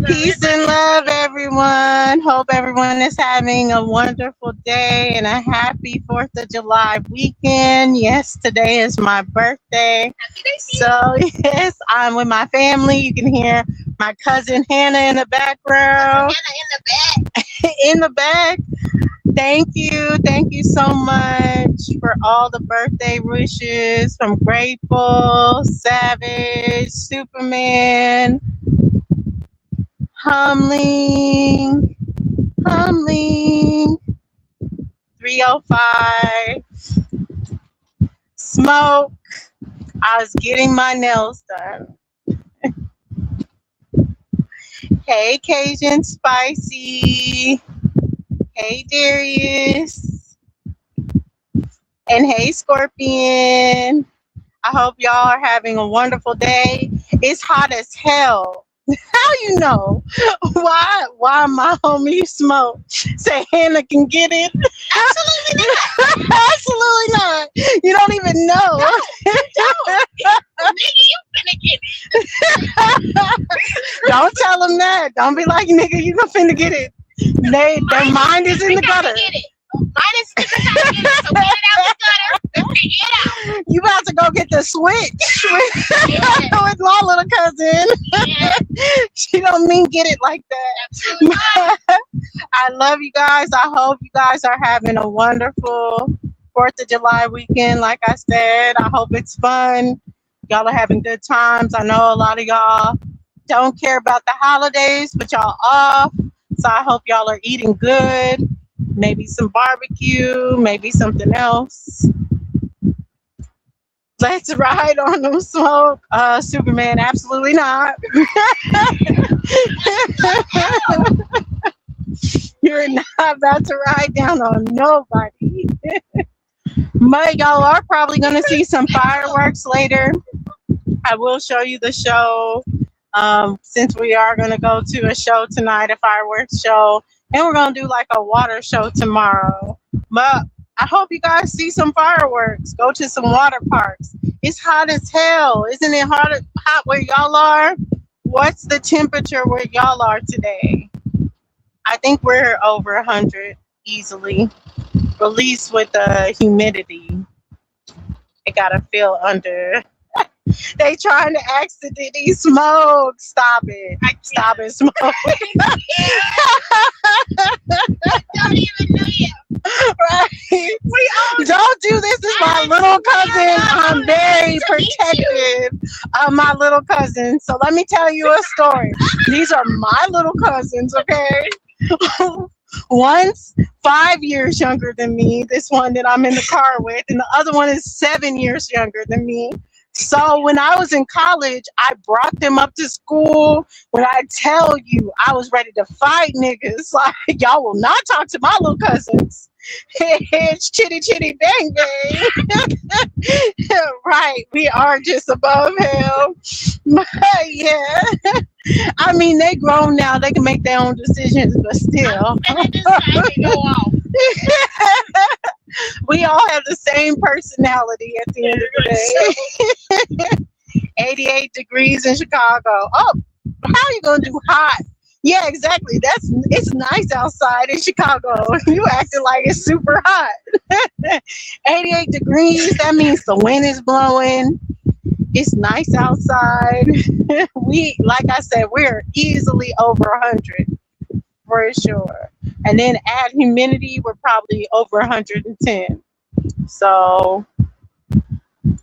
Peace and love, everyone. Hope everyone is having a wonderful day and a happy 4th of July weekend. Yes, today is my birthday. So, yes, I'm with my family. You can hear my cousin Hannah in the background. In the back. Thank you. Thank you so much for all the birthday wishes from Grateful, Savage, Superman, Humling, Humling, 305, Smoke. I was getting my nails done. Hey, Cajun Spicy. Hey, Darius. And hey, Scorpion. I hope y'all are having a wonderful day. It's hot as hell. How you know? Why my homie Smoke say Hannah can get it? Absolutely not. Absolutely not. You don't even know. No, nigga, you finna get it. Don't tell them that. Don't be like, nigga, you finna get it. Their mind is in the gutter. Mine is in the gutter. So get it out the gutter and figure it out. You about to go get the switch with my little cousin. Yeah. She don't mean get it like that. I love you guys. I hope you guys are having a wonderful 4th of July weekend. Like I said, I hope it's fun. Y'all are having good times. I know a lot of y'all don't care about the holidays, but y'all off. So I hope y'all are eating good. Maybe some barbecue, maybe something else. Let's ride on them, Smoke. Superman, absolutely not. You're not about to ride down on nobody. But y'all are probably going to see some fireworks later. I will show you the show. Since we are going to go to a show tonight, a fireworks show, and we're going to do like a water show tomorrow. But I hope you guys see some fireworks. Go to some water parks. It's hot as hell. Isn't it hot where y'all are? What's the temperature where y'all are today? I think we're over 100 easily, at least with the humidity. It got to feel under. They trying to accidentally smoke. Stop it. Stop it, Smoke. I don't even know you. Right. Don't do this. This is my little cousin. I'm very protective of my little cousin. So let me tell you a story. These are my little cousins, okay? One's 5 years younger than me, this one that I'm in the car with, and the other one is 7 years younger than me. So when I was in college, I brought them up to school. When I tell you, I was ready to fight niggas. Like, y'all will not talk to my little cousins. It's chitty chitty bang bang. Right, we are just above him. But yeah, I mean, they grown now. They can make their own decisions, but still. We all have the same personality at the end of the day. 88 degrees in Chicago. Oh, how are you going to do hot? Yeah, exactly. It's nice outside in Chicago. You acting like it's super hot. 88 degrees, that means the wind is blowing. It's nice outside. Like I said, we're easily over 100 for sure. And then add humidity, we're probably over 110. So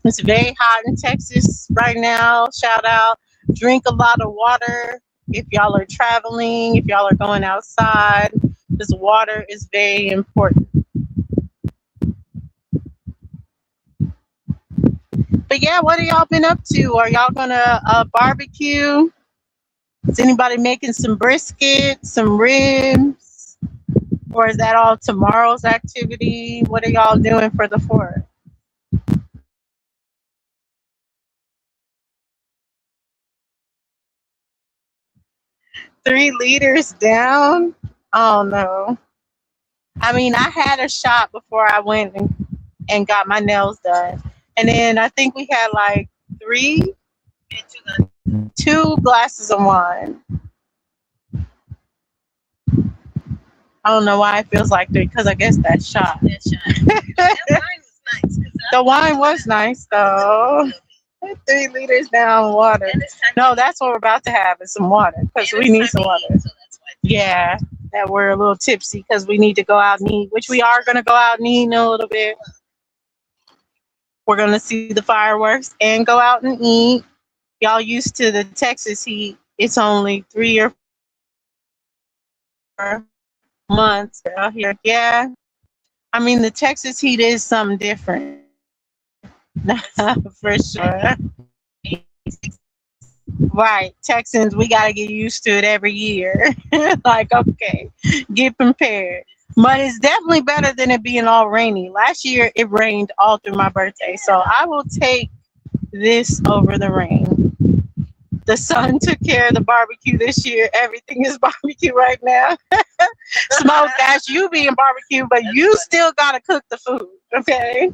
it's very hot in Texas right now. Shout out. Drink a lot of water if y'all are traveling, if y'all are going outside, because water is very important. But yeah, what have y'all been up to? Are y'all gonna barbecue? Is anybody making some brisket, some ribs? Or is that all tomorrow's activity? What are y'all doing for the 4th? 3 liters down? Oh no. I mean, I had a shot before I went and got my nails done. And then I think we had like 2 glasses of wine. I don't know why it feels like that because I guess that's shot. That shot. That wine was nice. The wine was nice though. 3 liters down water. No, that's what we're about to have is some water because we need some water. So that's why. Yeah, that we're a little tipsy because we need to go out and eat, which we are going to go out and eat in a little bit. We're going to see the fireworks and go out and eat. Y'all used to the Texas heat. It's only 3 or 4 months out here. Yeah. I mean, the Texas heat is something different. For sure. Right. Texans, we got to get used to it every year. Like, okay, get prepared. But it's definitely better than it being all rainy. Last year, it rained all through my birthday. So I will take this over the rain. The sun took care of the barbecue this year. Everything is barbecue right now. Smoke dash, you being barbecue, but you still got to cook the food. Okay.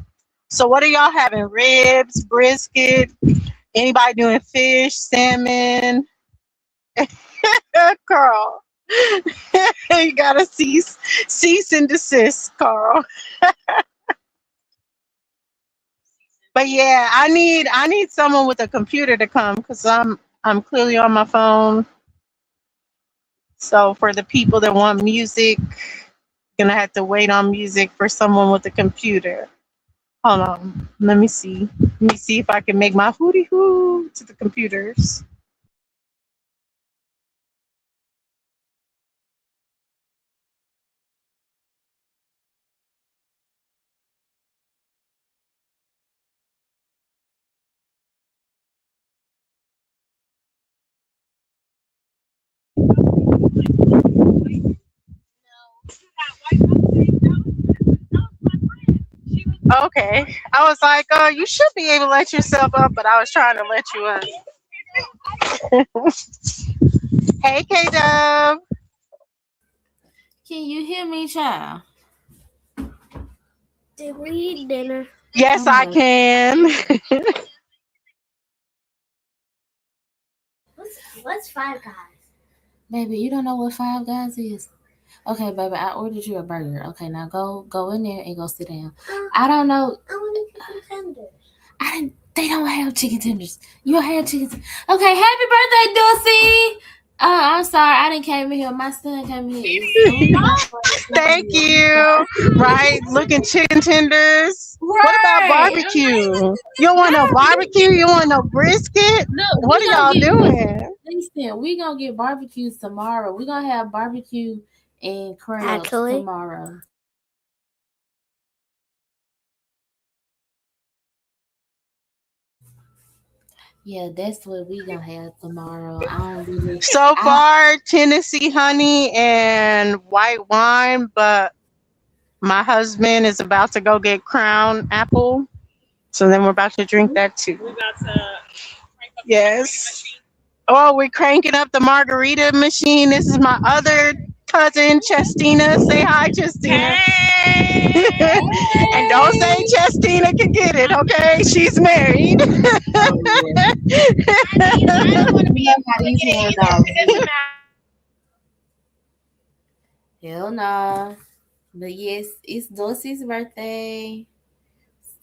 So what are y'all having? Ribs, brisket? Anybody doing fish, salmon? Carl. You gotta cease and desist, Carl. But yeah, I need someone with a computer to come because I'm clearly on my phone. So for the people that want music, gonna have to wait on music for someone with a computer. Hold on, let me see. Let me see if I can make my hootie hoo to the computers. Okay. I was like, you should be able to let yourself up, but I was trying to let you up. Hey, K Dub. Can you hear me, child? Did we eat dinner? Yes, I can. What's Five Guys? Baby, you don't know what Five Guys is? Okay, baby, I ordered you a burger. Okay, now go in there and go sit down. I don't know. I want chicken tenders. I didn't. They don't have chicken tenders. You don't have chicken. Okay, happy birthday, Dulcie. I'm sorry, I didn't came in here. My son came in here. Thank you. Right, looking chicken tenders. Right. What about barbecue? You don't want no barbecue? You want no brisket? Look, What are y'all doing? Listen, we gonna get barbecues tomorrow. We gonna have barbecue and crabs tomorrow. Yeah, that's what we gonna have tomorrow. So far, Tennessee honey and white wine, but my husband is about to go get Crown Apple, so then we're about to drink that too. We're about to yes. Oh, we're cranking up the margarita machine. This is my other cousin, Chestina. Say hi, Chestina. Hey. And don't say Chestina can get it, okay? She's married. I don't want to be Hell no. But yes, it's Dulcie's birthday.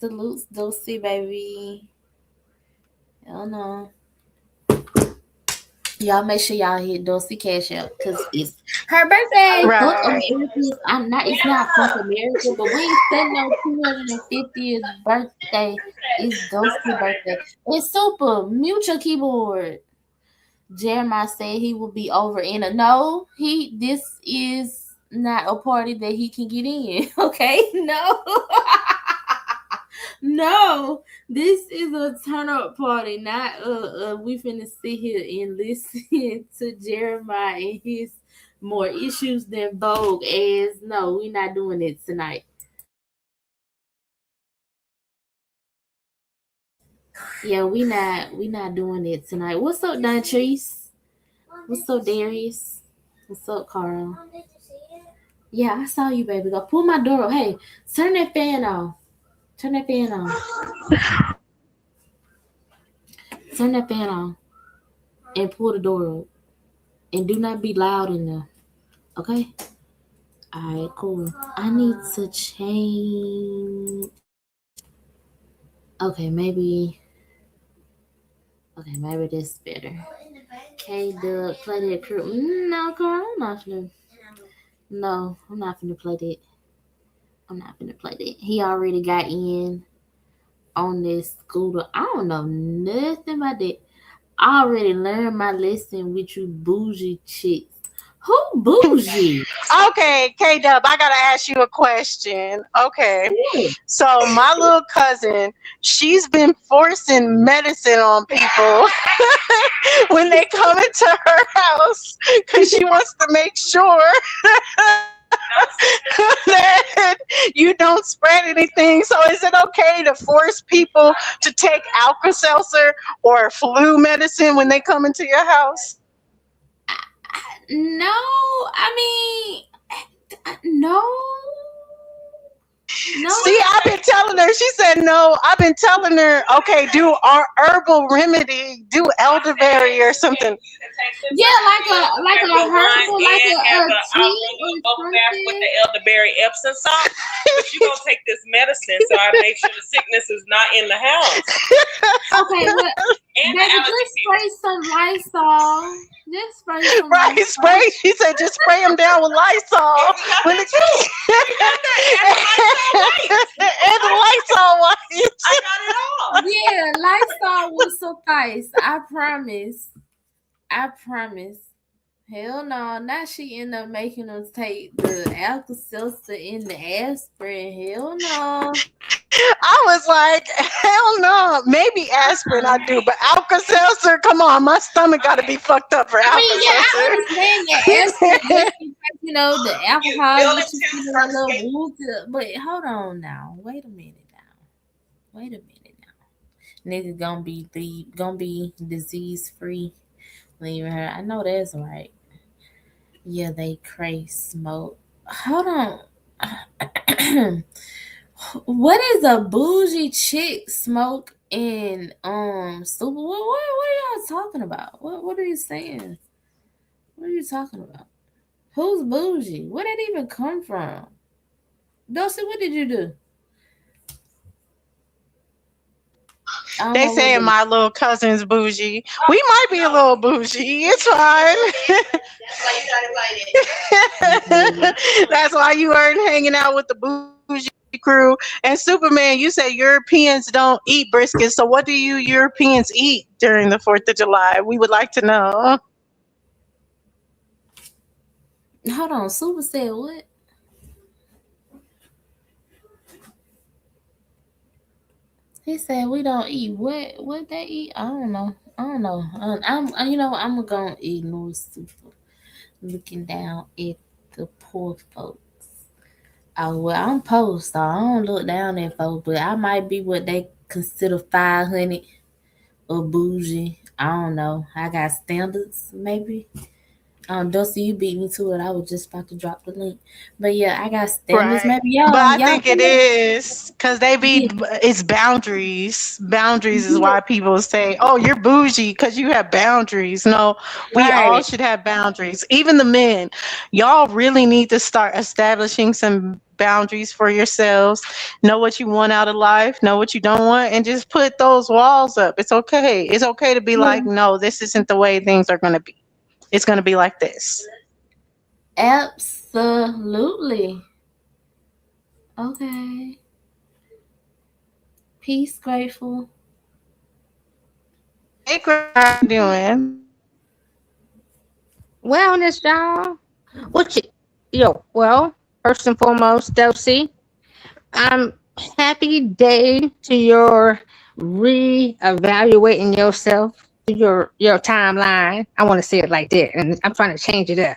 Salutes, Dulcie, baby. Hell no. Y'all make sure y'all hit Dulcie Cash out because it's her birthday. Right. I'm not. It's not Fuck America, but we ain't setting no 250th birthday. It's Dulcie's birthday. It's super. Mute your keyboard. Jeremiah said he will be over in a no. This is not a party that he can get in. Okay, no. No, this is a turn up party, not we finna sit here and listen to Jeremiah and his more issues than Vogue as no, we not doing it tonight. Yeah, we not doing it tonight. What's up, Dontrice? What's up, Darius? What's up, Carl? Yeah, I saw you, baby. Go pull my door. Hey, turn that fan off. Turn that fan on. Turn that fan on. And pull the door up. And do not be loud in there. Okay? Alright, cool. I need to change. Okay, maybe this better. K Dub, play that crew. No, girl, I'm not finna. No, I'm not finna play that. I'm not finna play that. He already got in on this scooter. I don't know nothing about that. I already learned my lesson with you bougie chicks. Who bougie? Okay, K Dub, I gotta ask you a question. Okay. Who? So my little cousin, she's been forcing medicine on people when they come into her house because she wants to make sure that you don't spread anything. So is it okay to force people to take Alka-Seltzer or flu medicine when they come into your house? No, I mean, no. No, See, I've been telling her. She said no. I've been telling her, okay, do our herbal remedy, do elderberry or something. yeah, like a herbal, like a tea or bubble bath with the something. elderberry Epsom salt. But you gonna take this medicine so I make sure the sickness is not in the house. Okay, but And the baby, allergy just pills. spray some Lysol. Just spray some Right, Lysol. spray. She said just spray them down with Lysol. When it, and the Lysol wipes. I got it all. Yeah, Lysol will suffice. I promise. I promise. Hell no. Now she end up making us take the Alka-Seltzer and the aspirin. Hell no. I was like, hell no. Maybe aspirin I do, but Alka-Seltzer, come on, my stomach got to be fucked up for I mean, yeah, I Alka-Seltzer. understand that aspirin, the alcohol Feel gets it you too, feeling a first little thing. woozy. But hold on now. Wait a minute now. Nigga gonna be disease free. Leaving her. I know that's right. Yeah, they crave smoke. Hold on. What is a bougie chick smoke in super? What are y'all talking about? What are you saying? What are you talking about? Who's bougie? Where did it even come from? Dulcie, what did you do? I don't They know what saying the my little cousin's bougie. We might be a little bougie. It's fine. That's why you weren't hanging out with the bougie crew. And Superman, you say Europeans don't eat brisket. So what do you Europeans eat during the 4th of July? We would like to know. hold on. Super said what? He said we don't eat. What they eat? I don't know. I'm gonna ignore Super. Looking down at the poor folks. Oh well, I'm post, so I don't look down at folks, but I might be what they consider 500 or bougie. I don't know. I got standards, maybe. Dusty, you beat me to it. I was just about to drop the link, but yeah, I got standards. Right. Maybe But I y'all think it is because they yeah, be, it's boundaries. Boundaries is yeah, why people say, oh, you're bougie because you have boundaries. No, we all right. should have boundaries. Even the men. Y'all really need to start establishing some boundaries for yourselves. Know what you want out of life, know what you don't want, and just put those walls up. It's okay. It's okay to be Yeah, like, no, this isn't the way things are going to be. It's going to be like this. absolutely. Okay. Peace, grateful. Hey, Chris, how you doing? Wellness, y'all. What you, well, first and foremost, Dosey, I'm happy day to your re-evaluating yourself, your timeline. I want to say it like that, and I'm trying to change it up.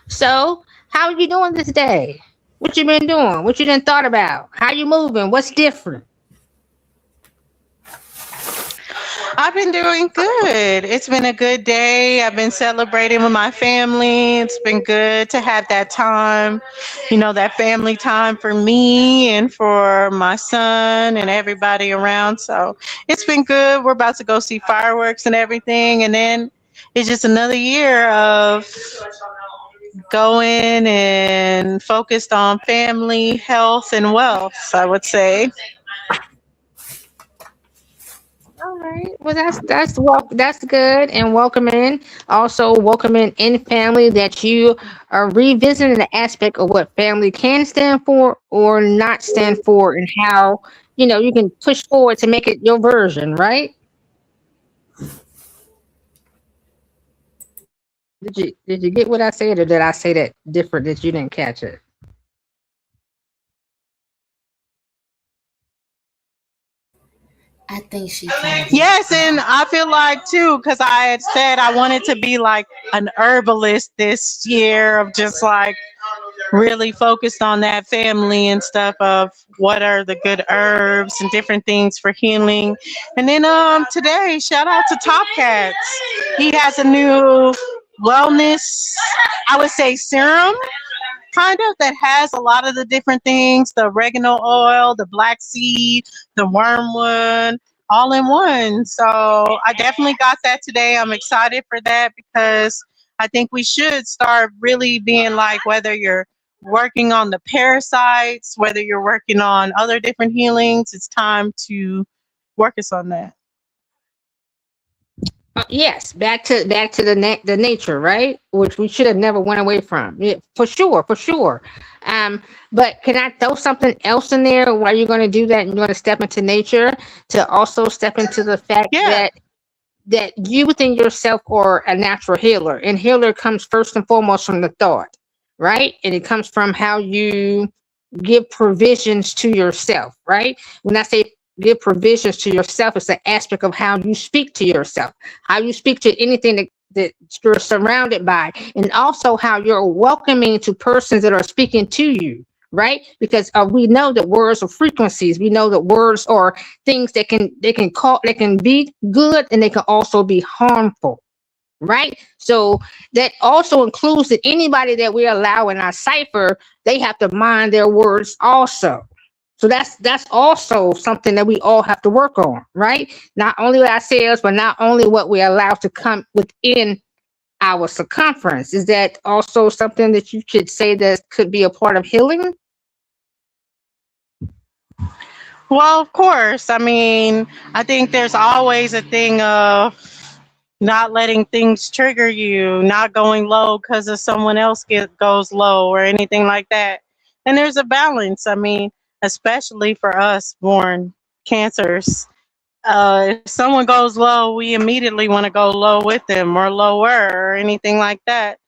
So, how are you doing this day? What you been doing? What you done thought about? How you moving? What's different? I've been doing good. It's been a good day. I've been celebrating with my family. It's been good to have that time, that family time for me and for my son and everybody around. So it's been good. We're about to go see fireworks and everything. And then it's just another year of going and focused on family, health, and wealth, I would say. All right. Well, that's good, and welcoming. Also, welcoming in family that you are revisiting the aspect of what family can stand for or not stand for, and how you can push forward to make it your version. Right? Did you get what I said, or did I say that different that you didn't catch it? I think she caught it. Yes, and I feel like too, because I had said I wanted to be like an herbalist this year, of just like really focused on that family and stuff of what are the good herbs and different things for healing. And then today, shout out to Top Cats. He has a new wellness, I would say, serum kind of, that has a lot of the different things, the oregano oil, the black seed, the wormwood, all in one. So I definitely got that today. I'm excited for that because I think we should start really being like, whether you're working on the parasites, whether you're working on other different healings, it's time to work us on that. Yes, back to the nature, right? Which we should have never went away from. Yeah, for sure, for sure. But can I throw something else in there while you're going to do that? And you're going to step into nature to also step into the fact Yeah. that you within yourself are a natural healer, and healer comes first and foremost from the thought, right? And it comes from how you give provisions to yourself, right? When I say give provisions to yourself, it's an aspect of how you speak to yourself, how you speak to anything that you're surrounded by, and also how you're welcoming to persons that are speaking to you, right? Because we know that words are frequencies. We know that words are things that can be good, and they can also be harmful, right? So that also includes that anybody that we allow in our cipher, they have to mind their words also. So that's also something that we all have to work on, right? Not only ourselves, but not only what we allow to come within our circumference. Is that also something that you could say that could be a part of healing? Well, of course. I mean, I think there's always a thing of not letting things trigger you, not going low because of someone else goes low or anything like that. And there's a balance. I mean, especially for us born cancers. If someone goes low, we immediately want to go low with them or lower or anything like that.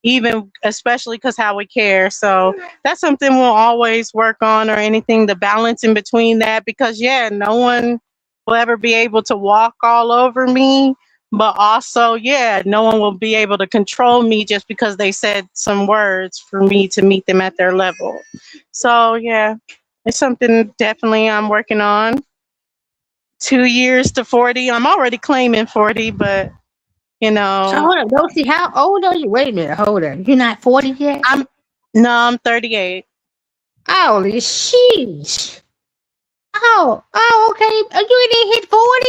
Even especially because how we care. So that's something we'll always work on, or anything, the balance in between that. Because yeah, no one will ever be able to walk all over me, but also yeah, no one will be able to control me just because they said some words for me to meet them at their level. So yeah, it's something definitely I'm working on. 2 years to 40. I'm already claiming 40, but you So know, hold on, don't see how old are you? Wait a minute, hold on. You're not 40 yet? I'm no, I'm 38. Holy sheesh. Oh, okay. You didn't hit 40?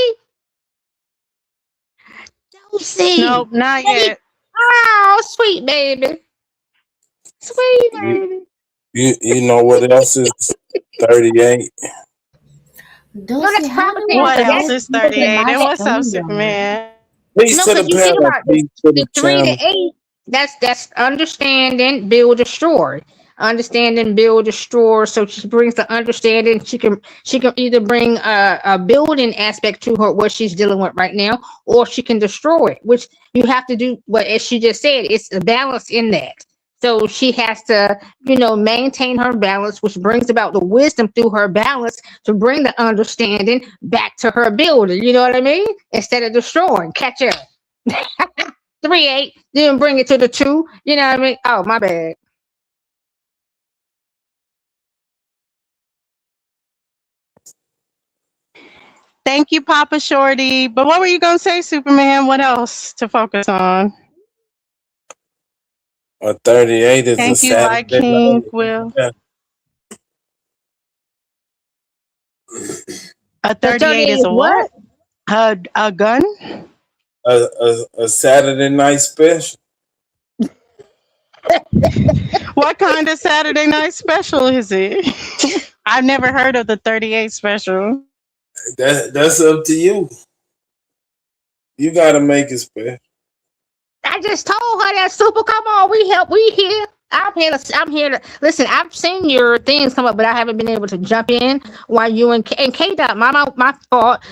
Don't see. Nope, not Baby. yet. Oh, sweet baby. Sweet You, baby. you know what else is 38? No, Dulcie, that's how proper do thing. I What Because else get is you to 38? my And what's up, phone? Superman? Peace no, to the because you think panel. about this, Peace to the the 3 to channel. 8, that's understanding, build, destroy. Understanding, build, destroy. So she brings the understanding. She can either bring a building aspect to her what she's dealing with right now, or she can destroy it. Which you have to do. But as she just said, it's a balance in that. So she has to, maintain her balance, which brings about the wisdom through her balance to bring the understanding back to her building. You know what I mean? Instead of destroying, catch up. 3-8, then bring it to the 2. You know what I mean? Oh, my bad. Thank you, Papa Shorty. But what were you gonna say, Superman? What else to focus on? 38 is a Thank you, Light Saturday King night. Will. Yeah. A The 38 38 is is a what? what? A gun? A Saturday night special. What kind of Saturday night special is it? I've never heard of the 38 special. That's up to you. You gotta make it special. I just told her that Super. Come on, we here. I'm here to listen. I've seen your things come up, but I haven't been able to jump in while you and K Dot. My fault.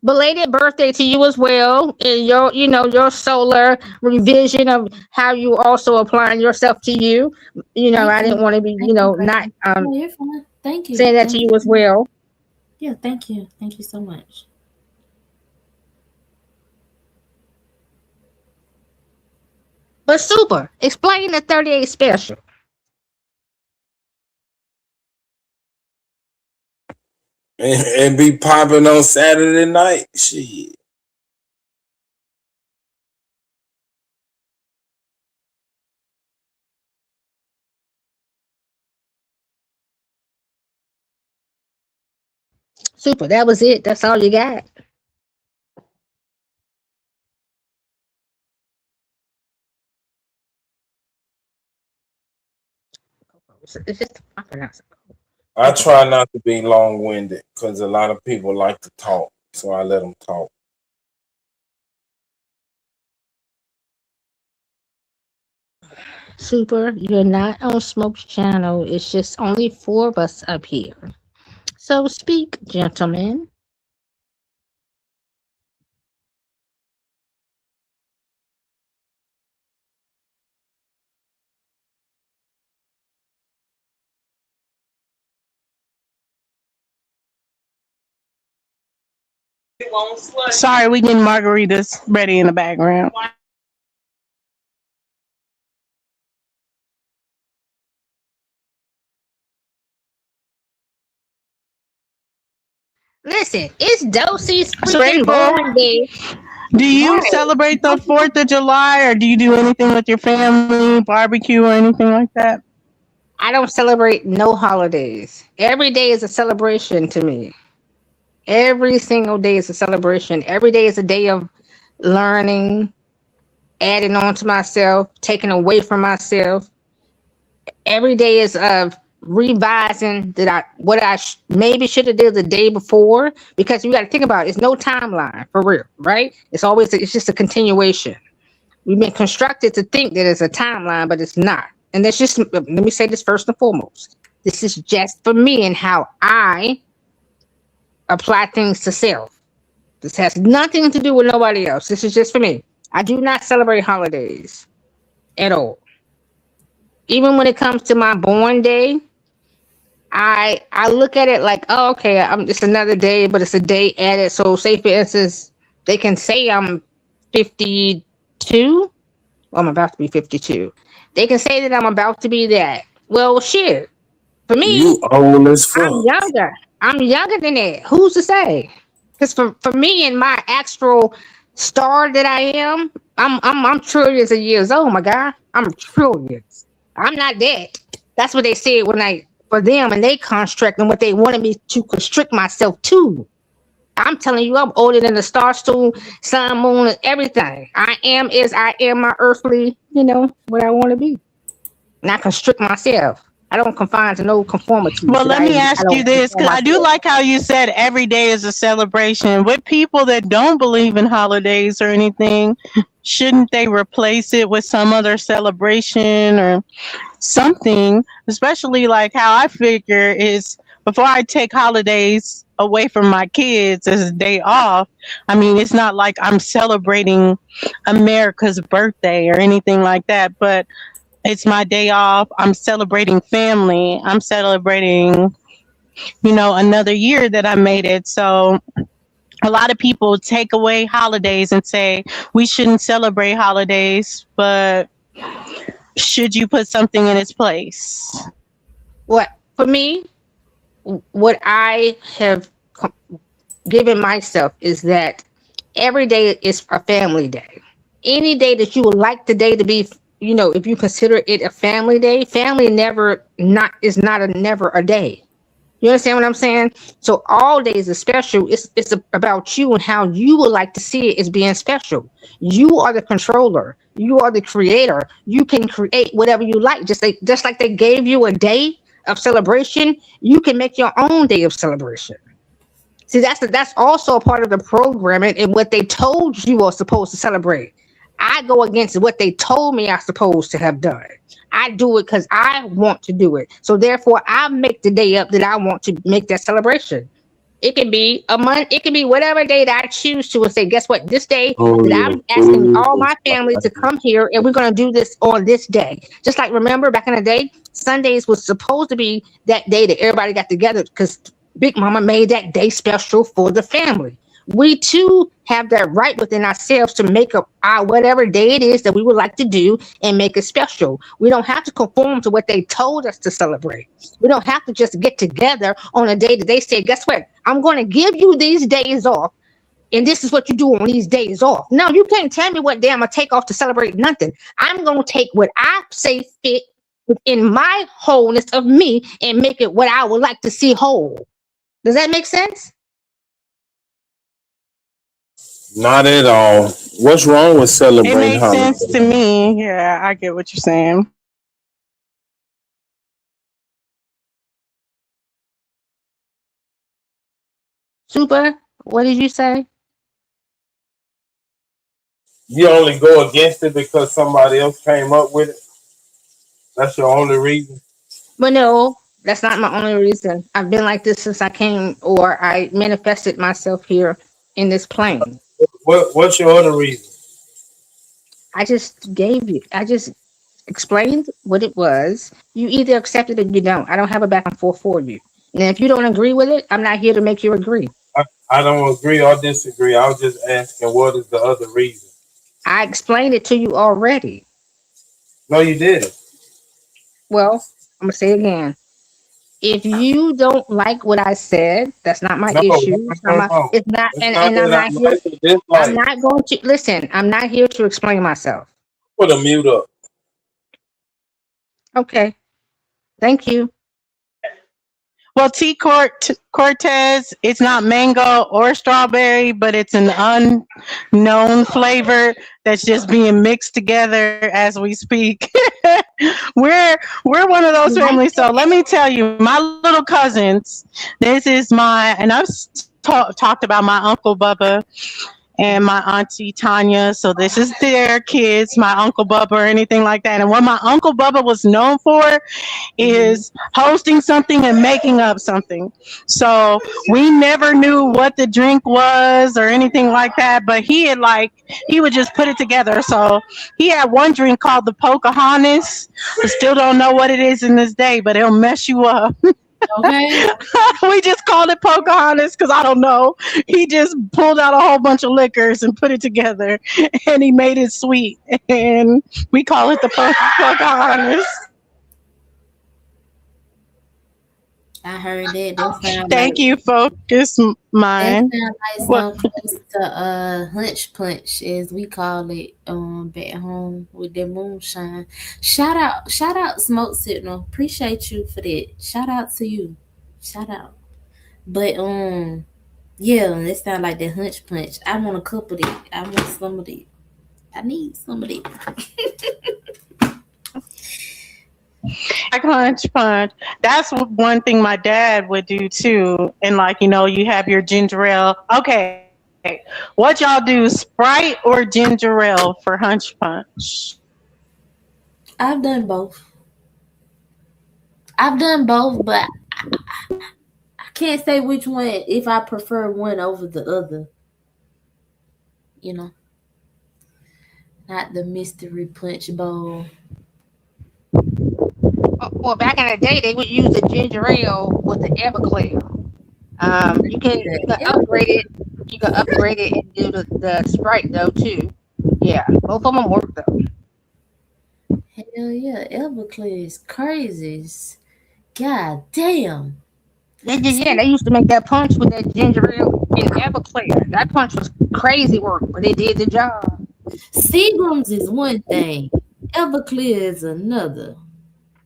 Belated birthday to you as well. And your solar revision of how you also applying yourself to you. Thank I didn't you. want to be, Thank you, not Oh, you're fine. Thank you. saying that to Thank you you. as well. Yeah, thank you. Thank you so much. But Super, explain the 38 special. And be popping on Saturday night. Shit. Super, that was it. That's all you got. It's just I pronounce it. I try not to be long winded because a lot of people like to talk, so I let them talk. Super, you're not on Smoke's channel. It's just only four of us up here. So speak, gentlemen. It won't slush. Sorry, we getting margaritas ready in the background. Listen, it's Dosey's Straight freaking born day. Do you Right. celebrate the 4th of July or do you do anything with your family, barbecue or anything like that? I don't celebrate no holidays. Every day is a celebration to me. Every single day is a celebration. Every day is a day of learning, adding on to myself, taking away from myself. Every day is of revising what I maybe should have did the day before, because you got to think about it, it's no timeline for real, right? It's just a continuation. We've been constructed to think that it's a timeline, but it's not. And that's just, let me say this first and foremost. This is just for me and how I apply things to self. This has nothing to do with nobody else. This is just for me. I do not celebrate holidays at all. Even when it comes to my born day, I look at it like, oh, okay, it's another day, but it's a day added. So say for instance, they can say I'm 52. Well, I'm about to be 52. They can say that I'm about to be that. Well, shit. For me, You old as I'm fuck. younger. I'm younger than that. Who's to say? Because for me and my actual star that I am, I'm trillions of years old, my guy. I'm trillions. I'm not that. That's what they said for them and they construct and what they wanted me to constrict myself to. I'm telling you, I'm older than the star, stool, sun, moon, and everything. I am as I am my earthly, what I want to be. And I constrict myself. I don't confine to no conformity. Well, let me I ask you don't this, because conform I do myself. like how you said every day is a celebration. With people that don't believe in holidays or anything, shouldn't they replace it with some other celebration or something? Especially like how I figure is before I take holidays away from my kids as a day off, I mean, it's not like I'm celebrating America's birthday or anything like that, but it's my day off. I'm celebrating family. I'm celebrating, another year that I made it. So a lot of people take away holidays and say we shouldn't celebrate holidays, but should you put something in its place? What for me, what I have given myself is that every day is a family day. Any day that you would like the day to be, if you consider it a family day, family never a day. You understand what I'm saying? So all days are special. It's about you and how you would like to see it as being special. You are the controller. You are the creator. You can create whatever you like. Just like they gave you a day of celebration, you can make your own day of celebration. See, that's also a part of the programming and what they told you are supposed to celebrate. I go against what they told me I'm supposed to have done. I do it because I want to do it. So therefore, I make the day up that I want to make that celebration. It can be a month. It can be whatever day that I choose to, and say, guess what? This day Oh, that yeah. I'm asking all my family to come here, and we're going to do this on this day. Just like remember back in the day, Sundays was supposed to be that day that everybody got together because Big Mama made that day special for the family. We too have that right within ourselves to make up our whatever day it is that we would like to do and make it special. We don't have to conform to what they told us to celebrate. We don't have to just get together on a day that they say, guess what? I'm going to give you these days off. And this is what you do on these days off. No, you can't tell me what day I'm going to take off to celebrate nothing. I'm going to take what I say fit within my wholeness of me and make it what I would like to see whole. Does that make sense? Not at all. What's wrong with It celebrating makes sense holidays? to me. Yeah, I get what you're saying. Super, what did you say? You only go against it because somebody else came up with it. That's your only reason. But no, that's not my only reason. I've been like this since I came or I manifested myself here in this plane. What's your other reason? I just explained what it was. You either accept it or you don't. I don't have a back and forth for you. And if you don't agree with it, I'm not here to make you agree. I don't agree or disagree. I was just asking what is the other reason. I explained it to you already. No, you didn't. Well, I'm going to say it again. If you don't like what I said, that's not my No, issue. It's not, no. it's not It's and not I'm that not I here. like or I'm dislike. not going to listen. I'm not here to explain myself. Put a mute up. Okay. Thank you. Well, Cortez, it's not mango or strawberry, but it's an unknown flavor that's just being mixed together as we speak. we're one of those families. So let me tell you, my little cousins. This is and I've talked about my Uncle Bubba and my auntie Tanya. So this is their kids, my Uncle Bubba or anything like that. And what my Uncle Bubba was known for is hosting something and making up something. So we never knew what the drink was or anything like that, but he would just put it together. So he had one drink called the Pocahontas. I still don't know what it is in this day, but it'll mess you up. Okay. We just called it Pocahontas because I don't know. He just pulled out a whole bunch of liquors and put it together, and he made it sweet, and we call it the Pocahontas. I heard that. That sound Thank like you, Focus that Mind. sound like What? so close to hunch punch as we call it back home with that moonshine. Shout out Smoke Signal. Appreciate you for that. Shout out to you. Shout out. But yeah, it sound like that hunch punch. I want a cup of that. I want some of that. I need some of that. Like Hunch Punch. That's one thing my dad would do too. And you have your ginger ale. Okay. What y'all do, Sprite or ginger ale for Hunch Punch? I've done both. But I can't say which one if I prefer one over the other. You know, not the mystery punch bowl. Well, back in the day, they would use the ginger ale with the Everclear. You can upgrade it. You can upgrade it and do the Sprite though too. Yeah, both of them work though. Hell yeah, Everclear is crazy. God damn. Yeah, they used to make that punch with that ginger ale and Everclear. That punch was crazy work, but it did the job. Seagram's is one thing. Everclear is another.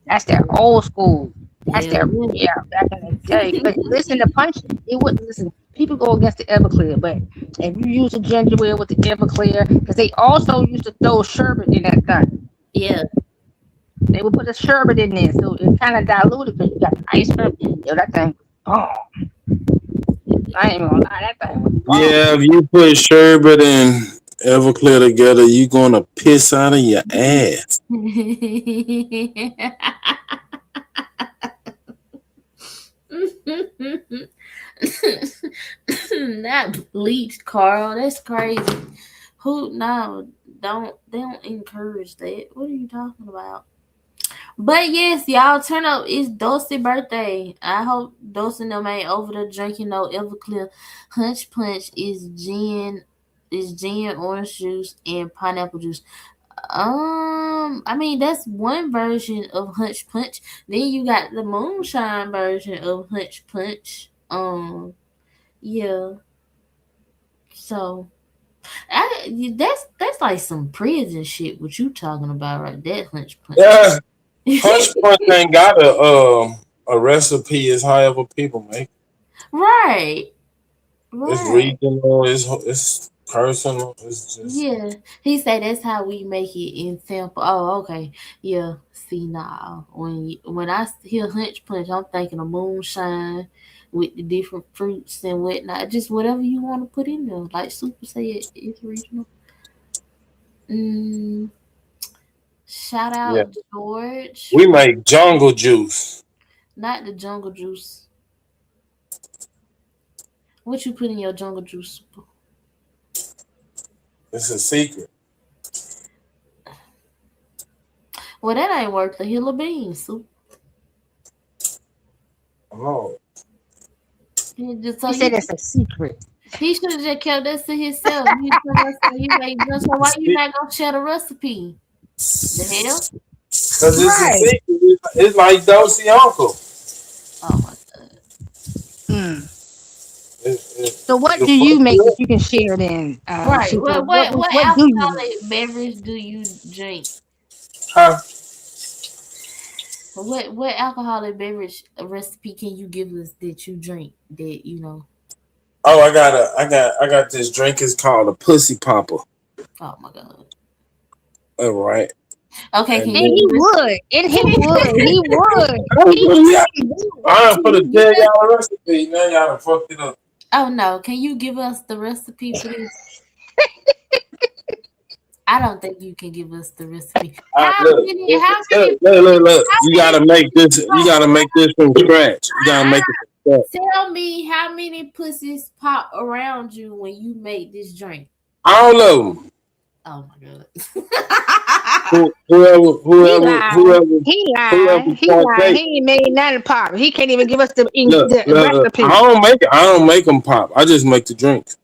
That's that old school. That's Yeah, that, yeah, back in the day. But listen, the punch, it wouldn't listen. People go against the Everclear, but if you use the ginger ale with the Everclear, because they also used to throw sherbet in that thing. yeah. They would put a sherbet in there, so it kind of diluted because you got the ice cream. Yo, that thing, oh, I ain't even gonna lie, that thing was Yeah, bomb. if you put sherbet and Everclear together, you gonna piss out of your ass. Not bleached, Carl. That's crazy. Who? No, don't. They don't encourage that. What are you talking about? But yes, y'all turn up. It's Dulce's birthday. I hope Dulce and them ain't over there drinking no Everclear. Hunch Punch is gin, orange juice, and pineapple juice. I mean that's one version of Hunch Punch. Then you got the moonshine version of Hunch Punch. Yeah. So that's like some prison shit. What you talking about right there, Hunch Punch? Yeah, punch punch ain't got a recipe. It's however people make it. Right. It's Right. regional. It's personal. It's just Yeah. He said that's how we make it in sample. Oh, okay. Yeah. See, nah. When I hear Hunch Punch, I'm thinking of moonshine with the different fruits and whatnot. Just whatever you want to put in there. Like Super said, it's regional. Mm, shout yeah. out George. We make jungle juice. Not the jungle juice. What you put in your jungle juice? It's a secret. Well, that ain't worth a hill of beans. So Oh, so He said it's a secret. he should have just kept that to himself. He told us that he made done. So why you not gonna share the recipe? The hell? because it's a Right. secret. It's like Dulce Uncle. Oh my god. Mm. It, So what the do you make first that you can share then? Right. Super? What What do you make? alcoholic beverage do you drink? huh? What alcoholic beverage recipe can you give us that you drink that you know? Oh, I got this drink. It's called a pussy popper. Oh my god. All right. Okay, can And And you then he give us? would. And he would. He would. He yeah, fucking would. I'm Can gonna you tell give us? y'all a recipe. Now y'all done fucked it up. Oh no, can you give us the recipe for this? I don't think you can give us the recipe. All right, How look, many? look, How look, many? look. How You many? gotta make this. You gotta make this from scratch. You gotta make it from scratch. Tell me how many pussies pop around you when you make this drink. All of them. Oh my god. Whoever, He lied. He whoever lied. He lied. partake. He ain't made nothing pop. He can't even give us Look, the look. recipe. I don't make them pop. I just make the drinks.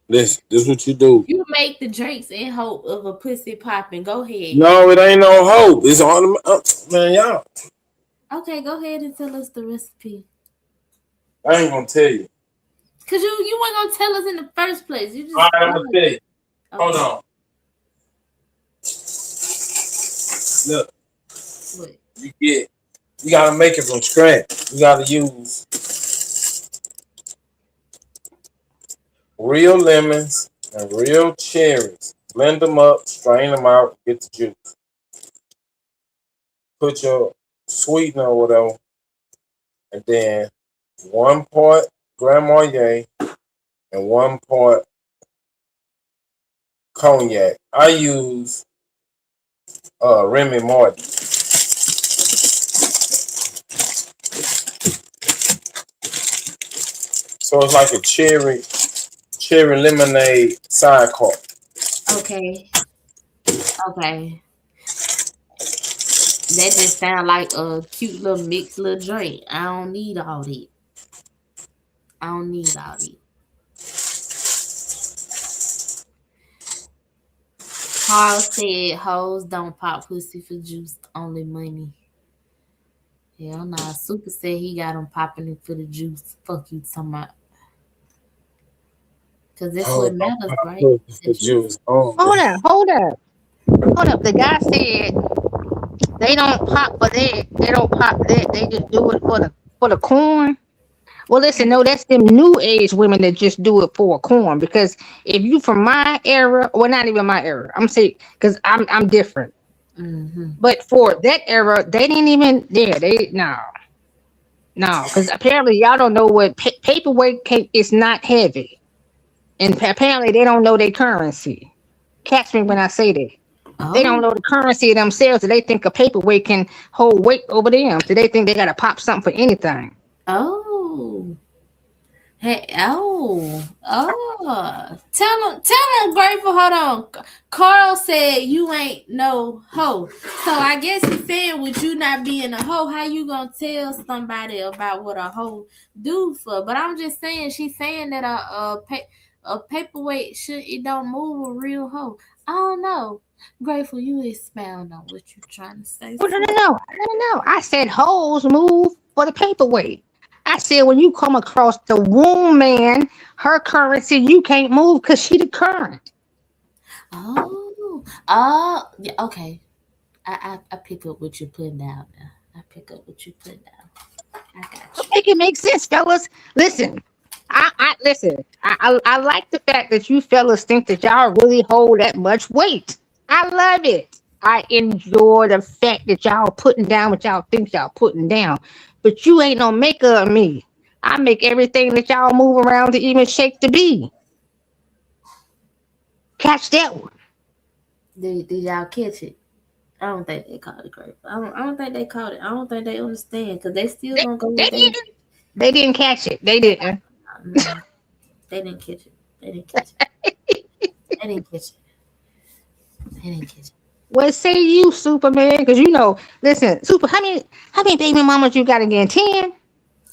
This what you do. You make the drinks in hope of a pussy popping. Go ahead. No, it ain't no hope. It's on man, y'all. Okay, go ahead and tell us the recipe. I ain't gonna tell you. Cause you weren't gonna tell us in the first place. You just All right, I'm gonna tell you. Hold okay. on. Look, What? you gotta make it from scratch. You gotta use real lemons and real cherries. Blend them up, strain them out, get the juice. Put your sweetener or whatever, and then 1 part Grand Marnier and 1 part cognac. I use Remy Martin. So it's like a cherry lemonade sidecar. Okay. Okay. That just sound like a cute little mixed little drink. I don't need all that. I don't need all that. Carl said hoes don't pop pussy for juice, only money. Hell nah. Super said he got them popping it for the juice. Fuck you talking about. Cause that's Oh, what matters, right? the The juice. juice. Oh, Hold up. The guy said They don't pop for that. They don't pop that. They just do it for the corn. Well, listen, no, that's them new age women that just do it for a corn. Because if you from my era, well, not even my era, I'm saying because I'm different. Mm-hmm. But for that era, they didn't even. Yeah, they no, because apparently y'all don't know what paperweight cake is not heavy, and apparently they don't know their currency. Catch me when I say that. They don't Oh, know the currency of themselves. So they think a paperweight can hold weight over them. So they think they gotta pop something for anything. oh. Hey, tell him, Grateful. Hold on. Carl said you ain't no hoe. So I guess he's saying with you not being a hoe, how you gonna tell somebody about what a hoe do for? But I'm just saying, she's saying that a paperweight it don't move a real hoe. I don't know. Grateful, you expound on what you're trying to say. Well, no. I said hoes move for the paperweight. I said when you come across the woman, her currency, you can't move because she the current. Yeah, okay. I pick up what you're putting down now. I pick up what you're putting down. I got you. Make it make sense, fellas. Listen, I listen. I like the fact that you fellas think that y'all really hold that much weight. I love it. I enjoy the fact that y'all putting down what y'all think y'all putting down. But you ain't no maker of me. I make everything that y'all move around to even shake to be. Catch that one. Did y'all catch it? I don't think they caught it, Grape. I don't think they caught it. I don't think they understand because they still gonna go They with they. didn't. They didn't catch it. They didn't. No, they didn't catch it. They didn't catch it. They didn't catch it. They didn't catch it. Well, say you, Superman, because you know. Listen, Super. How many baby mamas you got again? 10?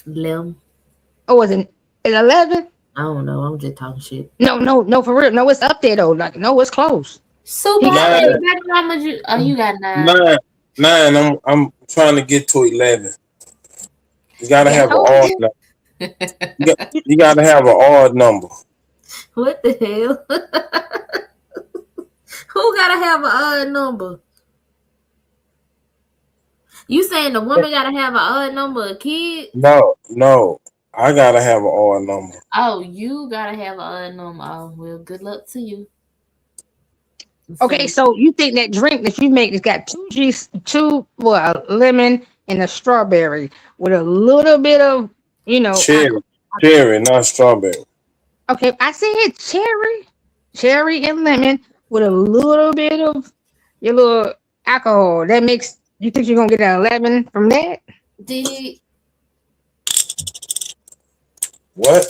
Lim. Or was it 11? I don't know. I'm just talking shit. No, for real. No, it's up there though. Like, no, it's close. Super. He How said, many baby mamas you? Oh, you got 9. 9. I'm trying to get to 11. You gotta yeah, have an told odd you. number. You gotta have an odd number. What the hell? Who gotta have an odd number? You saying the woman gotta have an odd number of kids? No. I gotta have an odd number. Oh, you gotta have an odd number. Oh, well, good luck to you. Okay, so you think that drink that you make has got a lemon and a strawberry with a little bit of, Cherry, not strawberry. okay, I said cherry and lemon with a little bit of your little alcohol. That makes you think you're gonna get an 11 from that? Did What?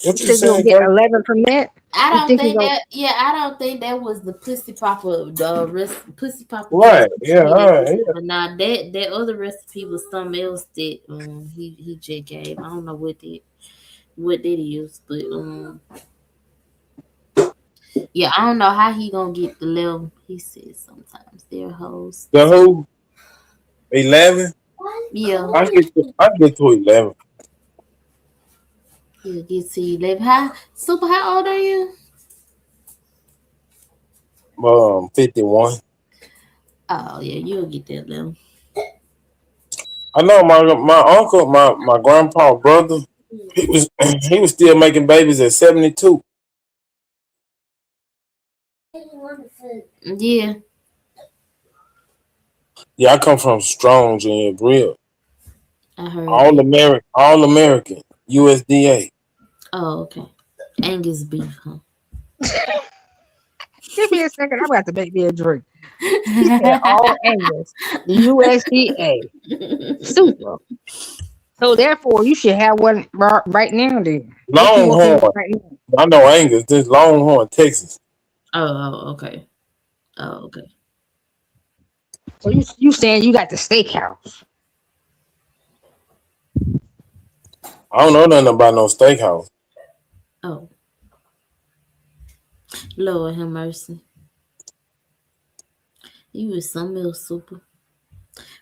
What You you think you're gonna saying, get girl? 11 from that? I You don't think you're think gonna that. Yeah, I don't think that was the pussy popper. Pussy popper. Right. Yeah. All right. Yeah. But now that other recipe was something else that he just gave. I don't know what did he use, but yeah, I don't know how he gonna get the level. He said sometimes they're hoes. The who? 11. Yeah, I get to 11. he'll get to 11. How old are you? 51. Oh yeah, you'll get that level. I know my uncle, my grandpa brother, he was still making babies at 72. Yeah. Yeah, I come from Strong, Virginia, real. I heard All that. American, USDA. Oh, okay. Angus beef, huh? give me a second? I'm about to make me a drink. He said all Angus, USDA, super. So therefore, you should have one right now. Then what you working Longhorn. with right now? I know Angus. This Longhorn, Texas. Oh, okay. Oh, okay. So you saying you got the steakhouse? I don't know nothing about no steakhouse. Oh, Lord have mercy. You was something else, super.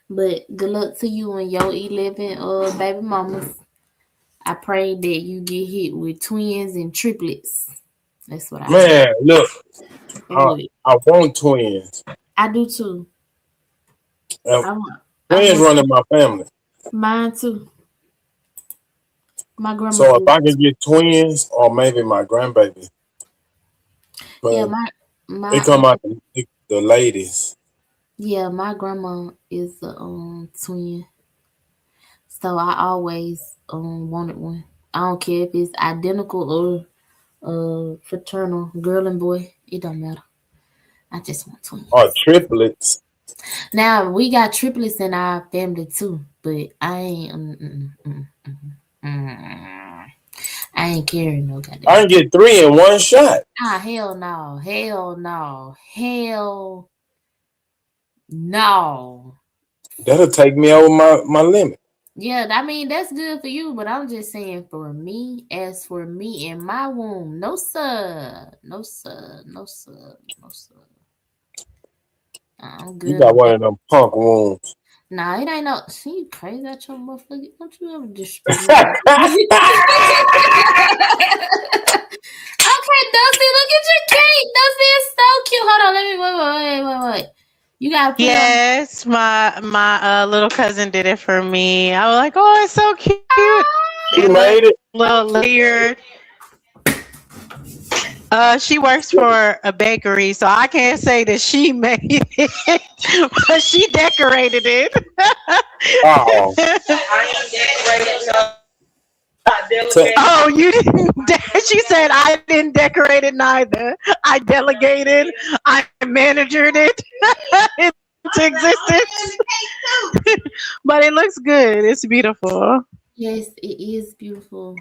But good luck to you and your 11 baby mamas. I pray that you get hit with twins and triplets. That's what I Man, look, would. I want twins. I do too. I want Twins running my family. mine too. My grandma. So if I could get twins or maybe my grandbaby. But Yeah, they my come out the ladies. yeah, my grandma is a twin. So I always wanted one. I don't care if it's identical or fraternal, girl and boy. It don't matter. I just want twins. Or triplets. Now we got triplets in our family too, but I ain't. I ain't carrying no goddamn. I can get 3 in one shot. Ah, hell no, hell no, hell no. That'll take me over my limit. Yeah, I mean that's good for you, but I'm just saying for me, as for me in my womb, no sir, no sir, no sir, no sir. I'm good. You got one of them punk wounds. Nah, it ain't no. See, you crazy at your motherfucker. Don't you ever disrespect me. Okay, Dusty, look at your cake. Dusty is so cute. Hold on, let me wait. You gotta put Yes, my little cousin did it for me. I was like, oh, it's so cute. You made it. Little layered. She works for a bakery, so I can't say that she made it, but she decorated it. Oh. I ain't decorated, no. I delegated. Oh, you didn't. She said I didn't decorate it neither. I delegated. I managered it into existence. But it looks good. It's beautiful. Yes, it is beautiful.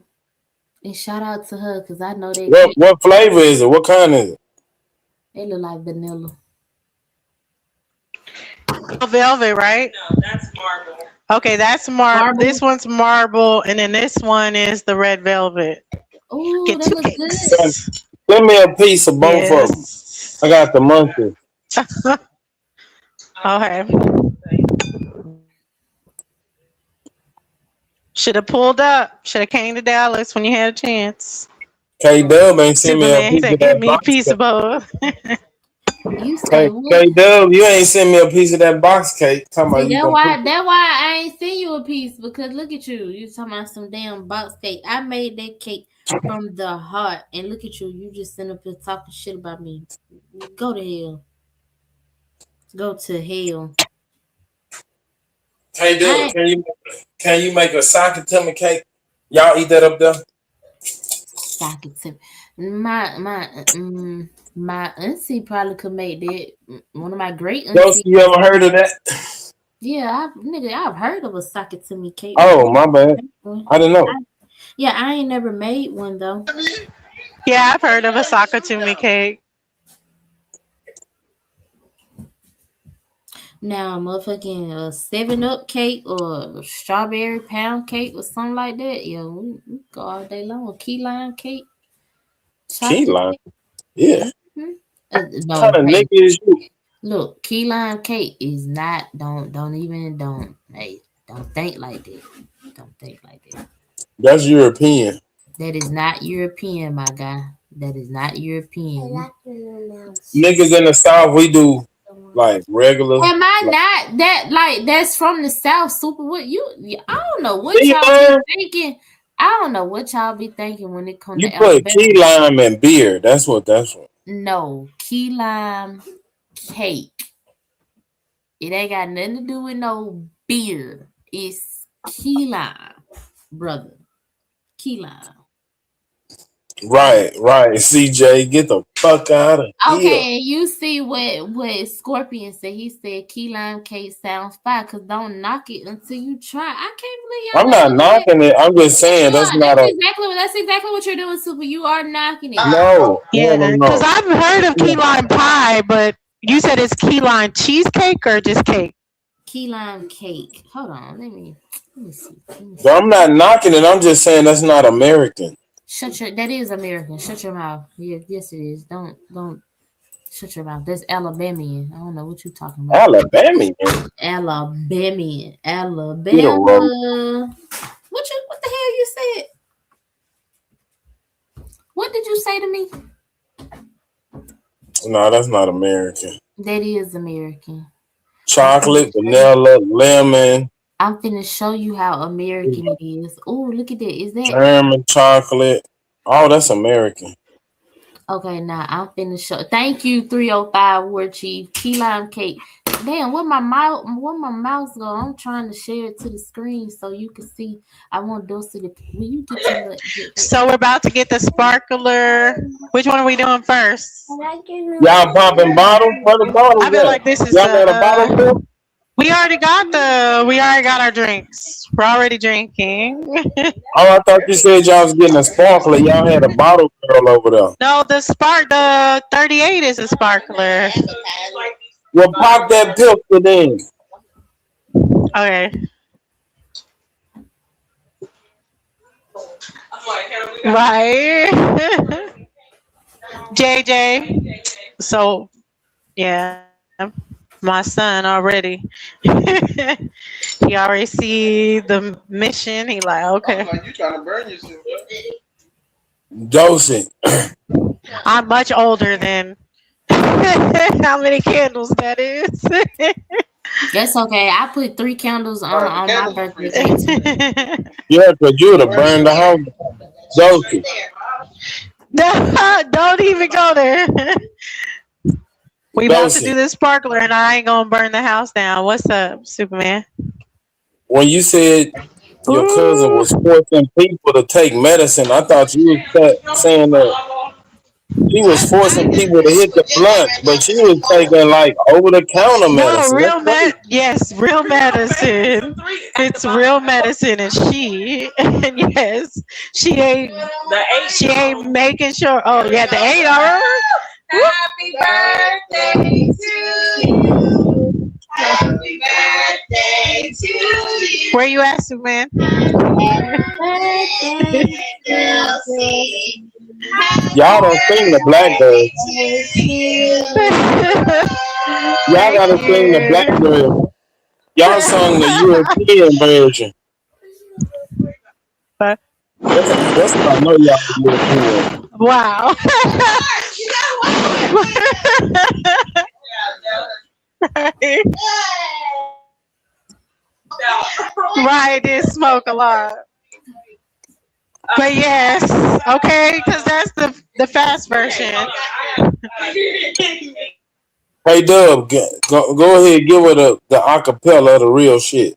And shout out to her because I know they What flavor is it? What kind is it? They look like vanilla. Velvet, right? No, that's marble. Okay, that's marble. This one's marble, and then this one is the red velvet. Oh, Get that two looks cakes. good. Give me a piece of both of them. I got the monkey. Okay. Should have pulled up. Should have came to Dallas when you had a chance. K-Dub ain't sent me a Superman piece said, of "Give that me a box piece cake. of both." You say what? K-Dub, you ain't sent me a piece of that box cake. Talking about See, you gonna that's why I ain't send you a piece because look at you. You talking about some damn box cake. I made that cake from the heart, and look at you. You just sitting up here talking shit about me. Go to hell. Go to hell. K-Dub, can you make a socket tummy cake? Y'all eat that up there? Socket tummy. My auntie probably could make that. One of my great aunties. You ever heard of that? Yeah, I've heard of a socket tummy cake. Oh, my bad. I didn't know. Yeah, I ain't never made one though. Yeah, I've heard of a Sakatumi cake. Now, motherfucking 7-Up cake or strawberry pound cake or something like that. Yeah, we go all day long. Key lime cake. Key lime? Yeah. No, What kind of nigga is you? Look, key lime cake is not. Don't think like that. Don't think like that. That's European. That is not European, my guy. That is not European. Niggas in the South, we do like regular. Am I not that like that's from the South? Super. What you? I don't know what y'all be thinking. I don't know what y'all be thinking when it comes to You put key lime and beer. That's what. No, key lime cake. It ain't got nothing to do with no beer. It's key lime, brother. Key lime. Right. CJ, get the fuck out of here. Okay, you see what Scorpion said. He said key lime cake sounds fire because don't knock it until you try. I can't believe I'm not knocking it. I'm just saying that's exactly what you're doing, Super. You are knocking it. No. Yeah, because I've heard of key lime pie, but you said it's key lime cheesecake or just cake? Key lime cake. Hold on, let me see. I'm not knocking it. I'm just saying that's not American. That is American. Shut your mouth. Yeah, yes it is. Don't shut your mouth. That's Alabamian. I don't know what you're talking about. Alabamian. Alabama. What the hell you said? What did you say to me? No, that's not American. That is American. chocolate, vanilla, lemon, I'm finna show you how American it is. Oh, look at that. Is that German chocolate. Oh, that's American. okay? Now I'm finna show. Thank you, 305 War Chief. Key lime cake. Damn, where my mouse go? I'm trying to share it to the screen so you can see. I want Dulcie to. Will you get your So we're about to get the sparkler. Which one are we doing first? Y'all popping bottles? Where the bottles I feel at? like this is Y'all got a bottle fill? we already got our drinks. We're already drinking. Oh, I thought you said y'all was getting a sparkler. Y'all had a bottle girl over there. No, the 38 is a sparkler. Well, pop that pistol then. Okay. Right. JJ. So yeah, my son already. He already see the mission. He like, okay. You trying to burn yourself? Dosing. I'm much older than how many candles that is. That's okay. I put 3 candles on my birthday. Yeah, because you would have burned the house. Dosing. Don't even go there. We about to do this sparkler, and I ain't gonna burn the house down. What's up, Superman? When you said your cousin was forcing people to take medicine, I thought you was saying that she was forcing people to hit the blunt, but she was taking like over-the-counter medicine. No, real medicine. It's real medicine, and yes, she ain't making sure. Oh yeah, the 8 hour. Happy birthday to you. Happy birthday to you. Where you at, Superman? Y'all don't sing the Blackbird. Y'all gotta sing the Blackbird. Y'all sung the European version. That's what I know y'all European. Wow. Right, did smoke a lot. But yes, okay, because that's the fast version. Hey Dub, go ahead, give her the acapella of the real shit.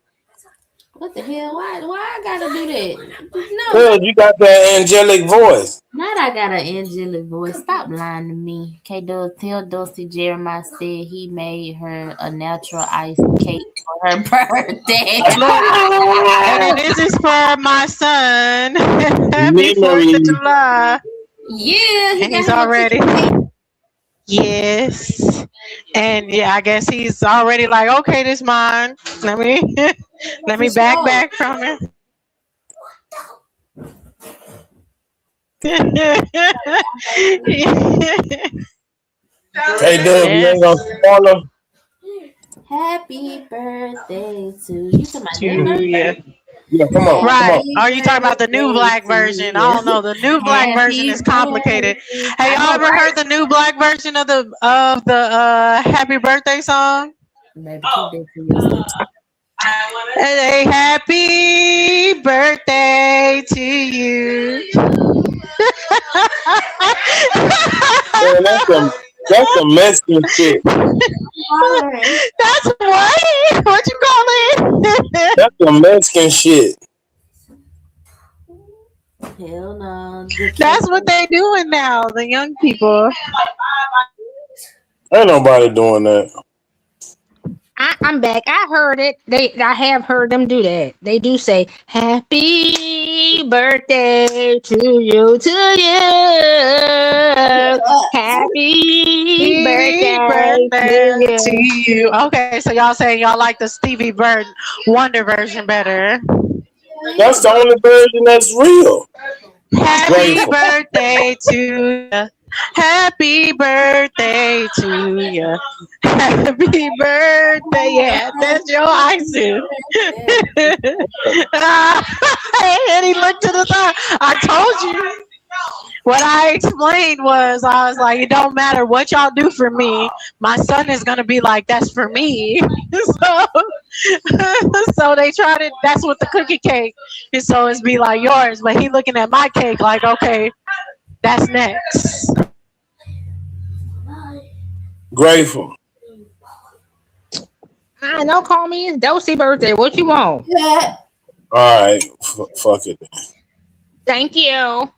What the hell? Why I gotta do that? No. Cause you got that angelic voice. Not I got an angelic voice. Stop lying to me. K-Dub, tell Dulcie Jeremiah said he made her a natural ice cake for her birthday. And this is for my son. Happy 4th of July. Yeah, and he's already. Yes. And yeah, I guess he's already like, okay, this mine. Let me back from it. Hey, Dub, you ain't gonna follow. Happy birthday to you. Yeah, come on. Right. Come on. Are you talking about the new black version? I don't know. The new black version is complicated. Hey, y'all ever heard the new black version of the happy birthday song? Hey, happy birthday to you. Man, that's some Mexican shit. That's what? What you call it? That's some Mexican shit. Hell no. That's what they doing now, the young people. Ain't nobody doing that. I'm back. I heard it. I have heard them do that. They do say "Happy birthday to you, Happy birthday to you." Okay, so y'all saying y'all like the Stevie Bird Wonder version better. That's the only version that's real. Happy birthday to you. Happy birthday to you. Happy birthday. Yeah, that's your icing. And he looked to the side. I told you. what I explained was I was like, it don't matter what y'all do for me. My son is gonna be like, that's for me. So, so they try to. That's what the cookie cake. And so it's be like yours, but he looking at my cake like, okay, that's next. Grateful. Don't call me. It's Dosey birthday. What you want? Yeah. All right, fuck it. Thank you.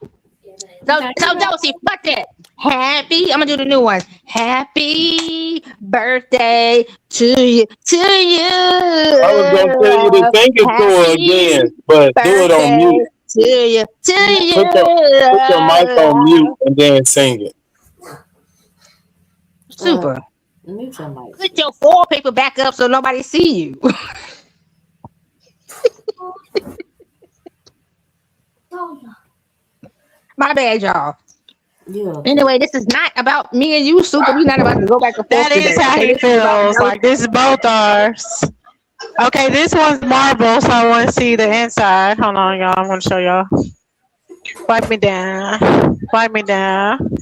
So Dosey, fuck it. Happy. I'm gonna do the new one. Happy birthday to you. To you. I was gonna tell you to sing it to her again, but do it on mute. To you. To you. Put your mic on mute and then sing it. Super. Mute your mic. Put your foil paper back up so nobody see you. My bad, y'all. Yeah. Anyway, this is not about me and you, Super. We're not about to go back and forth. That is today, how okay? he This is about feels. Like this is both ours. Okay, this one's marble, so I want to see the inside. Hold on, y'all. I'm gonna show y'all. Wipe me down. Wipe me down.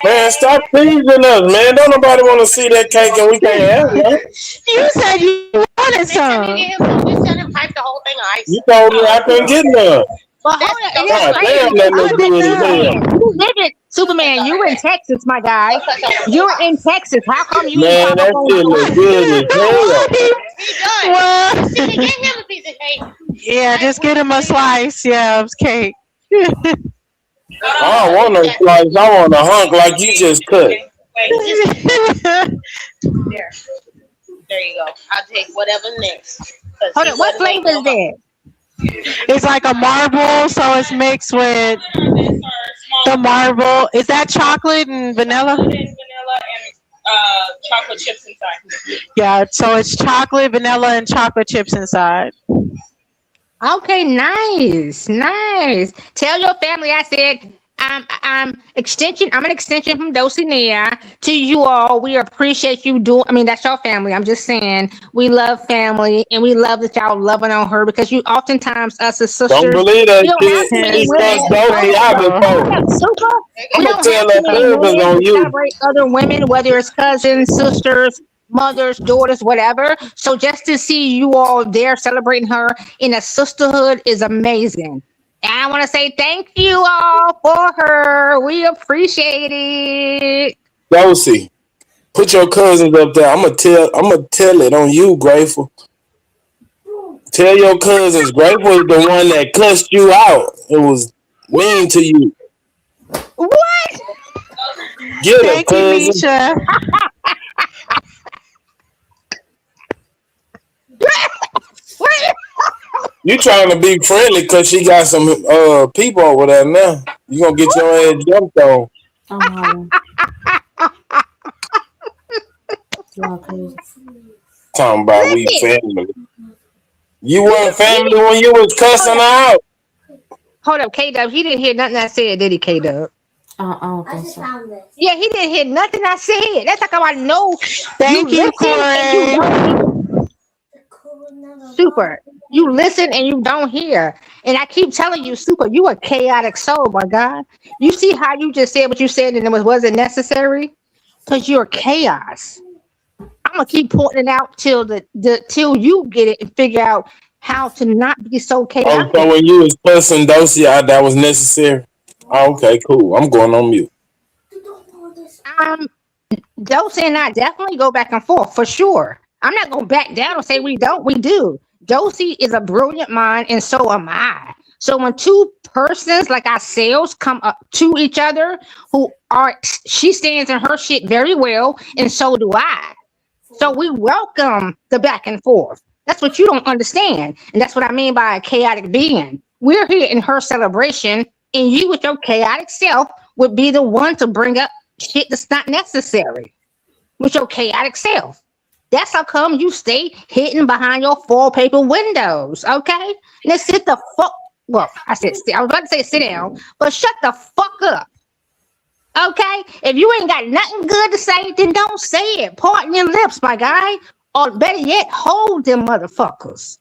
Man, stop teasing us, man. Don't nobody want to see that cake and we can't have it. You said you wanted some. You said him pipe the whole thing of ice. You told me I couldn't get none. Well, hold on. God damn, that look good as hell. You live in Superman. You in Texas, my guy. You're in Texas. How come you? Man, that shit look good as hell. He done. Well, See, get him a piece of cake. yeah, just get him a slice. Yeah, of cake. I don't want no slice. I want a hunk like you just cut. Wait, just there you go. I'll take whatever next. 'Cause Hold he on. What wasn't flavor is making that? It's like a marble, so it's mixed with the marble. Is that chocolate and vanilla? Vanilla and chocolate chips inside. Yeah, so it's chocolate, vanilla, and chocolate chips inside. Okay, nice. Tell your family I said I'm an extension from Dulcinea to you all. We appreciate you doing. I mean, that's your family. I'm just saying we love family and we love that y'all loving on her because you oftentimes us as sisters. Don't believe that you don't have shit. to be It's women. just Dosey out before. Super. I'm We gonna don't tell have that to be husband women on to you. celebrate other women, whether it's cousins, sisters, mothers, daughters, whatever. So just to see you all there celebrating her in a sisterhood is amazing. And I want to say thank you all for her. We appreciate it. Dosey, put your cousins up there. I'm gonna tell it on you, Grateful. Tell your cousins Grateful is the one that cussed you out. It was mean to you. What? Get her, Thank you, cousin. Misha. You trying to be friendly because she got some people over there now. You gonna get your ass jumped on. Talking about we family. You weren't family when you was cussing her out. Hold up, K-Dub. He didn't hear nothing I said, did he, K-Dub? I just found this. Yeah, he didn't hear nothing I said. That's like how I know. Thank you, listen and you don't Super. You listen and you don't hear. And I keep telling you, Super, you a chaotic soul, my God. You see how you just said what you said and it wasn't necessary? Because you're chaos. I'm gonna keep pointing it out till till you get it and figure out how to not be so Oh, chaotic. so when you was cussing Dosey out, that was necessary? Oh, okay, cool. I'm going on mute. Dosey and I definitely go back and forth for sure. I'm not gonna back down and say we don't. We do. Dosey is a brilliant mind, and so am I. So when two persons like ourselves come up to each other, she stands in her shit very well, and so do I. So we welcome the back and forth. That's what you don't understand, and that's what I mean by a chaotic being. We're here in her celebration, and you with your chaotic self would be the one to bring up shit that's not necessary with your chaotic self. That's how come you stay hidden behind your foil paper windows, okay? Now sit the fuck. Well, I was about to say sit down, but shut the fuck up, okay? If you ain't got nothing good to say, then don't say it. Pardon your lips, my guy. Or better yet, hold them motherfuckers.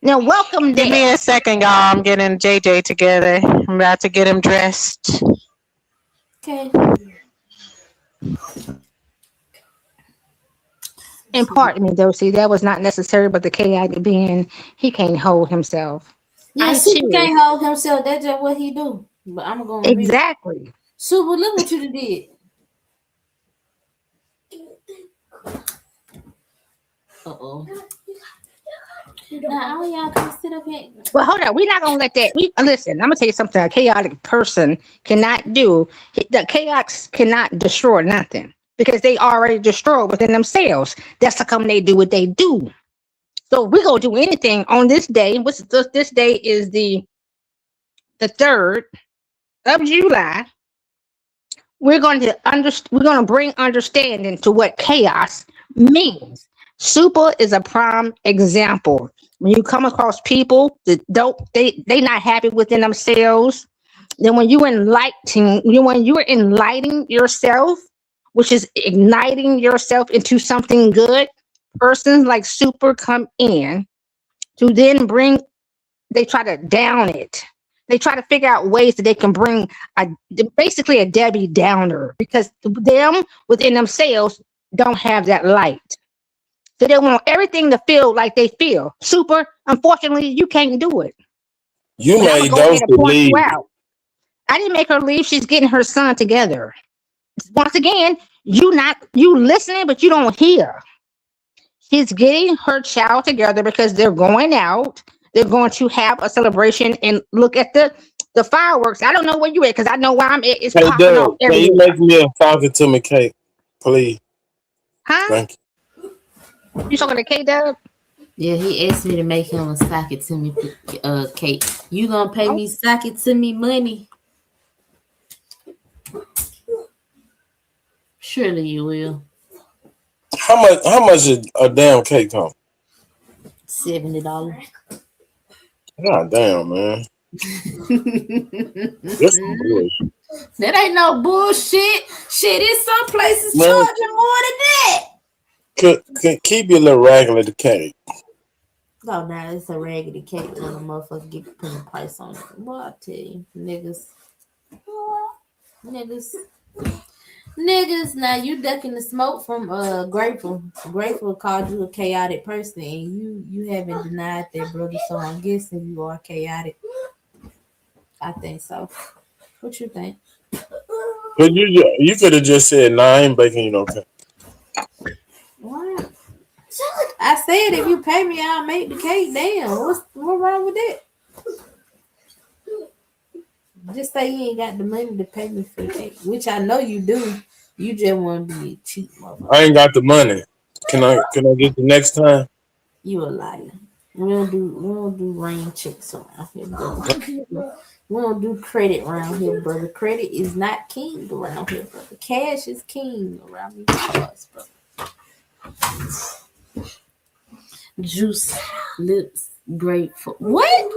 Now, welcome Give me there. a second, y'all. I'm getting JJ together. I'm about to get him dressed. Okay. And pardon me, though. See, that was not necessary, but the chaotic being, he can't hold himself. Yeah, I Super too. can't hold himself. That's just what he do. But I'm gonna read. Exactly. Super, look what you did. Uh-oh. Now all y'all can sit up here. Well, hold on. We're not gonna let that. Listen. I'm gonna tell you something. A chaotic person cannot do. The chaos cannot destroy nothing because they already destroyed within themselves. That's how come they do what they do. So we're gonna do anything on this day. This day is the 3rd of July. We're going to bring understanding to what chaos means. Super is a prime example. When you come across people that they not happy within themselves, then when you're enlightening yourself, which is igniting yourself into something good, persons like Super come in to then they try to down it. They try to figure out ways that they can bring basically a Debbie Downer because them within themselves don't have that light. So they want everything to feel like they feel. Super, unfortunately, you can't do it. You And I'm made gonna go ahead those and to point you leave. out. I didn't make her leave. She's getting her son together. Once again, you listening, but you don't hear. She's getting her child together because they're going out. They're going to have a celebration and look at the fireworks. I don't know where you at because I know where I'm at. It's Hey, popping off Doug, can you everywhere. make me a talking to me cake, please? Huh? Thank you. You talking to K Dub? Yeah, he asked me to make him a sock it to me cake. You gonna pay me sock it to me money? Surely you will. How much is a damn cake cost? $70. God damn, man. That's some bullshit. That ain't no bullshit. Shit, in some places Man. charging more than that. Keep your little regular cake. Oh, now it's a raggedy cake when a motherfucker get put a price on it. Boy, I tell you, niggas. Now you ducking the smoke from Grateful. Grateful called you a chaotic person, and you haven't denied that, brother. So I'm guessing you are chaotic. I think so. What you think? But you could have just said, "Nah, I ain't baking you no cake." What? I said if you pay me, I'll make the cake. Damn, what's wrong with that? Just say you ain't got the money to pay me for the cake, which I know you do. You just want to be a cheap motherfucker. I ain't got the money. Can I get the next time? You a liar. We don't do rain checks around here, brother. We don't do credit around here, brother. Credit is not king around here, brother. Cash is king around these parts, brother. Juice, lips, grateful. What?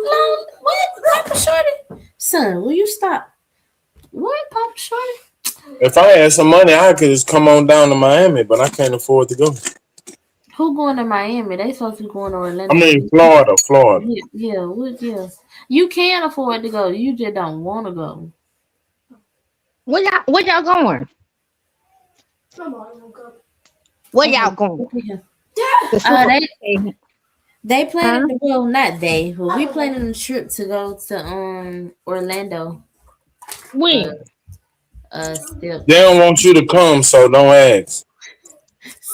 What? Papa Shorty? Son, will you stop? What, Papa Shorty? If I had some money, I could just come on down to Miami, but I can't afford to go. Who going to Miami? They supposed to be going to Orlando. I mean, Florida. Yeah. You can afford to go. You just don't want to go. Where y'all going? Where y'all going? Yeah. They planning to go. Not they, but we planning a trip to go to Orlando. When? Still. They don't want you to come, so don't ask.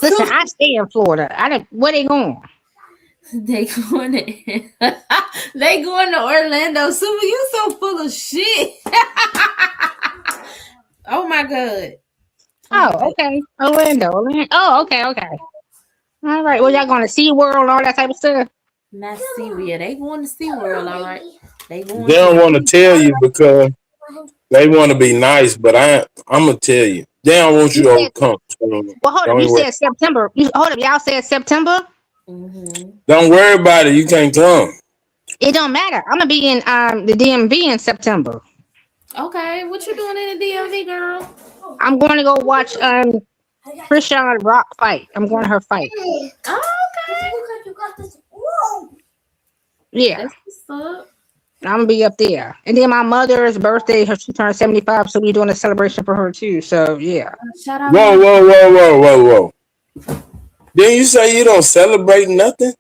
Listen, I stay in Florida. Where they going? They going to Orlando. Super, you so full of shit. Oh my god. Oh, okay. Orlando. Oh, okay. All right. Well, y'all going to SeaWorld and all that type of stuff? Not SeaWorld. They going to SeaWorld, all right. They don't want to tell you because they want to be nice, but I'm gonna tell you. They don't want you to come. Well, hold up. You said September. Y'all said September? Mm-hmm. Don't worry about it. You can't come. It don't matter. I'm gonna be in the DMV in September. Okay, what you doing in the DMV, girl? I'm going to go watch Christian Rock fight. I'm going to her fight. Oh, okay. Yeah, That's what's up. I'm gonna be up there. And then my mother's birthday, she turned 75, so we're doing a celebration for her too. So yeah. Shout out, Whoa, mom. whoa, whoa, whoa, whoa, whoa. Then you say you don't celebrate nothing?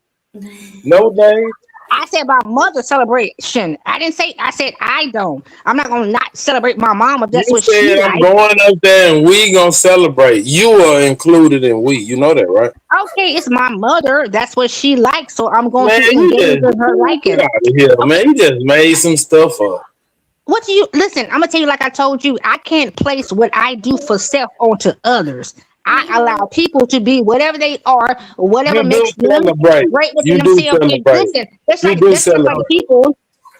No days? I said my mother celebration. I didn't say I said I don't. I'm not gonna not celebrate my mom if You that's what she said I'm likes. going up there and we gonna celebrate. You are included in we. You know that, right? Okay, it's my mother. That's what she likes, so I'm going Man, to you engage just in her get liking. out of here, man. You just made some stuff up. What do you listen? I'm gonna tell you, like I told you, I can't place what I do for self onto others. I allow people to be whatever they are, whatever You do makes them celebrate. great within You do themselves. And celebrate. listen, it's You like do that's just like celebrate. people.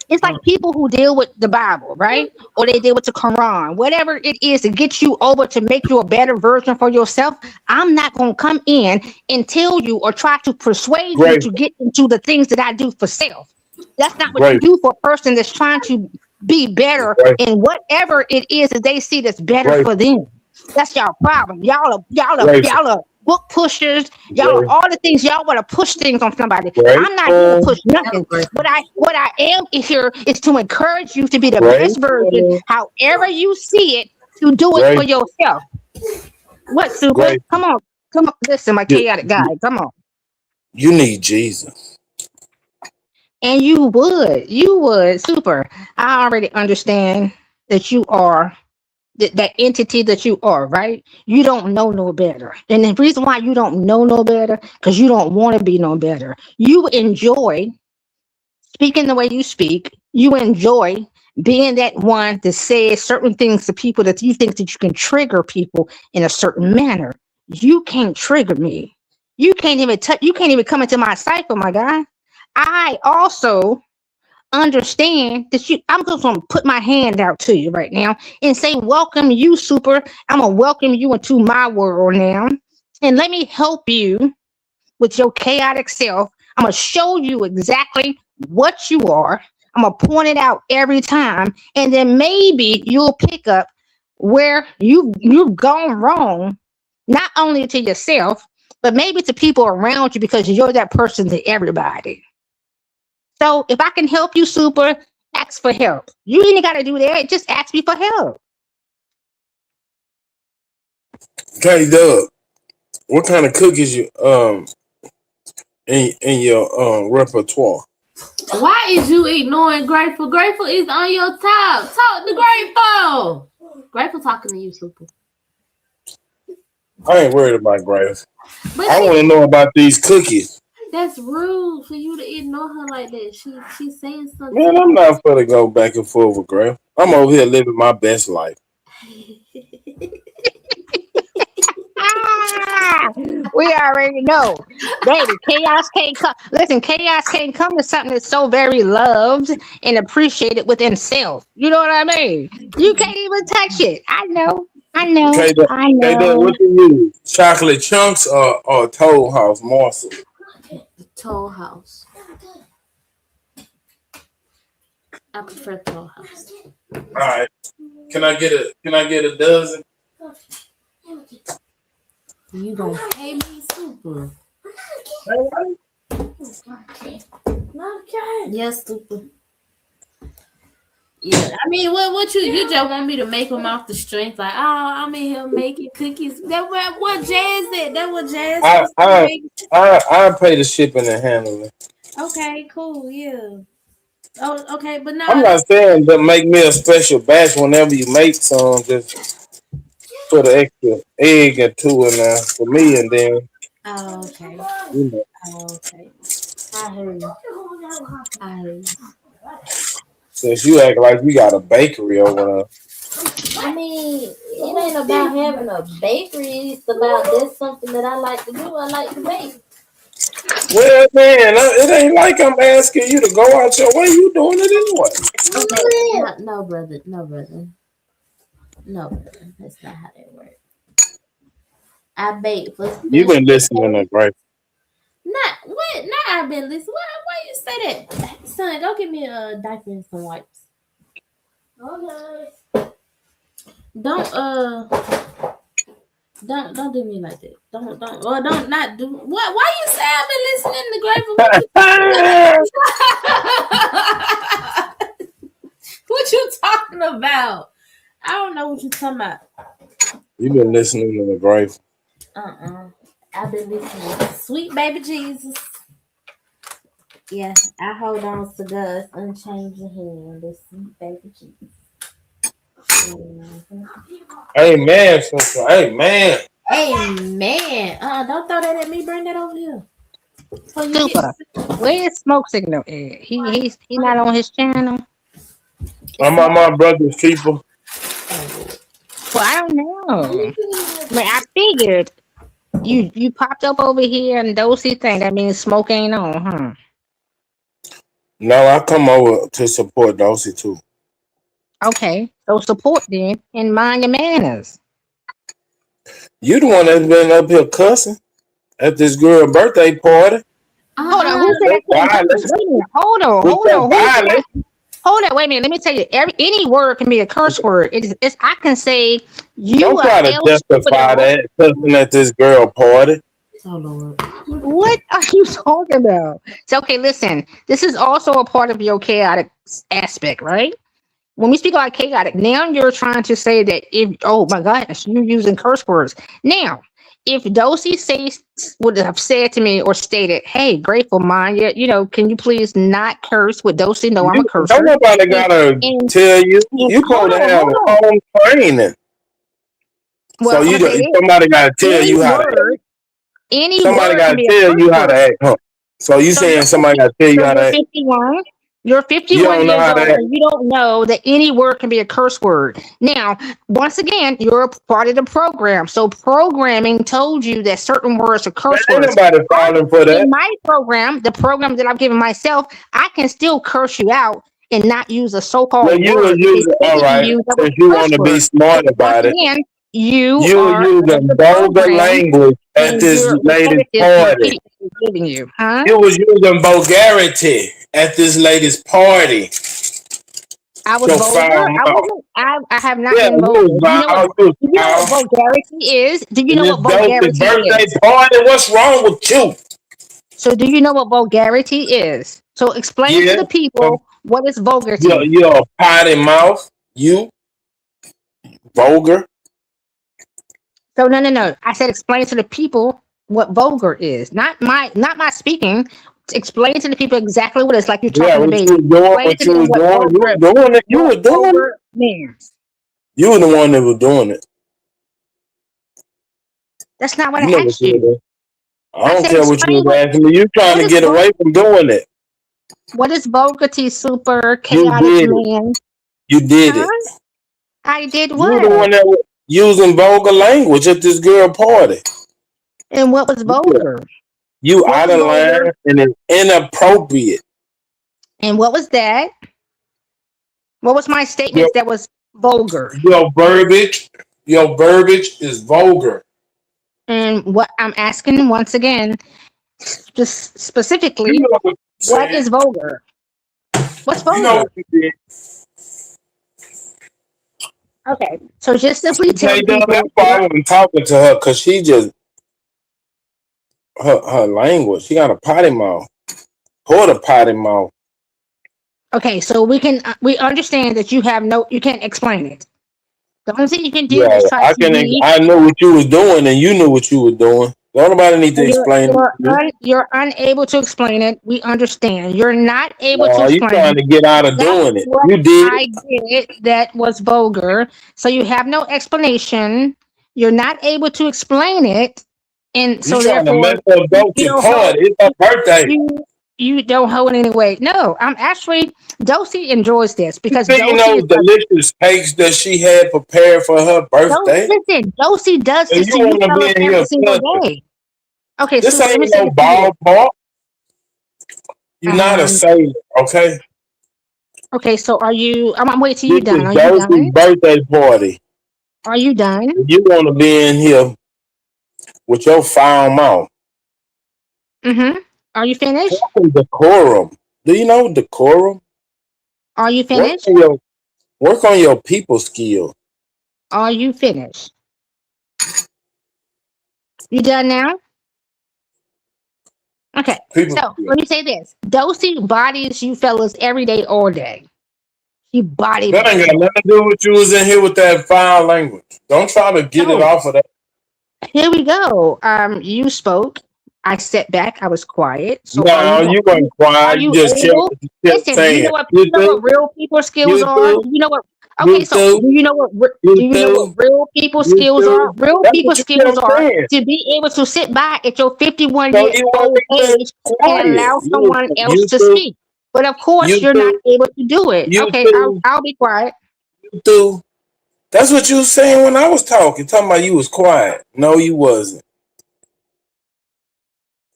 It's like people who deal with the Bible, right? Or they deal with the Quran, whatever it is to get you over to make you a better version for yourself. I'm not gonna come in and tell you or try to persuade you Great, to get into the things that I do for self. That's not what you great, do for a person that's trying to be better great, in whatever it is that they see that's better great, for them. That's y'all problem. great, Y'all are book pushers. Y'all are great, all the things y'all want to push things on somebody. I'm not here to grateful, push That was nothing. great. What I am here is to encourage you to be the best version, grateful, however you see it, to do it for great, yourself. What, Super? great. Come on. Come on. Listen, my You, chaotic guy. Come on. you need Jesus. And you would, Super. I already understand that you are that entity that you are, right? You don't know no better. And the reason why you don't know no better, because you don't want to be no better. You enjoy speaking the way you speak. You enjoy being that one that says certain things to people that you think that you can trigger people in a certain manner. You can't trigger me. You can't even touch. You can't even come into my cycle, my guy. I also understand that I'm just gonna put my hand out to you right now and say, welcome you, Super. I'm gonna welcome you into my world now. And let me help you with your chaotic self. I'm gonna show you exactly what you are. I'm gonna point it out every time, and then maybe you'll pick up where you've gone wrong, not only to yourself, but maybe to people around you because you're that person to everybody. So if I can help you, Super, ask for help. You ain't got to do that. Just ask me for help. Okay, Doug. What kind of cookies you in your repertoire? Why is you ignoring Grateful? Grateful is on your top. Talk to Grateful. Grateful talking to you, Super. I ain't worried about Grace. But I want to know about these cookies. that's rude for you to ignore her like that. She's saying something. Man, I'm not gonna go back and forth with Grace. I'm over here living my best life. We already know. Baby, chaos can't come. Listen, chaos can't come to something that's so very loved and appreciated within self. You know what I mean? You can't even touch it. I know. I know. Okay, Doug. I Okay, Doug, know. what you use? Chocolate chunks or Toll House morsel? Toll House. I prefer Toll House. All right. Can I get a dozen? You gonna pay me, Super? Yes, Super. Yeah, I mean, what you just want me to make them off the strength? Like, oh, I'm in here making cookies. That what Jazz said. That what Jazz was saying. I pay the shipping and handling. Okay, cool, yeah. Oh, okay, but I'm now, not saying to make me a special batch whenever you make some. Just put an extra egg or two in there for me, and then oh, okay, you know. oh, okay. I heard you. I heard you. Since you act like you got a bakery over there. I mean, it ain't about having a bakery. It's about that's something that I like to do. I like to bake. Well, man, it ain't like I'm asking you to go out your way. You doing it anyway. Okay, no, brother, no, brother. No, brother. That's not how that works. I bake for You special been listening occasions. to right? Not what? Not I've been listening. Why you say that, son? Go get me a diaper and some wipes. Okay. Don't don't do me like that. Don't not do what? Why you say I've been listening to Grateful? talking about? I don't know what you're talking about. You been listening to the Grateful. I've been listening to Sweet Baby Jesus. Yeah, I hold on to God's unchanging hand. This Sweet Baby Jesus. Amen, sister. Amen. Amen. Don't throw that at me. Bring that over here. So you Super. Where is Smoke Signal at? He not on his channel. I'm on my brother's keeper. Well, I don't know. But I figured you popped up over here and Dosey thing. That means Smoke ain't on, huh? No, I come over to support Dosey too. Okay, so support then and mind your manners. You the one that's been up here cussing at this girl birthday party. Hold on, who said that? Wait a minute. Hold on. Hold on, wait a minute. Let me tell you. Any word can be a curse word. It's I can say you Don't are try to El justify Superdog. that cussing at this girl party. Oh Lord. What are you talking about? So okay, listen. This is also a part of your chaotic aspect, right? When we speak about chaotic, now you're trying to say that if oh my gosh, you're using curse words. Now, if Dosey would have said to me or stated, "Hey, Grateful Mind, can you please not curse with Dosey? No, I'm a cursor." Don't nobody gotta tell you. You supposed to have home training. Well, So somebody gotta tell you how to act. Somebody gotta tell you how to act. Huh? So you saying somebody gotta tell you how to act? 51. You're 51 years old and you don't know that any word can be a curse word. Now, once again, you're a part of the program. So programming told you that certain words are curse words. Ain't nobody falling for that. In my program, the program that I've given myself, I can still curse you out and not use a so-called word. You were using, all right, because you want to be smart about it. Again, you were using vulgar language at this lady's party. You was using vulgarity at this lady's party. I was vulgar. I have not been vulgar. Do you know what vulgarity is? Do you know what vulgarity birthday party? What's wrong with you? So do you know what vulgarity is? So explain to the people what is vulgarity. You're a potty mouth. You vulgar. So no. I said explain to the people what vulgar is. Not my speaking. Explain to the people exactly what it's like. You're talking to baby. You were doing it. You were the one that was doing it. That's not what I asked you. I don't care what you were asking me. You're trying to get away from doing it. What is vulgarity, super chaotic man? You did it. I did what? You're the one that was using vulgar language at this girl party. And what was vulgar? You out of line and it's inappropriate. And what was that? What was my statement that was vulgar? Your verbiage is vulgar. And what I'm asking once again, just specifically, what is vulgar? What's vulgar? You know what you did. Okay, so just simply tell people. That's why I wasn't talking to her because she just her language. She got a potty mouth. Or the potty mouth. Okay, so we understand that you can't explain it. The only thing you can do is try I know what you was doing and you knew what you were doing. Nobody need to explain it. You're unable to explain it. We understand. You're not able to explain it. You're trying to get out of doing it. You did. I did. That was vulgar. So you have no explanation. You're not able to explain it. And so therefore, it's her birthday. You don't hold it anyway. No, I'm actually Dosey enjoys this because you know delicious cakes that she had prepared for her birthday. Listen, Dosey does this to you every single day. Okay, this ain't no ballpark. You're not a saint, okay? Okay, so are you? I'm waiting till you're done. Are you done? Birthday party. Are you done? You want to be in here with your foul mouth? Mm-hmm. Are you finished? Decorum. Do you know decorum? Are you finished? Work on your people skill. Are you finished? You done now? Okay. So let me say this. Dosey bodies you fellas every day, all day. He body That ain't got bag. nothing to do with you was in here with that foul language. Don't try to get it So off of that. here we go. You spoke. I sat back. I was quiet. So No, you wasn't are quiet. You you just able? kept Listen, saying. you know what real people skills You are? do, You know what? Okay, you so do, do you you know what do, real people you skills are? do. Real That's people what you skills kept are saying. to be able to sit back at your 51 So year you weren't old even age and quiet. allow someone else You to do, speak. But of course, you you're not do, able to do it. you Okay, do, I'll be quiet. you do. That's what you was saying when I was talking about you was quiet. No, you wasn't.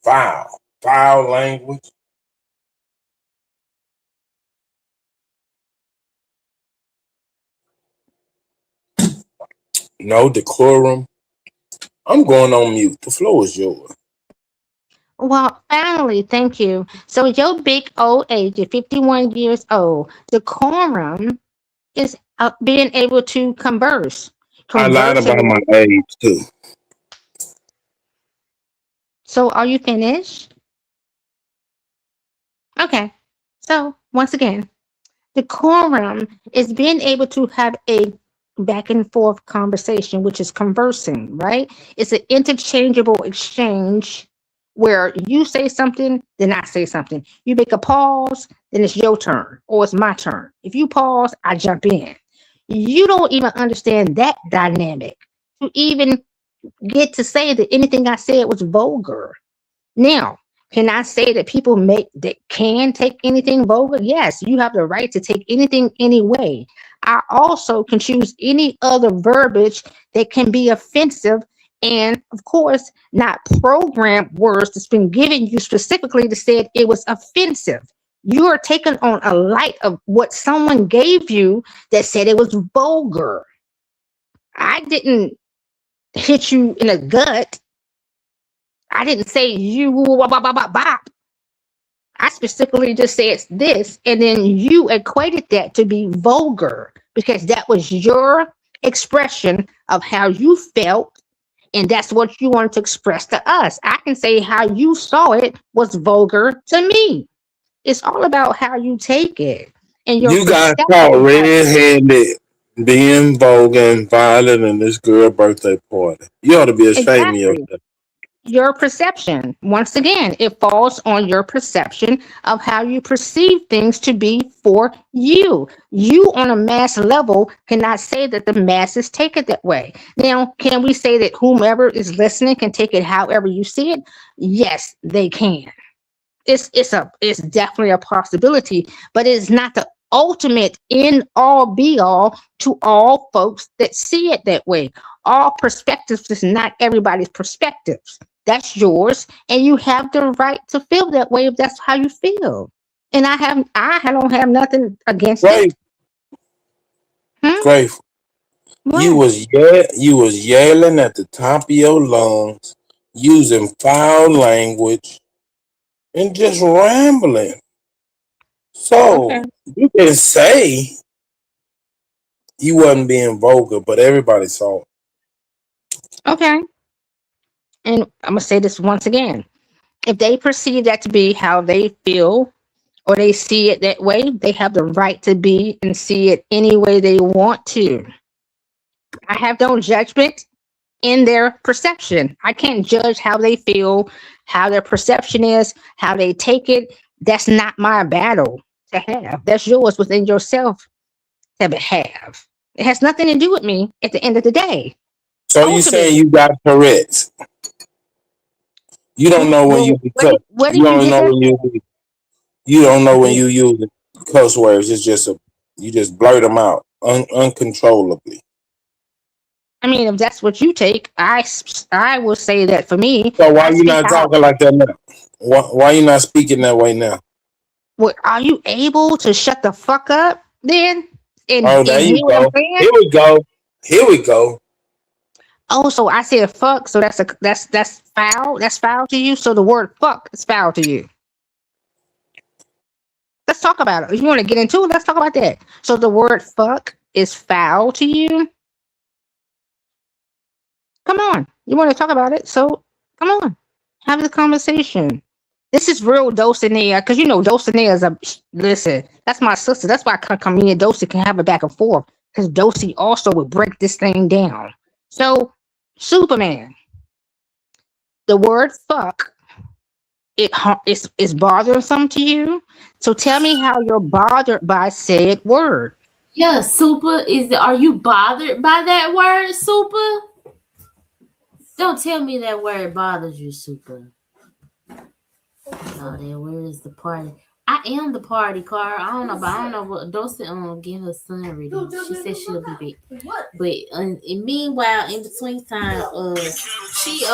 Foul language. No decorum. I'm going on mute. The floor is yours. Well, finally, thank you. So your big old age of 51 years old, decorum is being able to converse. I lied about Conversing. my age too. So are you finished? Okay. So once again, decorum is being able to have a back and forth conversation, which is conversing, right? It's an interchangeable exchange where you say something, then I say something. You make a pause, then it's your turn or it's my turn. If you pause, I jump in. You don't even understand that dynamic to even get to say that anything I said was vulgar. Now, can I say that people make that can take anything vulgar? Yes, you have the right to take anything anyway. I also can choose any other verbiage that can be offensive and of course not programmed words that's been given you specifically to say it was offensive. You are taking on a light of what someone gave you that said it was vulgar. I didn't hit you in the gut. I didn't say you bop. I specifically just said this, and then you equated that to be vulgar because that was your expression of how you felt, and that's what you wanted to express to us. I can say how you saw it was vulgar to me. It's all about how you take it and your You got perception caught of it. red-handed, being vulgar and violent in this girl birthday party. You ought to be ashamed of Exactly. yourself. Your perception. Once again, it falls on your perception of how you perceive things to be for you. You, on a mass level, cannot say that the masses take it that way. Now, can we say that whomever is listening can take it however you see it? Yes, they can. It's definitely a possibility, but it's not the ultimate end all be all to all folks that see it that way. All perspectives is not everybody's perspectives. That's yours, and you have the right to feel that way if that's how you feel. And I don't have nothing against it. Great, Hmm? grateful. What? You was yelling at the top of your lungs, using foul language and just rambling. Okay. So you can say you wasn't being vulgar, but everybody saw it. Okay. And I'm gonna say this once again. If they perceive that to be how they feel or they see it that way, they have the right to be and see it any way they want to. I have no judgment in their perception. I can't judge how they feel, how their perception is, how they take it. That's not my battle to have. That's yours within yourself to have. It has nothing to do with me at the end of the day. So you saying Ultimately, you got Tourette's? You don't know when you well, be cut. where You did you don't get know that when from? you don't know when Where- you use cuss words. It's just you just blurt them out uncontrollably. I mean, if that's what you take, I will say that for me, So why I you speak not out. talking like that now? Why you not speaking that way now? Well, are you able to shut the fuck up then Oh, there and you hear what I'm go. saying? Here we go. Here we go. Oh, so I said fuck, so that's foul. That's foul to you. So the word fuck is foul to you. Let's talk about it. If you want to get into it, let's talk about that. So the word fuck is foul to you. Come on, you want to talk about it? So come on, have the conversation. This is real Dulcinea, because you know Dulcinea is a listen. That's my sister. That's why I come in and Dulcie can have it back and forth, because Dulcie also would break this thing down. So, Superman, the word "fuck" is bothersome to you. So tell me how you're bothered by said word. Yeah, super. Are you bothered by that word, super? Don't tell me that word bothers you, super. Oh, that word is the party. I am the party, Car. I don't know what Dulcie get her son ready. She said she'll be back. But meanwhile, in between time, she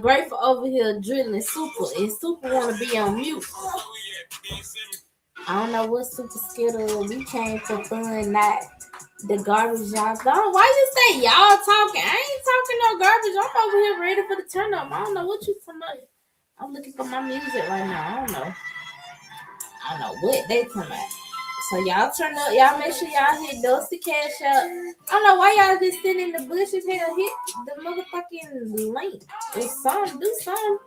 grateful over here drilling super, and super want to be on mute. I don't know what super scared of. We came for fun, not the garbage y'all. Why you say y'all talking? I ain't talking no garbage. I'm over here ready for the turn up. I don't know what you talking about. I'm looking for my music right now. I don't know what they talking about. So y'all turn up. Y'all make sure y'all hit Dulcie Cash up. I don't know why y'all just sitting in the bushes here. Hit the motherfucking link or something. Do something.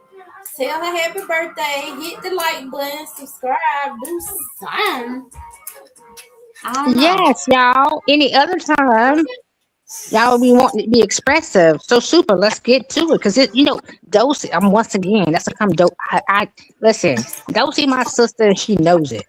Tell her happy birthday. Hit the like button. Subscribe. Do something. I don't know. Yes, y'all. Any other time, y'all would be wanting to be expressive. So super. Let's get to it, because Dulcie. I'm once again. That's a come. I listen. Dulcie, my sister, and she knows it.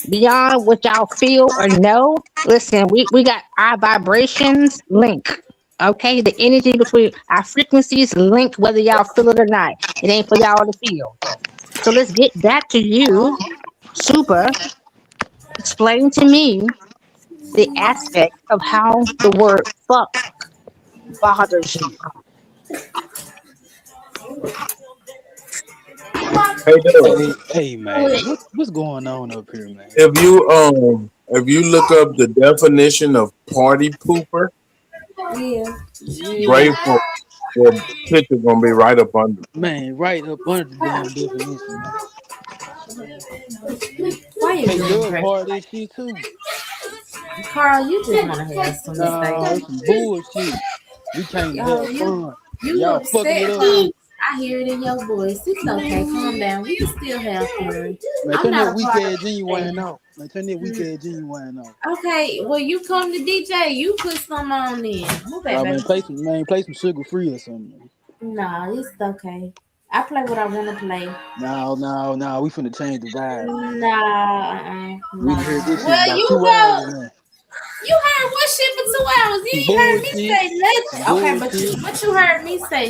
Beyond what y'all feel or know, listen. We got our vibrations link. Okay, the energy between our frequencies link, whether y'all feel it or not. It ain't for y'all to feel. So let's get back to you, super. Explain to me the aspect of how the word "fuck" bothers you. Hey, Doug, Hey man, what's going on up here, man? if you look up the definition of party pooper, Yeah. grateful, the picture gonna be right up under. Man, right up under the damn definition, man. Why you Hey, doing Doug great? part of this shit too. Carl, you just want to have some Nah, mistakes. it's some bullshit. We came to have fun. You Y'all fucking upset, it up. huh? I hear it in your voice. It's okay. Calm down. We can still have fun. Man, I'm turn that not a weak part of ass genuine the off. Man, turn that weak ass genuine off. Okay, well, you come to DJ, you put some on in. Okay, Nah, baby. play some sugar free or something. Nah, it's okay. I play what I want to play. No, we finna change the vibe. Nah. We done heard this shit Well, about you 2 hours now. You heard what shit for 2 hours? You ain't heard me Bullshit. say nothing. Okay, Bullshit. but you heard me say.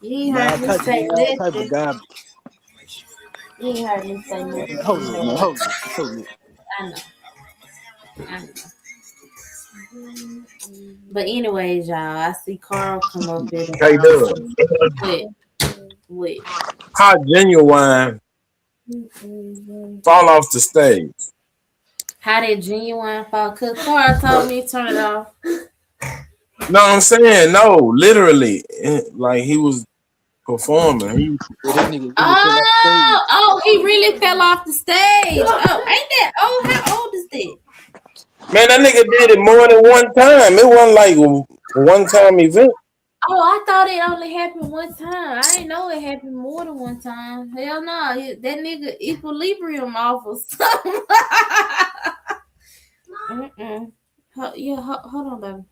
You ain't Man, heard me say all type of nothing. garbage. You ain't heard me say nothing. Man, hold up, man. Hold up. I know. But anyways, y'all, I see Carl come up here. Hey, Doug, Wait. how Genuine fall off the stage? How did Genuine fall? Cause Carl told me to turn it off. No, I'm saying no, literally, like he was performing. This nigga really fell off the stage. He really fell off the stage. Oh, ain't that old? How old is that? Man, that nigga did it more than one time. It wasn't like a one-time event. Oh, I thought it only happened one time. I didn't know it happened more than one time. Hell no, that nigga equilibrium off or something. Hold on, baby.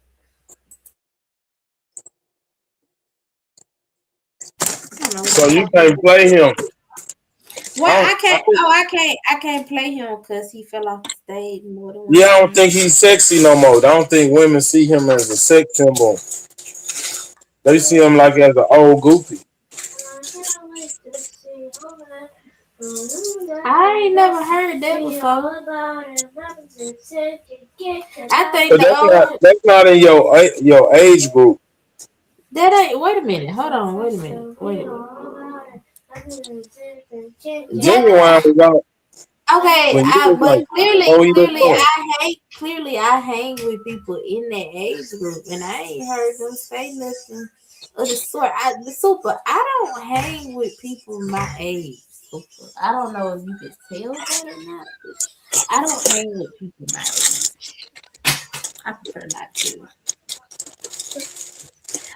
So you can't play him. Well, I can't play him because he fell off the stage more than one Yeah, I time. don't think he's sexy no more. I don't think women see him as a sex symbol. They see him like as an old goofy. I ain't never heard that before. I think But that's not in your age group. that ain't. Wait a minute. Hold on. Wait a minute. Genuine was out. Okay, When you was but like, clearly I hang with people in that age group, and I ain't heard them say nothing of the sort. I don't hang with people my age. Super. I don't know if you could tell that or not. I don't hang with people my age. I prefer not to.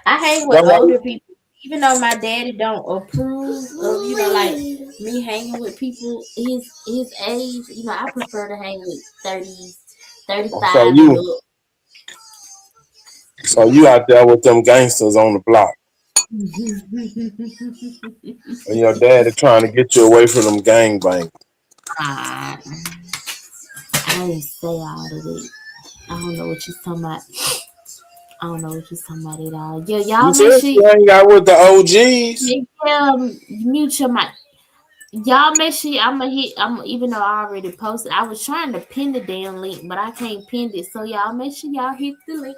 I hang with older people even though my daddy don't approve of, like me hanging with people his age, I prefer to hang with 30s, So 35 and you, up. so you out there with them gangsters on the block, and your daddy trying to get you away from them gangbangers. Ah, I didn't say all of it. I don't know what you're talking about. I don't know what you're talking about at all. Yeah, You y'all make said sure you hang out with the OGs. mute your mic. Y'all make sure even though I already posted, I was trying to pin the damn link, but I can't pin it. So y'all make sure y'all hit the link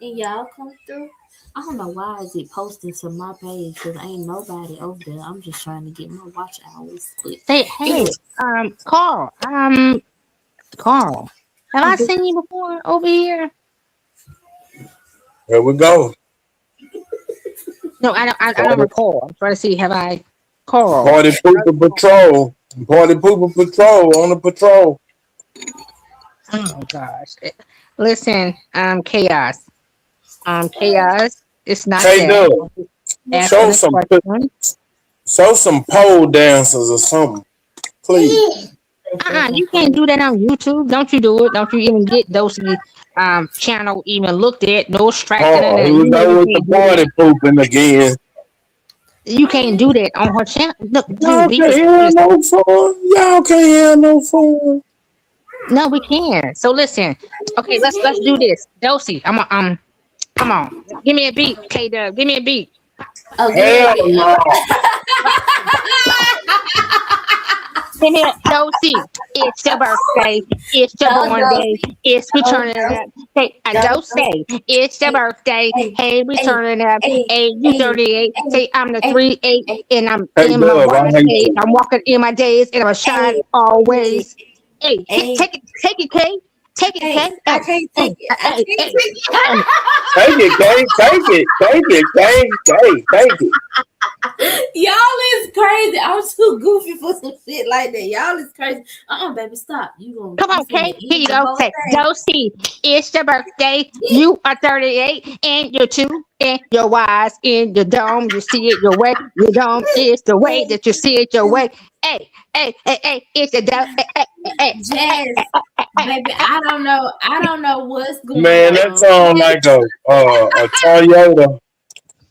and y'all come through. I don't know why is it posting to my page because ain't nobody over there. I'm just trying to get my watch hours split. Hey, Carl. Carl. Have I seen you before over here? Here we go. No, I don't recall. I'm trying to see. Have I, Carl? Party Pooper Patrol. Party Pooper Patrol on the patrol. Oh gosh. Listen, chaos. Chaos. It's not Hey, that. Doug, Answer show this some question. show some pole dancers or something, please. You can't do that on YouTube. Don't you do it. Don't you even get those channel even looked at. No striking and Oh, here you we know go you with the can't do party that. pooping again. You can't do that on her channel. Look, Y'all be can't have no fun. Y'all can't have no fun. no, we can. So listen. Okay, let's do this. Dosey, come on. Give me a beat, K Dub. Give me a beat. Oh, Hell no. Give me a Dosey. It's your birthday. It's your no, born day. It's returning no, up. Say, I don't say it's your birthday. hey, Hey, hey, returning up. hey, Hey, you hey, 38. hey, Say I'm the hey, 3-8 hey, and I'm Hey, in my Dub, I wise hate age. you. I'm walking in my days and I'm shine hey, always. Hey, hey, take it, K. Take it, hey, K. I Hey, can't hey, take it. I can't take it. Take it, Kay. Take it. Take it, Kay. Take it. Y'all is crazy. I'm too goofy for some shit like that. Y'all is crazy. Baby, stop. Come You on, finna Kate. Here end you the go. whole Say, thing. Dosey, it's your birthday. You are 38 and you're 2 and you're wise in your dome. You see it your way. Your dome is the way that you see it your way. Hey, it's a dome. Jazz, baby, I don't know what's going Man, that on. sound like a Toyota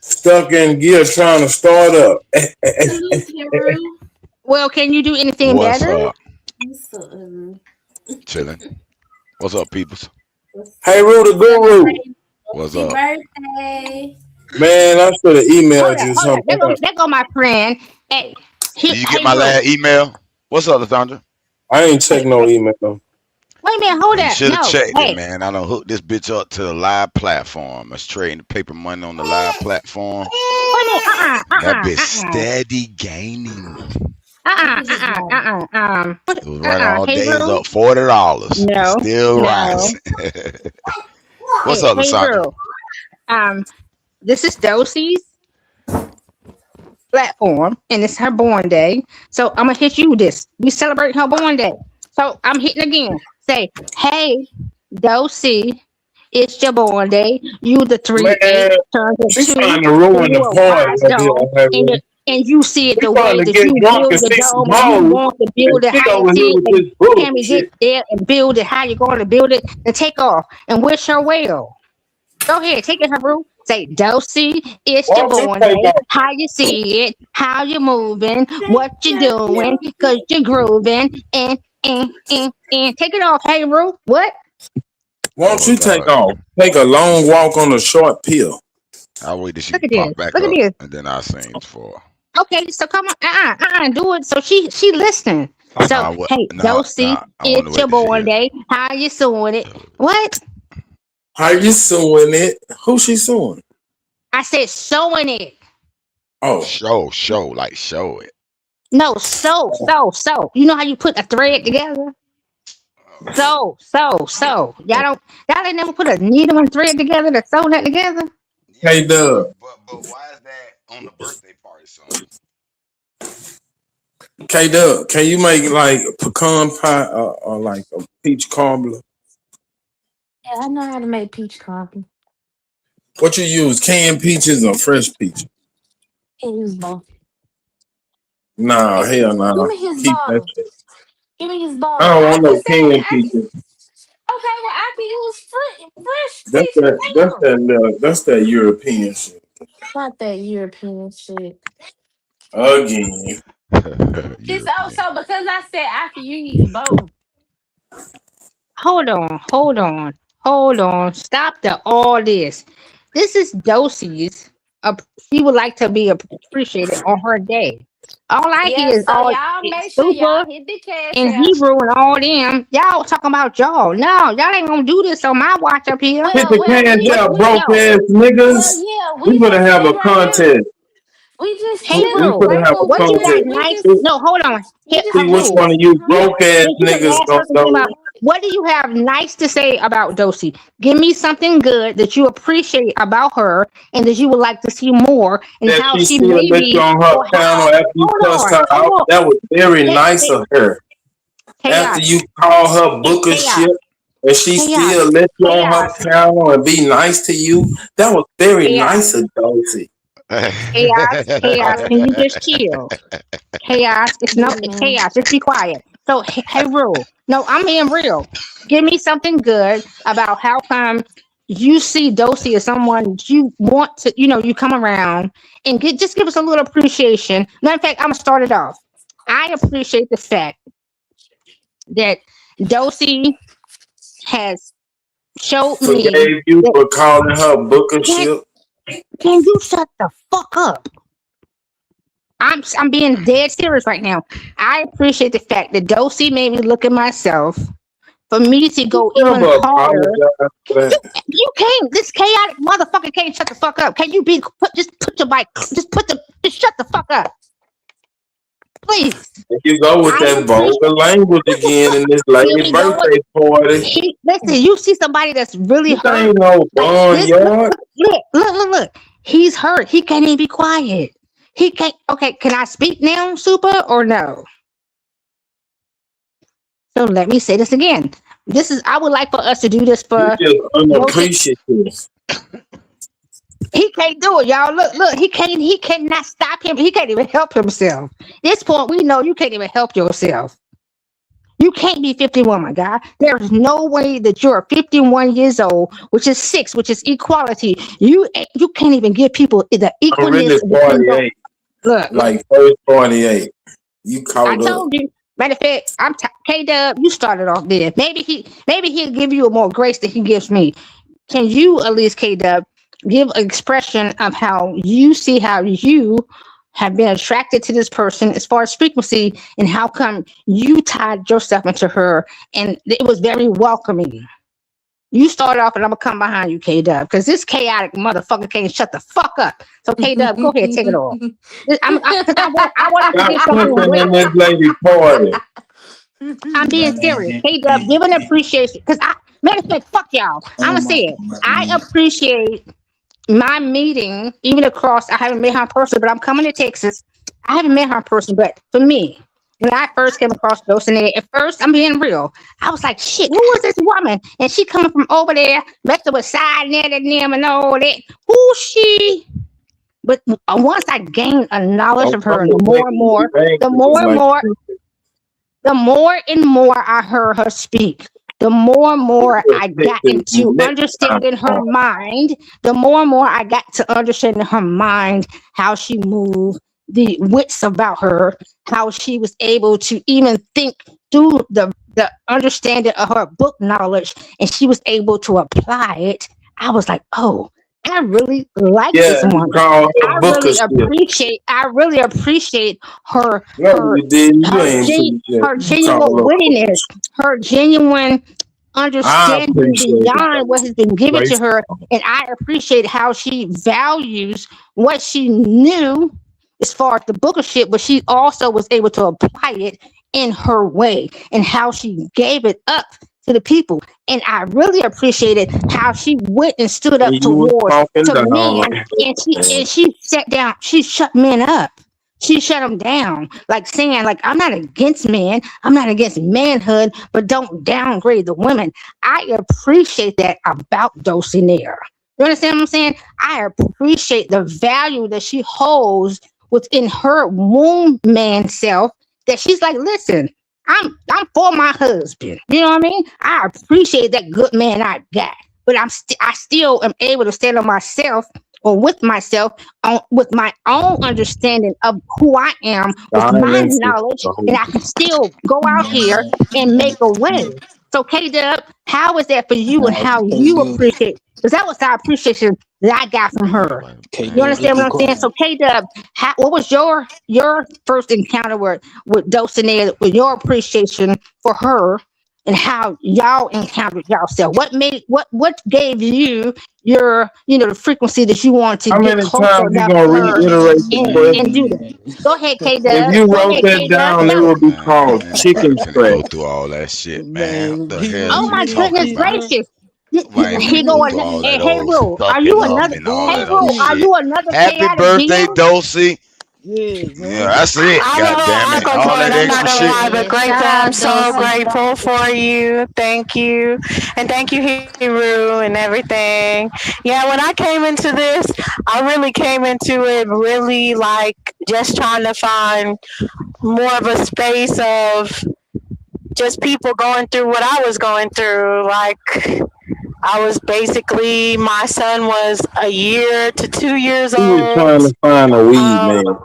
stuck in gear trying to start up. Salute, Heru. Well, can you do anything What's better? up? You so ugly. Chilling. What's up, peoples? What's Hey, up? Rudy Guru. What's Happy up? birthday. Man, I should have Hold emailed up, you hold up. something. There go my friend. Hey, Did you get hey, my Ru. last email? What's up, Lathandra? I ain't check no email. Wait a minute, hold You up. should have No, checked it, hey, man. I done hooked this bitch up to the live platform. It's trading the paper money on the live platform. wait a minute. That bitch steady gaining. Look at his body. It was running all Hey, days Ru. up $40. No, Still no. rising. What's up, Hey, Lasandra? Ru. This is Dosey's platform, and it's her born day. So I'm gonna hit you with this. We celebrate her born day. So I'm hitting again. Say, hey, Dosey, it's your born day. You the 3-8 Man, turned to she's 2, trying to and ruin you the a party wise up here dog, on her room. and you see it She's the trying way to that get you drunk build and the see some dome, and you hoes. want to build And it she how you over here see it, with and this can we get bullshit. there and build it how you're going to build it and take off and wish her well. Go ahead, take it, Haru. Say, Dosey, it's Why your don't you born take day. off? How you see it, how you moving, Thank what you you. doing, cause you're grooving, and take it off. Hey, Ru, what? Why don't Oh, you take God. off? Take a long walk on a short pill. I'll wait till she Look at pop this. back Look at up, this. and then I'll sing for her. Okay, so come on, do it. So she listening. So, Nah, what? hey, Dosey, I want to it's wait your till she born hear. day. How you doing it? What? How you suing it? Who she suing? I said sewing it. Oh, Show it. No, so. You know how you put a thread together? Y'all ain't never put a needle and thread together to sew that together? Yeah, hey, Doug. but why is that on the birthday party song? K Dub, can you make like pecan pie or like a peach cobbler? Yeah, I know how to make peach cobbler. What you use, canned peaches or fresh peaches? can use both. Nah, hell no. Give me his Keep that bottle. shit. Give me his I bottle. don't I want no can say king I can. pieces. Okay, well I can use fresh That's fish that. That's whatever. that's that European shit Not that European shit. again. It's European. also because I said I can use both. Hold on. Stop all this. This is Dosie's. She would like to be appreciated on her day. All I Yeah, hear is so all y'all it's make sure super y'all hit the cash and out. Hebrew and all them. Y'all talking about y'all. No, y'all ain't gonna do this on my watch up here. Hit Well, the cash What out, we broke yo? ass well niggas. yeah, We we better just have sit a right here. contest. We just Hey chilling, We Rue, better have a grateful. what you got contest. We nice? just See No, hold on. we just which Rue, one of you broke ass since you the niggas last gonna person came go. out, what do you have nice to say about Dosie? Give me something good that you appreciate about her and that you would like to see more, and That how she she still let you maybe on her or panel how. after you cussed her Hold out. on. That was very Cha- nice cha- of her. After Chaos, you call her book of chaos, shit and she chaos, still let you on her chaos, panel and be nice to you, that was very chaos, nice of Dosey. chaos. Can you just chill? Chaos. It's no yeah, man. chaos. Just be quiet. So, hey, Rule. No, I'm being real. Give me something good about how come you see Dosey as someone you want to, you come around and just give us a little appreciation. Matter of fact, I'm gonna start it off. I appreciate the fact that Dosey has showed me Forgave you that for calling her book of can, shit. can you shut the fuck up? I'm being dead serious right now. I appreciate the fact that Dosey made me look at myself for me to You go even never harder. apologize for that. You can't. This chaotic motherfucker can't shut the fuck up. Can you put your mic? Just shut the fuck up, please. If you go with I that appreciate. vulgar language again in this Here lady we go. birthday party, Listen, you see somebody that's really this hurt. ain't no Like barnyard. look. He's hurt. He can't even be quiet. He can't. Okay, can I speak now, Super, or no? So let me say this again. I would like for us to do this You for just Dosey. unappreciative. He can't do it, y'all. Look, he cannot stop him. He can't even help himself. This point, we know you can't even help yourself. You can't be 51, my guy. There's no way that you're 51 years old, which is 6, which is equality. You can't even give people the I'm equalness really within your 48, look. like first 48. You I caught up. told you. Matter of fact, K-Dub, you started off there. Maybe he'll give you a more grace than he gives me. Can you, at least, K-Dub, give an expression of how you see how you have been attracted to this person as far as frequency, and how come you tied yourself into her and it was very welcoming? You start off and I'm gonna come behind you, K-Dub, because this chaotic motherfucker can't shut the fuck up. So K-Dub, go ahead, take it off. I want him to Stop get something cussing in great. this lady party. I'm being serious. K-Dub, give an appreciation. Matter of fact, fuck y'all. I'm Oh gonna my say it. I God. appreciate my meeting, even across. I haven't met her in person, but I'm coming to Texas. I haven't met her in person, but for me, when I first came across Dulcinea, at first, I'm being real. I was like, shit, who is this woman? And she coming from over there, messing with side net and them and all that. Who's she? But once I gained a knowledge Don't of her, come and to the Texas more and like more, the more and more I heard her speak, the more and more I got Texas into next time. understanding her mind, the more and more I got to understanding her mind, how she moved, the wits about her, how she was able to even think through the understanding of her book knowledge, and she was able to apply it. I was like, oh, I really like this Yeah, you woman. call I her book of really appreciate her No, you did. You her ain't gen- see that. her You call genuine her book of wittiness, her genuine I understanding appreciate it. beyond what has been given to Grace. her. And I appreciate how she values what she knew as far as the book of shit, but she also was able to apply it in her way, and how she gave it up to the people. And I really appreciated how she went and stood And up you was talking to down men, like and she sat down, she shut men up. She shut them down, like saying, like, I'm not against men, I'm not against manhood, but don't downgrade the women. I appreciate that about Dulcinea. You understand what I'm saying? I appreciate the value that she holds within her womb man self that she's like, listen, I'm for my husband. You know what I mean? I appreciate that good man I got, but I still am able to stand on myself or with myself with my own understanding of who I am, with my knowledge, and I can still go out here and make a way. So, K-Dub, how is that for you and how you appreciate? Because that was the appreciation that I got from her. You understand what I'm saying? So, K-Dub, what was your first encounter with Dulcinea, with your appreciation for her and how y'all encountered yourself? What gave you your, the frequency that you want to How get many closer times you enough gonna to her reiterate the and question? do that? Go ahead, K-Dub. If you Go wrote ahead, that K-Dub. down, it Tell would us. be called chicken Finna scratch. go through all that shit, man. What Man, the hell Oh you my talking goodness about? gracious. Why ain't Here finna go go through another. all Hey, that hey, old Rule, are sucking you up another? and all Hey, that old Rule, are shit? you another Happy chaotic birthday, DM? Dulcie. yeah, Yeah, man. that's it. I'm a God little damn it. Uncle All George. that I'm not extra gonna shit. lie, but Yeah, grateful. shout I'm out so Dulcie. grateful for you. Thank you, and thank you, Hero, and everything. Yeah, when I came into this, I really came into it really like just trying to find more of a space of just people going through what I was going through. Like I was basically, my son was a year to 2 years He was trying old. to find a weed Um, man.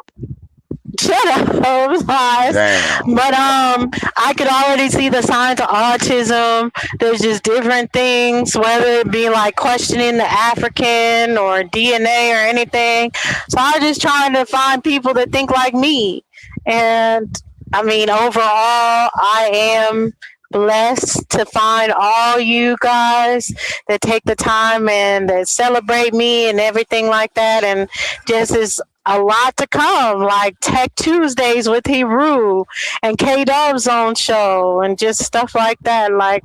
Shut up, lies. Damn. But I could already see the signs of autism. There's just different things, whether it be like questioning the African or DNA or anything. So I was just trying to find people that think like me. And I mean, overall, I am blessed to find all you guys that take the time and that celebrate me and everything like that. And just is a lot to come, like Tech Tuesdays with Hebrew and K Dub's own show and just stuff like that. Like,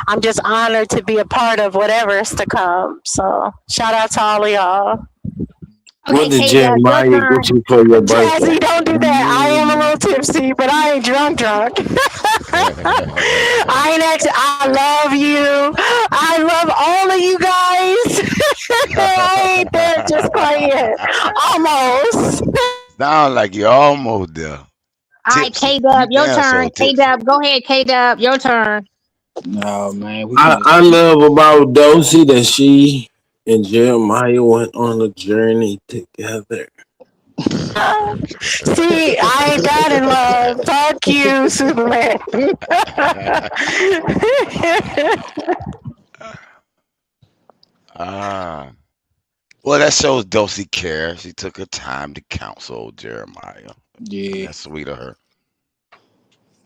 I'm just honored to be a part of whatever's to come. So, shout out to all of y'all. What Okay, did K-Dub, your Jeremiah turn. get you for your birthday? Jazzy, don't do that. I am a little tipsy, but I ain't drunk. I ain't actually, I love you. I love all of you guys. I ain't there just quite yet. Almost. Sound like you almost there. All right, Tipsy. You K-Dub, your damn turn. so tipsy. K-Dub, go ahead, K-Dub, your turn. No, man. We I love about Dulcie that she and Jeremiah went on a journey together. See, I ain't that in love. Fuck you, Superman. Well, that shows Dulcie cares. She took her time to counsel Jeremiah. Yeah. That's sweet of her.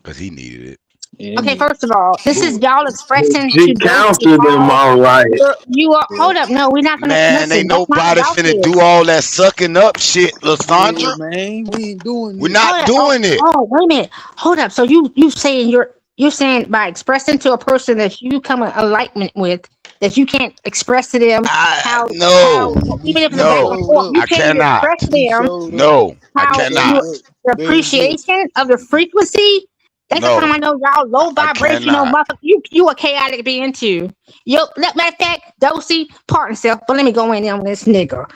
Because he needed it. Yeah, Okay, first of all, this is y'all expressing She to Dulcie counseled them all right. you are. Hold up, no, we're not gonna Man, listen. ain't That's not nobody about finna this. do all that sucking up shit, yeah, Lysandra. man. We ain't doing We're this. not doing it. Oh, wait a minute. Hold up. So you saying you're saying by expressing to a person that you come in alignment with that you can't express to them how No. even if it's a back No. and forth, you I can't even cannot. express to He them showed up. No. I how He cannot. showed you up. the Very good. appreciation of the frequency. That's the time No. I know y'all low I vibrational cannot. motherfucker. You a chaotic being too. Yo, matter of fact, Dosey, pardon self, but let me go in on this nigga.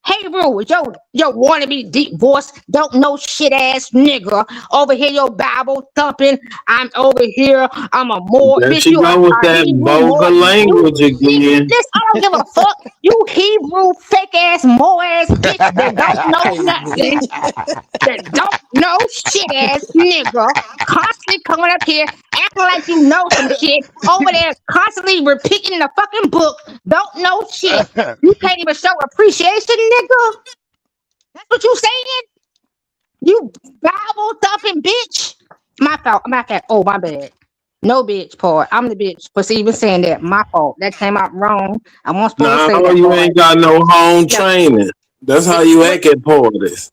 Hey, Rule, yo, wannabe deep voice, don't know shit ass nigga over here, your Bible thumping. I'm over here. I'm a more There bitch. she You go with are that Hebrew more. vulgar language again. Listen, I don't give a fuck. You Hebrew fake ass more ass bitch that don't know Hey, nothing. man. That don't know shit ass nigga constantly coming up here acting like you know some shit over there constantly repeating the fucking book, don't know shit. You can't even show appreciation, nigga. That's what you saying? You Bible thumping bitch. My fault. Oh, my bad. No bitch part. I'm the bitch for even saying that. My fault. That came out wrong. I wasn't supposed to say No, that you part. ain't got no home No, training. That's how you act at parties.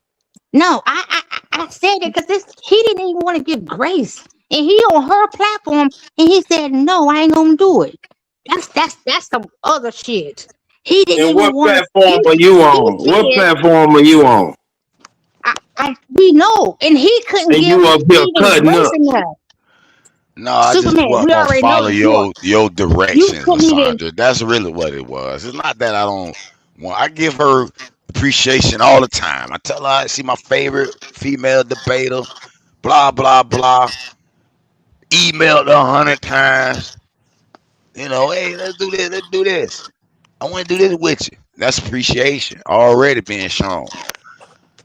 no, I said it because he didn't even want to give grace. And he on her platform and he said, no, I ain't gonna do it. That's some other shit. He didn't And even what want platform are you he on? What said platform are you on? we know, and he couldn't And give you up here even cutting grace up. enough. No, I just Superman, wasn't we gonna already know follow you your directions, couldn't even Lysandra. That's really what it was. It's not that I don't want. I give her appreciation all the time. I tell her she my favorite female debater. Blah blah blah. Emailed her 100 times. You know, hey, let's do this. Let's do this. I want to do this with you. That's appreciation already being shown.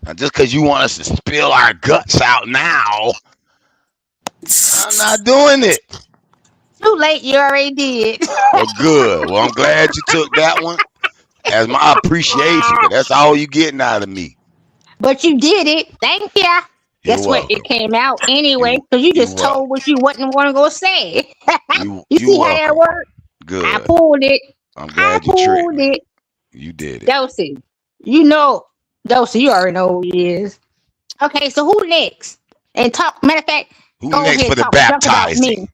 Now, just because you want us to spill our guts out now, I'm not doing it. Too late, you already did. Well, good. Well, I'm glad you took that one as my appreciation. 'Cause that's all you getting out of me. But you did it. Thank you. You're Guess what? welcome. It came out anyway, because you just told what you wasn't want to go say. You see how that welcome. worked? I Good. pulled it. I'm I glad you tricked pulled me. it. You did it. Dosey. You know, Dosey, you already know who he is. Okay, so who next? And talk, matter of fact, Who go next ahead, for the talk junk about baptizing? me.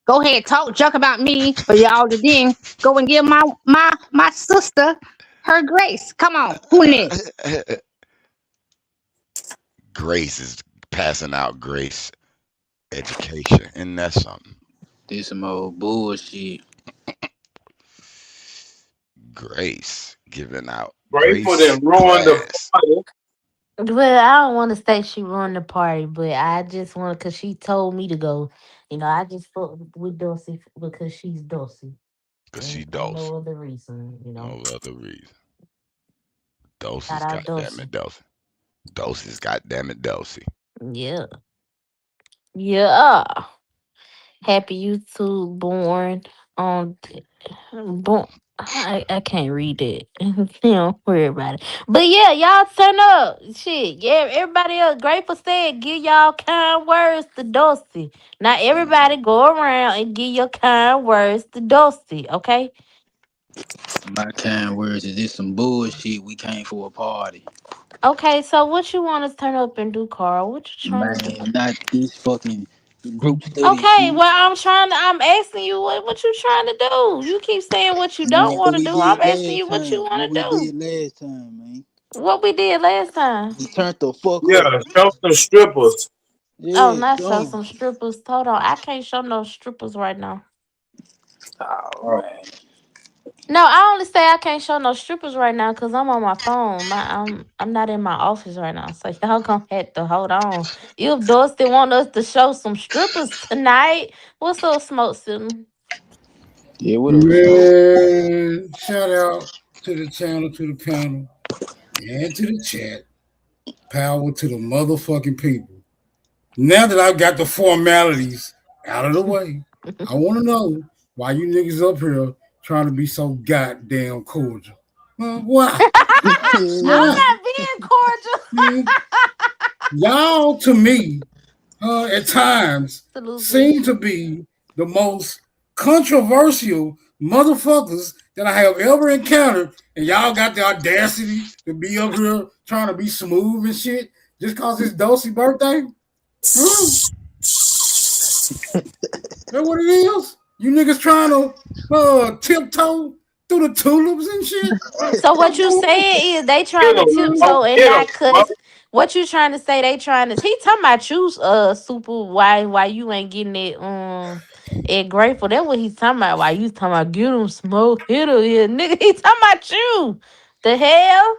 Go ahead, talk junk about me for y'all to then go and give my sister her grace. Come on, who next? Grace is passing out grace education. Isn't that something? This some old bullshit. Grace giving out Grateful grace that ruined the class. party. Well, I don't want to say she ruined the party, but I just want because she told me to go. You know, I just fuck with Dulcie because she's Dulcie. Because she And for dose. no other reason, you know. No other reason. Dose Shout is out goddamn it, Dose. Dose is goddamn it, Dose. Yeah. Yeah. Happy you two born on born. I can't read it. Don't worry about it. But yeah, y'all turn up. Shit. Yeah, everybody else. Grateful said, give y'all kind words to Dusty. Now everybody go around and give your kind words to Dusty, okay? My kind words is this some bullshit. We came for a party. Okay, so what you want us to turn up and do, Carl? What you trying to do? Man, not this fucking group study Okay, shit. well, I'm asking you what you trying to do. You keep saying what you Man, don't what want to we do. I'm did asking last you what you time. What want we to do. did last time, man. What we did last time. We turned the fuck Yeah, up. show some strippers. Oh, Yeah, not show done. some strippers. Hold on, I can't show no strippers right now. Oh man. No, I only say I can't show no strippers right now because I'm on my phone. I'm not in my office right now, so y'all gonna have to hold on. If Dusty want us to show some strippers tonight, what's up, Smoke Signal? Yeah, what up, Smoke? Man, shout out to the channel, to the panel, and to the chat. Power to the motherfucking people. Now that I've got the formalities out of the way, I want to know why you niggas up here trying to be so goddamn cordial. Why? I'm not being cordial. Y'all, to me, at times, Absolutely. seem to be the most controversial motherfuckers that I have ever encountered, and y'all got the audacity to be up here trying to be smooth and shit just cause it's Dulce's birthday? That's what it is? You niggas trying to tiptoe through the tulips and shit? So what you saying is they trying to tiptoe and not cuss. What you trying to say? They trying to. He talking about you, Super. Why you ain't getting it? It grateful. That's what he's talking about. Why you talking about get him smoke hit him here, nigga? He talking about you. The hell?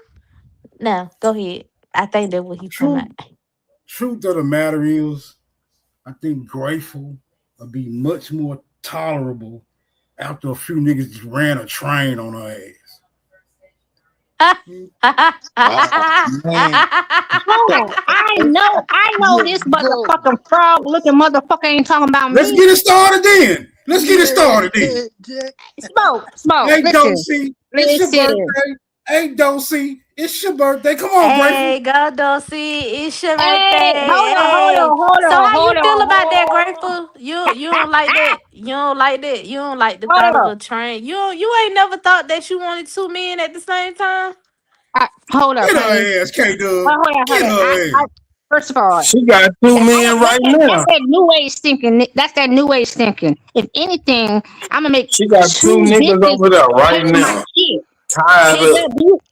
Now go ahead. I think that's what he's talking about. Truth of the matter is, I think Grateful will be much more tolerable after a few niggas just ran a train on her ass. I know this motherfucking frog looking motherfucker ain't talking about me. Let's get it started then. Let's get it started then. Smoke. Hey, Listen. Dosey, it's your birthday. Hey, Dosey, it's your birthday. Come on, Hey, Grateful. go Dulcie. It's your Hey, birthday. hold on. So how you feel about hold that, on. Grateful? You don't like that? You don't like that? You don't like the Hold thought of up. a train? You ain't never thought that you wanted two men at the same time? Hold up, Get honey. her ass, K-Dub. Hold on. Get her ass. First of all, She got two men right now. That's that new age thinking. That's that new age thinking. If anything, I'm gonna make She got two niggas over there right now.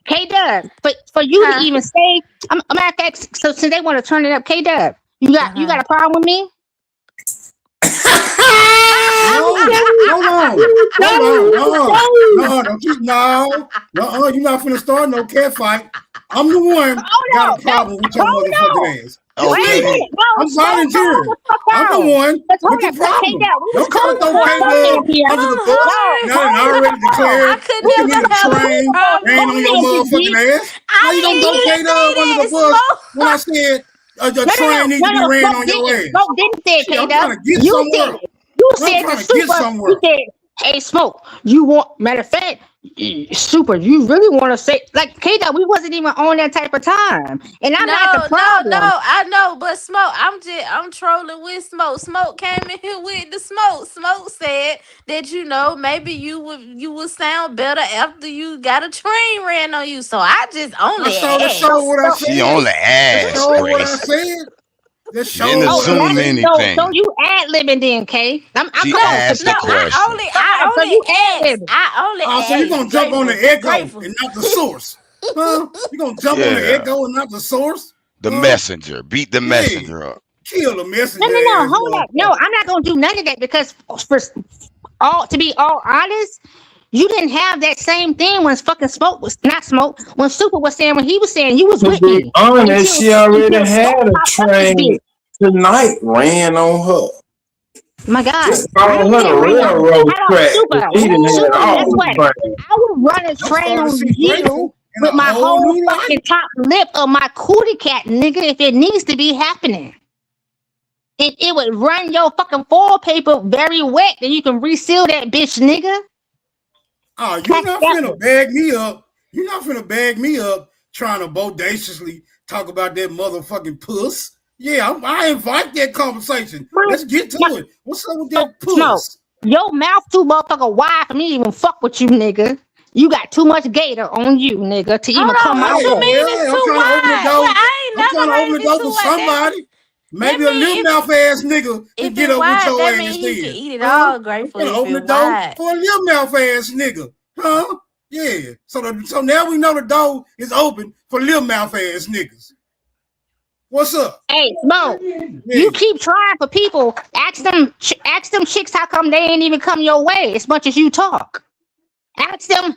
K-Dub, for you to even say, matter of fact, so since they want to turn it up, K-Dub, you got a problem with me? No, you're not finna start no cat fight. I'm the one got a problem with your motherfucking ass. Okay. I'm volunteering. I'm the one with the problem. Don't come and throw K-Dub under the bus. Now I already declared you can need a train ran on your motherfucking ass. How you gonna throw K-Dub under the bus when I said a train needs to be ran on your ass? Smoke didn't say I'm K-Dub. trying to get You somewhere. said it. You said the super. You said, hey, Smoke, you want, matter of fact, Super, you really want to say, like, K-Dub, we wasn't even on that type of time. And I'm not the problem. No, I know, but Smoke, I'm trolling with Smoke. Smoke came in here with the Smoke. Smoke said that, you know, maybe you would sound better after you got a train ran on you. So I just only asked. She only asked, Grace. Didn't assume anything. So you ad-libbing then, K. She asked the question. I only asked. So you're going to jump on the echo and not the source. Huh? You're going to jump on the echo and not the source? The messenger. Beat the messenger up. Kill the messenger. No, hold on. No, I'm not going to do none of that because, to be all honest, you didn't have that same thing when fucking Smoke was not Smoke. When Super was saying, when he was saying, you was with me. To be honest, she already had a train tonight ran on her. My God. Just follow her to railroad track. She didn't have all the train. I would run a train on you with my whole fucking top lip of my cootie cat, nigga, if it needs to be happening. It would run your fucking foil paper very wet, then you can reseal that bitch, nigga. Oh, you're not finna bag me up. You're not finna bag me up trying to bodaciously talk about that motherfucking puss. Yeah, I invite that conversation. Let's get to it. What's up with that puss? No, your mouth too motherfucking wide for me to even fuck with you, nigga. You got too much gator on you, nigga, to even come out. I'm trying to open the door for somebody. Maybe a little mouth ass nigga can get up with your ass instead. You can eat it all, grateful. Open the door for a little mouth ass nigga, huh? Yeah. So now we know the door is open for little mouth ass niggas. What's up? Hey, Smoke, you keep trying for people. Ask them chicks how come they ain't even come your way as much as you talk. Ask the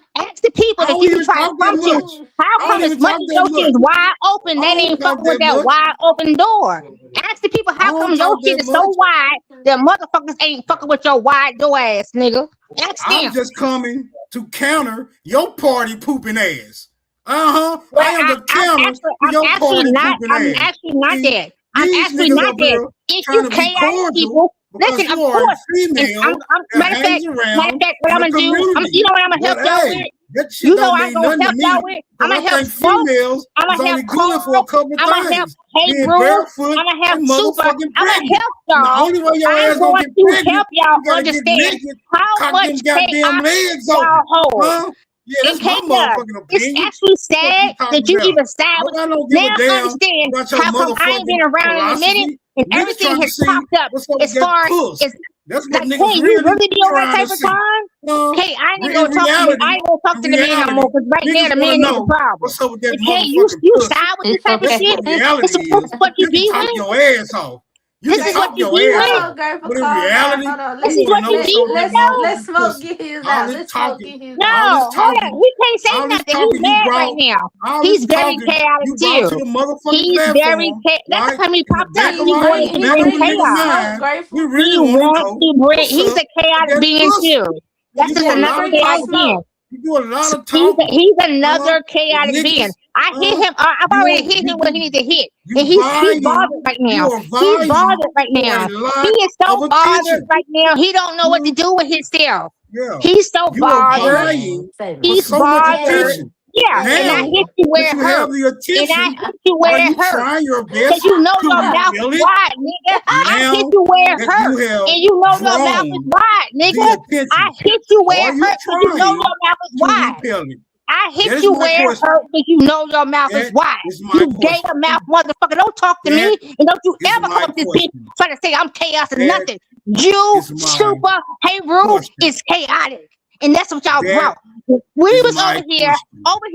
people that you try to come to. How come as much as your shit is wide open, they ain't fucking with that wide open door? Ask the people how come your shit is so wide that motherfuckers ain't fucking with your wide door ass, nigga. Ask them. I'm just coming to counter your party pooping ass. I am the counter to your party pooping ass. I'm actually not that. I'm actually not that. If you chaotic people, listen, of course. Matter of fact, what I'm gonna do, you know what I'm gonna help y'all with? You know I'm gonna help y'all with? I'm gonna help Smoke. I'm gonna help Cole. I'm gonna help Hey Bro. I'm gonna help Super. I'm gonna help y'all. I'm going to help y'all understand how much y'all hold. Yeah, that's my motherfucking opinion. It's actually sad that you even side with. Now understand how come I ain't been around in a minute and everything has popped up as far as like, hey, you really be on that type of time? Hey, I ain't gonna talk to you. I ain't gonna talk to the man no more because right now the man is the problem. Hey, you side with this type of shit? It's supposed to what you be with. Your ass off. This is what you be with. But in reality, this is what you be with. Let's Smoke get his out. Let's Smoke get his out. No, hold on. We can't say nothing. He's mad right now. He's very chaotic too. He's very chaotic. That's how he popped up. He's chaos. He's a chaotic being too. That's just another chaotic being. You do a lot of talking. He's another chaotic being. I hit him. I've already hit him where he need to hit. And he's bothered right now. He's bothered right now. He is so bothered right now. He don't know what to do with himself. He's so bothered. He's bothered. Yeah, and I hit you where it hurt. And I hit you where it hurt. Because you know your mouth is wide, nigga. I hit you where it hurt. And you know your mouth is wide, nigga. I hit you where it hurt because you know your mouth is wide. I hit you where it hurt because you know your mouth is wide. You gator mouth motherfucker. Don't talk to me. And don't you ever come up this bitch try to say I'm chaos or nothing. You, Super, Hey Roo is chaotic. And that's what y'all brought. We was over here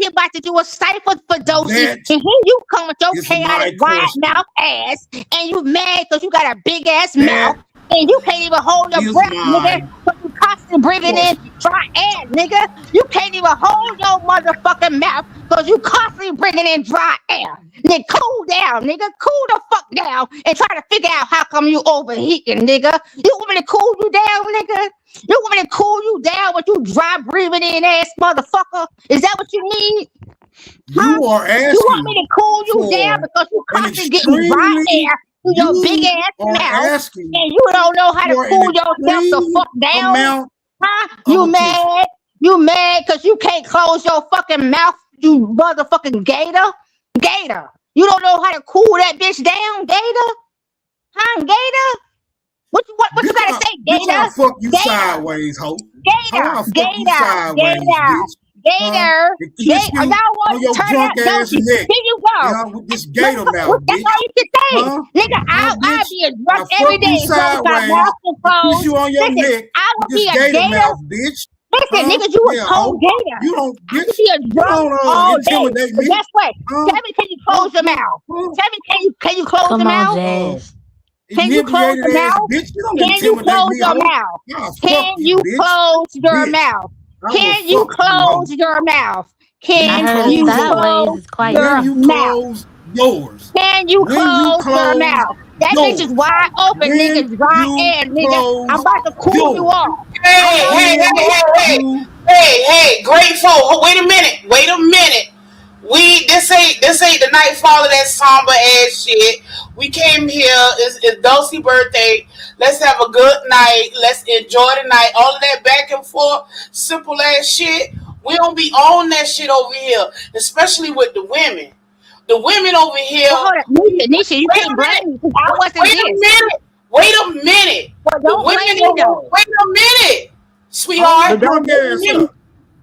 about to do a cipher for Doshi, and here you come with your chaotic wide mouth ass, and you mad because you got a big ass mouth. And you can't even hold your is breath, nigga. mine. But you constantly breathing in dry air, nigga. You can't even hold your motherfucking mouth because you constantly bringing in dry air. Nigga, cool down, nigga. Cool the fuck down and try to figure out how come you overheating, nigga. You want me to cool you down, nigga? You want me to cool you down with you dry breathing in ass motherfucker? Is that what you need? Huh? You are You want me asking to cool you down for because you an constantly getting dry extremely. air through your big You ass are mouth asking and you don't know how to for an cool yourself the extreme fuck down? amount Huh? of You attention. mad? You mad because you can't close your fucking mouth, you motherfucking gator? Gator. You don't know how to cool that bitch down, gator? Huh, gator? What you This gotta how, say, this how I gator? fuck you Gator. sideways, ho. How Gator. I fuck you Gator. sideways, Gator. bitch. Huh? Gator. And kiss Gator. you Y'all want on to your turn drunk out? ass Here neck. you go. Yeah, with this gator mouth, That's bitch. all you can say. Huh? Nigga, Huh, I'll bitch? be a I drunk every fuck you day as long as my sideways mouth is and kiss closed. you on your Listen, neck I with will be this a gator gator. mouth, bitch. Listen, Huh? nigga, you a Yeah, cold ho. gator. You don't, I bitch. could be a You drunk don't all day. intimidate But me. guess what? Huh? Tell me, can you close your mouth? Tell me, can you close Come your on, mouth? Jazz. Can you close Inebriated your ass mouth? bitch. You don't Can you intimidate close me, your ho. mouth? I'll fuck Can you, you bitch. close your Bitch. mouth? I will Can you fuck you, ho. close your mouth? When I Can you heard close you yours. sideways close is quite your When you mouth? close yours. Can you When you close your close mouth? That bitch is yours. wide open, When nigga. Dry you air, nigga. I'm close about to cool you yours. off. Hey, I'm hey, about hey, to hey, You hey, hey, grateful. Oh, wait a minute. Wait a minute. This ain't the night fall of that somber ass shit. We came here. It's Dulcie's birthday. Let's have a good night. Let's enjoy the night. All of that back and forth, simple ass shit. We don't be on that shit over here, especially with the women. The women over here. Well, hold up, Nisha, you Wait can't a blame minute. me because I wasn't Wait a this. minute. Wait a minute. But The don't blame women me over. though. Wait a minute, hold sweetheart. your But don't drunk blame ass me. up.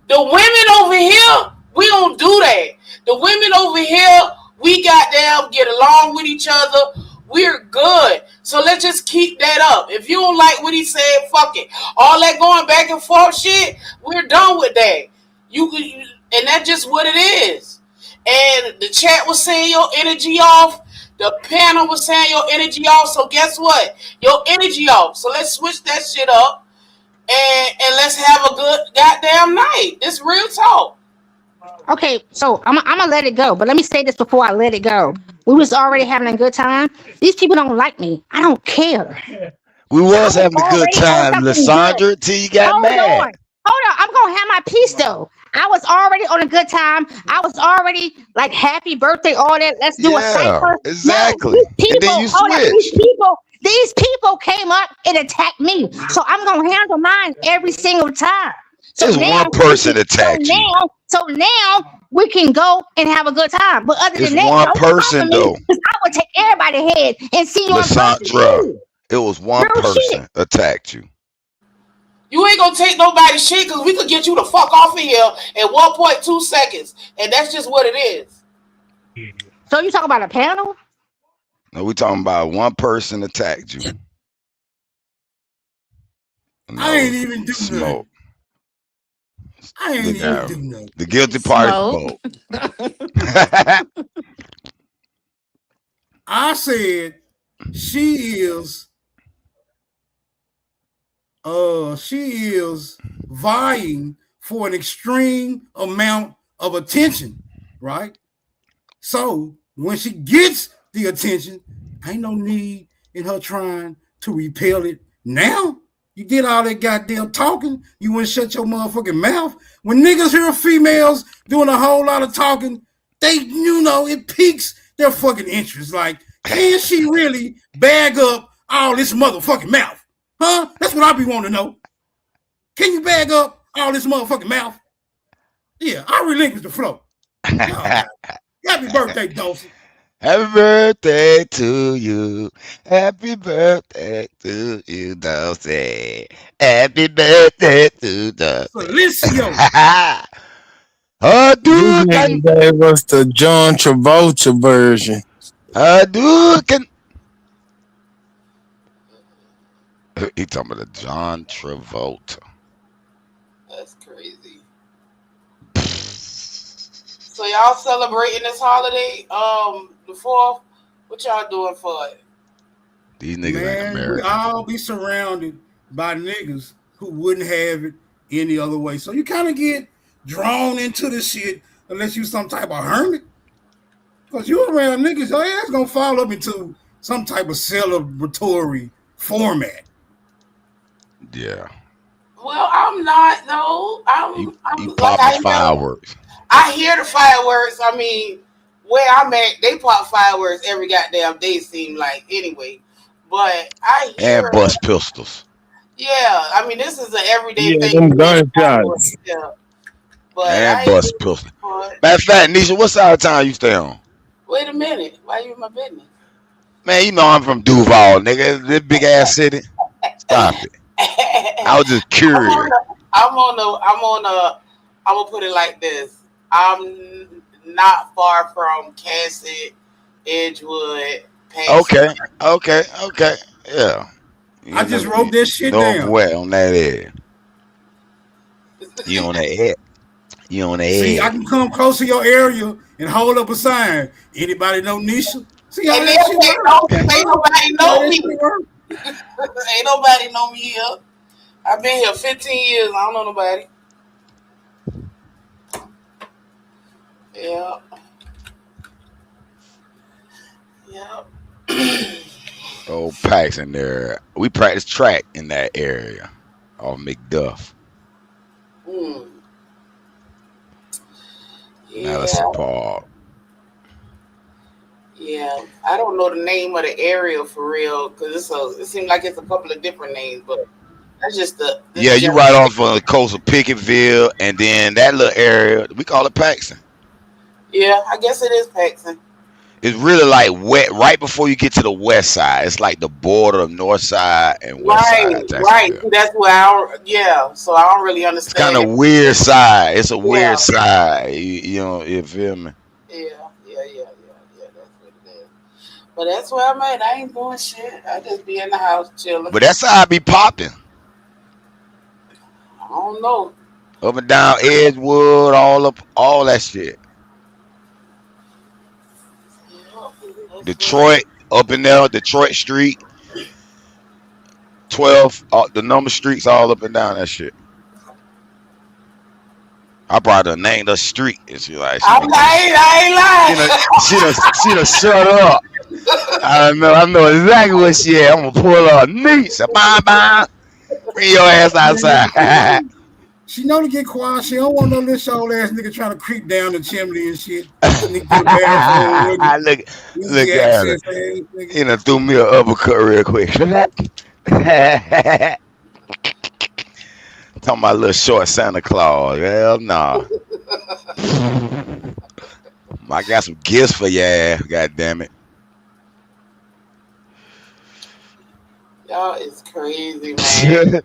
The women over here, we don't do that. The women over here, we goddamn get along with each other. We're good. So let's just keep that up. If you don't like what he said, fuck it. All that going back and forth shit, we're done with that. And that's just what it is. And the chat was saying your energy off. The panel was saying your energy off. So guess what? Your energy off. So let's switch that shit up and let's have a good goddamn night. It's real talk. Okay, so I'm gonna let it go. But let me say this before I let it go. We was already having a good time. These people don't like me. I don't care. We I was was having a good already on time, something good. Lysandra, till you got Hold mad. on. Hold on. I'm gonna have my piece though. I was already on a good time. I was already like happy birthday, all that. Let's do a Yeah, cipher. exactly. No, these And then people, you hold up, switched. these people came up and attacked me. So I'm gonna handle mine every single time. So Just now one person attacked you. so now we can go and have a good time. But other It's than that, one don't come for person me though, because I would take everybody's head and see you in person Lysandra. too. It was one Real shit. person attacked you. You ain't gonna take nobody's shit because we could get you the fuck off of here in 1.2 seconds. And that's just what it is. So you talking about a panel? No, we talking about one person attacked you. And I that ain't was even do Smoke. nothing. I ain't The even guy, do nothing. the guilty party, Smoke. Smoke. I said she is vying for an extreme amount of attention, right? So when she gets the attention, ain't no need in her trying to repel it. Now you did all that goddamn talking, you wouldn't shut your motherfucking mouth. When niggas hear females doing a whole lot of talking, it piques their fucking interest. Like, can she really bag up all this motherfucking mouth? Huh? That's what I be wanting to know. Can you bag up all this motherfucking mouth? Yeah, I relinquish the flow. Happy birthday, Dulcie. Happy birthday to you. Happy birthday to you, Dulcie. Happy birthday to Dulcie. Felicio. This nigga gave us the John Travolta version. Hadouken. He talking about the John Travolta. That's crazy. So y'all celebrating this holiday, the 4th? What y'all doing for it? These niggas ain't Man, we American. all be surrounded by niggas who wouldn't have it any other way. So you kind of get drawn into the shit unless you some type of hermit. Because you around niggas, your ass gonna fall up into some type of celebratory format. Yeah. Well, I'm not though. You I'm like popping fireworks. I hear the fireworks. I mean, where I'm at, they pop fireworks every goddamn day. Seem like anyway, but I hear. And bust pistols. Yeah, I mean, this is an everyday Yeah, thing. them gunshots. Yeah, but And I bust ain't. pistols. Matter of fact, Nisha, what side of town you stay on? Wait a minute. Why you in my business? Man, you know I'm from Duval, nigga. This big ass city. Stop it. I was just curious. I'm gonna put it like this. I'm not far from Cassett, Edgewood, Paxton. Okay. Yeah. I just wrote this shit down. Northwest on that area. You on that head. You on that See, I head. can come close to your area and hold up a sign. Anybody know Nisha? See how And that shit works? ain't nobody know me. Ain't nobody know me here. I've been here 15 years. I don't know nobody. Yeah. Old Pax in there. We practice track in that area. Off McDuff. Madison Park. Yeah. I don't know the name of the area for real because it seems like it's a couple of different names, but that's just Yeah, you right off on the coast of Pickettville, and then that little area we call it Paxton. Yeah, I guess it is Paxton. It's really like wet right before you get to the west side. It's like the border of north side and west side. of Right. Jacksonville. That's where so I don't really It's understand. kind of weird side. It's a weird side. You know, you feel me? Yeah. That's what it is. But that's where I'm at. I ain't doing shit. I just be in the house chilling. But that's how I be popping. I don't know. Up and down Edgewood, all that shit. Detroit, up in there, Detroit Street, 12, the number streets all up and down that shit. I brought her named the street, and she like, I ain't lying. she done shut up. I know exactly what she at. I'm gonna pull her niece. Bye. Bring your ass outside. She know to get quiet. She don't want no little old ass nigga trying to creep down the chimney and shit. Look at her. You know, threw me an uppercut real quick. Talking about little short Santa Claus. Hell no. I got some gifts for your ass. God damn it. Y'all is crazy, man.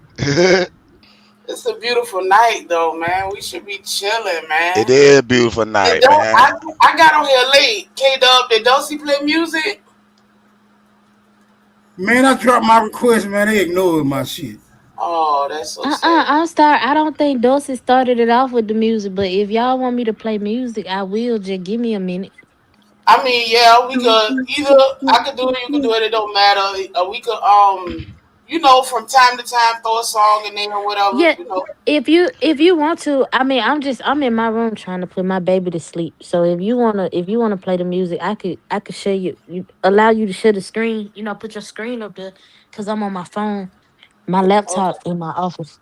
It's a beautiful night, though, man. We should be chilling, man. It is a beautiful night, man. I got on here late. K-Dub, did Dulcie play music? Man, I dropped my request, man. They ignored my shit. Oh, that's so sad. I'm sorry. I don't think Dulcie started it off with the music, but if y'all want me to play music, I will. Just give me a minute. I mean, yeah, we could either I could do it, you could do it. It don't matter. We could from time to time throw a song in there or whatever. Yeah, You know. if you want to, I mean, I'm in my room trying to put my baby to sleep. So if you wanna play the music, I could show you allow you to share the screen. Put your screen up there, cause I'm on my phone, my laptop in my office.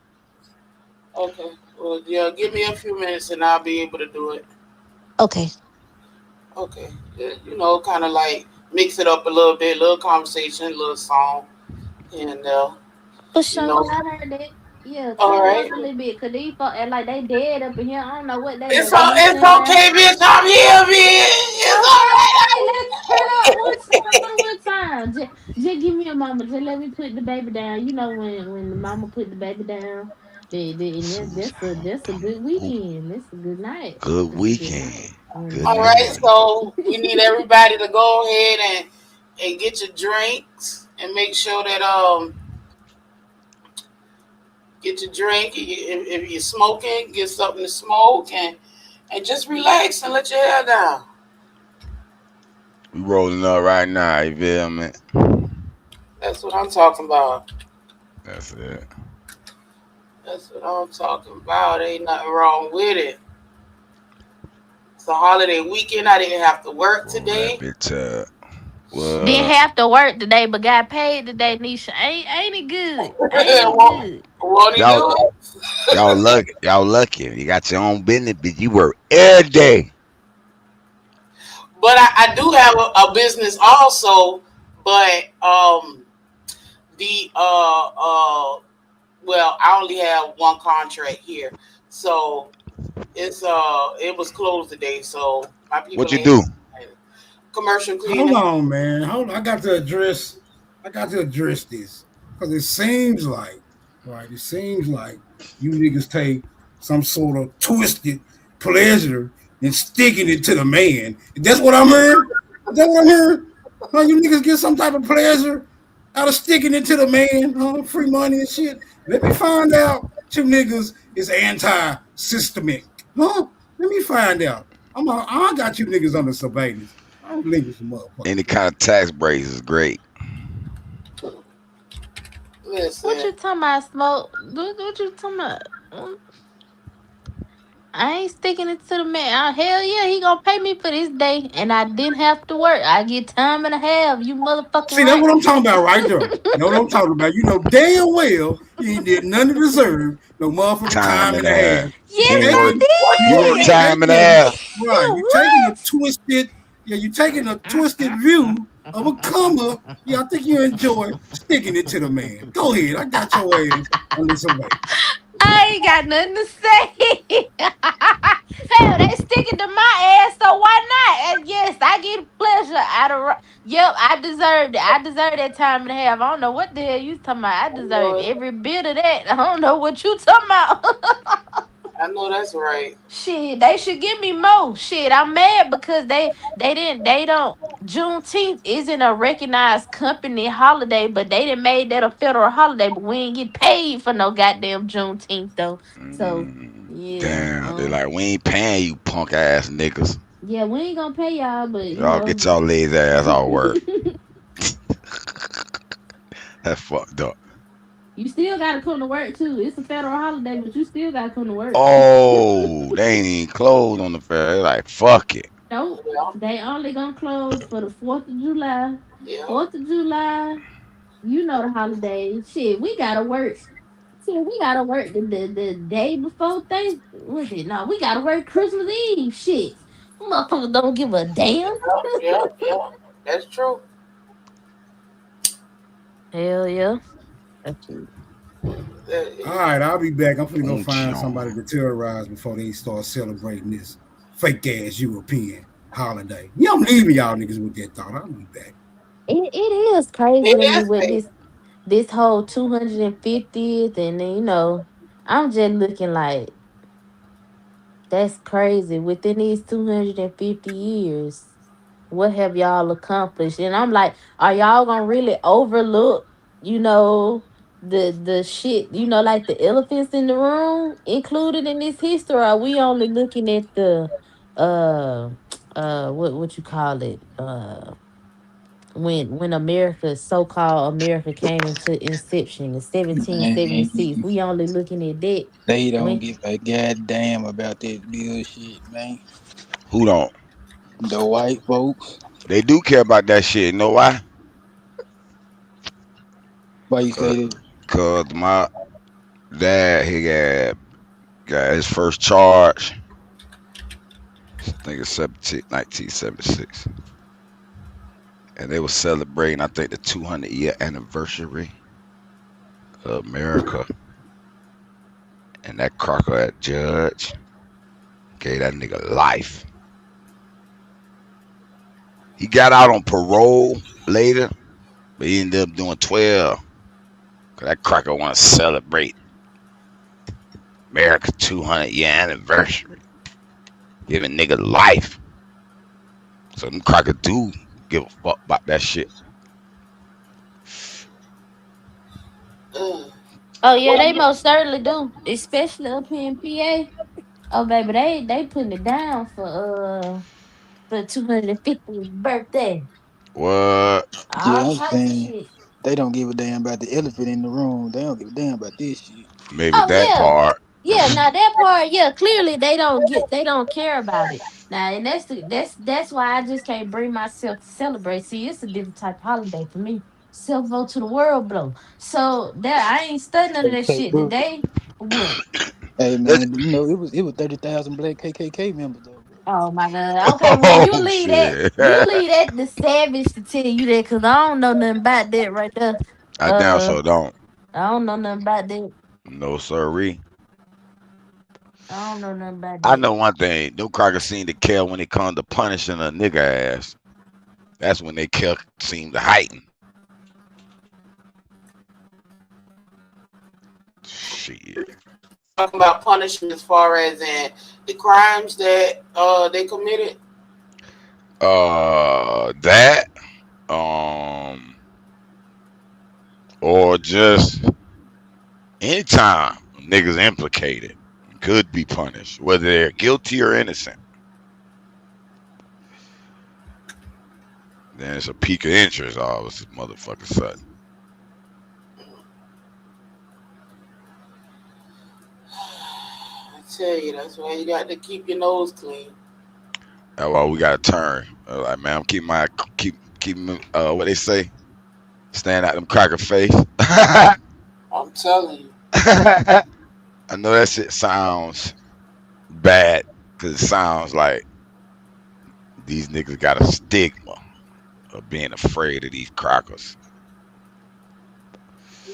Okay. Well, yeah, give me a few minutes and I'll be able to do it. Okay. Okay. Yeah, kind of like mix it up a little bit, little conversation, little song, and For sure, I heard that. Yeah, all turn it right. up a little bit, cause these folks act like they dead up in here. I don't know what they. It's okay, bitch. I'm here, bitch. It's all right. Let's turn up one time. Just give me a moment. Just let me put the baby down. When the mama put the baby down, that's a good weekend. That's a good night. Good weekend. Good All right, so we need everybody to go ahead and get your drinks and make sure that get your drink. If you're smoking, get something to smoke and just relax and let your hair down. We rolling up right now, you feel me? That's what I'm talking about. That's it. That's what I'm talking about. Ain't nothing wrong with it. It's a holiday weekend. I didn't have to work Well, today. that bitch, Didn't have to work today, but got paid today, Nisha. Ain't it good? Ain't it won't, good? won't he y'all, do it? y'all lucky. You got your own business, bitch. You work every day. But I do have a business also. But the well, I only have one contract here, so it's it was closed today. So my people What you ain't do? commercial Hold cleaning. on, man. Hold on. I got to address this because it seems like, right? It seems like you niggas take some sort of twisted pleasure in sticking it to the man. That's what I'm hearing. Is that what I'm hearing? Huh, you niggas get some type of pleasure out of sticking it to the man, huh? Free money and shit. Let me find out you niggas is anti-systemic, huh? Let me find out. I got you niggas under surveillance. I'm blinking some motherfuckers. Any kind of tax breaks is great. Listen, What you talking about, Smoke? What you talking about? I ain't sticking it to the man. Hell yeah, he gonna pay me for this day, and I didn't have to work. I get time and a half. You motherfucking See, that's right. what I'm talking about right there. You know what I'm talking about. You know damn well you ain't did nothing to deserve no motherfucking time and a half. Yes, You I work did. time and a half. Right. You taking a twisted, you taking a twisted view of a come up. Yeah, I think you enjoy sticking it to the man. Go ahead. I got your ass under surveillance. I ain't got nothing to say. Hell, they sticking to my ass, so why not? And yes, I get pleasure out of. Yep, I deserved it. I deserve that time and a half. I don't know what the hell you talking about. I deserve every bit of that. I don't know what you talking about. I know that's right. Shit, they should give me more. Shit, I'm mad because they don't. Juneteenth isn't a recognized company holiday, but they done made that a federal holiday. But we ain't get paid for no goddamn Juneteenth though. So yeah, Damn, they're like, we ain't paying you punk ass niggas. yeah, we ain't gonna pay y'all, but Y'all get y'all lazy ass all work. That's fucked up. You still gotta come to work too. It's a federal holiday, but you still gotta come to work. Oh, they ain't even closed on the fair. They're like, fuck it. Nope. They only gonna close for the 4th of July. Yeah. 4th of July, you know the holidays. Shit, we gotta work. Shit, we gotta work the day before things. What's it? No, we gotta work Christmas Eve. Shit. Motherfuckers don't give a damn. Yeah. That's true. Hell yeah. All right, I'll be back. I'm gonna go find somebody to terrorize before they start celebrating this fake ass European holiday. Yeah, I'm leaving y'all niggas with that thought. I'll be back. It is crazy to me with this whole 250th, and then I'm just looking like that's crazy. Within these 250 years, what have y'all accomplished? And I'm like, are y'all gonna really overlook, the shit, like the elephants in the room included in this history? Or are we only looking at the uh what you call it? When America, so-called America, came into inception in 1776. We only looking at that. They don't give a goddamn about that bullshit, man. Who don't? The white folks. They do care about that shit. You know why? Why you say that? Cause my dad, he got his first charge. I think it's 1976. And they were celebrating, I think, the 200-year anniversary of America. And that crocker judge gave that nigga life. He got out on parole later, but he ended up doing 12. Cause that cracker want to celebrate America's 200-year anniversary, giving nigga life. So them cracker do give a fuck about that shit. Oh yeah, they most certainly do, especially up here in PA. Oh baby, they putting it down for 250th birthday. What? All types of shit. They don't give a damn about the elephant in the room. They don't give a damn about this shit. Maybe Oh that yeah, part. yeah. Now that part, yeah. Clearly they don't care about it. Now, and that's why I just can't bring myself to celebrate. See, it's a different type of holiday for me. Self vote to the world blow. So that I ain't studying none of that shit KKK. today. What? Hey man, you know it was 30,000 black KKK members though, bro. Oh my god. Okay, well Oh shit. you leave that the savage to tell you that because I don't know nothing about that right there. I damn Uh sure don't. I don't know nothing about that. No sirree. I don't know nothing about I that. know one thing. Them crackers seem to care when it comes to punishing a nigga ass. That's when they care seem to heighten. Shit. Talking about punishment as far as in the crimes that they committed. That or just anytime niggas implicated could be punished, whether they're guilty or innocent. Then it's a peak of interest all of a motherfucking sudden. I tell you, that's why you got to keep your nose clean. That's why we gotta turn. Like man, I'm keeping what they say, stand out them cracker face. I'm telling you. I know that shit sounds bad because it sounds like these niggas got a stigma of being afraid of these crackers.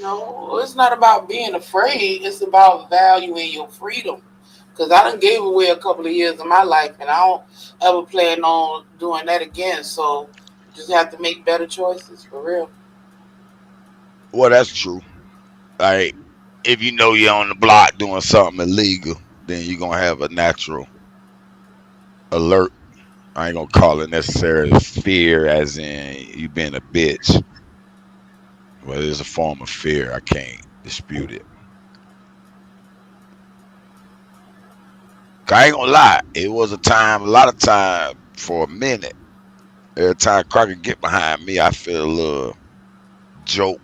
No, it's not about being afraid. It's about valuing your freedom. Because I done gave away a couple of years of my life, and I don't ever plan on doing that again. So just have to make better choices, for real. Well, that's true. Like, if you know you're on the block doing something illegal, then you're going to have a natural alert. I ain't going to call it necessarily fear as in you being a bitch. Well, it's a form of fear. I can't dispute it. I ain't gonna lie. It was a lot of time for a minute. Every time Crocker get behind me, I feel a little joke.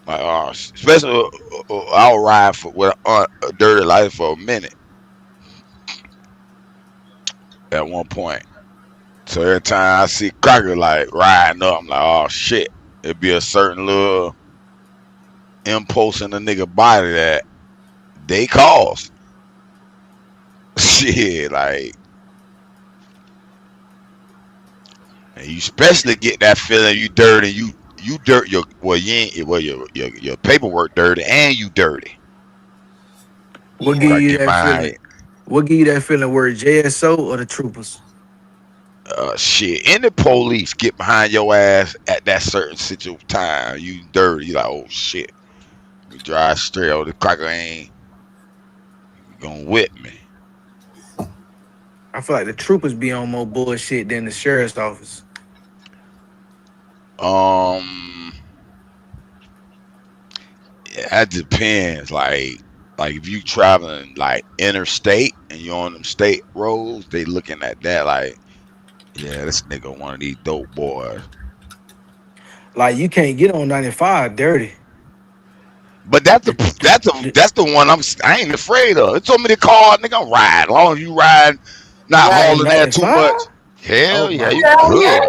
Like, especially I'll ride with a dirty life for a minute. At one point. So every time I see Crocker like riding up, I'm like, oh shit. It'd be a certain little impulse in the nigga body that they caused. Shit, like, and you especially get that feeling you dirty, you dirt your your paperwork dirty and you dirty. What give you that feeling? What give you that feeling? Were it JSO or the troopers? Shit, any police get behind your ass at that certain time, you dirty. You like, oh shit, you drive straight. Oh, the cracker ain't gonna whip me. I feel like the troopers be on more bullshit than the sheriff's office. Yeah, that depends. Like if you traveling like interstate and you're on them state roads, they looking at that like, yeah, this nigga one of these dope boys. Like you can't get on 95 dirty. But that's the one I ain't afraid of. It's so many cars, nigga, I'm riding. As long as you ride, not hauling that too much. Hell yeah, you good.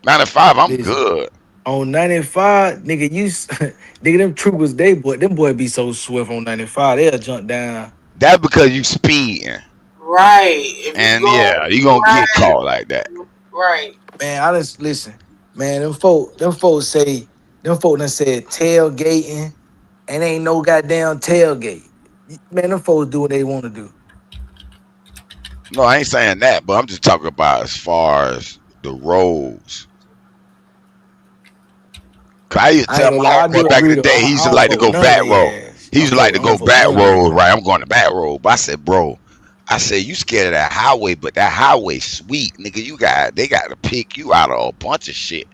95, I'm good. On 95, nigga, nigga, them troopers, them boy be so swift on 95, they'll jump down. That's because you speeding. Right. And yeah, you gonna get caught like that. Right. Man, I just listen, man, them folks done said tailgating and ain't no goddamn tailgate. Man, them folks do what they want to do. No, I ain't saying that, but I'm just talking about as far as the roads. I used to tell my uncle back in the day, he used to like to go back road. He used to like to go back road, right? I'm going to back road. But I said, bro, you scared of that highway, but that highway sweet, nigga. They got to pick you out of a bunch of shit.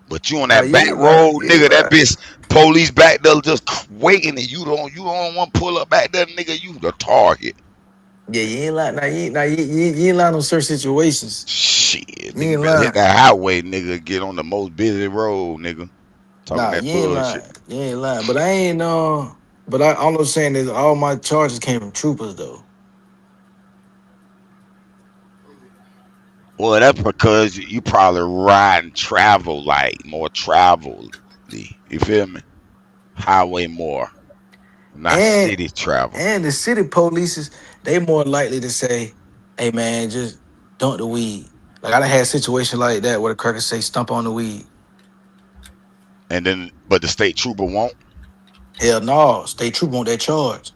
But you on that back road, nigga, that bitch police back there just waiting and you don't want to pull up back there, nigga, you the target. Yeah, you ain't lying. You ain't lying on certain situations. Shit, You nigga ain't better hit lying. that highway, nigga. Get on the most busy road, nigga. Talking Nah, that you ain't bullshit. lying. You ain't lying. But I ain't but all I'm saying is all my charges came from troopers though. Well, that's because you probably ride and travel like more travel. You feel me? Highway more, not And city travel. the city polices, they more likely to say, hey man, just dump the weed. Like I done had a situation like that where the cracker say stump on the weed. And then, but the state trooper won't. Hell no, state troop want that charge.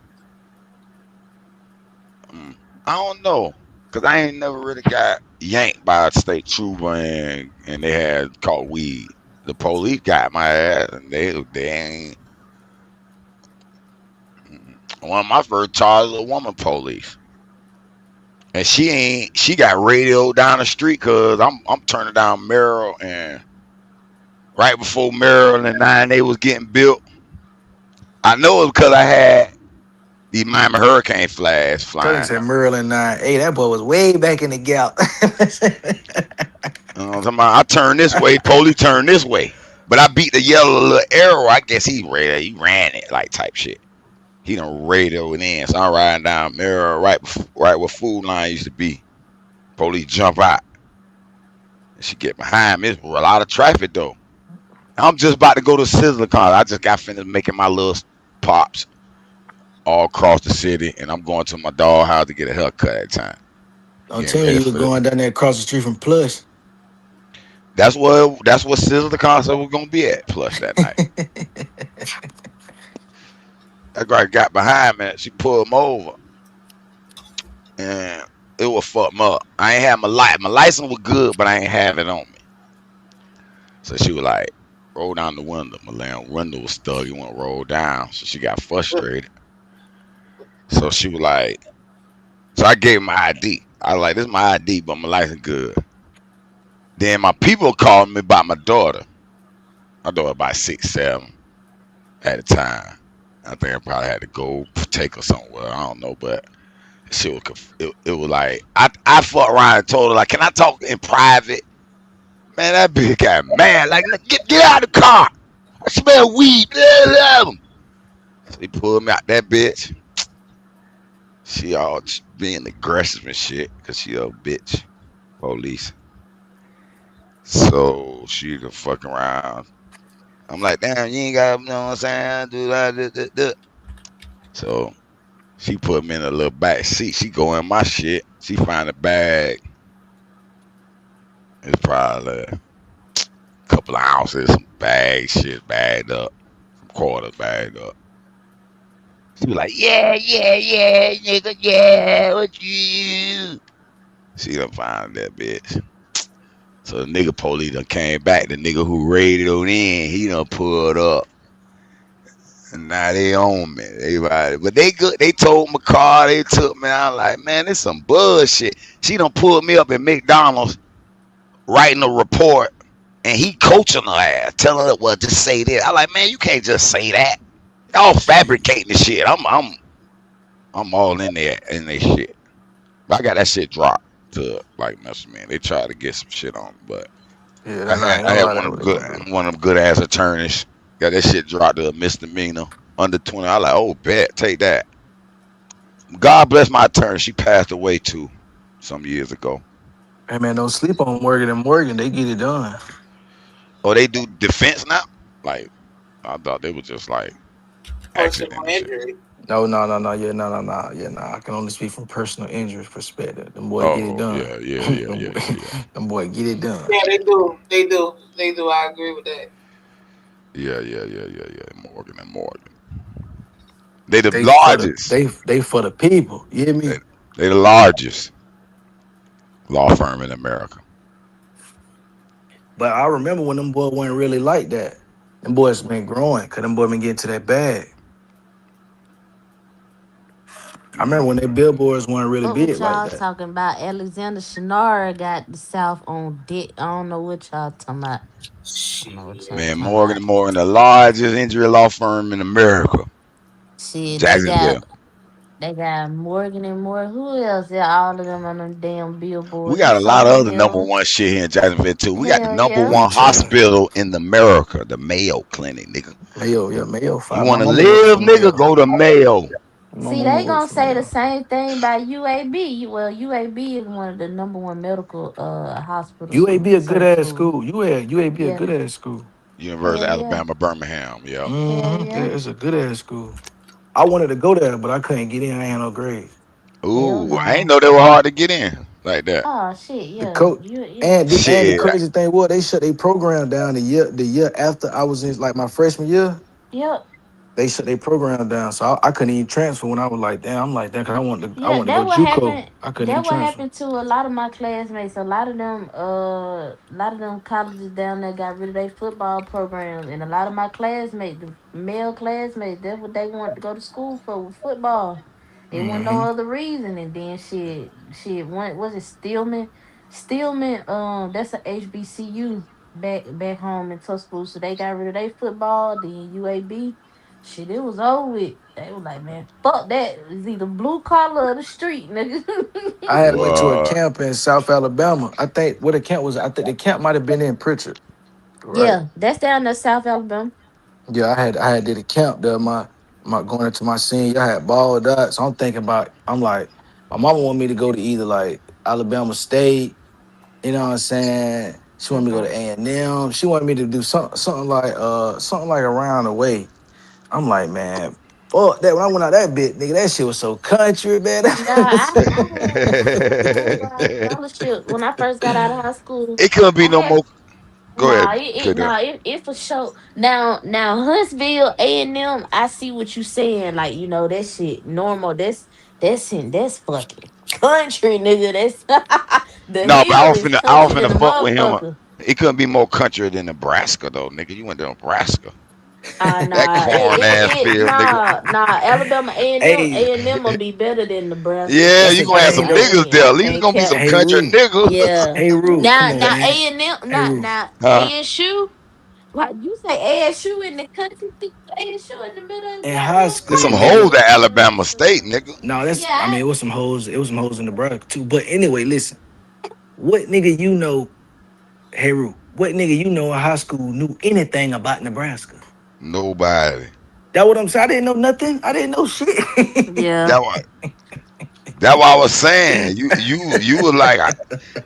Mm, I don't know, cause I ain't never really got yanked by a state trooper and they had caught weed. The police got my ass, and they ain't. One of my first charges was a woman police, and she got radioed down the street, cause I'm turning down Merrill, and right before Merrill and 9A was getting built, I know it because I had the Miami Hurricane flags Cracker flying. said Merlin 9. Hey, that boy was way back in the gap. You know what I'm talking about? I turned this way, police turned this way. But I beat the yellow little arrow. I guess he ran it like type shit. He done radioed in. So I'm riding down Mirror right where Food Line used to be. Police jump out. And she get behind me. There's a lot of traffic though. I'm just about to go to Sizzler Con. I just got finished making my little pops all across the city, and I'm going to my dog house to get a haircut at the time. Don't Getting tell me ready you were for going down there across the street from Plush. that's what Sizzler concert was gonna be at Plush that night. That guy got behind me. She pulled him over, and it would fuck me up. I ain't have my license. My license was good, but I ain't have it on me. So she was like, roll down the window. My damn window was stuck. It won't roll down. So she got frustrated. So she was like, so I gave her my ID. I was like, this is my ID, but my license good. Then my people called me about my daughter. My daughter about 6, 7 at the time. I think I probably had to go take her somewhere. I don't know, but she was it was like I fucked around and told her like, can I talk in private? Man, that bitch got mad. Like, get out of the car. I smell weed. So he pulled me out that bitch. She all being aggressive and shit because she a bitch. Police. So she was fucking around. I'm like, damn, you ain't got, you know what I'm saying? Do that. So she put me in a little back seat. She go in my shit. She find a bag. It's probably a couple of ounces, some bag shit bagged up, some quarters bagged up. She was like, yeah, nigga, yeah, what you? She done found that bitch. So the nigga police done came back. The nigga who radioed in, he done pulled up. And now they on me. Everybody. But they good. They told my car. They took me. I'm like, man, this some bullshit. She done pulled me up at McDonald's writing a report. And he coaching her ass, telling her, well, just say this. I like, man, you can't just say that. Y'all fabricating the shit. I'm all in there shit. But I got that shit dropped to like mess with me. They tried to get some shit on me, but Yeah, I had one of them good ass attorneys. Got that shit dropped to a misdemeanor under 20. I like, oh, bet, take that. God bless my attorney. She passed away too, some years ago. Hey man, don't sleep on Morgan and Morgan. They get it done. Oh, they do defense now? Like, I thought they were just like accident Personal and shit. injury. No. Yeah, no. I can only speak from personal injury perspective. Them boy get it Oh, done. yeah. Them boy get it done. Yeah, they do. I agree with that. Yeah. Morgan and Morgan. They the They largest. they for the people. You hear me? They the largest law firm in America. But I remember when them boys weren't really like that. Them boys been growing because them boys been getting to that bag. I remember when they billboards weren't really What big was like y'all that. talking about? Alexander Shinara got the South on dick. I don't know what y'all talking about. I don't know what y'all Man, talking Morgan about. and Morgan, the largest injury law firm in America. Shit, they got Jacksonville. They got Morgan and more. Who else? Yeah, all of them on them damn We billboards. got a It's lot so of many other of number them. one shit here in Jacksonville too. We got the Hell number yeah. Me one too. hospital in America, the Mayo Clinic, nigga. Mayo, yeah, Mayo You five. My want to mama works live, for nigga? Mayo. Go to Mayo. My See, mama they works gonna for say the Mayo. same thing about UAB. Well, UAB is one of the number one medical hospitals UAB a good so ass school. school. UAB a Yeah. good ass school. University Hell of yeah. Alabama, Birmingham. Yep. Hell Yeah, yeah. it's a good ass school. I wanted to go there, but I couldn't get in. I ain't no grade. Hell Ooh, I ain't no. know they were hard to get in like that. Oh shit, The yeah. coach You yeah. and the Shit. crazy thing was they shut their program down the year after I was in like my freshman year. Yep. They shut their program down, so I couldn't even transfer when I was like, damn, I'm like, damn, 'cause I Yeah, want to go that what JUCO. happened. I couldn't even That what transfer. happened to a lot of my classmates. A lot of them colleges down there got rid of their football programs, and a lot of my classmates, the male classmates, that's what they wanted to go to school for was football. It wasn't no Hmm. other reason. And then One was it Stillman? Stillman, that's a HBCU back home in Tuscaloosa. So they got rid of their football. Then UAB. Shit, it was over with. They was like, man, fuck that. It's either blue collar or the street, nigga. I had went to a What? camp in South Alabama. I think what the camp was. I think the camp might have been in Pritchard, right? Yeah, that's down there, South Alabama. Yeah, I had did a camp there. My going into my senior, year, I had balled out. So I'm thinking about. I'm like, my mama wanted me to go to either like Alabama State. You know what I'm saying? She wanted me to go to Okay. A&M. She wanted me to do something like around the way. I'm like, man, fuck that. When I went out that bit, nigga, that shit was so country, man. Nah, I had a scholarship when I first got out of high school. It couldn't be I no had more. Go ahead, Cadell. it for sure. Now Huntsville A&M, I see what you saying. Like, that shit normal. That's fucking country, nigga. That's the No, but hill is I was country than finna a fuck with him. motherfucker. It couldn't be more country than Nebraska though, nigga. You went to Nebraska. That Nah, corn ass field, nigga. Alabama A&M Hey, A&M will be better than Nebraska. Yeah, that's you a gonna have thing some though. niggas there. At least it's Can't gonna be cap. some Hey, country Rue. niggas. Yeah. Hey, Rue. Come Now on, now man. A&M Hey, Rue. now Huh? ASU. What you say ASU in the country? ASU in the middle of In high goddamn There's some school, nowhere. holes nigga. at Alabama State, nigga. No, I Yeah. mean, it was some hoes. It was some hoes in Nebraska too. But anyway, listen. What nigga you know, hey, Rue, what nigga you know in high school knew anything about Nebraska? Nobody. That what I'm saying. I didn't know nothing. I didn't know shit. Yeah. That what I was saying. You were like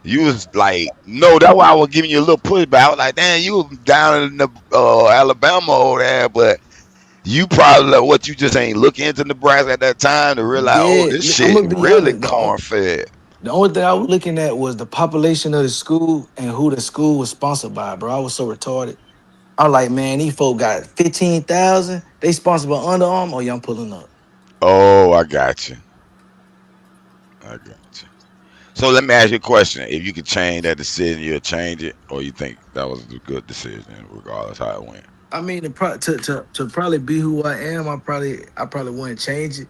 you was like no. That's why I was giving you a little pushback. I was like, damn, you was down in the Alabama over there, but you probably like what you just ain't look into Nebraska at that time to realize, oh, Yeah, this I'm shit gonna be really honest. corn fed. The only thing I was looking at was the population of the school and who the school was sponsored by, bro. I was so retarded. I'm like, man, these folk got 15,000. They sponsored by Under Armour. Oh, yeah, I'm pulling up. Oh, I got you. I got you. So let me ask you a question. If you could change that decision, you'll change it, or you think that was a good decision, regardless how it went? I mean, to probably be who I am, I probably wouldn't change it.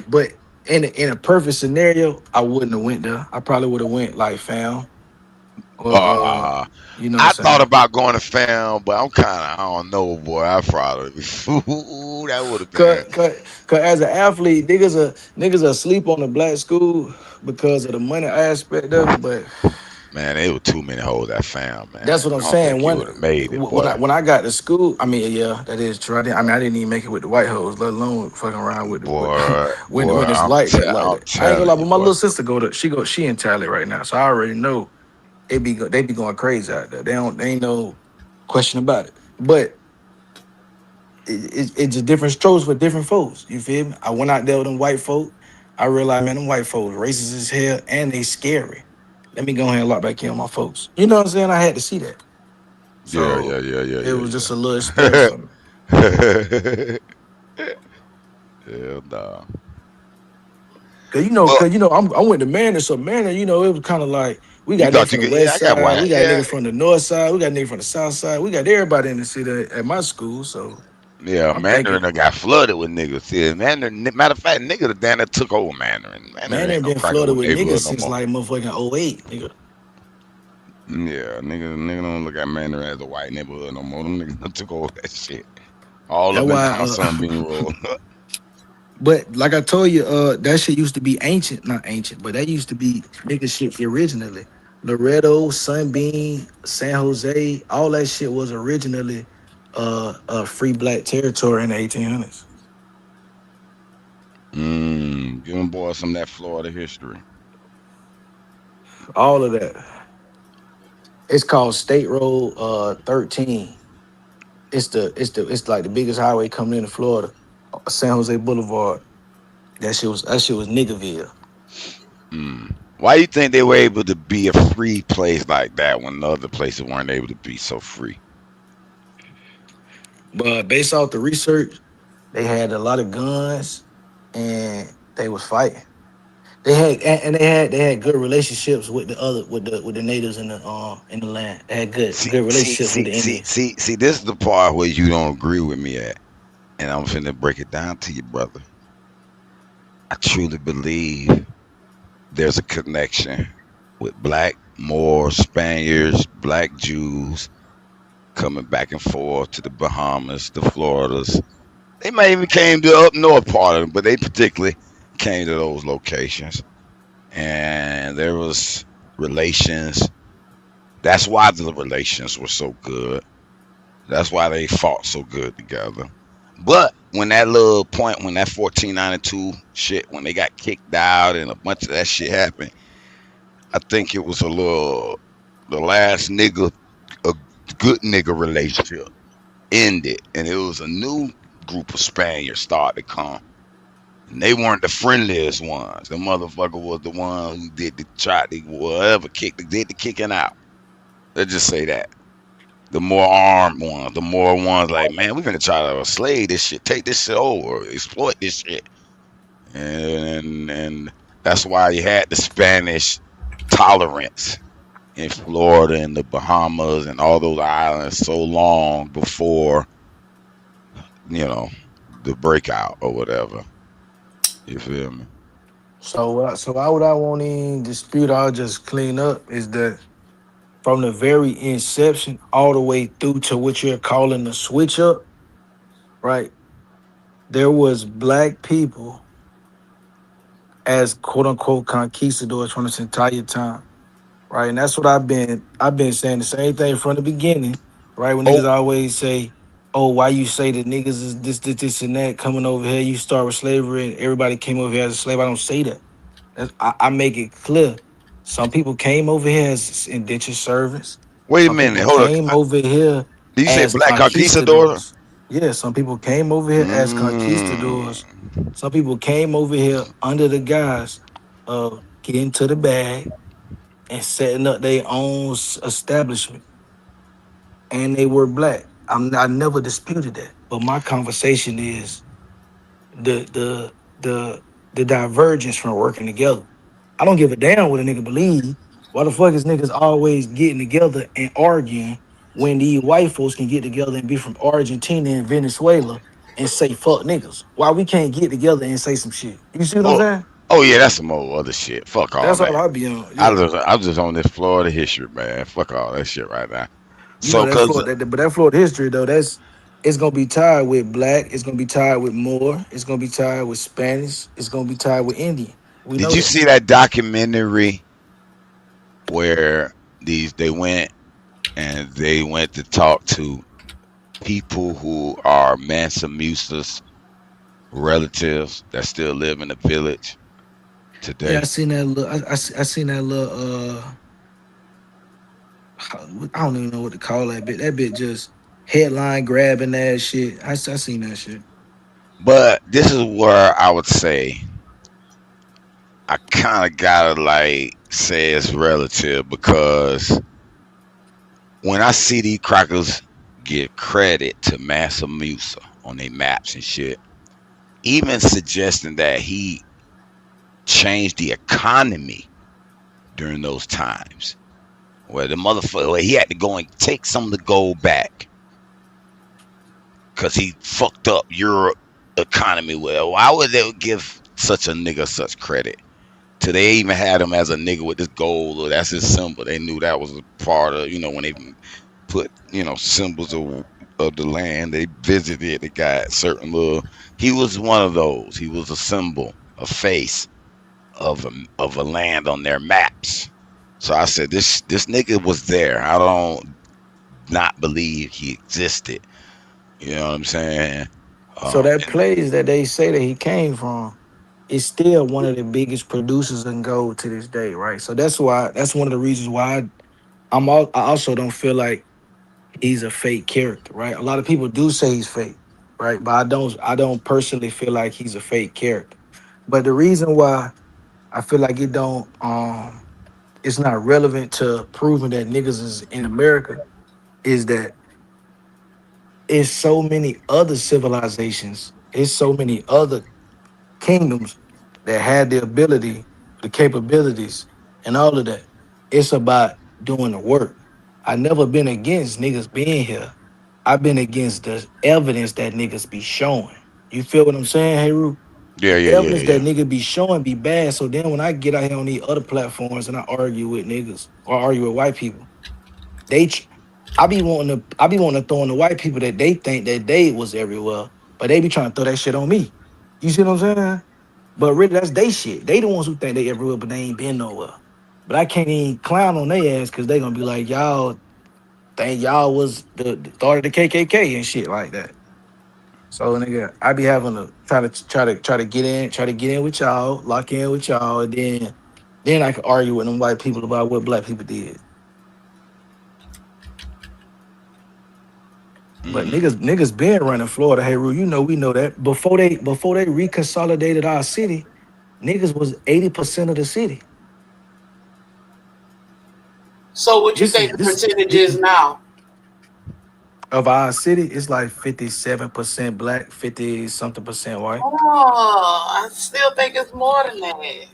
But in a perfect scenario, I wouldn't have went there. I probably would have went like fam or Uh, you know what I'm I thought saying? about going to fam, but I'm kind of, I don't know, boy. I probably, ooh, that would have Cause, been, cause, cause as an athlete, niggas are asleep on the black school because of the money aspect of it. But man, there were too many hoes at fam, that's man. what I'm I don't saying. think you would have made it, When I boy. when I got to school, I mean, yeah, that is true. I didn't even make it with the white hoes, let alone fucking around with the Boy, when it's like that, like I'm that. I ain't gonna lie, telling you, but my boy. little sister she in Tally right now, so I already know they be going crazy out there. They ain't no question about it. But it's just different strokes for different folks. You feel me? I went out there with them white folk. I realized, man, them white folks racist as hell and they scary. Let me go ahead and lock back in on my folks. You know what I'm saying? I had to see that. Yeah, So it was just a little experience yeah. for me. Hell nah. Well, Cause I went to Manor, so Manor, it was kind of like we you got niggas thought you from the could, yeah, west I got side, one. we got Yeah, niggas from the north side, we got niggas from the south side, we got everybody in the city at my school. So yeah, I'm thinking, Mandarin got flooded with niggas. See, Mandarin, matter of fact, nigga down there took over Mandarin. Mandarin Manor ain't no been cracker flooded with niggas neighborhood no since more. like motherfucking '08, nigga. Yeah, nigga don't look at Mandarin as a white neighborhood no more. Them niggas done took over that shit. All That's up and why down Sunbeam Road. But like I told you, that shit used to be ancient, not ancient, but that used to be nigga shit originally. Loretto, Sunbeam, San Jose, all that shit was originally free black territory in the 1800s. Give them boys some of that Florida history. All of that. It's called State Road 13. It's like the biggest highway coming into Florida, San Jose Boulevard. That shit was Niggerville. Why you think they were able to be a free place like that when the other places weren't able to be so free? But based off the research, they had a lot of guns and they was fighting. They had good relationships with the natives in the land. They had good relationships with the Indians. See, this is the part where you don't agree with me at, and I'm finna break it down to you, brother. I truly believe there's a connection with black Moors, Spaniards, black Jews coming back and forth to the Bahamas, the Floridas. They may even came to up north part of them, but they particularly came to those locations. And there was relations. That's why the relations were so good. That's why they fought so good together. But when that little point, when that 1492 shit, when they got kicked out and a bunch of that shit happened, I think it was the last nigga, a good nigga relationship ended. And it was a new group of Spaniards started to come. And they weren't the friendliest ones. The motherfucker was the one who did the did the kicking out. Let's just say that. The more armed ones, the more ones like, man, we're gonna try to slay this shit, take this shit over, exploit this shit. And that's why you had the Spanish tolerance in Florida and the Bahamas and all those islands so long before, the breakout or whatever. You feel me? So what I won't even dispute, I'll just clean up, is that from the very inception all the way through to what you're calling the switch up, right? There was black people as quote unquote conquistadors from this entire time, right? And that's what I've been saying the same thing from the beginning, right? When niggas always say, "Oh, why you say that niggas is this and that coming over here? You start with slavery and everybody came over here as a slave." I don't say that. I make it clear. Some people came over here as indentured servants. Wait a minute, hold on. Came over here. Did you say black conquistadors? Yeah, some people came over here as conquistadors. Some people came over here under the guise of getting to the bag and setting up their own establishment. And they were black. I never disputed that. But my conversation is the divergence from working together. I don't give a damn what a nigga believe. Why the fuck is niggas always getting together and arguing when these white folks can get together and be from Argentina and Venezuela and say fuck niggas? Why we can't get together and say some shit? You see what I'm saying? Oh yeah, that's some old other shit. Fuck all That's that. all I be on. I'm just on this Florida history, man. Fuck all that shit right now. But that Florida history though, it's gonna be tied with black. It's gonna be tied with Moor. It's gonna be tied with Spanish. It's gonna be tied with Indian. Did you see that documentary where they went to talk to people who are Mansa Musa's relatives that still live in the village today? Yeah, I seen that little. I seen that little. I don't even know what to call that bit. That bit just headline grabbing ass shit. I seen that shit. But this is where I would say I kind of gotta say it's relative, because when I see these crackers give credit to Mansa Musa on their maps and shit, even suggesting that he changed the economy during those times, where he had to go and take some of the gold back because he fucked up Europe economy. Well, why would they give such a nigga such credit? Till they even had him as a nigga with this gold, or that's his symbol. They knew that was a part of, when they put, symbols of of the land. They visited. They got certain little. He was one of those. He was a symbol, a face of a land on their maps. So I said, this nigga was there. I don't not believe he existed. You know what I'm saying? So that And place that they say that he came from is still one of the biggest producers in gold to this day, right? So that's one of the reasons why I also don't feel like he's a fake character, right? A lot of people do say he's fake, right? But I don't personally feel like he's a fake character. But the reason why I feel like it's not relevant to proving that niggas is in America is that it's so many other civilizations, it's so many other kingdoms that had the ability, the capabilities, and all of that. It's about doing the work. I never been against niggas being here. I've been against the evidence that niggas be showing. You feel what I'm saying, Hey Roo? yeah, The yeah, yeah, evidence that yeah. nigga be showing be bad. So then when I get out here on these other platforms and I argue with niggas or argue with white people, they tr- I be wanting to throw in the white people that they think that they was everywhere, but they be trying to throw that shit on me. You see what I'm saying? But really, that's they shit. They the ones who think they everywhere, but they ain't been nowhere. But I can't even clown on their ass because they gonna be like, y'all think y'all was the start of the KKK and shit like that. So nigga, I be having to try to get in with y'all, lock in with y'all, and then I can argue with them white people about what black people did. But Mm. niggas been running Florida. Hey, Rue, we know that before they reconsolidated our city, niggas was 80% of the city. So what you This is think the this percentage is now? of our city. It's like 57% black, 50 something percent white. Oh, I still think it's more than that.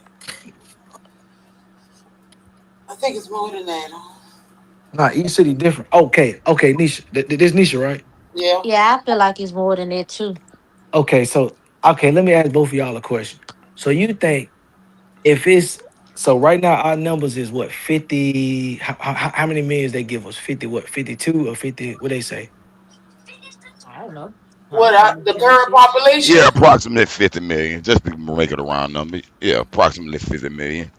I think it's more than that. Nah, each city different. Okay, Nisha. This Nisha, right? Yeah. Yeah, I feel like it's more than that too. Okay, let me ask both of y'all a question. So you think if it's so right now our numbers is what 50? How many millions they give us? 50 what? 52 or 50? What they say? I don't know. I What don't know the the damn current shit. population? Yeah, approximately 50 million. Just to make it a round number. Yeah, approximately 50 million.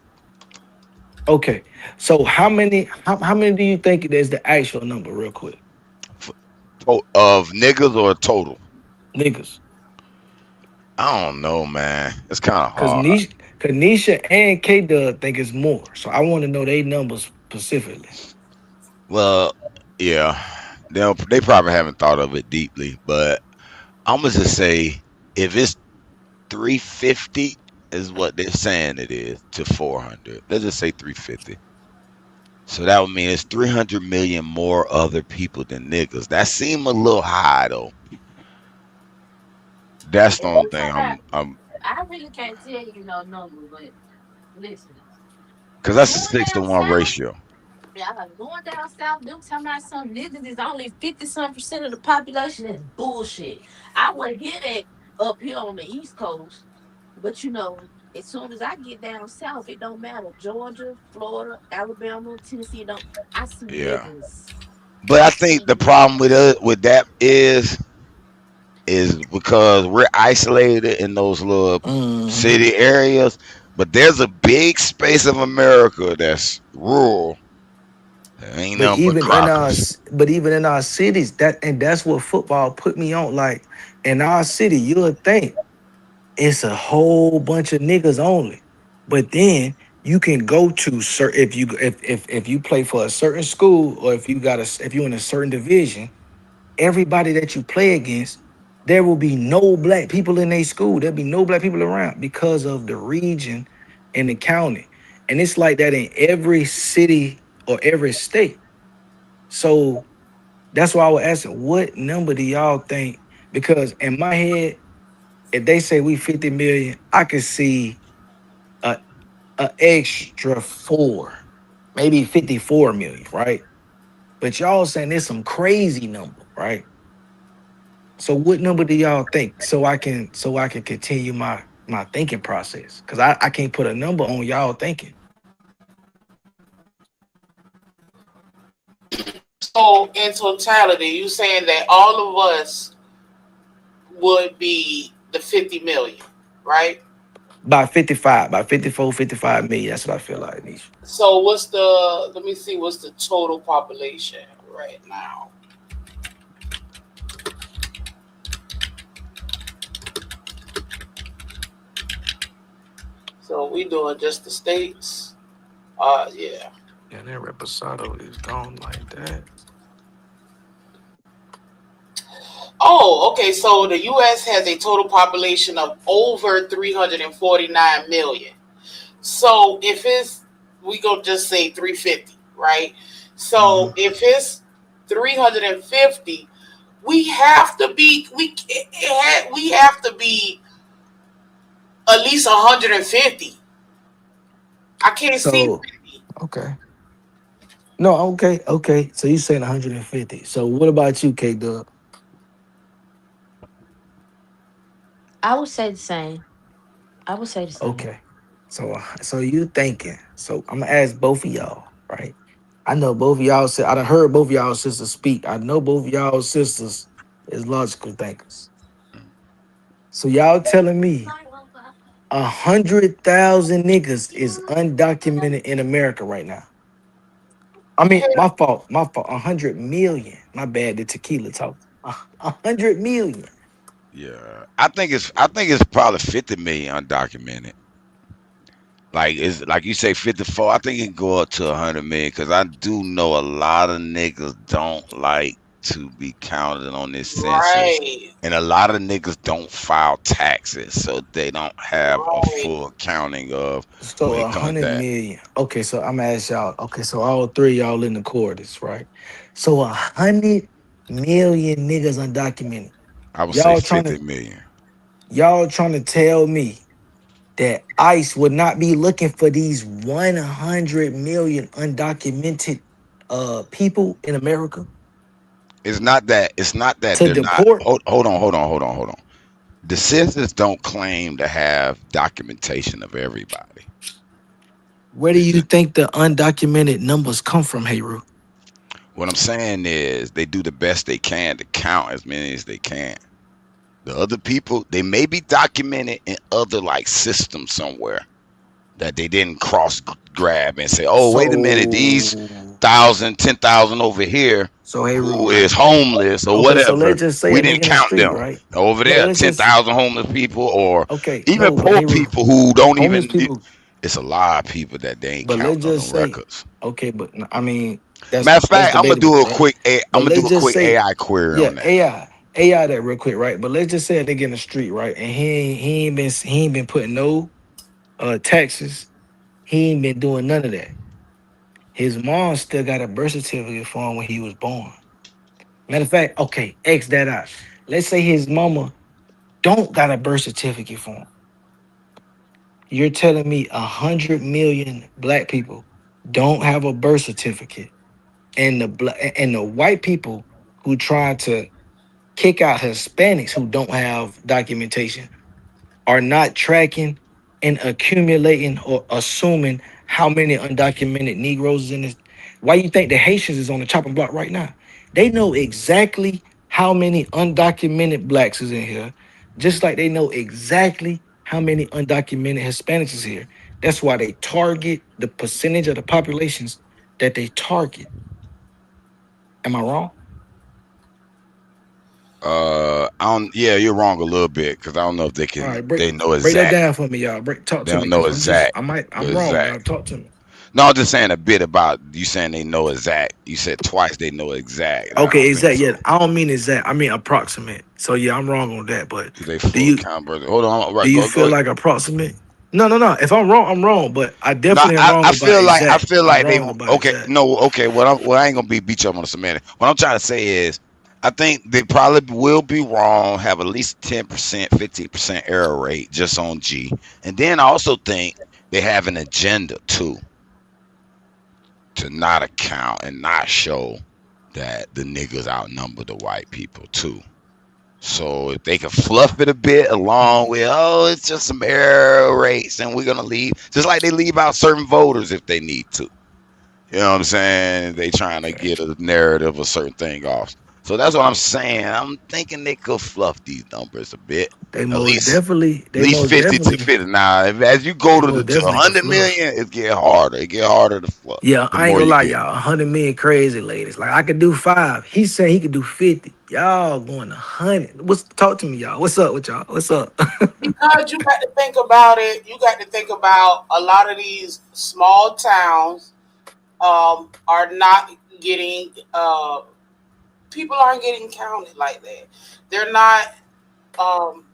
Okay, so how many do you think it is the actual number, real quick, Of niggas or total? niggas? I don't know, man. It's kind of Cause hard. Nisha and K Dub think it's more. So I want to know their numbers specifically. Well, yeah, they probably haven't thought of it deeply, but I'm gonna just say if it's 350 is what they're saying it is to 400. Let's just say 350. So that would mean it's 300 million more other people than niggas. That seem a little high though. That's the only Every thing time I'm I really can't tell you no number, but listen, because that's a going 6 to down 1 south, ratio. yeah, going down south, them talking about some niggas is only 50 some percent of the population. Is bullshit. I wouldn't hear that up here on the East Coast, but as soon as I get down south, it don't matter. Georgia, Florida, Alabama, Tennessee, don't I see Yeah. niggas. But I I think see the problem with niggas. that is because we're isolated in those little Hmm. city areas, but there's a big space of America that's rural. There ain't But nothing but even in our crackers. but even in our cities, that's what football put me on. Like in our city, you'll think it's a whole bunch of niggas only. But then you can go to certain if you play for a certain school or if you're in a certain division, everybody that you play against, there will be no black people in a school. There'll be no black people around because of the region and the county. And it's like that in every city or every state. So that's why I was asking, what number do y'all think? Because in my head, if they say we 50 million, I could see a extra four, maybe 54 million, right? But y'all saying it's some crazy number, right? So what number do y'all think? So I can continue my thinking process. Cause I can't put a number on y'all thinking. So in totality, you saying that all of us would be the 50 million, right? By 55, by 54, 55 million. That's what I feel like, Nisha. So what's the? Let me see. What's the total population right now? So we doing just the states. Yeah. Yeah, that Reposado is gone like that. Oh, okay. So the U.S. has a total population of over 349 million. So if it's, we gonna just say 350, right? So if it's 350, we have to be we have to be at least 150. I can't see So 50. okay. No, okay. So you saying 150. So what about you, K Dub? I would say the same. I would say the same. Okay. So you thinking. So I'm gonna ask both of y'all, right? I know both of y'all said I done heard both of y'all sisters speak. I know both of y'all sisters is logical thinkers. So y'all telling me 100,000 niggas is undocumented in America right now. I mean, my fault. 100 million. My bad. The tequila talk. 100 million. Yeah, I think it's probably 50 million undocumented. Like it's like you say 54. I think it can go up to 100 million because I do know a lot of niggas don't like to be counted on this census, Right. and a lot of niggas don't file taxes, so they don't have a Right. full accounting of So where it comes 100 at. million. Okay, so I'm gonna ask y'all. Okay, so all three of y'all in the quarters, right? So 100 million niggas undocumented. I would say Y'all trying 50 to million. tell me that ICE would not be looking for these 100 million undocumented people in America It's not that. It's not that to they're not. deport? Hold on. The census don't claim to have documentation of everybody. Where do It's you just think the undocumented numbers come from, Heru? what I'm saying is they do the best they can to count as many as they can. The other people, they may be documented in other like systems somewhere that they didn't grab and say, oh, wait a minute, these So 10,000 over here Heru, who is homeless or okay, so whatever, let's just say we a nigga didn't in the count street, them. right? Over No, there, let's just 10,000 homeless people or okay, even no, but poor Heru, people who don't homeless even, people, it's a lot of people that they ain't but let's counting on just them say, records. okay, but I mean that's Matter of fact, I'm gonna debatable, do a right? quick I'm But gonna do let's a just quick say, AI query yeah, on that. AI that real quick, right? But let's just say a nigga in the street, right? And he ain't been putting no taxes. He ain't been doing none of that. His mom still got a birth certificate for him when he was born. Matter of fact, okay, X that out. Let's say his mama don't got a birth certificate for him. You're telling me 100 million black people don't have a birth certificate, and the white people who try to kick out Hispanics who don't have documentation are not tracking and accumulating or assuming how many undocumented Negroes is in this. Why you think the Haitians is on the chopping block right now? They know exactly how many undocumented blacks is in here, just like they know exactly how many undocumented Hispanics is here. That's why they target the percentage of the populations that they target. Am I wrong? Yeah, you're wrong a little bit because I don't know if All right, they know break that exact. down for me, y'all. Talk They to me, don't know cause exact. I'm wrong, y'all. Exact. Talk to me. No, I'm just saying a bit about you saying they know exact. You said twice they know exact. And I Okay, don't think exact. so. Yeah, I don't mean exact. I mean approximate. So yeah, I'm wrong on that. But They do full you count, brother. Hold on, do right? you Go feel ahead. like approximate? No. If I'm wrong, I'm wrong. But I No, definitely am wrong I about feel exact. I'm like they wrong about okay. exact. No, okay. What I ain't gonna be beat you up on the semantic. What I'm trying to say is, I think they probably will be wrong. Have at least 10%, 15% error rate just on G, and then I also think they have an agenda too to not account and not show that the niggas outnumber the white people too. So if they can fluff it a bit along with, oh, it's just some error rates and we're gonna leave, just like they leave out certain voters if they need to. You know what I'm saying? They trying to get a narrative of certain thing off. So that's what I'm saying. I'm thinking they could fluff these numbers a bit. They At most least definitely, at least 50 to 50. Now, as you go they to most to definitely could 100 fluff. million, it get harder. It get harder to fluff. Yeah, The I ain't more gonna you lie, get. y'all. 100 million crazy ladies. Like I could do 5. He said he could do 50. Y'all going to 100. What's talk to me, y'all? What's up with y'all? What's up? Because you got to think about it. You got to think about a lot of these small towns are not getting people aren't getting counted like that. They're not. Um,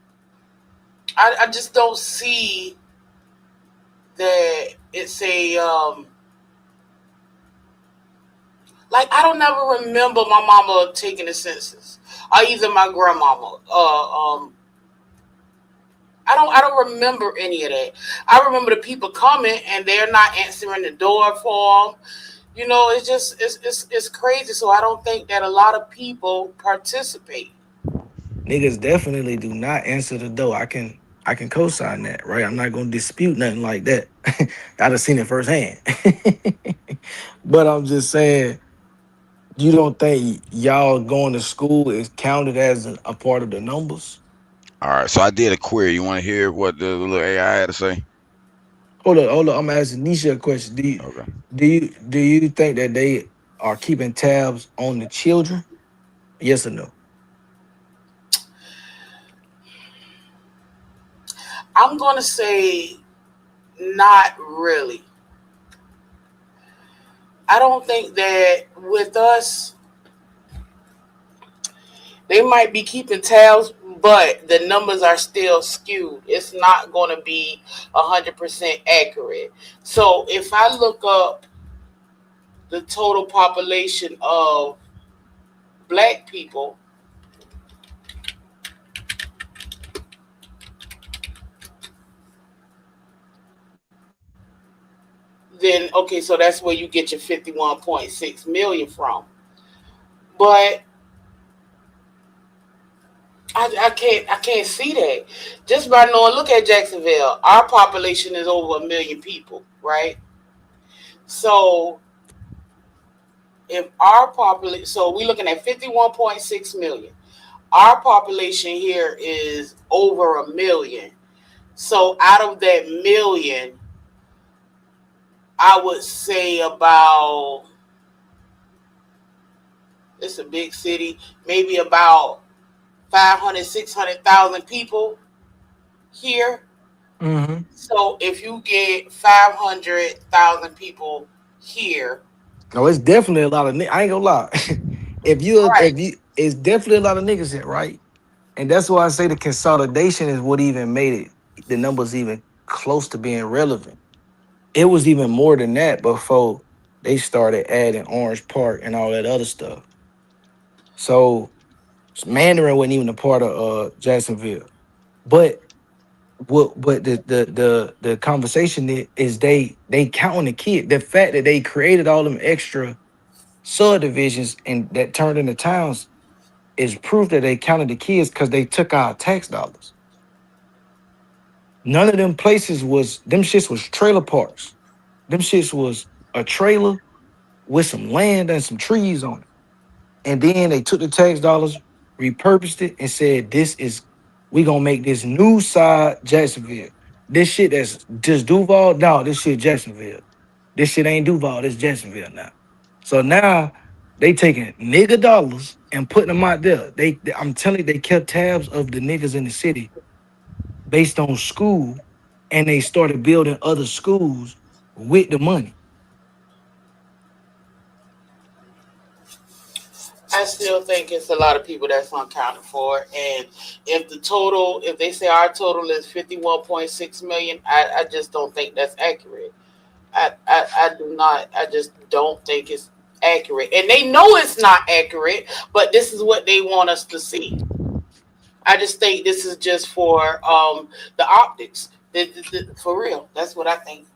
I just don't see that it's a like I don't never remember my mama taking the census or either my grandmama. I don't remember any of that. I remember the people coming and they're not answering the door for them. You know, it's just it's crazy. So I don't think that a lot of people participate. Niggas definitely do not answer the door. I can co-sign that, right? I'm not gonna dispute nothing like that. I done seen it firsthand. But I'm just saying, you don't think y'all going to school is counted as a part of the numbers? All right, so I did a query. You want to hear what the little AI had to say? Hold up. I'm asking Nisha a question. Okay. Do you think that they are keeping tabs on the children? Yes or no? I'm gonna say not really. I don't think that with us they might be keeping tabs, but the numbers are still skewed. It's not going to be 100% accurate. So if I look up the total population of black people, then okay, so that's where you get your 51.6 million from. But I can't see that just by knowing. Look at Jacksonville. Our population is over 1 million people, right? So if our population, so we're looking at 51.6 million. Our population here is over 1 million. So out of that million, I would say about, it's a big city, maybe about 500, 600,000 people here. Mm-hmm. So if you get 500,000 people here, No, it's definitely a lot of. I ain't gonna lie. right? It's definitely a lot of niggas here, right? And that's why I say the consolidation is what even made the numbers even close to being relevant. It was even more than that before they started adding Orange Park and all that other stuff. So Mandarin wasn't even a part of Jacksonville. But what the conversation is they counting the kid. The fact that they created all them extra subdivisions and that turned into towns is proof that they counted the kids because they took our tax dollars. None of them places was them shits was trailer parks. Them shits was a trailer with some land and some trees on it. And then they took the tax dollars, repurposed it, and said, we gonna make this new side Jacksonville. This shit that's just Duval, no, this shit Jacksonville. This shit ain't Duval, this Jacksonville now. So now they taking nigga dollars and putting them out there. I'm telling you, they kept tabs of the niggas in the city based on school, and they started building other schools with the money. I still think it's a lot of people that's unaccounted for. And if they say our total is 51.6 million, I just don't think that's accurate. I do not, I just don't think it's accurate. And they know it's not accurate, but this is what they want us to see. I just think this is just for the optics. For real. That's what I think.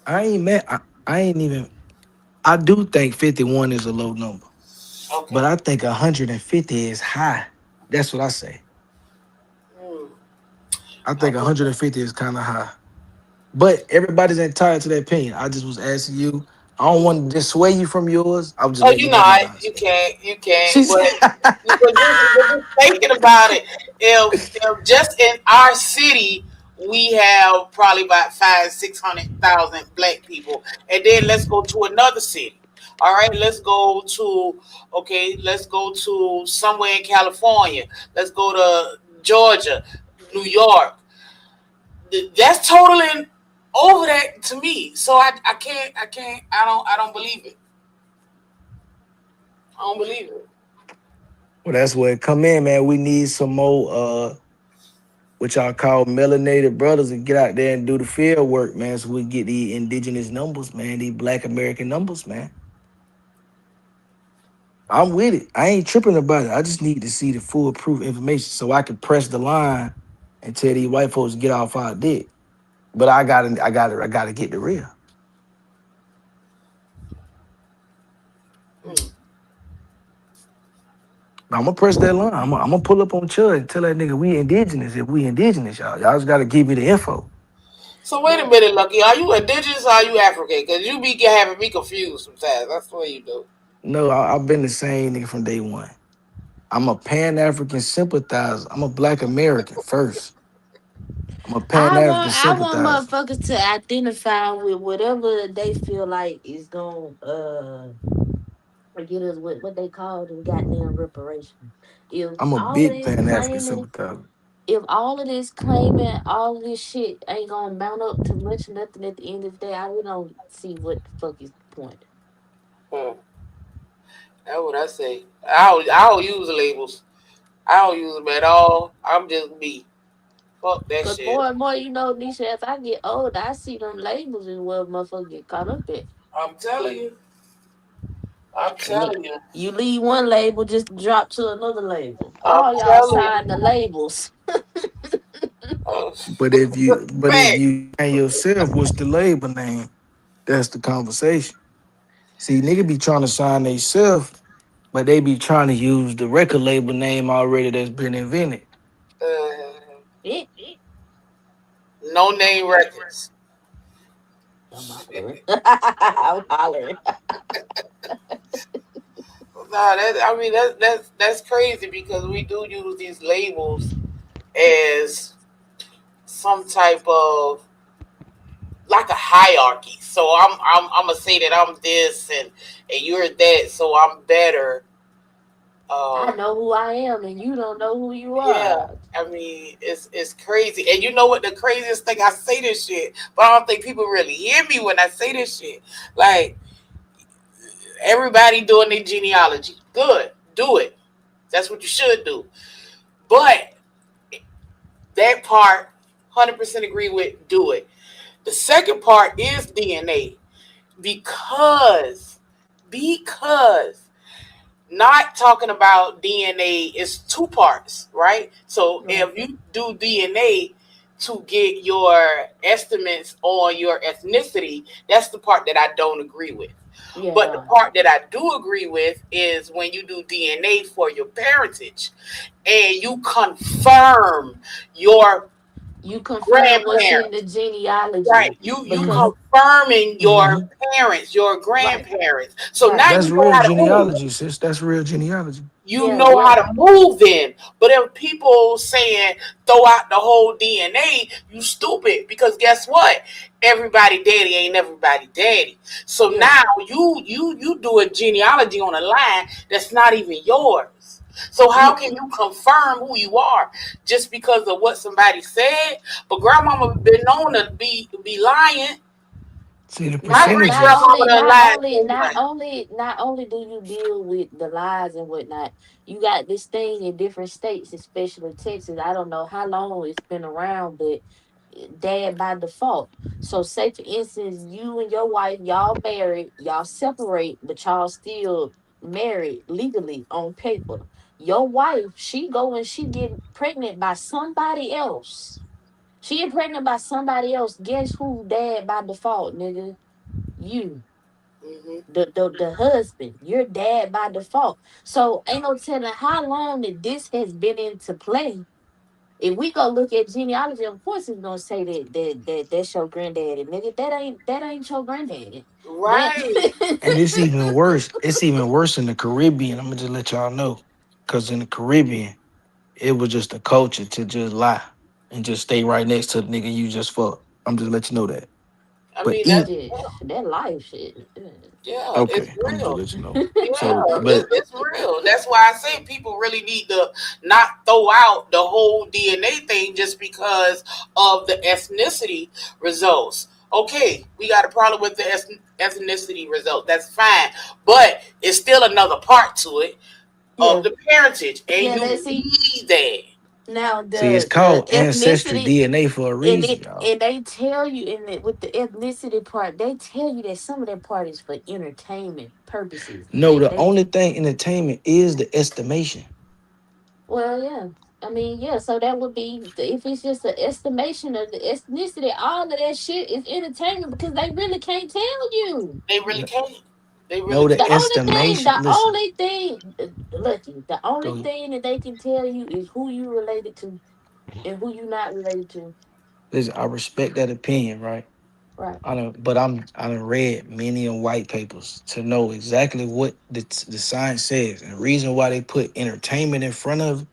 I ain't mad. I ain't even. I do think 51 is a low number, Okay. but I think 150 is high. That's what I say. Hmm. I think 150 is kind of high, but everybody's entitled to their opinion. I just was asking you. I don't want to dissuade you from yours. I'll just Oh, let you you know, know mine. you can't. She's But just thinking about it, if just in our city we have probably about 500,000-600,000 black people, and then let's go to another city. All right, let's go to somewhere in California. Let's go to Georgia, New York. That's totaling over that to me. So I can't, I don't believe it. I don't believe it. well, that's where it come in, man. We need some more what y'all call melanated brothers to get out there and do the field work, man, so we get the indigenous numbers, man, these black American numbers, man. I'm with it. I ain't tripping about it. I just need to see the full proof information so I can press the line and tell these white folks to get off our dick. But I gotta get the real. I'm gonna press that line. I'm gonna pull up on Chud and tell that nigga we indigenous. If we indigenous, y'all just gotta give me the info. So wait a minute, Lucky. Are you indigenous or are you African? Because you be having me confused sometimes. That's the way you do. No, I've been the same nigga from day one. I'm a Pan African sympathizer. I'm a Black American first. I'm a Pan African I want sympathizer. motherfuckers to identify with whatever they feel like is gonna get us what they call them goddamn reparations. If I'm a all of big this Pan African claiming sympathizer. if all of this claiming all of this shit ain't gonna mount up to much nothing at the end of the day, I really don't see what the fuck is the point. Hmm. That's what I say. I don't use labels. I don't use them at all. I'm just me. Fuck that Cause shit. more and more, Nisha, as I get older, I see them labels is where motherfuckers get caught up at. I'm telling you. I'm And it, telling you. you leave one label just to drop to another label. I'm All y'all telling sign the you. labels. Oh, But if you and yourself, what's the label name? That's the conversation. See, nigga be trying to sign theyself, but they be trying to use the record label name already that's been invented. uh, Eh, no name records. I'm hollering. I'm hollering. Nah, I mean that's crazy because we do use these labels as some type of like a hierarchy. So I'm gonna say that I'm this and you're that, so I'm better. I Um, know who I am, and you don't know who you yeah, are. I mean it's crazy. And you know what the craziest thing? I say this shit, but I don't think people really hear me when I say this shit. Like everybody doing their genealogy, good, do it. That's what you should do. But that part, 100% agree with, do it. The second part is DNA because because not talking about DNA is two parts, right? So Right. if you do DNA to get your estimates on your ethnicity, that's the part that I don't agree with. Yeah, But the no. part that I do agree with is when you do DNA for your parentage and you confirm your You confirm what's in the grandparents. Right. genealogy You because confirming your Mhm. parents, your right, grandparents. So right. now That's you know real how to move. genealogy, sis. That's real genealogy. You Yeah, know how yeah. to move then. But if people saying throw out the whole DNA, you stupid because guess what? Everybody daddy ain't everybody daddy. So Yeah. now you do a genealogy on a line that's not even yours. So how You can you confirm who you are just because of what somebody said? But grandmama been known to be lying. See the My not great not percentages. grandmama only done not lied only so not much. only not only do you deal with the lies and whatnot, you got this thing in different states, especially Texas. I don't know how long it's been around, but dad by default. So say for instance, you and your wife, y'all married, y'all separate, but y'all still married legally on paper. Your wife, she go and she get pregnant by somebody else. She get pregnant by somebody else. Guess who dad by default, nigga? You. Hmm. The husband. You're dad by default. So ain't no telling how long that this has been into play. if we go look at genealogy, of course it's gonna say that's your granddaddy, nigga. That ain't your granddaddy. Right. And it's even worse. It's even worse in the Caribbean. I'm gonna just let y'all know, because in the Caribbean, it was just a culture to just lie and just stay right next to the nigga you just fucked. I'm just let you know that. I But mean, That that's shit, that life shit. yeah, it's okay, I'm just real. let you know. Yeah, So, but it's real. That's why I say people really need to not throw out the whole DNA thing just because of the ethnicity results. Okay, we got a problem with the ethnicity result. That's fine, but it's still another part to it of Yeah, the parentage, and yeah. you They see need that. now see, it's the called ancestry ethnicity. DNA for a And reason, y'all. they tell you in it with the ethnicity part, they tell you that some of that part is for entertainment purposes. No, the only thing entertainment is the estimation. Well, yeah. I mean, yeah. So that would be if it's just an estimation of the ethnicity. All of that shit is entertainment because they really can't tell you. They really can't. They really No, the The can't. only thing, estimation. Listen, Lucky, the only go. thing that they can tell you is who you related to and who you not related to. Listen, I respect that opinion, right? Right. I done read many of white papers to know exactly what the science says. And the reason why they put entertainment in front of it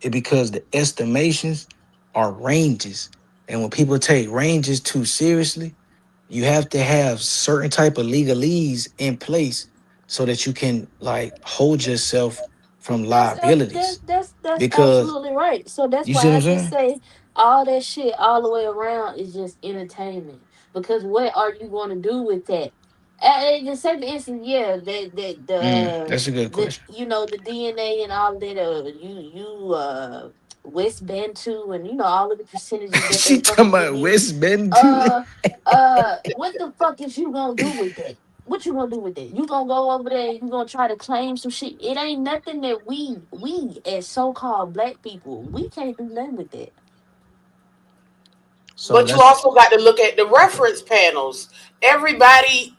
is because the estimations are ranges. And when people take ranges too seriously, you have to have certain type of legalese in place so that you can like hold yourself from liabilities. That's Because absolutely right. So that's you see why what I I'm just saying? say all that shit all the way around is just entertainment. Because what are you going to do with that? In the same instance, yeah, That's a good the question. the DNA and all that West Bantu and all of the percentages that they She talking fucking about give you. West Bend too. Uh what the fuck is you gonna do with that? What you gonna do with that? You gonna go over there and you gonna try to claim some shit? It ain't nothing that we as so called black people we can't do nothing with that. So But you that's also got to look at the reference panels. Everybody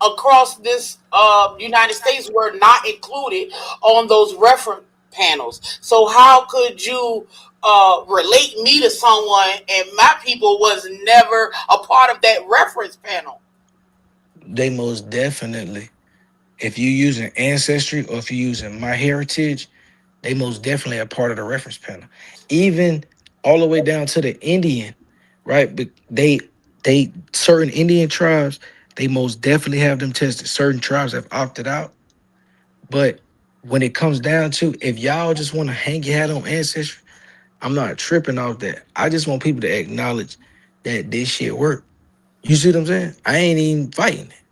across this United States were not included on those reference panels. So how could you relate me to someone and my people was never a part of that reference panel? they most definitely. If you using Ancestry or if you using My Heritage, they most definitely are part of the reference panel. Even all the way down to the Indian, right? But they certain Indian tribes, they most definitely have them tested. Certain tribes have opted out. But when it comes down to if y'all just want to hang your hat on Ancestry, I'm not tripping off that. I just want people to acknowledge that this shit work. You see what I'm saying? I ain't even fighting it.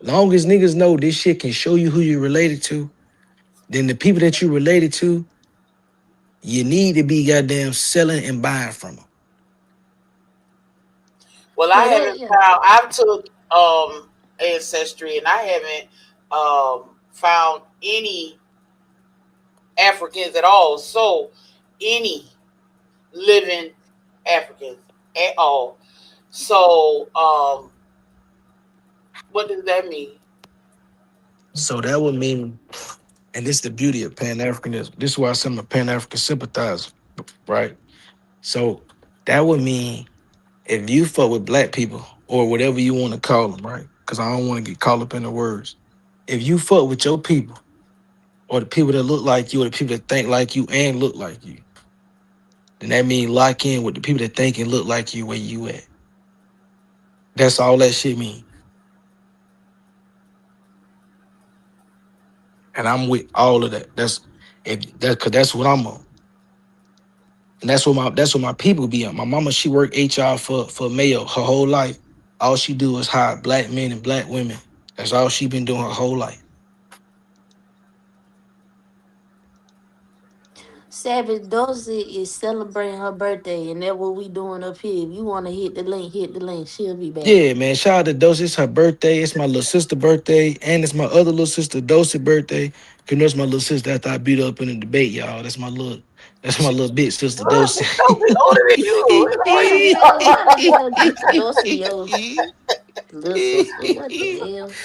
Long as niggas know this shit can show you who you related to, then the people that you related to, you need to be goddamn selling and buying from them. Well, I Yeah, that haven't yeah. found. I've took ancestry, and I haven't found any Africans at all. So, any living Africans at all. So, what does that mean? So that would mean, and this is the beauty of Pan Africanism. This is why I'm a Pan African sympathizer, right? So that would mean if you fuck with black people or whatever you want to call them, right? Because I don't want to get caught up in the words. If you fuck with your people or the people that look like you or the people that think like you and look like you, then that means lock in with the people that think and look like you where you at. That's all that shit mean. And I'm with all of that. That's what I'm on. And that's what my people be on. My mama, she worked HR for Mayo her whole life. All she do is hire black men and black women. That's all she been doing her whole life. Savage Dorsey is celebrating her birthday, and that's what we doing up here. If you want to hit the link, hit the link. She'll be back. Yeah, man. Shout out to Dosey. It's her birthday. It's my little sister birthday. And it's my other little sister Dosey birthday. You know, it's my little sister after I beat her up in a debate, y'all. That's my little big sister What? Dosey. Sophie's older than you. How How you the hell know? how the hell Dorsey your little sister? What the hell?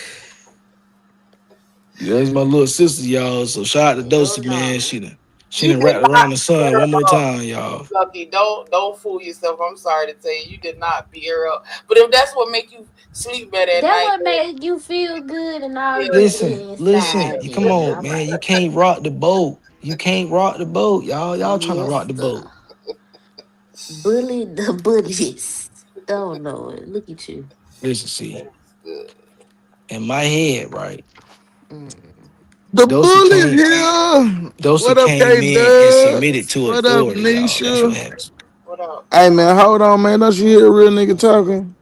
Yeah, that's my little sister, y'all. So shout out to Hell Dosey, man. no. She You done did wrapped around the not beat sun her one more up, time, y'all. Lucky. Don't fool yourself. I'm sorry to tell you, you did not beat her up. But if that's what make you sleep better at That night, what made you feel good and all yeah, jiggly Listen, inside come then. on, All man. You right. can't rock the boat. You can't rock the boat, y'all. Y'all trying to Yes, rock the sir. boat. Bully the bullies. Don't know it. Look at you. Listen, see, in my head, right? Mm. The Those who bully's came, here. those who What up, came K in and Dub? submitted to What up, authority, y'all. That's what Nisha? happens. what up? Hey man, hold on, man. Don't you hear a real nigga talking?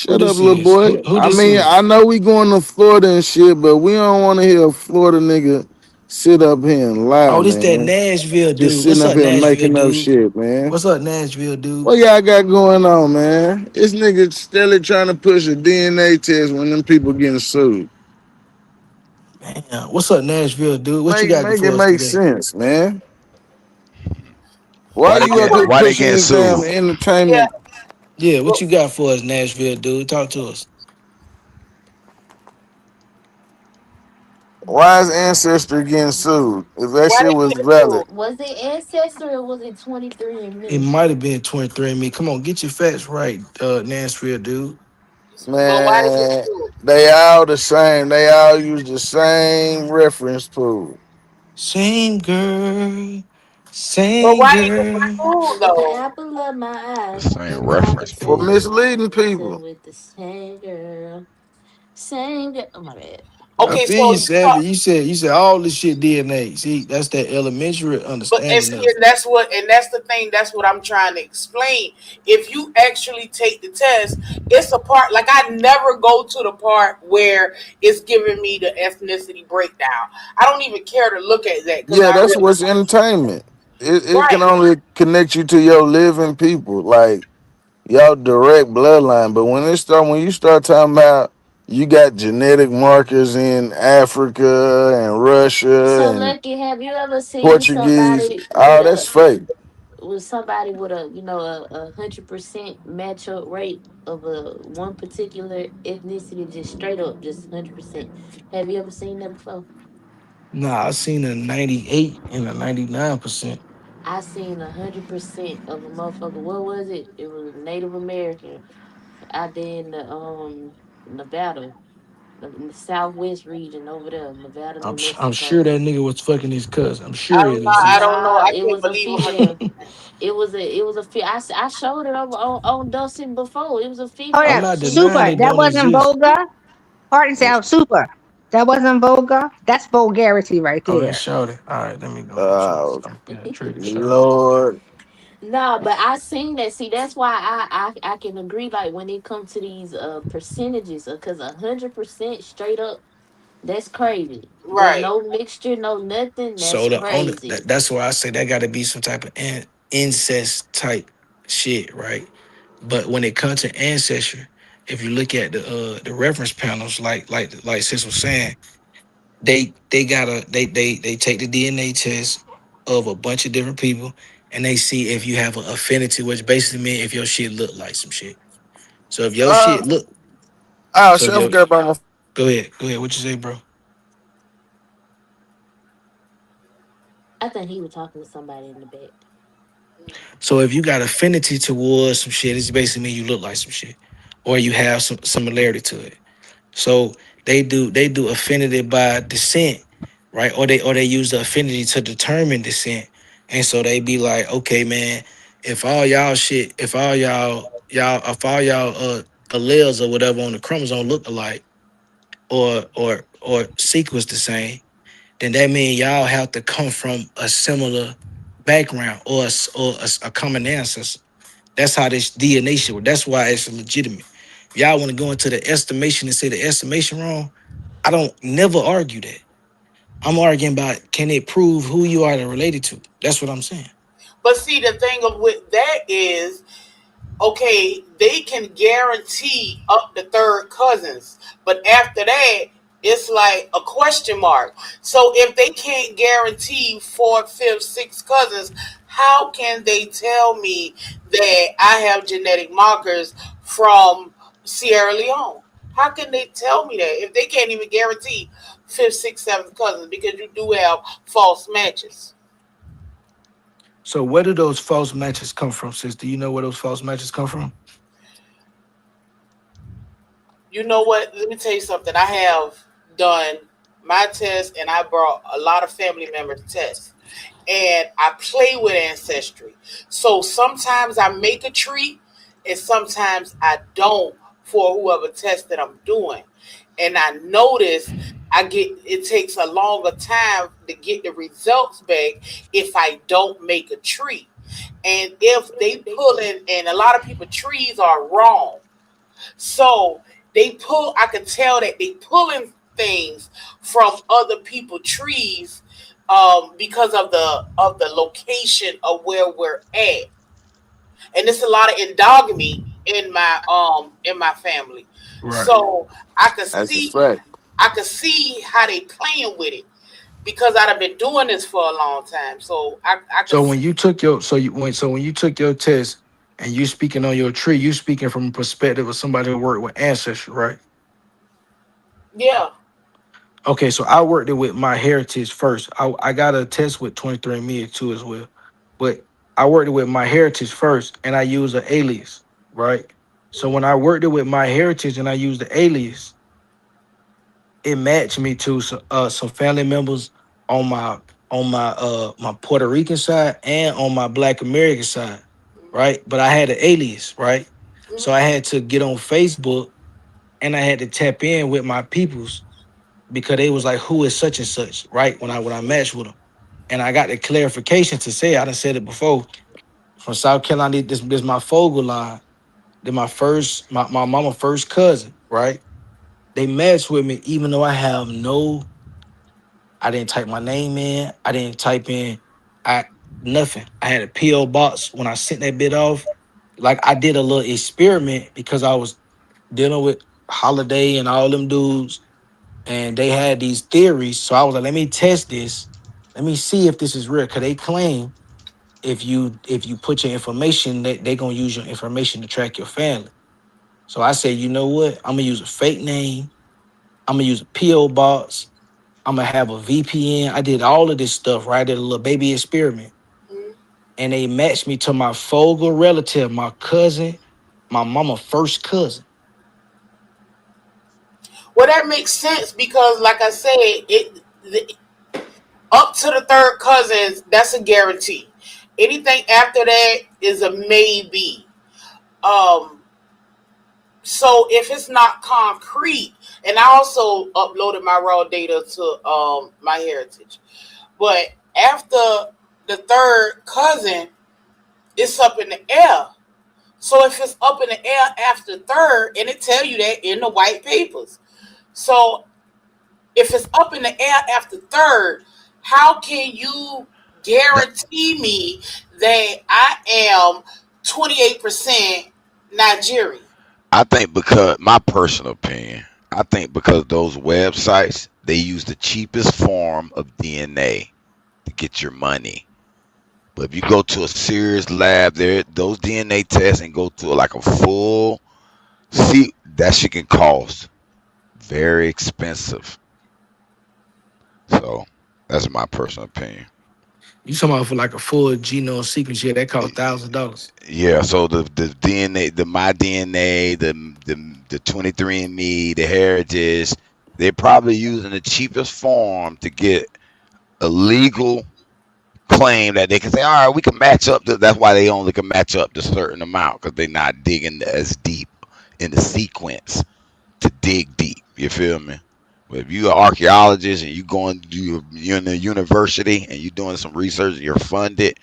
Who Shut up, this little is? boy. Who I this mean, is? I know we going to Florida and shit, but we don't want to hear a Florida nigga sit up here and lie, Oh, this that man. Nashville Just dude. sitting What's up up, here Nashville making up dude? shit, man. What's up, Nashville dude? What y'all got going on, man? This nigga steadily trying to push a DNA test when them people getting sued. Damn. What's up, Nashville dude? What you Make got make it for us make today? sense, man. Why you up here Why they pushing getting this damn sued? Yeah. entertainment? Yeah, what Well, you got for us, Nashville dude? Talk to us. Why is Ancestry getting sued? If that why shit they was get sued? valid. Was it Ancestor or was it 23 and It Me? might have been 23andMe. Come on, get your facts right, Nashville dude. But why they get Man, sued? they all the same. They all use the same reference pool. Same girl, But same why they get girl. sued With the though? apple of my The eye, same and I reference could For pool. tell misleading to people. with the same girl. Same girl. Oh my bad. I Okay, Wrong feel so you, song. you talk, Savvy. You said all this shit DNA. See, that's that elementary but and understanding see, of it. and that's the thing. That's what I'm trying to explain. If you actually take the test, it's a part. Like I never go to the part where it's giving me the ethnicity breakdown. I don't even care to look at that because Yeah, I that's really what's entertainment. It can right. only connect you to your living people, like y'all direct bloodline. But when you start talking about you got genetic markers in Africa and Russia So and Lucky, have you ever seen Portuguese, somebody oh, that's fake. with a 100% match up rate of a one particular ethnicity, just straight up, just 100%? Have you ever seen that before? Nah, I seen a 98 and a 99%. I seen 100% of a motherfucker. What was it? It was Native American out there in the Nevada, in the Southwest region over there, Nevada, New I'm sure Mexico. that nigga was fucking his cousin. I'm sure it I exists. don't know. Nah, I it can't was a believe I'm female. I showed it on Dustin before. It was a Oh I'm yeah, female. not She denying super. it That don't wasn't exist. vulgar. Pardon yourself, super. That wasn't vulgar. That's vulgarity right Oh, that's there. shouted. All right, let me go and try. Oh I'm gonna try to shout. Lord. No, but I seen that. See, that's why I can agree. Like when it comes to these percentages, because 100% straight up, that's crazy. There's right. no mixture, no nothing. That's So crazy. that's why I say that got to be some type of incest type shit, right? But when it comes to ancestry, if you look at the reference panels, like Sis was saying, they take the DNA test of a bunch of different people, and they see if you have an affinity, which basically means if your shit look like some shit. So if your Uh, shit look, oh so if shit, I your forgot about my go ahead, what you say, bro? I think he was talking to somebody in the back. So if you got affinity towards some shit, it's basically mean you look like some shit, or you have some similarity to it. So they do affinity by descent, right? Or they use the affinity to determine descent. And so they be like, okay, man, if all y'all alleles or whatever on the chromosome look alike or sequence the same, then that means y'all have to come from a similar background or a common ancestor. That's how this DNA shit work. That's why it's legitimate. If y'all want to go into the estimation and say the estimation wrong, I don't never argue that. I'm arguing about can it prove who you are related to? That's what I'm saying. But see, the thing of with that is, okay, they can guarantee up to third cousins, but after that, it's like a question mark. So if they can't guarantee fourth, fifth, sixth cousins, how can they tell me that I have genetic markers from Sierra Leone? How can they tell me that if they can't even guarantee fifth, sixth, seventh cousins because you do have false matches? So where do those false matches come from, sis? Do you know where those false matches come from? You know what? Let me tell you something. I have done my test, and I brought a lot of family members tests, and I play with ancestry. So sometimes I make a treat, and sometimes I don't for whoever test that I'm doing. And I notice it takes a longer time to get the results back if I don't make a treat. And if they pull in, and a lot of people trees are wrong. So I can tell that they pulling things from other people trees because of the location of where we're at. And there's a lot of endogamy in my family. Right. So I could That's a see fact. how they playing with it because I've been doing this for a long time. So I could So when you took your when you took your test and you speaking on your tree, you speaking from a perspective of somebody who worked with ancestry, right? yeah. Okay, so I worked it with my heritage first. I got a test with 23andMe too as well. But I worked it with my heritage first and I used an alias, right? So when I worked it with my heritage and I used the alias, it matched me to some family members on my Puerto Rican side and on my Black American side, right? But I had an alias, right? So I had to get on Facebook and I had to tap in with my peoples because they was like, who is such and such, right? When I matched with them. And I got the clarification to say, I done said it before, from South Carolina, this my Fogle line. They're my mama first cousin, right? They matched with me, even though I didn't type my name in. I didn't type in I nothing. I had a P.O. box when I sent that bit off. Like I did a little experiment because I was dealing with Holiday and all them dudes, and they had these theories. So I was like, let me test this. Let me see if this is real. Cause they claim if you put your information, they gonna use your information to track your family. So I said, you know what? I'm gonna use a fake name. I'm gonna use a P.O. box. I'm gonna have a VPN. I did all of this stuff, right? I did a little baby experiment. And they matched me to my Fogle relative, my cousin, my mama first cousin. Well, that makes sense because, like I said, up to the third cousins, that's a guarantee. Anything after that is a maybe. Um, so if it's not concrete, and I also uploaded my raw data to my heritage, but after the third cousin, it's up in the air. So if it's up in the air after third, and it tell you that in the white papers. So if it's up in the air after third, how can you guarantee me that I am 28% Nigerian? I think because my personal opinion, I think because those websites they use the cheapest form of DNA to get your money. But if you go to a serious lab, there those DNA tests and go to like a full see that shit can cost very expensive. So that's my personal opinion. You talking about for like a full genome sequence? Yeah, that cost $1,000. Yeah, so the DNA, the my DNA, the 23andMe, the Heritage, they're probably using the cheapest form to get a legal claim that they can say, all right, we can match up. That's why they only can match up to a certain amount because they're not digging as deep in the sequence to dig deep. You feel me? But if you're an archaeologist and you're in a university and you're doing some research and you're funded,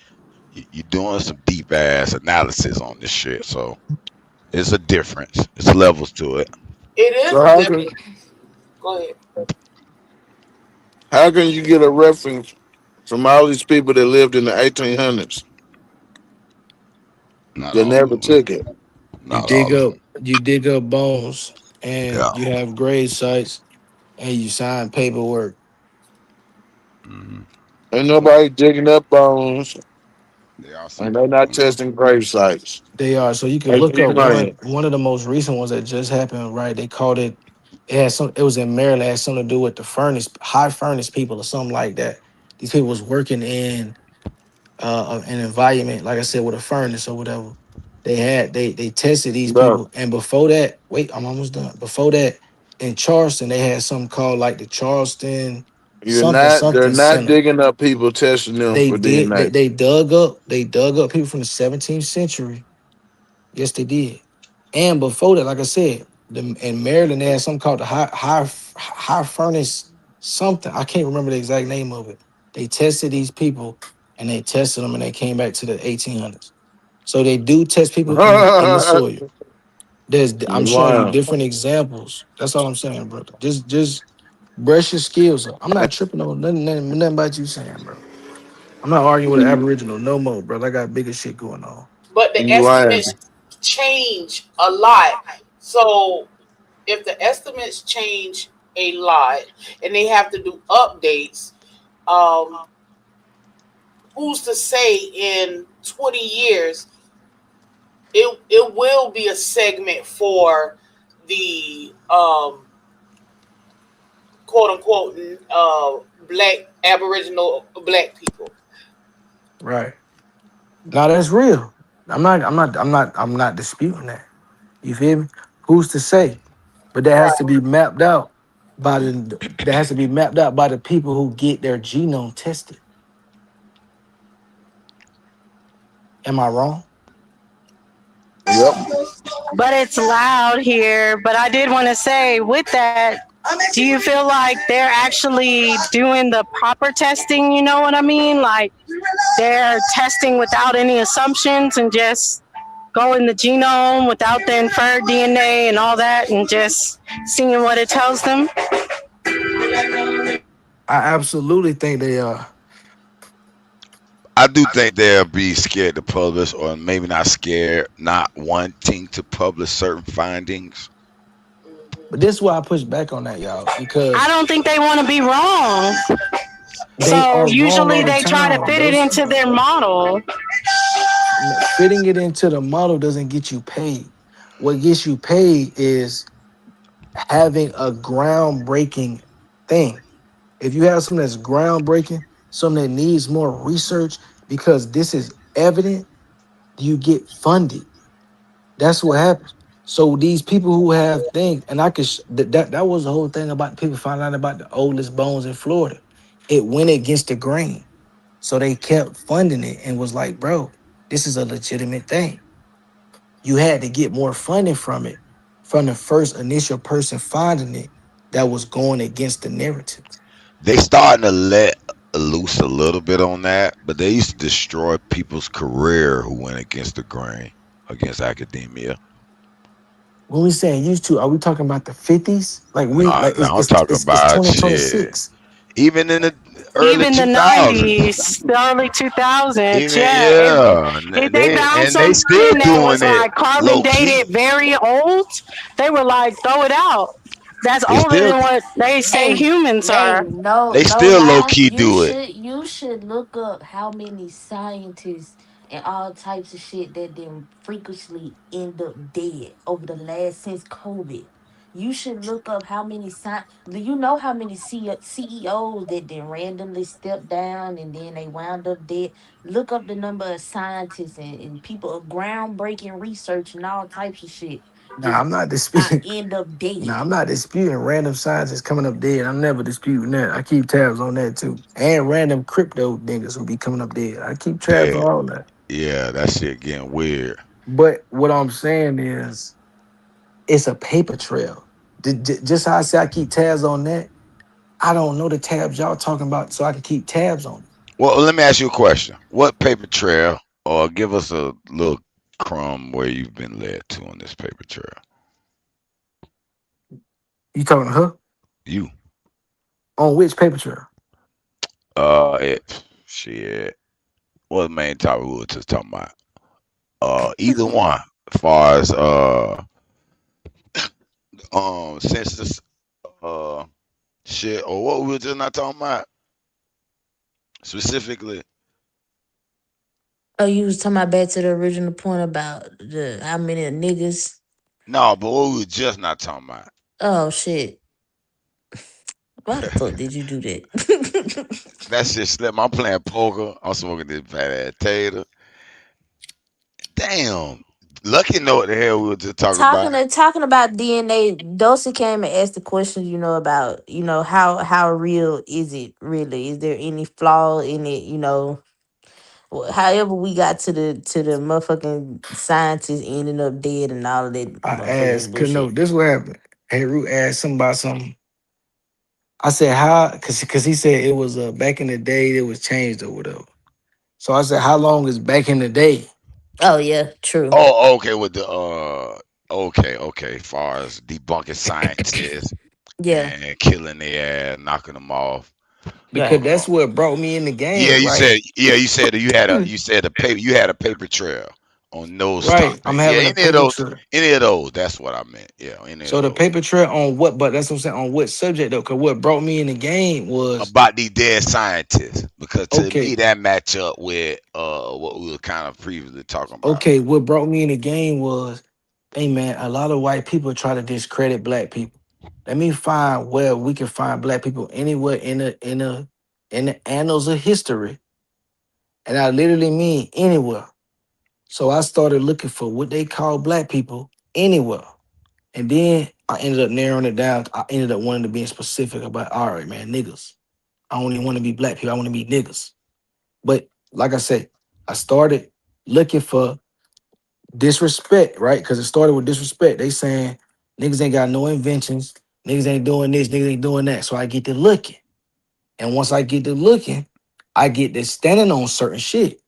you're doing some deep ass analysis on this shit. So it's a difference. It's levels to it. It is So a living. Go ahead. how can you get a reference from all these people that lived in the 1800s Not that all never of them. took it? You Not dig all of up them. you dig up bones and Yeah. you have grave sites and you sign paperwork. Hmm. Ain't nobody digging up bones, There are some and they're people not doing that. testing grave sites. They are. So you can They look need up money. one of the most recent ones that just happened, right? They called it was in Maryland, it had something to do with the high furnace people or something like that. These people was working in an environment, like I said, with a furnace or whatever. They tested these Bro, people, and before that, wait, I'm almost done. Before that, in Charleston, they had something called like the Charleston they're something not center. digging up people, testing them They for did DNA. they dug up people from the 17th century. Yes, they did. And before that, like I said, in Maryland, they had something called the high furnace something. I can't remember the exact name of it. They tested these people, and they tested them, and they came back to the 1800s. So they do test people in the soil. I'm showing you Wow. different examples. That's all I'm saying, brother. Just brush your skills up. I'm not tripping on nothing about you saying, bro. I'm not arguing with an Aboriginal no more, bro. I got bigger shit going on. But the You lying. estimates change a lot. So if the estimates change a lot and they have to do updates, um, who's to say in 20 years it will be a segment for the quote unquote black Aboriginal black people. Right. Now that's real. I'm not disputing that. You feel me? Who's to say? But that has to Right. be mapped out that has to be mapped out by the people who get their genome tested. Am I wrong? Yep. But it's loud here. But I did want to say, with that, do you feel like they're actually doing the proper testing? You know what I mean? Like they're testing without any assumptions and just go in the genome without the inferred DNA and all that and just seeing what it tells them? I absolutely think they are. I do think they'll be scared to publish, or maybe not scared, not wanting to publish certain findings. But this is why I push back on that, y'all, I because don't think they want to be wrong. they So are wrong usually all the they try to time, fit it bro. into their model. Fitting it into the model doesn't get you paid. What gets you paid is having a groundbreaking thing. If you have something that's groundbreaking, something that needs more research because this is evident, you get funded. That's what happens. So these people who have things, and I could that was the whole thing about people finding out about the oldest bones in Florida. It went against the grain. So they kept funding it and was like, bro, this is a legitimate thing. You had to get more funding from it, from the first initial person finding it that was going against the narrative. They starting to let loose a little bit on that, but they used to destroy people's career who went against the grain, against academia. When we saying used to, are we talking about the 50s? Like we No, like no, I'm talking it's about shit. 2026. Even in the early Even the 2000s, 90s, the early 2000s, even yeah. yeah, If they found they still something that doing was it like carbon low key. dated very old, they were like, throw it out. That's They older still than what they say Hey, humans hey, are. no, they no still low lie. key do it. You should look up how many scientists and all types of shit that then freakishly end up dead over the last since COVID. You should look up how many do you know how many CEOs that then randomly stepped down and then they wound up dead? Look up the number of scientists and people of groundbreaking research and all types of shit Nah, that I'm not not disputing. end up Nah, dead. I'm not disputing random scientists coming up dead. I'm never disputing that. I keep tabs on that too. And random crypto niggas who be coming up dead. I keep tabs on Dead. all that. Yeah, that shit getting weird. But what I'm saying is it's a paper trail. Just how I say I keep tabs on that, I don't know the tabs y'all talking about, so I can keep tabs on it. Well, let me ask you a question. What paper trail, or give us a little crumb where you've been led to on this paper trail? You talking to her? You. On which paper trail? Shit. What the main topic we were just talking about? Either one. As far as census, uh, shit, or what we were just not talking about specifically. Oh, you was talking about back to the original point about the how many niggas. No, but what we were just not talking about. Oh shit. Why the fuck did you do that? That shit slipped. I'm playing poker. I'm smoking this fat ass tater. Damn. Lucky know what the hell we were just talking about. Talking about DNA, Dulcie came and asked the question, about, how real is it really? Is there any flaw in it? However we got to the motherfucking scientists ending up dead and all of that I motherfucking asked, cause no, bullshit. this what happened. Hey, Root asked something about something. I said how, cause he said it was back in the day it was changed or whatever. So I said, how long is back in the day? Oh yeah, true. Oh, okay, with the okay. Far as debunking scientists Yeah, and killing their ass, knocking them off. Because right. that's what brought me in the Yeah, game, right? you said you had a paper trail on those Right. I'm topics. Yeah, having a paper trail. any of those. That's what I meant. Yeah, any of So the those. paper trail on what? But that's what I'm saying. On what subject though? Because what brought me in the game was About these dead scientists, because to me okay. that match up with what we were kind of previously talking about. Okay, what brought me in the game was, hey man, a lot of white people try to discredit black people. Let me find where we can find black people anywhere in the annals of history, and I literally mean anywhere. So I started looking for what they call black people anywhere. And then I ended up narrowing it down. I ended up wanting to be specific about, all right, man, niggas. I don't even want to be black people. I want to be niggas. But like I said, I started looking for disrespect, right? Because it started with disrespect. They saying niggas ain't got no inventions. Niggas ain't doing this. Niggas ain't doing that. So I get to looking. And once I get to looking, I get to standing on certain shit.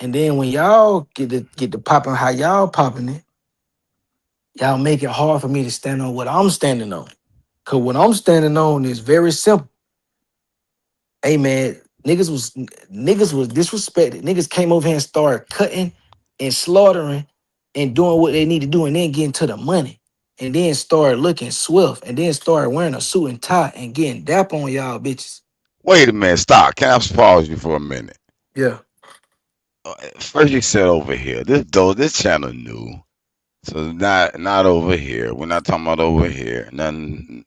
And then when y'all get to popping how y'all popping it, y'all make it hard for me to stand on what I'm standing on. Cause what I'm standing on is very simple. Hey man, niggas was disrespected. Niggas came over here and started cutting and slaughtering and doing what they need to do and then getting to the money. And then started looking swift and then started wearing a suit and tie and getting dap on y'all bitches. Wait a minute, stop. Can I pause you for a minute? Yeah. First you said over here. This channel new. So not over here. We're not talking about over here. Nothing,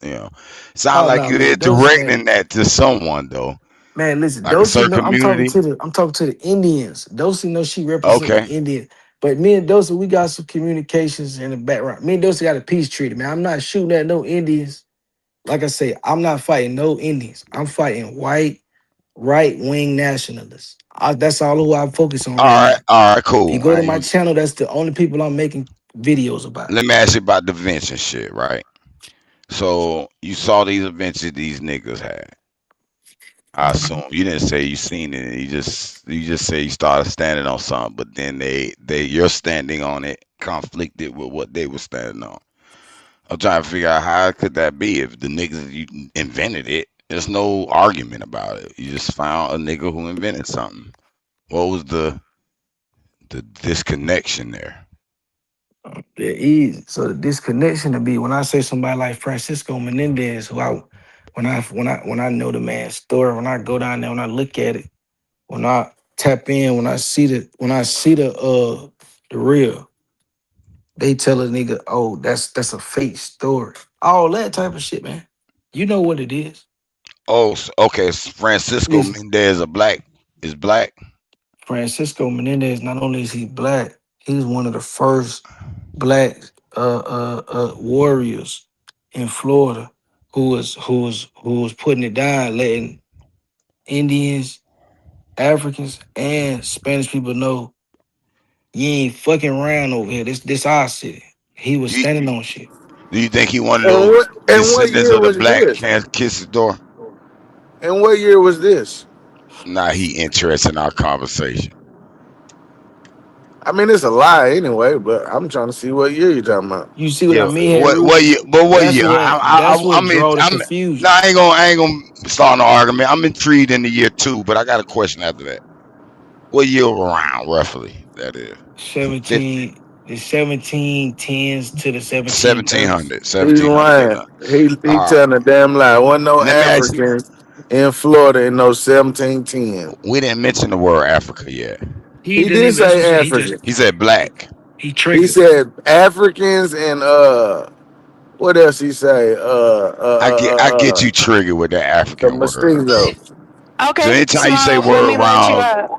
Sound Oh like no, you're man. directing that to someone though. Man, listen, Like a Dosey certain know I'm talking community. to the Indians. Dosey knows she represent the Okay. Indians. But me and Dosey, we got some communications in the background. Me and Dosey got a peace treaty, man. I'm not shooting at no Indians. Like I say, I'm not fighting no Indians. I'm fighting white, right-wing nationalists. That's all who I focus on right now. All right, If you cool. go to my channel, that's the only people I'm making videos about. Let me ask you about the events and shit, right? So you saw these events that these niggas had. I assume you didn't say you seen it. You just say you started standing on something, but then you're standing on it conflicted with what they were standing on. I'm trying to figure out how could that be if the niggas you invented it. There's no argument about it. You just found a nigga who invented something. What was the disconnection there? They're easy. So the disconnection to be when I say somebody like Francisco Menendez, who when I know the man's story, when I go down there, when I look at it, when I tap in, when I see the real, they tell a nigga, oh, that's a fake story. All that type of shit, man. You know what it is. Oh, okay. Francisco Listen, Mendez is black. Francisco Menendez, not only is he black, he's one of the first black warriors in Florida who was putting it down, letting Indians, Africans, and Spanish people know you ain't fucking around over here. This our city. He was standing on shit. Do you think he one of And those what descendants year of the was black this? conquistador? And what year was this? Nah, he interested in our conversation. I mean, it's a lie anyway, but I'm trying to see what year you're talking about. You see what I Yeah, mean, Hey what Root? year? But what That's year? what draw the I'm. confusion. No, I ain't gonna start an argument. I'm intrigued in the year 2, but I got a question after that. What year around roughly that is? 17, the 1710s to the 1730s. 1700, He's 1700. lying. He All right. telling a damn lie. Wasn't no Let me ask you. Africans in Florida in no 1710. We didn't mention the word Africa yet. He He didn't did even. That's what I'm say saying. African. He said black. He He triggered. said Africans and what What else he say? I get you triggered with that The African word. mosquitoes. So Okay, anytime you say Smoke, let word me let you around, up.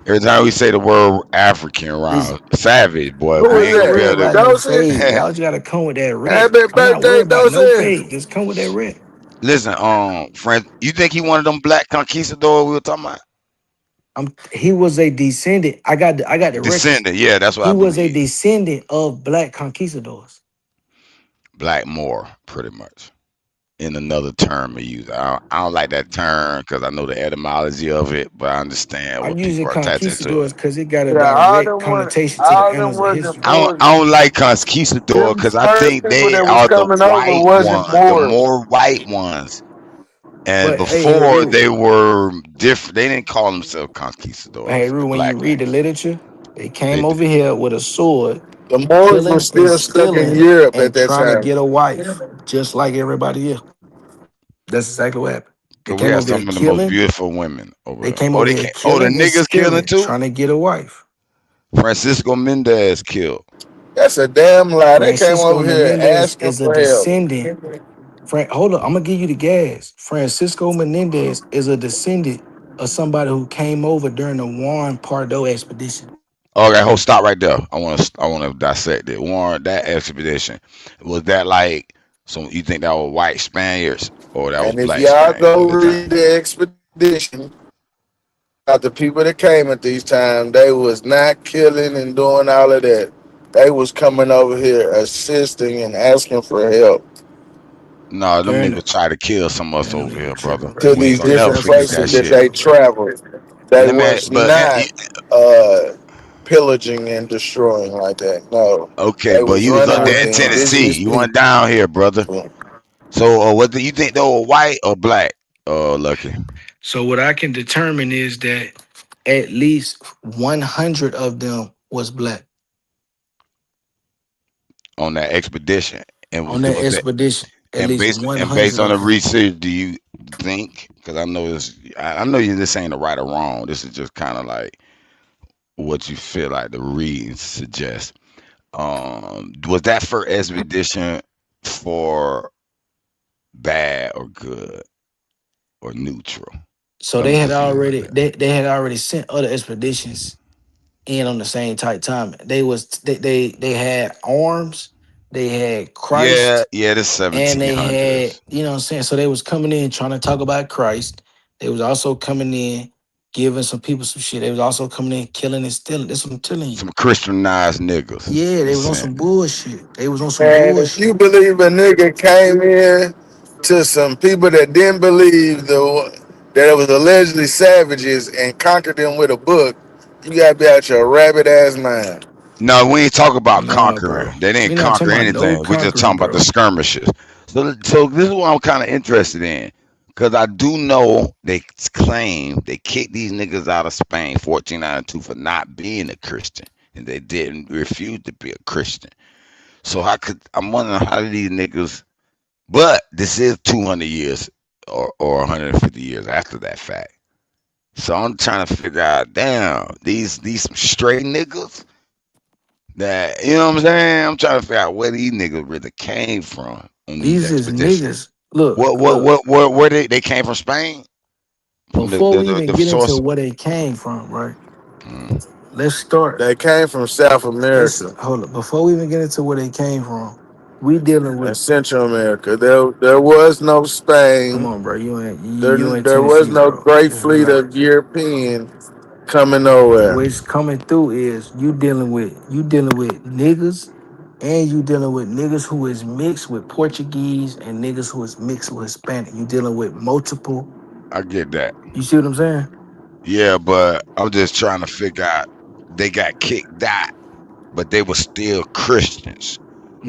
every time we say the word African Listen, around savage, boy, Who we I was ain't gonna ain't be worried that? able about no Dosey? fake. to. Y'all just gotta come with that rep. Happy I'm not birthday, worried about no Dosey. fake. Just come with that rep. Listen, friend, you think he one of them black conquistadors we were talking about? He was a descendant. I got the records. Descendant, yeah, that's what He I was a believe. descendant of black conquistadors. Black Moor, pretty much. In another term to use. I don't like that term because I know the etymology of it, but I understand I'm what using people are attaching to conquistadors it. because it got a Yeah, direct connotation to the all them annals of wasn't history. Moors. I don't like conquistador Them because I first think people they that was are the coming over white wasn't one, the Moors. more white ones. And But hey, before Rue, they were different, they didn't call themselves conquistadors, the When you black read the ones. literature, they They came did. over here with a sword, The Moors were killing and still stuck in stealing Europe at and that trying to time. get a wife, just like everybody else. That's exactly what happened. They Cause we came got over here some of the most killing. beautiful women over They there. came Oh, over they here can. Oh, the killing and niggas killing stealing, too. trying to get a wife. Francisco Mendez killed. That's a damn lie. They came Francisco over here Menendez asking is a for help. descendant. Hold up, I'm gonna give you the gas. Francisco Menendez is a descendant of somebody who came over during the Juan Pardo expedition. Okay, hold stop right there. I want to dissect it. Warren, that expedition was that like so? You think that was white Spaniards or that was And if black y'all Spaniards go at the time? read the expedition about the people that came at these times, they was not killing and doing all of that. They was coming over here assisting and asking for help No, them During niggas the try to kill some of us man, them over here, niggas tripping, brother. bro. to We You ain't these ain't gonna get never that different from forget the that places that shit. they Spaniards, bro. traveled. They Let me, was but not uh, pillaging and destroying like that. No, okay, they but was you was running up Nah, with there in the Tennessee. indigenous You went down here, brother. people. So, what do you think they were white or black? Lucky so what I can determine is that at least 100 of them was black on that expedition, and on that was that expedition. At least and based 100 on the of them. research, do you think? Because I know this, I know you. This ain't a right or wrong. This is just kind of like what you feel like the reading suggests. Was that first expedition for bad or good or neutral? So Let me just leave it like that. they had already sent other expeditions in on the same type time. They had arms, they had Yeah, Christ, yeah, the and they had, 1700s. you know what I'm saying? So they was coming in trying to talk about Christ. They was also coming in giving some people some shit. They was also coming in killing and stealing. That's what I'm telling you. Some Christianized niggas. Yeah, You they was on saying? some bullshit. They was on some Man, if you bullshit. believe a nigga came in to some people that didn't believe that it was allegedly savages and conquered them with a book, you gotta be out your rabbit ass mind. No, we ain't talking about Nah, conquering. bro. They didn't We not conquer talking about no anything. We just conquering, talking about the bro. skirmishes. So this is what I'm kind of interested in, because I do know they claim they kicked these niggas out of Spain 1492 for not being a Christian, and they didn't refuse to be a Christian. So I'm wondering how did these niggas? But this is 200 years or 150 years after that fact. So I'm trying to figure out, damn, these some straight niggas that, you know what I'm saying? I'm trying to figure out where these niggas really came from on these These is expeditions. niggas. Look. Where they came from? Spain? From Before we even the get into source? where they came from, right? Mm. Let's start. They came from South Let's America hold up. Before we even get into where they came from, we dealing and with. Central America. There was no Come Spain. on, bro. You ain't There was Tennessee, no bro. great Just fleet of relax. European coming nowhere. What's coming through is you dealing with niggas, and you dealing with niggas who is mixed with Portuguese and niggas who is mixed with Hispanic. You dealing with multiple. I get that. You see what I'm saying? Yeah, but I'm just trying to figure out they got kicked out, but they were still Christians.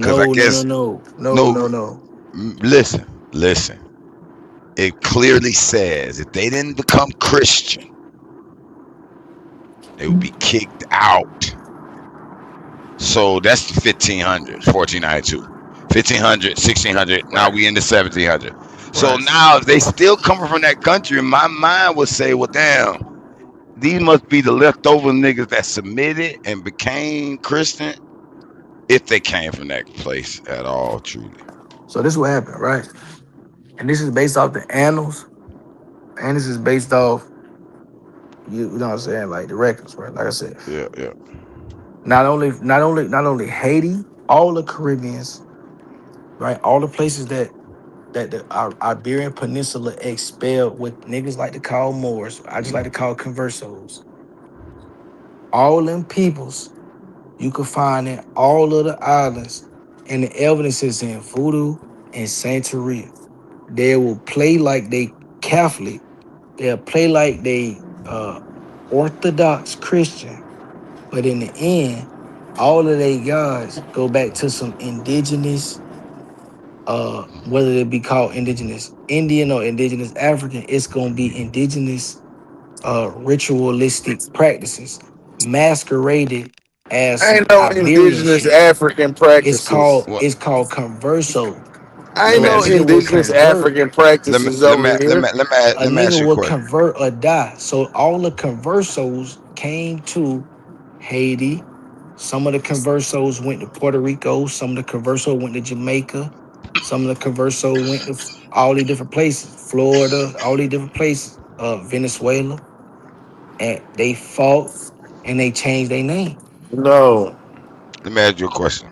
Cause I No, no, no, guess no, no, no. no, no. Listen. It clearly says if they didn't become Christian, they would be kicked out. So that's the 1500s, 1492. 1500, 1600, now Right, we in the 1700s. So right. now if they still coming from that country, my mind would say, well, damn, these must be the leftover niggas that submitted and became Christian if they came from that place at all, truly. So this is what happened, right? And this is based off the annals, and this is based off you know what I'm saying, like the records, right? Like I said, Yeah, yeah. not only Haiti, all the Caribbeans, right? All the places that the Iberian Peninsula expelled what niggas like to call Moors. I just like to call conversos. All them peoples you can find in all of the islands, and the evidence is in Voodoo and Santeria. They will play like they Catholic. They'll play like they Orthodox Christian. But in the end, all of they gods go back to some indigenous, whether it be called indigenous Indian or indigenous African, it's gonna be indigenous ritualistic practices masqueraded as some Ain't no Iberian indigenous shit. African It's practices. called What? it's called converso. Ain't Let me So a no ask you. nigga will indigenous convert African practices over here. a Let me ask nigga you a will question. convert or die. So all the conversos came to Haiti. Some of the conversos went to Puerto Rico. Some of the conversos went to Jamaica. Some of the conversos went to all these different places, Florida, all these different places, Venezuela, and they fought and they changed their name. No. Let me ask you a question.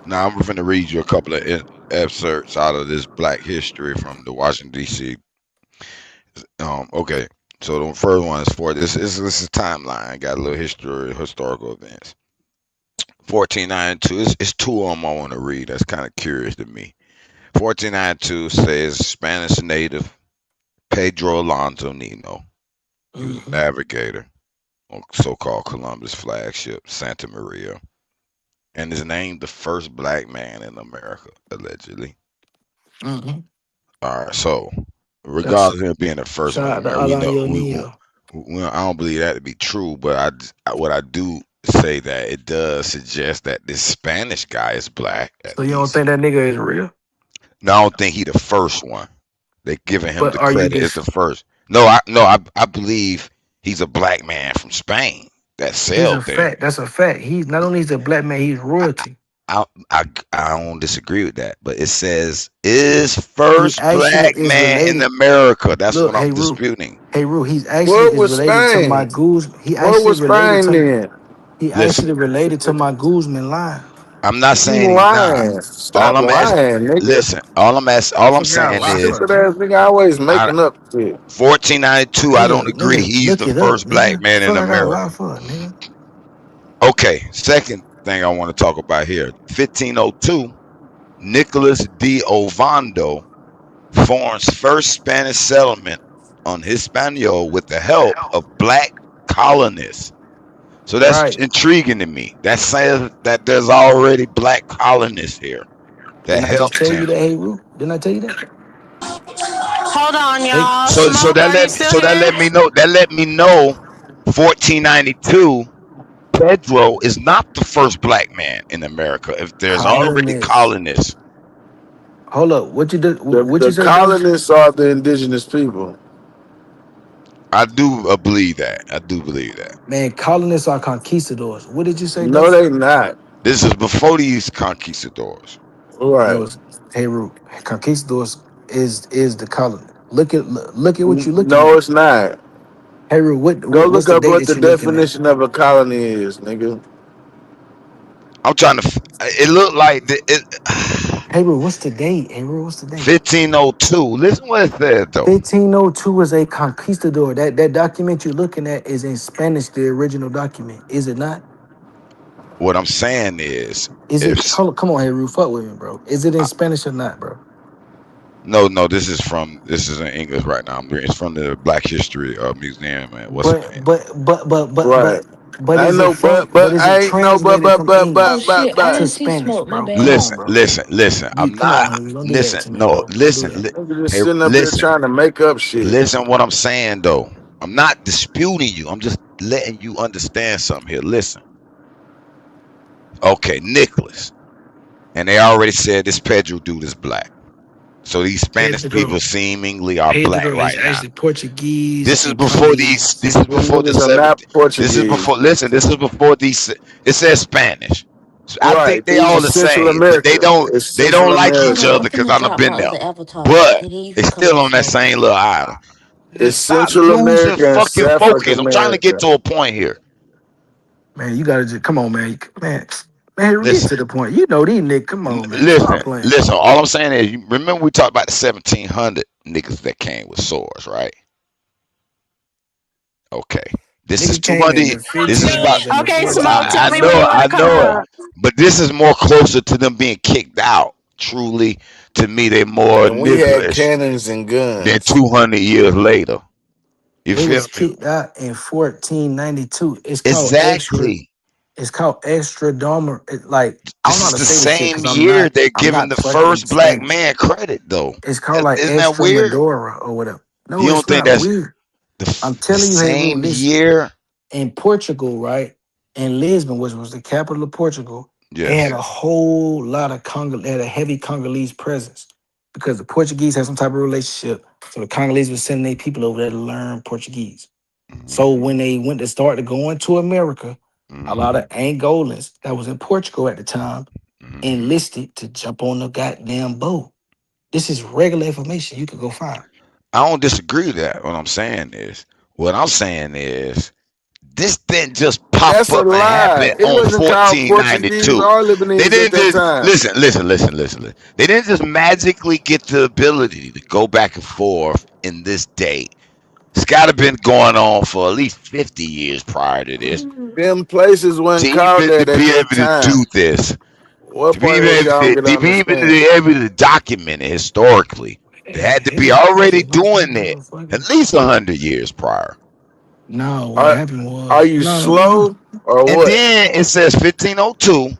Now I'm going to read you a couple of excerpts out of this Black History from the Washington D.C. Okay. So the first one is for this is a timeline. Got a little history, historical events. 1492. It's two of them I want to read. That's kind of curious to me. 1492 says Spanish native Pedro Alonso Nino. He was a navigator on so-called Columbus flagship Santa Maria, and is named the first black man in America, allegedly. Mm-hmm. All right, so That's regardless of him being the first shout one in out to America, we know Alayo Neo. I don't believe that to be true, but what I do say that it does suggest that this Spanish guy is black at So you don't least. think that nigga is real? No, I don't think he the first one. They giving him But the are you credit as the first. No, I believe he's a black man from Spain that He's a sailed there. fact. That's a fact. He's not only he's a black man, he's royalty. I don't disagree with that, but it says is He first actually black is man in related. America. That's Look, what I'm hey Rue, disputing. he's actually What is was related to my Spain? goose. He What actually was related Spain to then? he Listen, actually related to my Guzman line. I'm not You saying he's not. lying. All Stop I'm asking, lying, nigga. listen, all I I'm forgot a saying lot, is, Stupid ass nigga always I, making up shit. 1492. I don't agree. Nigga, He's look the it up, first black nigga. man in Fuck, I got a America. lot for it, nigga. Okay, second thing I want to talk about here. 1502, Nicholas de Ovando forms first Spanish settlement on Hispaniola with the help of black colonists. So that's Right. intriguing to me. That says that there's already black colonists here that Didn't I just helped tell you him. that, hey Rue? Didn't I tell you that? Hold on, Hey, y'all. So Smoke, that are you let me still here? that let me know 1492 Pedro is not the first black man in America if there's already colonists. colonists. Hold up. What you did? What you The say, Ghost? colonists are the indigenous people. I do believe that. I do believe that. Man, colonists are conquistadors. What did you say, No, Ghost? they not. This is before these conquistadors. No, Right. it's hey Root. Conquistadors is the colony. Look at what you're looking No, at. it's not. Hey Root, Go what's look the up date what that the you're looking at? definition of a colony is, nigga. I'm trying to. It looked like Hey Root, what's the date? Hey Root, what's the date? 1502. Listen what it said though. 1502 is a conquistador. That document you're looking at is in Spanish, the original document. Is it not? What I'm saying is, Is it? if Come on, hey Root, fuck with me, bro. Is it in Spanish or not, bro? no, this is in English right now. I'm reading. It's from the Black History Museum and what's the But name? but but but but Right. but but I is it know, from? But but is I it ain't no, translated from Oh English shit, I to didn't see Spanish, smoke. My bro? Come bad. on, Listen, bro. listen. I'm Come not. on, don't do that Listen, to me, no, bro. Don't do listen. that. nigga just Hey, sitting up here listen, trying to make up shit. listen. What I'm saying though, I'm not disputing you. I'm just letting you understand something here. Listen. Okay, Nicholas, and they already said this Pedro dude is black. So these Spanish people Pedro, seemingly are black Pedro is right now. actually Portuguese This is and before these. Congolese. This is Them before the niggas are not 17. This is Portuguese. before. Listen. This is before these. It says Spanish. I Right. think they These all are the Central same, but they America. don't It's they Central don't like Hold each America. on, I'm other because finna I've drop been my there. other avatar, But and then you they can come in still and on that smoke. same little island. It's Just stop Central losing America and fucking South focus. I'm trying to get America. to a point here. Man, you gotta just come on, man. Man, get Listen, to the point. You know these niggas. Come on, man. Stop listen, playing. listen. All I'm saying is, you remember we talked about the 1700 niggas that came with swords, right? Okay. This is Nigga came in 200. the This is about. 1500s and the Okay, Smoke, 1400s. tell I me Stop when know, you it. want I to come know it. up. But this is more closer to them being kicked out. Truly, to me, they more And we had niggerish cannons and than guns. 200 years later. You They feel was me? kicked out in 1492. Exactly. It's called extra dormer. Like I don't This know how is to the say this shit same because year they're I'm giving not the fucking first black Spanish. man credit, though. It's called like Isn't that extra weird? Medora or whatever. You No, don't it's think not that's weird. I'm the telling you, hey, Rule, same listen. year? In Portugal, right? In Lisbon, which was the capital of Portugal, they had Yes. a whole lot of they had a heavy Congolese presence because the Portuguese had some type of relationship. So the Congolese was sending their people over there to learn Portuguese. So Mm-hmm. when they went to start to go into America, a lot Mm-hmm. of Angolans that was in Portugal at the time Mm-hmm. enlisted to jump on the goddamn boat. This is regular information you could go find. I don't disagree with that. What I'm saying is, this didn't just pop That's a up and lie. happen It on wasn't called Portuguese 1492. or They Lebanese at didn't that just time. listen. They didn't just magically get the ability to go back and forth in this date. It's got to been going on for at least 50 years prior to this Them places to wasn't called even to that at be that able to do time. this. What To be point even was able y'all to, could to be even to understand? be able to document it historically, they had to be I already just bought you doing this it motherfucker. at least 100 years prior. No, what Are happened are was you no. slow or And what? then it says 1502.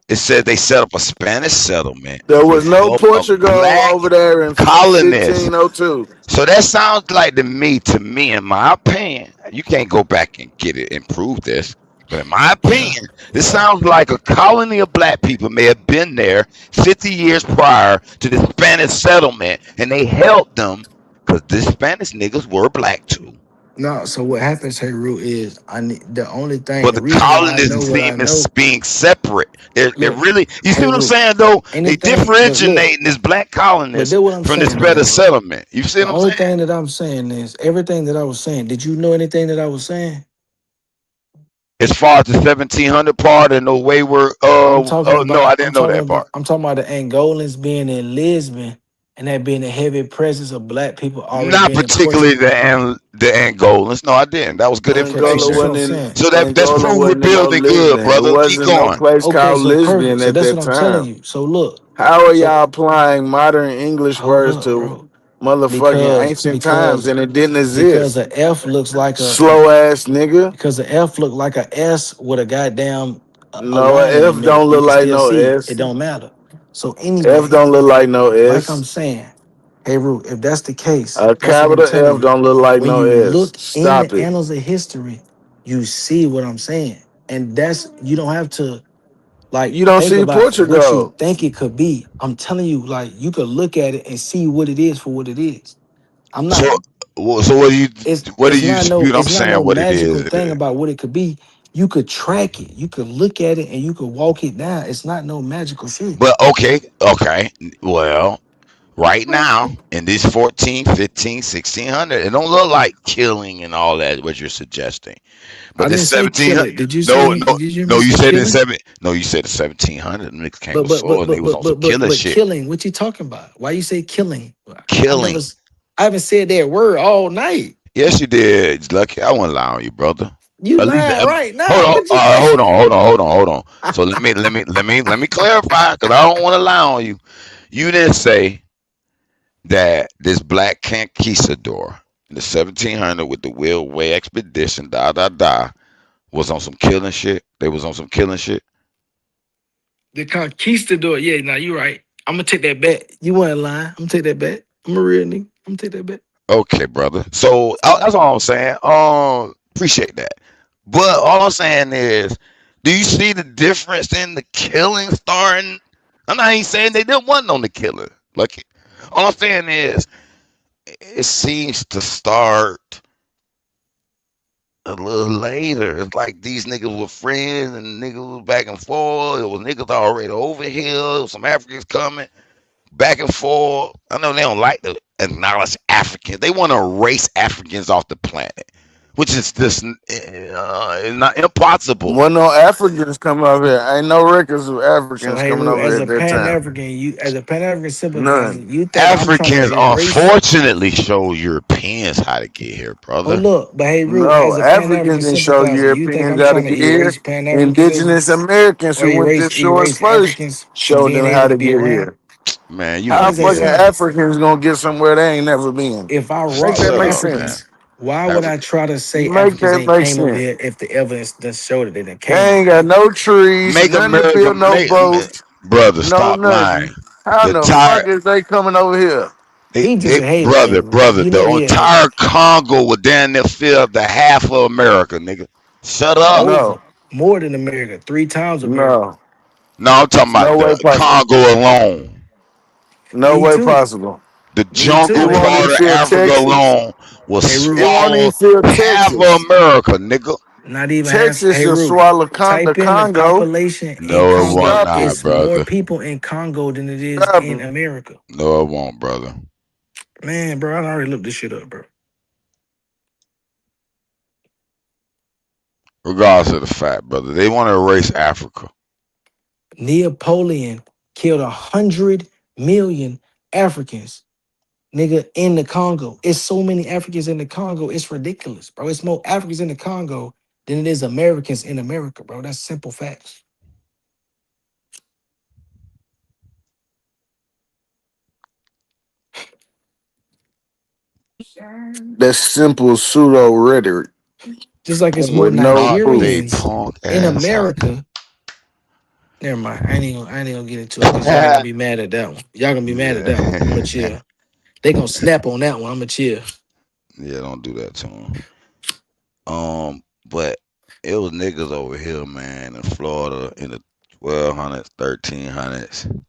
It said they set up a Spanish settlement There was with no help of Portugal black over there in colonists. 1502. So that sounds like to me, in my opinion, you can't go back and get it and prove this. But in my Yeah, opinion, this yeah. sounds like a colony of black people may have been there 50 years prior to the Spanish settlement, and they helped them because the Spanish niggas were black too. No, so what happens, hey Root, is I need the only thing, But the the reason why I know colonists what seem I as know. being separate. They're Look, really, you see hey what I'm Root, saying though? They anything, but look, differentiating this black but colonists that's what I'm from this saying though, hey better Root. settlement. You see The what I'm only saying? thing that I'm saying is everything that I was saying. Did you know anything that I was saying? As far as the 1700 part and the wayward, no, I didn't know that part. I'm talking about the Angolans being in Lisbon and that being a heavy presence of black people already Not being in particularly Portugal. the Angolans. No, I didn't. That was good Okay, so Angola that's what information. I'm wasn't in saying. So that's Angola proof we're wasn't in no building good, Lisbon. It brother. Keep wasn't no going. place Okay, called so perfect. lesbian So at that's that what I'm telling time. you. So look, How are so y'all applying modern English hold words up, to bro. motherfucking Because ancient times because and it didn't because exist? a F looks like Slow ass nigga. because the F look like a S with a goddamn a No, line in the F middle. don't You look can like still no see it. It S. don't matter. So F anyway, don't look like no like I'm S. saying, hey Root, if that's the case, A that's what I'm capital telling F you. don't look like When no you S. look in Stop the it. annals of history, you see what I'm saying. And that's you don't have to like You don't think see about what you Portugal. think it could be. I'm telling you, like you could look at it and see what it is for what it is. I'm So, not so what do it's you not no dispute? I'm saying what it magical is. thing about what it could be. You could track it, you could look at it, and you could walk it down. It's not no magical shit. But okay. Well, right now in these 14, 15, 1600, it don't look like killing and all that what you're suggesting. But I the didn't say kill 1700, it. Did you no, say? no, Did you hear me no. You say said in killing? seven. No, you said the 1700. Niggas came with swords. They was on some killer But shit. killing. What you talking about? Why you say killing? I never. Killing. I haven't said that word all night. Yes, you did. Lucky, I won't lie on you, brother. You At least, lying right hold now. on, What you? hold on. So let me clarify because I don't want to lie on you. You didn't say that this black conquistador in the 1700 with the Will Way expedition, was on some killing shit. They was on some killing shit. The conquistador. Yeah, now you right. I'm gonna take that bet. You weren't lying. I'm gonna take that bet. I'm a real nigga. I'm gonna take that bet. Okay, brother. So that's all I'm saying. Appreciate that. But all I'm saying is, do you see the difference in the killing starting? I'm not even saying they didn't want on the killing. Like, all I'm saying is, it seems to start a little later. It's like these niggas were friends and niggas was back and forth. It was niggas already over here. Some Africans coming back and forth. I know they don't like to acknowledge Africans. They want to erase Africans off the planet, which is just not impossible. When no Africans come over here, ain't no records of So Africans hey, coming Rue, over as here a at that Pan time. African, as a Pan African sympathizer, None. you think I'm trying Africans to erase? unfortunately show Europeans how to get here, Oh brother. look, but hey, Rue, No, as a Pan African Africans didn't show sympathizer, you think Europeans I'm how to trying to get here. erase Pan Africanism Indigenous Americans or who went to shores erase first Africans from showed being them how able to to be get around? here. Man, you How How don't does that do fucking that. sound? Africans gonna get somewhere they ain't never been? If I Make rock that with Shut make up, sense. man. Africans, why would I African. try to say Make Africans that ain't make came over sense. here if the evidence does show that they done They came ain't over got here? no trees, Make nothing to America build, no make boats, brother, no stop lying. nothing. How The the entire fuck is they coming over here? He just a hater, brother, man. You the know he a hater. entire Congo was down there filled the half of America, nigga. Shut up. Over No, more than America, 3 times America. no, No, I'm talking it's no about way the possible. Congo alone. No Me way too. possible. The Me too. jungle It Hey won't part even of Rue. fill Africa Texas. alone will Hey It Rue. won't even swallow fill half of Texas. America, nigga. Not even has. Texas Hey will Rue. swallow the Type in the Congo. population in No, it won't Congo. Stop not, it. It's more brother. people in Congo than it is Stop in it. America. No, it won't, brother. Man, bro, I already looked this shit up, bro. Regardless of the fact, brother, they want to erase Africa. Napoleon killed 100 million Africans, nigga, in the Congo. It's so many Africans in the Congo. It's ridiculous, bro. It's more Africans in the Congo than it is Americans in America, bro. That's simple facts. That's simple pseudo rhetoric Just like it's more with no Knock proof. they Nigerians punk in ass out. America. Never mind. I ain't gonna get into it because y'all gonna be mad at that one. Y'all gonna be mad at that one. I'm gonna Yeah. chill. They gonna snap on that one. I'm gonna chill. Yeah, don't do that to him. But it was niggas over here, man, in Florida in the 1200s, 1300s.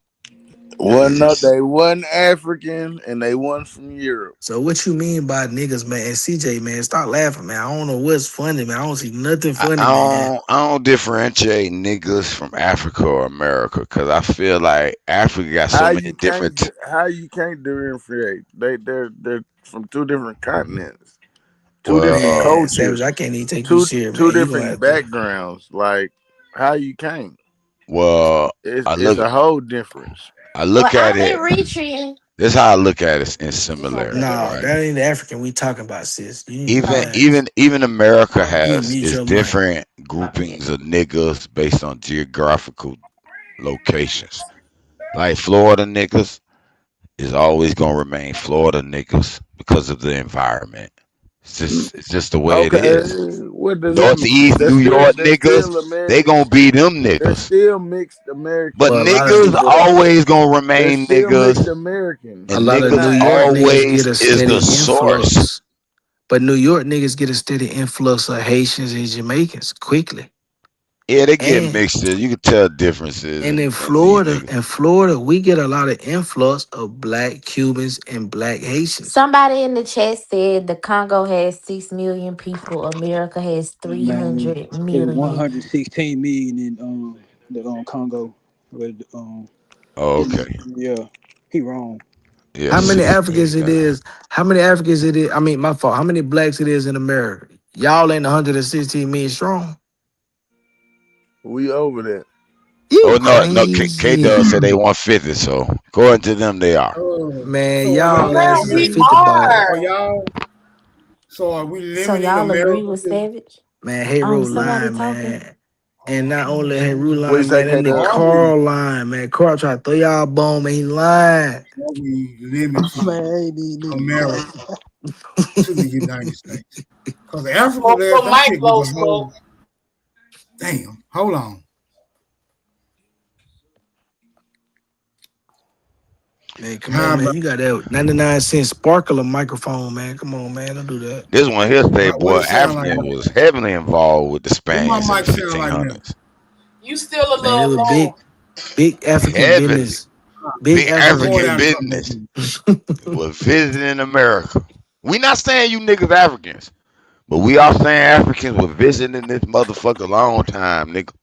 They wasn't African and they wasn't from Europe. So what you mean by niggas, man? And CJ, man, stop laughing, man. I don't know what's funny, man. I don't see nothing funny, man. I don't differentiate niggas from Africa or America because I feel like Africa got so many different. How you can't differentiate? They're from two different continents, two different Well, Man, Savage, cultures, I can't even take you serious, two man. You gonna different have to. backgrounds. Like how you can't? well, It's a whole difference. I Well, look at are they it. reaching? This is how I look at it in similarity, No, right? that ain't the African we talking about, sis. You need to Even relax. even America You need to has mute its your mic. different groupings of niggas based on geographical locations. Like Florida niggas is always gonna remain Florida niggas because of the environment. It's just the way it Okay, is. what does that mean? Northeast New York That's niggas, still they American. gonna be them They're niggas. still mixed American But Well, a lot of niggas people. always gonna They're remain still mixed niggas, Americans. a and lot of They're New not niggas York niggas African. get always a is the steady source. influx. But New York niggas get a steady influx of Haitians and Jamaicans quickly. Yeah, they get And mixed in. You can tell differences and in these niggas. In Florida, we get a lot of influx of black Cubans and black Haitians. Somebody in the chat said the Congo has 6 million people. America has Man, 300 it's million. 116 million in the Congo. But, Oh, okay. yeah, he wrong. Yeah, How many 16 Africans it got it. is? How many Africans it is? I mean, my fault. How many blacks it is in America? Y'all ain't 116 million strong. We over that. You Oh no, K Dub crazy. said they 150, so according to them they are. Man, So are y'all y'all Well, asses are we saying 50 balls. are are. y'all? So are we So limiting y'all agree America with to? Savage? Man, Hero Somebody line, talking? man. And not only Hero What you line, say, man, that K nigga Dub? Are we? Carl line, man. Carl tried to throw y'all a bone, man. He lying. Are we Man, limiting ain't these niggas America crazy. to the United States? Because Africa, Well, that for that shit was Micro a whole. spoke. Damn. Hold on. Man, come How on, man. about You got that 99-cent sparkler microphone, man. Come on, man. Don't do that. This one here say, what boy, it sound like African now? was heavily involved with the What Spaniards my in the mic sound like now? 1500s. You still a Man, it little was low. big African Heavily, business. Big big I'm going African. African out and come back business in. was visiting America. We not saying you niggas Africans, But we all saying Africans were visiting this motherfucker a long time, nigga.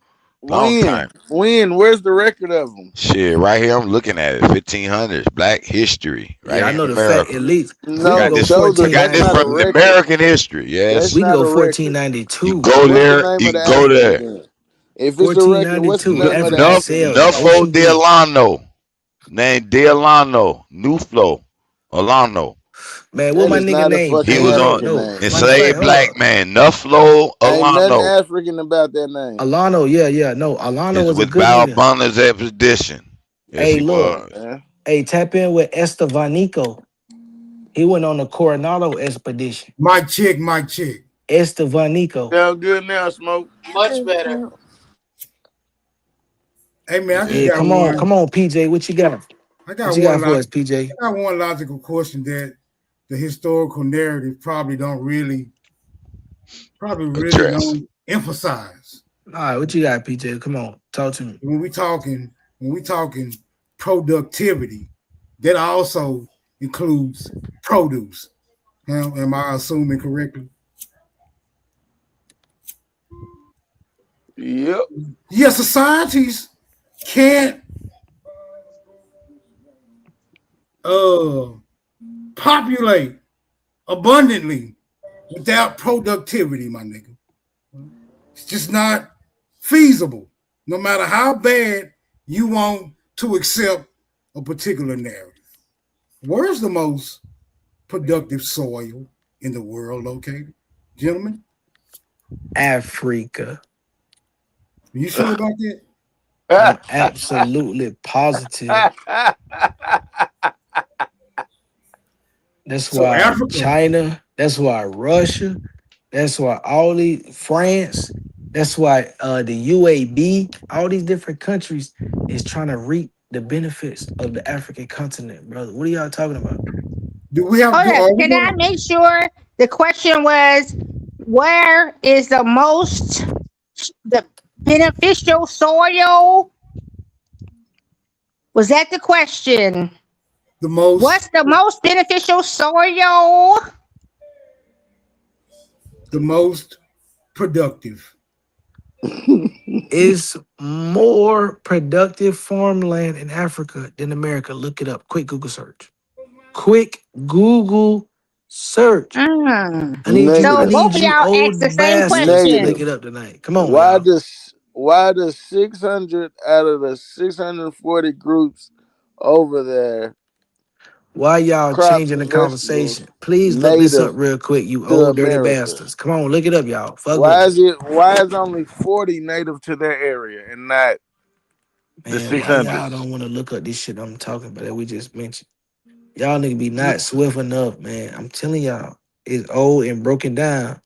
Long time. When? Where's the record of them? Shit, right here I'm looking at it. 1500s, Black History, right Yeah, I here know in the fact. America. At least we No, can go show the, I got that's this not a from the record. American history. That's Yes. we can not go a record. 1492. You go What's the there. name You of the go African there. then? If it's a record, what's the 1492. name of the African Nuff African cells. then? Nuffo OGB. Delano. Named Delano. Nuflo. Alano. Man, what That my is nigga not a name? He fucking was on African No. name. Matter of fact, enslaved hold black up. man. Nufflo Ain't nothing Alano African about that name. Alano, yeah. No, Alano is was a with good nigga. Balbana's expedition. Yes, Hey, he look. was. Man. Hey, tap in with Estevanico. He went on the Coronado expedition. My chick. Estevanico. Sound good now, Smoke. Much better. Hey man, I just Yeah, got one. come on, PJ. What you got? I got What you one. got for us, PJ? I got one logical question that the historical narrative probably really Address. don't emphasize. All right, what you got, PJ? Come on, talk to me. When we talking productivity, that also includes produce. Am I assuming correctly? Yep. Yes, societies can't populate abundantly without productivity, my nigga. It's just not feasible, no matter how bad you want to accept a particular narrative. Where's the most productive soil in the world located, gentlemen? Africa. You sure about that? I'm absolutely positive. That's So why Africa. China, that's why Russia, that's why France, that's why the UAB, all these different countries is trying to reap the benefits of the African continent, brother. What are y'all talking about? Do we have? Hold are up. we Can I gonna- make sure the question was where is the beneficial soil? Was that the question? The most. What's the most beneficial soil? The most productive. It's more productive farmland in Africa than America. Look it up. Quick Google search. Quick Google search. I need you. So I Negative. both need of you y'all old asked the same bastards to question. look it up tonight. Come on, Why y'all. does 600 out of the 640 groups over there Why y'all crops changing the and vegetables conversation? Please look this up native real quick, you to old dirty America? bastards. Come on, look it up, y'all. Fuck with me. Why is only 40 native to their area and not the Man, why y'all 600? don't want to look up this shit I'm talking about that we just mentioned? Y'all nigga be not swift enough, man. I'm telling y'all, it's old and broken down.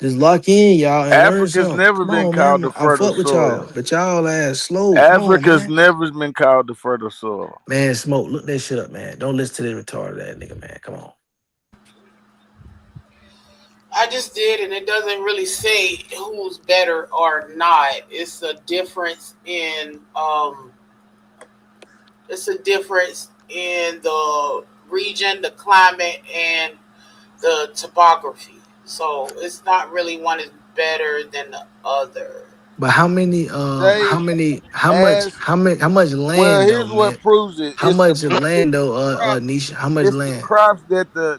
Just lock in, y'all, and learn Africa's something. never Come been on, called man. the I fertile fuck with y'all, soil. but y'all ass slow. Come on, Africa's man. never been called the fertile soil. Man, Smoke, look that shit up, man. Don't listen to this retarded ass nigga, man. Come on. I just did, and it doesn't really say who's better or not. It's a difference in the region, the climate, and the topography. So it's not really one is better than the other. But how many They how much well, land though, here's what man? proves it. How much land though, Nisha? How much It's the land? crops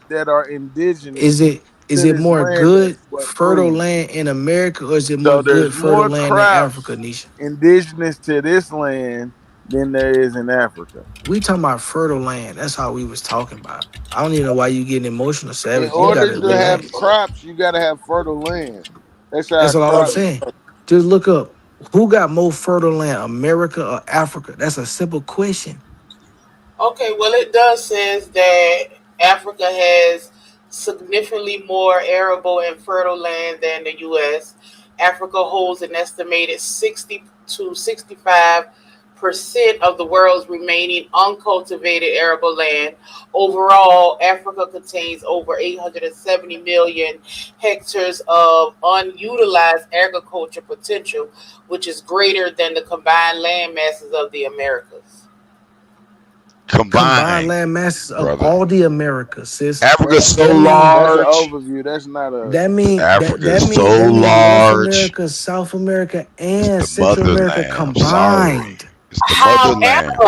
that are indigenous Is it to this more land good that's what fertile proves it. land in America, or is it more So there's good fertile more land in Africa, crops Nisha? indigenous to this land than there is in Africa. We talking about fertile land. That's how we was talking about. I don't even know why you getting emotional, In Savage. You order gotta to have relax. crops, you got to have fertile land. That's how That's all I'm crops. saying. Just look up who got more fertile land, America or Africa. That's a simple question. Okay, well, it does says that Africa has significantly more arable and fertile land than the U.S. Africa holds an estimated 60 to 65% of the world's remaining uncultivated arable land. Overall, Africa contains over 870 million hectares of unutilized agriculture potential, which is greater than the combined land masses of the Americas. combined, land masses of brother. all the Americas, sis. Africa's so That mean That's an large. overview. That's not a. that mean Africa's so that mean North large. America, South America, It's and the Central America motherland. I'm sorry. combined. It's the motherland.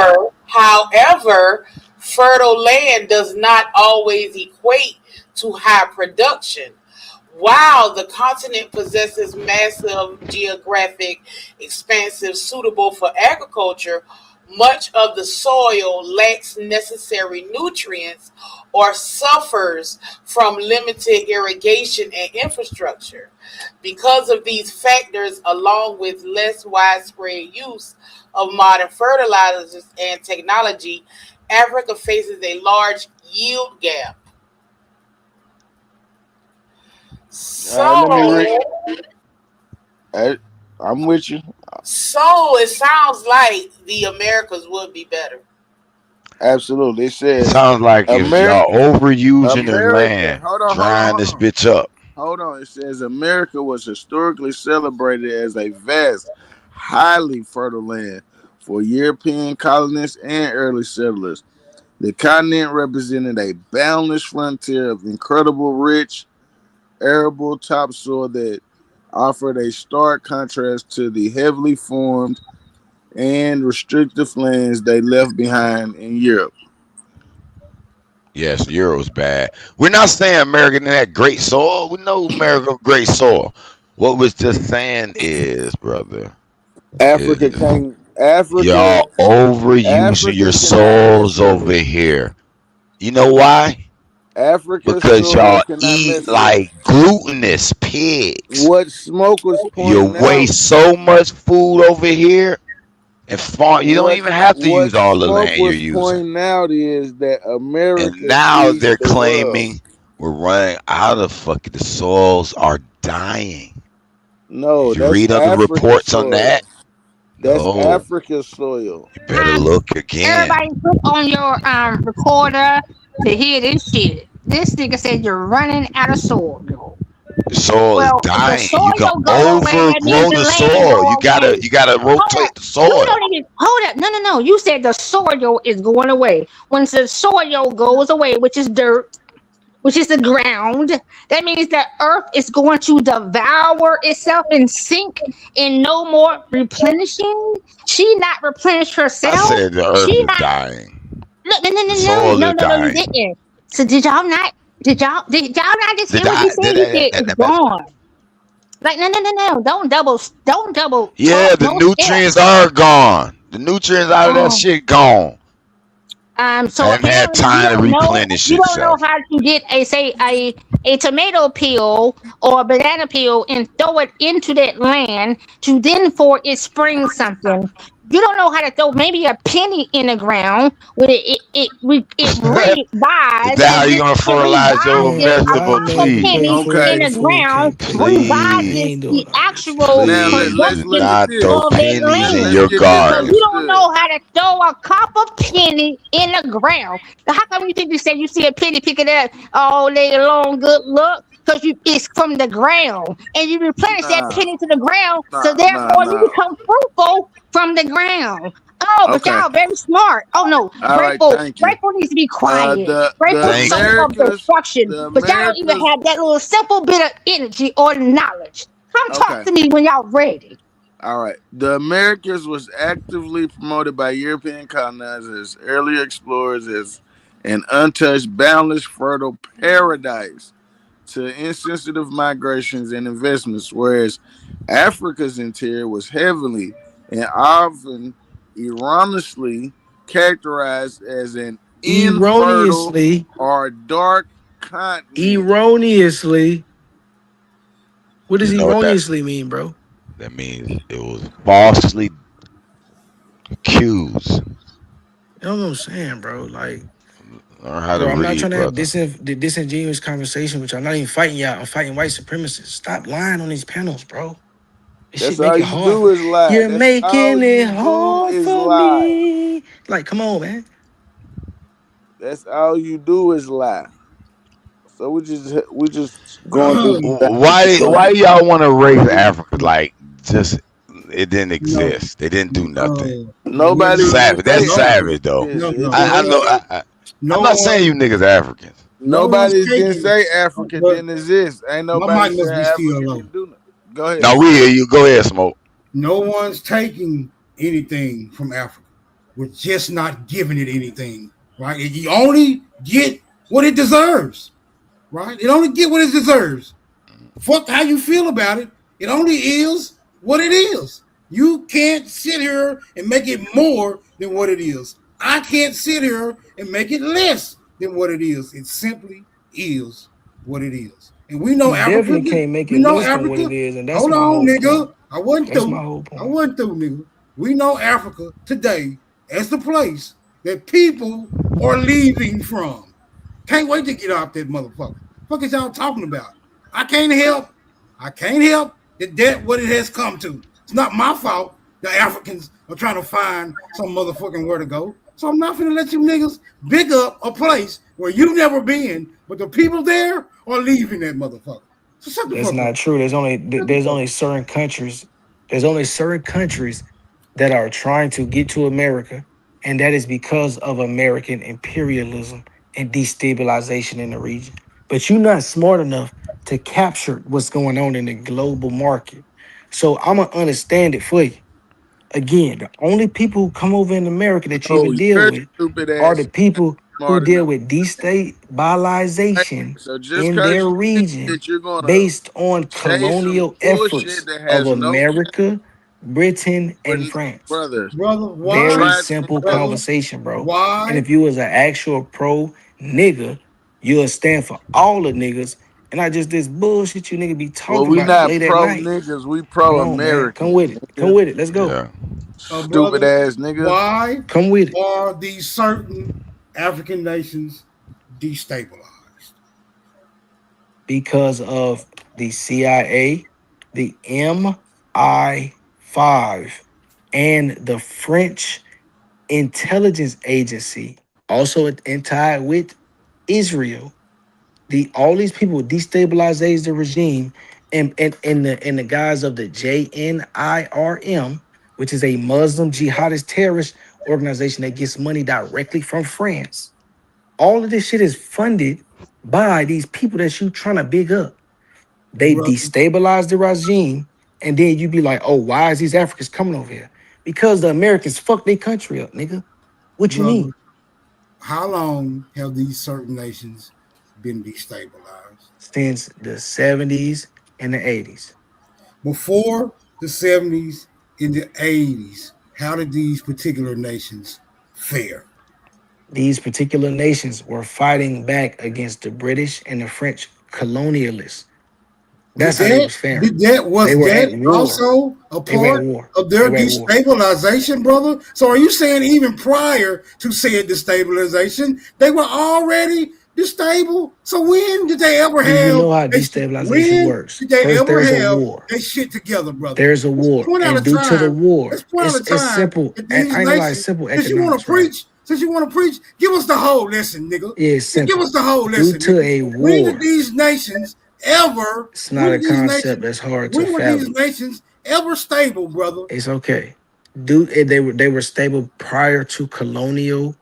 However, fertile land does not always equate to high production. While the continent possesses massive geographic expanse suitable for agriculture, much of the soil lacks necessary nutrients or suffers from limited irrigation and infrastructure. Because of these factors, along with less widespread use of modern fertilizers and technology, Africa faces a large yield gap. Let me So, I'm with you. so it sounds like the Americas would be better. Absolutely. It It says sounds like if America. y'all overusing the America. land, drying this bitch up. Hold on. It says America was historically celebrated as a vast, highly fertile land for European colonists and early settlers. The continent represented a boundless frontier of incredible rich, arable topsoil that offered a stark contrast to the heavily formed and restrictive lands they left behind in Europe. Yes, Euro's bad. We're not saying America didn't have great soil. We know America great soil. What we're just saying is, brother, Africa is came. Africa. y'all overusing your Africa cannot souls mess with over us. here. You know why? Africa's Because soil y'all cannot eat mess with us. like glutinous pigs. What Smoke was You pointing out. waste so much food over here, and farm. You don't What even have to what use all the Smoke land you're was using. pointing out is that And America now feeds they're the world. claiming we're running out of fucking. The soils are dying. No, Did you that's read other Africa's reports on soil. that? That's No. Africa's soil. You better look again. Everybody put on your recorder to hear this shit. This nigga said you're running out of soil. The soil is Well, if the dying. You can soil go away, that means overgrow the the land soil. go away. You gotta Hold rotate up. the You soil. don't even hold up. No. You said the soil is going away. When the soil goes away, which is dirt, which is the ground, that means the earth is going to devour itself and sink and no more replenishing. She not replenish I herself. said the earth She is not dying. no, The soil is you dying. didn't. So did y'all not just hear Did what he I? said? He said it's gone. Like no. Don't double Yeah, talk. the No step. nutrients are gone. The nutrients out of that Oh. shit gone. So Hadn't had apparently time to replenish you don't know itself. how to get a tomato peel or a banana peel and throw it into that land to then for it spring something. You don't know how to throw maybe a penny in the ground where it Is revives that how and you gonna it fertilize your revives it. A vegetable? Y'all proper letting penny people Please, put in their the food ground cake too. revives We please, ain't the doing all that. actual Now please. Do let's production not get throw this. of that pennies in land. your Let's get this So garden. you don't understood. know how to throw a copper penny in the ground. So how come you think you say you see a penny pick it up all day long? Good luck, because it's from the ground, and you replenish that Nah, penny to the ground. So nah. therefore, you become fruitful from the ground. Oh, but Okay. y'all very smart. Oh no, All right. grateful, Thank you. grateful needs to be quiet. The Grateful Thank soul you. of destruction, the but y'all don't even Americas. have that little simple bit of energy or knowledge. Come talk Okay. to me when y'all ready. All right. The Americas was actively promoted by European colonizers, early explorers as an untouched, boundless, fertile paradise to insensitive migrations and investments, whereas Africa's interior was heavily and often erroneously characterized as an infertile Erroneously, or dark continent. erroneously. What does You know what erroneously mean, bro? that means? It was falsely accused. You know what I'm saying, bro? Like, Learn how to bro, I'm not read, trying to have brother. the disingenuous conversation with you. I'm not even fighting y'all. I'm fighting white supremacists. Stop lying on these panels, bro. This shit That's make all it you hard. do is lie. You're That's all making it you do hard is for lie. me. Like, come on, man. That's all you do is lie. So we just going through the things. Why y'all want to raise Africa? Like, just it didn't exist. They didn't do nothing. Nobody Savage. didn't That's say savage, though. Africans. I know. I'm not saying you niggas Africans. Nobody didn't say Africa didn't exist. Ain't nobody said Africa didn't do nothing. Go ahead. No, we hear you. Go ahead, Smoke. No one's taking anything from Africa. We're just not giving it anything, right? You only get what it deserves, right? It only get what it deserves. Fuck how you feel about it. It only is what it is. You can't sit here and make it more than what it is. I can't sit here and make it less than what it is. It simply is what it is. And we know You Africa. definitely can't make it We know less than what Africa. it is, and that's Hold my on, whole nigga. point. I wasn't That's through. my whole point. I wasn't through, nigga. We know Africa today as the place that people are leaving from. Can't wait to get out that motherfucker. What is y'all talking about? I can't help that what it has come to. It's not my fault. The Africans are trying to find some motherfucking where to go. So I'm not gonna let you niggas big up a place where you've never been, but the people there are leaving that motherfucker. So shut the That's fuck not up. true. There's only certain countries. There's only certain countries that are trying to get to America, and that is because of American imperialism and destabilization in the region. But you're not smart enough to capture what's going on in the global market. So I'm gonna understand it for you. Again, the only people who come over in America that you No, even deal you're with stupid are the ass. people who Smart deal enough. with destabilization So just in because their you think region that you're gonna based on say some colonial efforts bullshit that of has no America, Britain, and France. brother, Brother, why? Very try simple Brother, conversation, bro. And why? if you was an actual pro nigga, you'll stand for all the niggas and not just this bullshit you nigga be well, talking we about not late at pro night. niggas, we Come pro on, man. Come American. with it. Come with it. Let's go. Yeah. Stupid Brother, ass nigga. why Come with it. are these certain African nations destabilized? Because of the CIA, the MI5, and the French intelligence agency, also tied with Israel. All these people destabilize the regime and in the guise of the JNIRM, which is a Muslim jihadist terrorist organization that gets money directly from France. All of this shit is funded by these people that you trying to big up. They Brother, destabilize the regime, and then you be like, oh, why is these Africans coming over here? Because the Americans fucked their country up, nigga. What you brother, mean? how long have these certain nations been destabilized? Since the 70s and the 80s. Before the 70s and the 80s, how did these particular nations fare? These particular nations were fighting back against the British and the French colonialists. That's how they was faring. They were at war. Also a They were at part war. of their They were at war. destabilization, brother? So are you saying even prior to said destabilization, they were already destable? So when did they ever Do you have? know how destabilization works? Did they First, ever there's a have war. that shit together, brother? There's a war. Point out And a due to the time. war, Let's point out a it's time simple. that I ain't these gonna lie, it's nations. simple Since you want economics, to right? preach, give us the whole lesson, nigga. Yeah, it's simple. Give us the whole Due lesson. to a nigga. When war, did these nations ever? it's not a concept that's hard to When were these fathom. nations ever stable, brother? It's okay. They were stable prior to colonial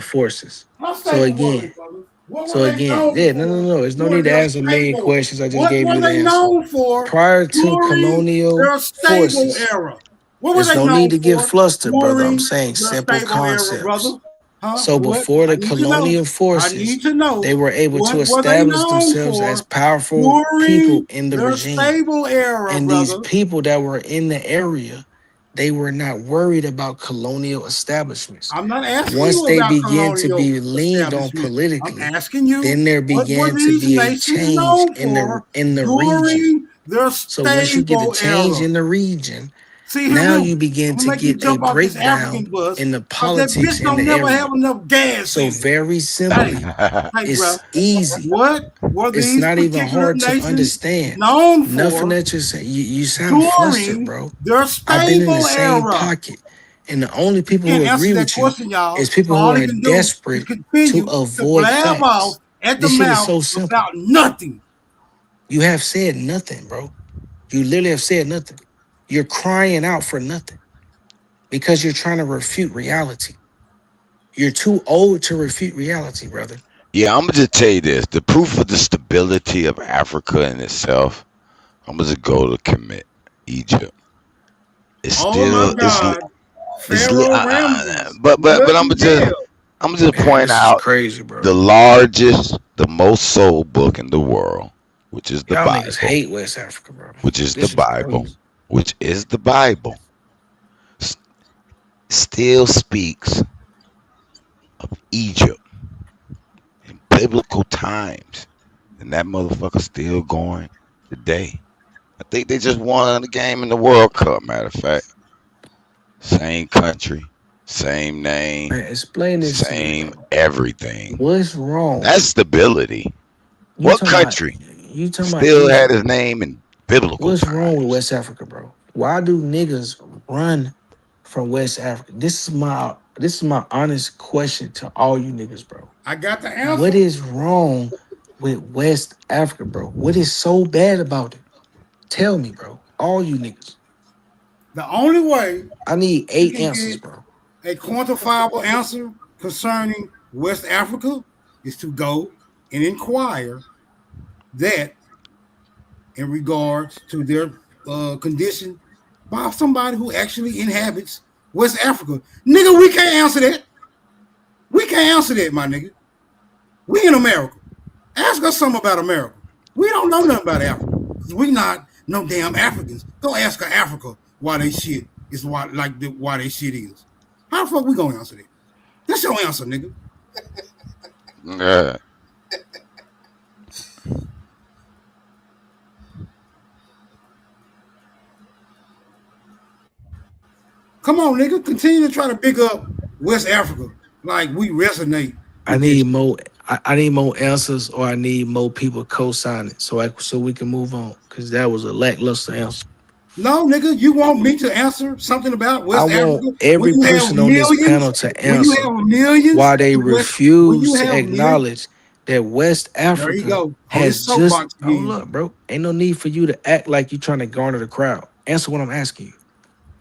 forces. How So stable were again, they, brother? What were they yeah, known no. for? There's no Were need to they answer a million stable? questions. I just What gave were you the they answer. known for Prior to during colonial their stable forces, era? What were there's they no need known to get for flustered, brother. I'm during saying their simple stable era, concepts. brother? Huh? So What? before I the need to know. colonial I forces, need to know. they were able to What were they establish known themselves as for powerful people during in the their regime. stable era, And these brother? people that were in the area, they were not worried about colonial establishments. I'm not asking Once you they about began to colonial be leaned on establishment. I'm politically, asking you, then there what were began to these be a nations change known in the for region. during their So once you get a stable change era? in the region, See, here now go. you begin I'm gonna to make you get a jump off this breakdown African bus in the because that politics bitch in don't the never area. have enough gas So in it. very simply, Hey, bro, it's easy. what were It's these not even particular hard to nations understand. known Nothing for that you're saying. You sound flustered, during bro. their I've been in the stable same era? pocket. And the only people Can't who answer agree that with you question, y'all. is So people who all he are can do is desperate to continue to avoid blab facts. off at the This shit is mouth so simple. about nothing. You have said nothing, bro. You literally have said nothing. You're crying out for nothing because you're trying to refute reality. You're too old to refute reality, brother. Yeah, I'm gonna just tell you this: the proof of the stability of Africa in itself. I'm gonna just go to commit Egypt. It's Oh still my it's God. it's Pharaoh Ramses. but I'm Lucky just Dale. I'm just Man, point this is out crazy, bro. the largest, the most sold book in the world, which is the Y'all niggas Bible, hate West Africa, bro. which is the This is Bible, crazy. which is the Bible, s- still speaks of Egypt in biblical times, and that motherfucker still going today. I think they just won the game in the World Cup. Matter of fact, same country, same name, Man, explain this to me, same bro. everything. What's wrong? That's stability. You What talking about country you talking about still had Egypt? his name in biblical What's wrong with times? West Africa, bro? Why do niggas run from West Africa? This is my honest question to all you niggas, bro. I got the What answer. is wrong with West Africa, bro? What is so bad about it? Tell me, bro. All you niggas. The only way I need you 8 can answers, get bro. a quantifiable answer concerning West Africa is to go and inquire that in regards to their condition by somebody who actually inhabits West Africa. Nigga, we can't answer that. We can't answer that, my nigga. We in America. Ask us something about America. We don't know nothing about Africa. Because we not no damn Africans. Go ask Africa why they shit is why they shit is. How the fuck we gonna answer that? That's your answer, nigga. Yeah. Come on, nigga. Continue to try to big up West Africa like we resonate. I need more. I need more answers, or I need more people co-signing so we can move on. Cause that was a lackluster answer. No, nigga, you want me to answer something about West I want Africa every when you have person on this panel millions? to When you answer have millions? why they When refuse you to have millions? acknowledge that West There you Africa go. On has his just. soapbox Hold again. up, bro. Ain't no need for you to act like you're trying to garner the crowd. Answer what I'm asking you.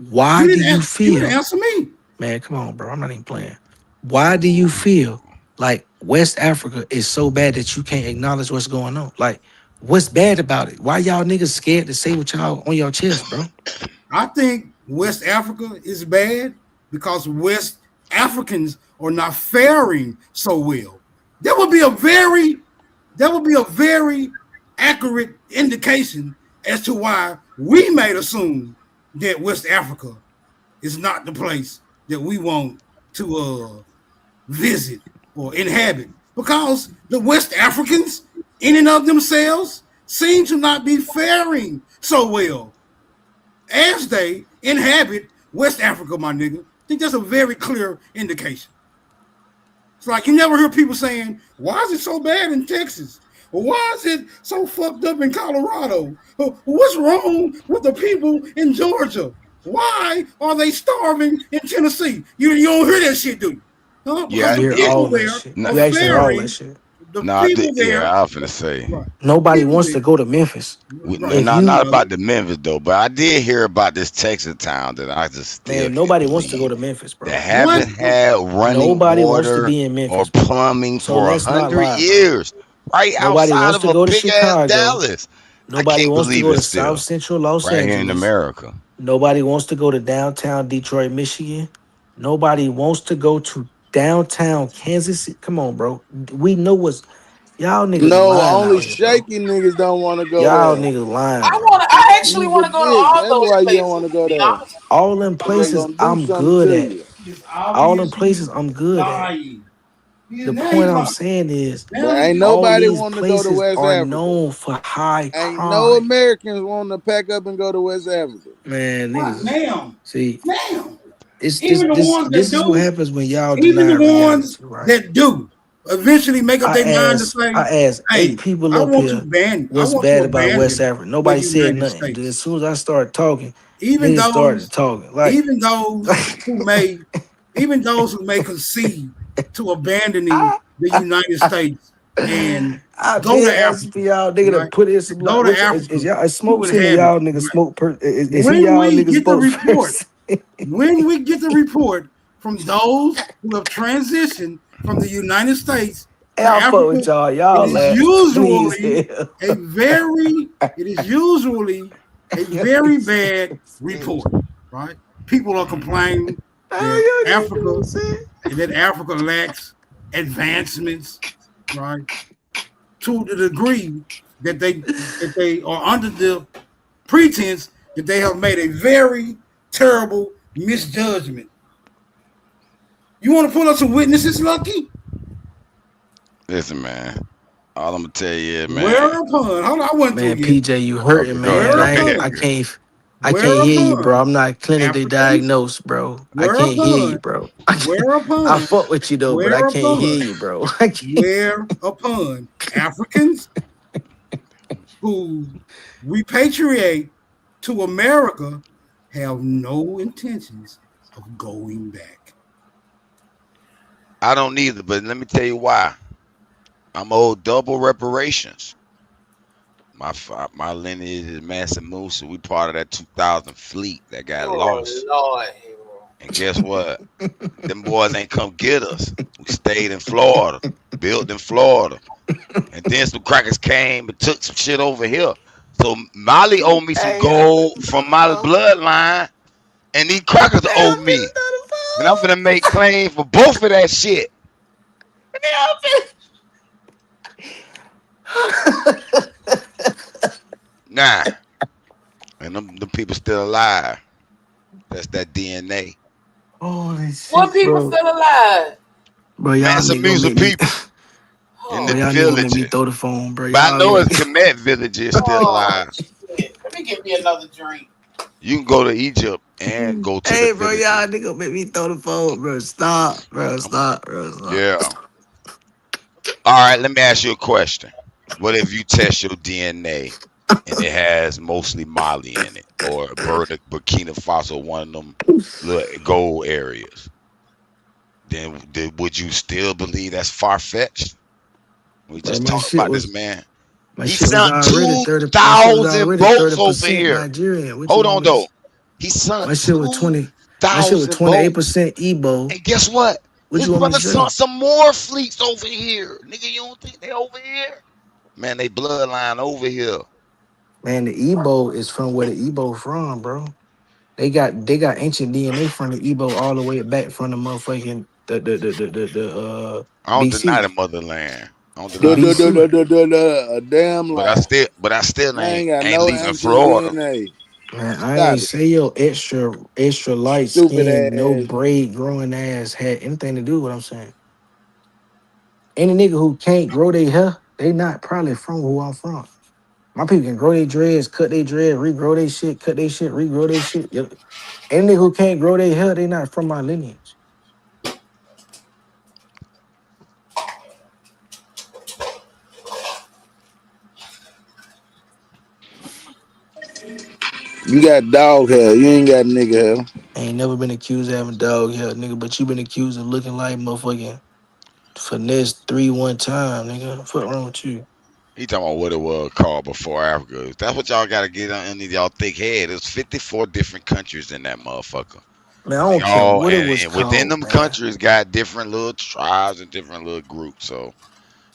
Why do you You didn't feel, answer me. man? Come on, bro. I'm not even playing. Why do you feel like West Africa is so bad that you can't acknowledge what's going on? Like, what's bad about it? Why y'all niggas scared to say what y'all on your chest, bro? I think West Africa is bad because West Africans are not faring so well. That would be a very accurate indication as to why we may assume that West Africa is not the place that we want to visit or inhabit, because the West Africans in and of themselves seem to not be faring so well as they inhabit West Africa, my nigga. I think that's a very clear indication. It's like you never hear people saying, why is it so bad in Texas? Or why is it so fucked up in Colorado? Or what's wrong with the people in Georgia? Why are they starving in Tennessee? You don't hear that shit, do you? Huh? Yeah, Because the You hear yeah. all people that there shit. No, are You actually hear all that faring, shit. the no, people there, yeah. I was finna say. right, Nobody people wants there, to go to Memphis. right, If Not you, about the Memphis though, but I did hear about this Texas town that I just still man, can't nobody wants to go believe to Memphis, that bro. what? haven't had running Nobody wants to water be in or Memphis, bro. plumbing So for let's not 100 lie, bro. years, right Nobody outside wants of to a go to big ass Chicago. Dallas. I Nobody can't wants to believe go it to South still Central Los right here in Angeles. America. Nobody wants to go to downtown Detroit, Michigan. Nobody wants to go to downtown Kansas City. Come on, bro. We know what's y'all niggas No, lying only out here, bro. shaky niggas don't want to go Y'all there. niggas lying, bro. I actually You's a want to go to dick. all That's those why you don't places, want to to go be there. honest. All them 'Cause they places gonna do I'm something good to at. you. It's All them obviously places I'm good at. lying. His The name point I'm dropped. saying is Now But he ain't all nobody these want to go to places West are Africa. known for high Ain't no crime. Americans want to pack up and go to West Africa. Man, hot niggas. now. See, Now. it's this Even the this ones that this is what do, happens when y'all even deny the ones reality, right? that do eventually make up I their mind to asked say, I asked 8 hey, people I up want to here ban what's bad about West abandon Africa. the Nobody said United nothing. Then as States. soon as I started talking, Even niggas started those, talking. Like even those who may, even those who may concede to abandoning the United States and I go been to asking for Africa, y'all nigga to right? put in some Go like to which Africa. is y'all is You smoke would seeing have y'all it. niggas Right. smoke is he When y'all we niggas get the smoke report, first? when we get the report from those who have transitioned from the United States Hey, to I fuck with Africa, y'all. it Y'all is laugh funny as usually hell. a very bad report, right? People are complaining that Africa lacks advancements, right? To the degree that they are under the pretense that they have made a very terrible misjudgment. You want to pull up some witnesses, Lucky? Listen, man. All I'm gonna tell you is, man. Whereupon, hold on, I went Man, through you. PJ, you Okay, hurting, man. go ahead. I can't hear you, bro. Whereupon, I'm not clinically Africans, diagnosed, bro. I can't hear you, whereupon, bro. I whereupon, fuck with you though, but I can't hear you, bro. I can't. whereupon Africans who repatriate to America have no intentions of going back. I don't either, but let me tell you why. I'm owed double reparations. My lineage is Mansa Musa. We part of that 2000 fleet that got lost. Lord. And guess what? Them boys ain't come get us. We stayed in Florida, built in Florida. And then some crackers came and took some shit over here. So Molly owed me some gold from my bloodline, and these crackers owe me. And I'm gonna make claim for both of that shit. Nah. And them people still alive. That's that DNA. Holy shit, What people bro. still alive? Bro, y'all Mansa nigga gonna Musa make me. people in the Bro, y'all nigga gonna make me villages. throw the phone, bro. But I Y'all know gonna- it's Kemet village is still alive. Shit. Let me get me another drink. You can go to Egypt and go to Hey, the bro, village. y'all nigga gonna make me throw the phone, bro. Stop, bro. Stop. Yeah. All right, let me ask you a question. What if you test your DNA and it has mostly Mali in it, or Burkina Faso, one of them little gold areas? Then would you still believe that's far fetched? We Bro, just my talked shit about this was man. my He shit was sent already 30. My shit was 2,000 already votes over 30% here. Nigerian. What you Hold want on me to though. say? He sent My shit was 2,000 votes. 28% Igbo. And guess what? What His you want me brother to say? sent some more fleets over here. Nigga, you don't think they over here? Man, they bloodline over here. Man, the Igbo is from where the Igbo from, bro. They got ancient DNA from the Igbo all the way back from the motherfucking the I don't deny the BC. motherland. I don't deny the BC. motherland. A damn But I lie. still I ain't got ain't no leaving ancient Florida. DNA. Man, I Stop ain't it. say your extra light Stupid skin, no ass. braid growing ass had anything to do with what I'm saying. Any nigga who can't grow their hair, they not probably from who I'm from. My people can grow their dreads, cut their dread, regrow their shit, cut their shit, regrow their shit. Yep. Any nigga who can't grow their hair, they not from my lineage. You got dog hair. You ain't got nigga hair. I ain't never been accused of having dog hair, nigga, but you been accused of looking like motherfucking finesse 3 1 time, nigga. Fuck wrong with you? He talking about what it was called before Africa. That's what y'all gotta get underneath y'all thick head. There's 54 different countries in that motherfucker. Man, I They don't care all what it was and within called, them man. countries got different little tribes and different little groups. So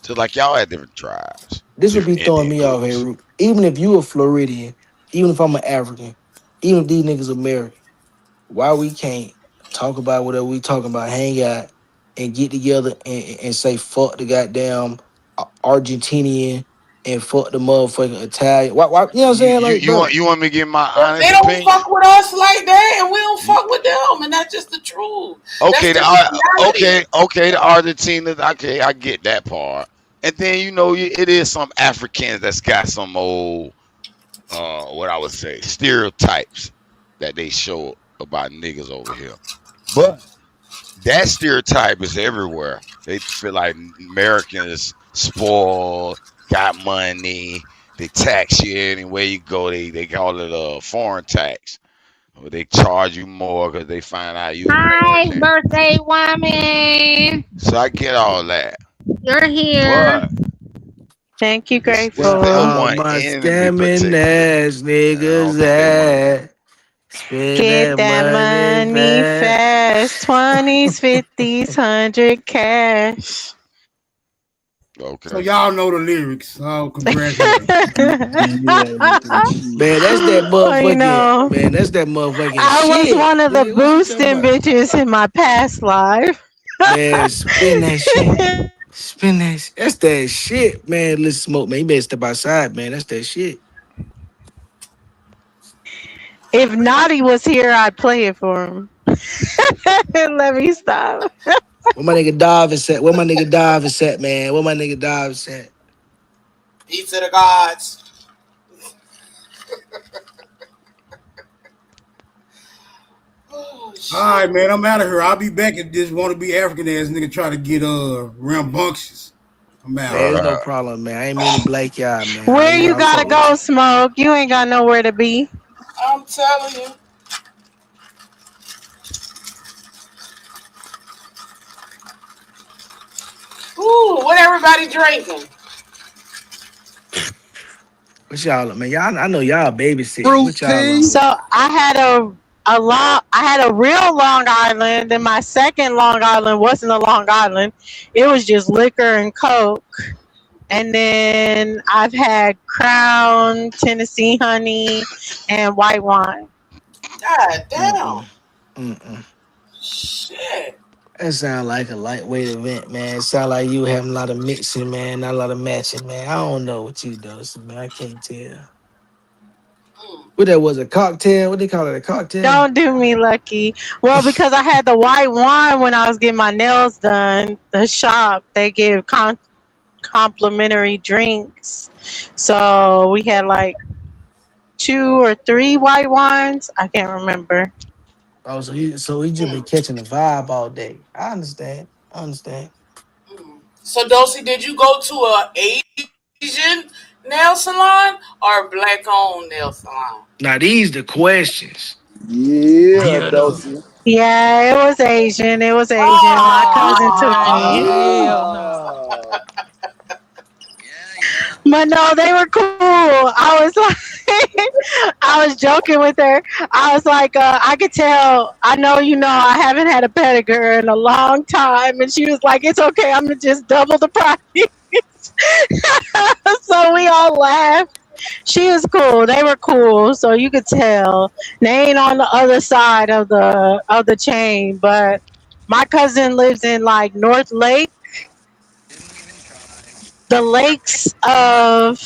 just like y'all had different tribes, This would be different throwing Indian me off, hey, groups. Root. Even if you a Floridian, even if I'm an African, even if these niggas American, why we can't talk about whatever we talking about, hang out and get together and say fuck the goddamn Argentinian and fuck the motherfucking Italian. Why you know what I'm saying? Like, bro, You want me to give my They honest don't opinion? fuck with us like that, and we don't fuck with them, and that's just the truth. That's Okay, just the reality. the Argentina. Okay, I get that part. And then it is some Africans that's got some old, what I would say, stereotypes that they show about niggas over here. But that stereotype is everywhere. They feel like Americans spoiled, got money, they tax you anywhere you go. They call it a foreign tax. Or they charge you more because they find out you Hi, American. birthday woman. So I get all that. You're here. But Thank you, It's grateful. where All one my end and be scamming protected. ass I don't niggas think they want to. at. Spend Get that that money money fast. fast. 20s, 50s, 100 cash. So Okay. y'all know the lyrics. Oh, congratulations. Man, that's that Well, you know, man, that's that motherfucking I was shit. one of the Nigga, what you talking boosting about? bitches in my past life. Man, spin that shit. Spin that shit. That's that shit, man. Let's smoke, man. You better step outside, man. That's that shit. If Naughty was here, I'd play it for him. Let me stop. Where my nigga Davis at? Where my nigga Davis at, man? Where my nigga Davis at? Peace to the gods. Oh, All right, man. I'm out of here. I'll be back if this want to be African ass nigga try to get rambunctious. I'm out. Man, there's no problem, man. I ain't mean to blake y'all, man. Where You know you I gotta fuck with go, you. Smoke? You ain't got nowhere to be. I'm telling you. Ooh, what everybody drinking? What y'all, man? Y'all, I know y'all babysitting. Fruit What y'all tea. on? So I had a real Long Island, and my second Long Island wasn't a Long Island. It was just liquor and Coke. And then I've had Crown, Tennessee Honey, and white wine. God damn. Mm-mm. Mm-mm. Shit. That sound like a lightweight event, man. It sound like you having a lot of mixing, man, not a lot of matching, man. I don't know what you do, so, man. I can't tell. What that was, a cocktail? What they call it, a cocktail? Don't do me lucky. Well, because I had the white wine when I was getting my nails done, the shop, they give complimentary drinks. So we had like 2 or 3 white wines. I can't remember. Oh, so he just been catching the vibe all day. I understand. I understand. So, Dosey, did you go to a Asian nail salon or a black-owned nail salon? Now these the questions. Yeah, Yeah, though. Dosey. Yeah, it was Asian. It was Asian. My cousin took me. Hell no. Ah. But no, they were cool. I was like, I was joking with her. I was like, I could tell. I know you know. I haven't had a pedicure in a long time, and she was like, "It's okay. I'm gonna just double the price." So we all laughed. She was cool. They were cool, so you could tell they ain't on the other side of the chain. But my cousin lives in like North Lake, the lakes of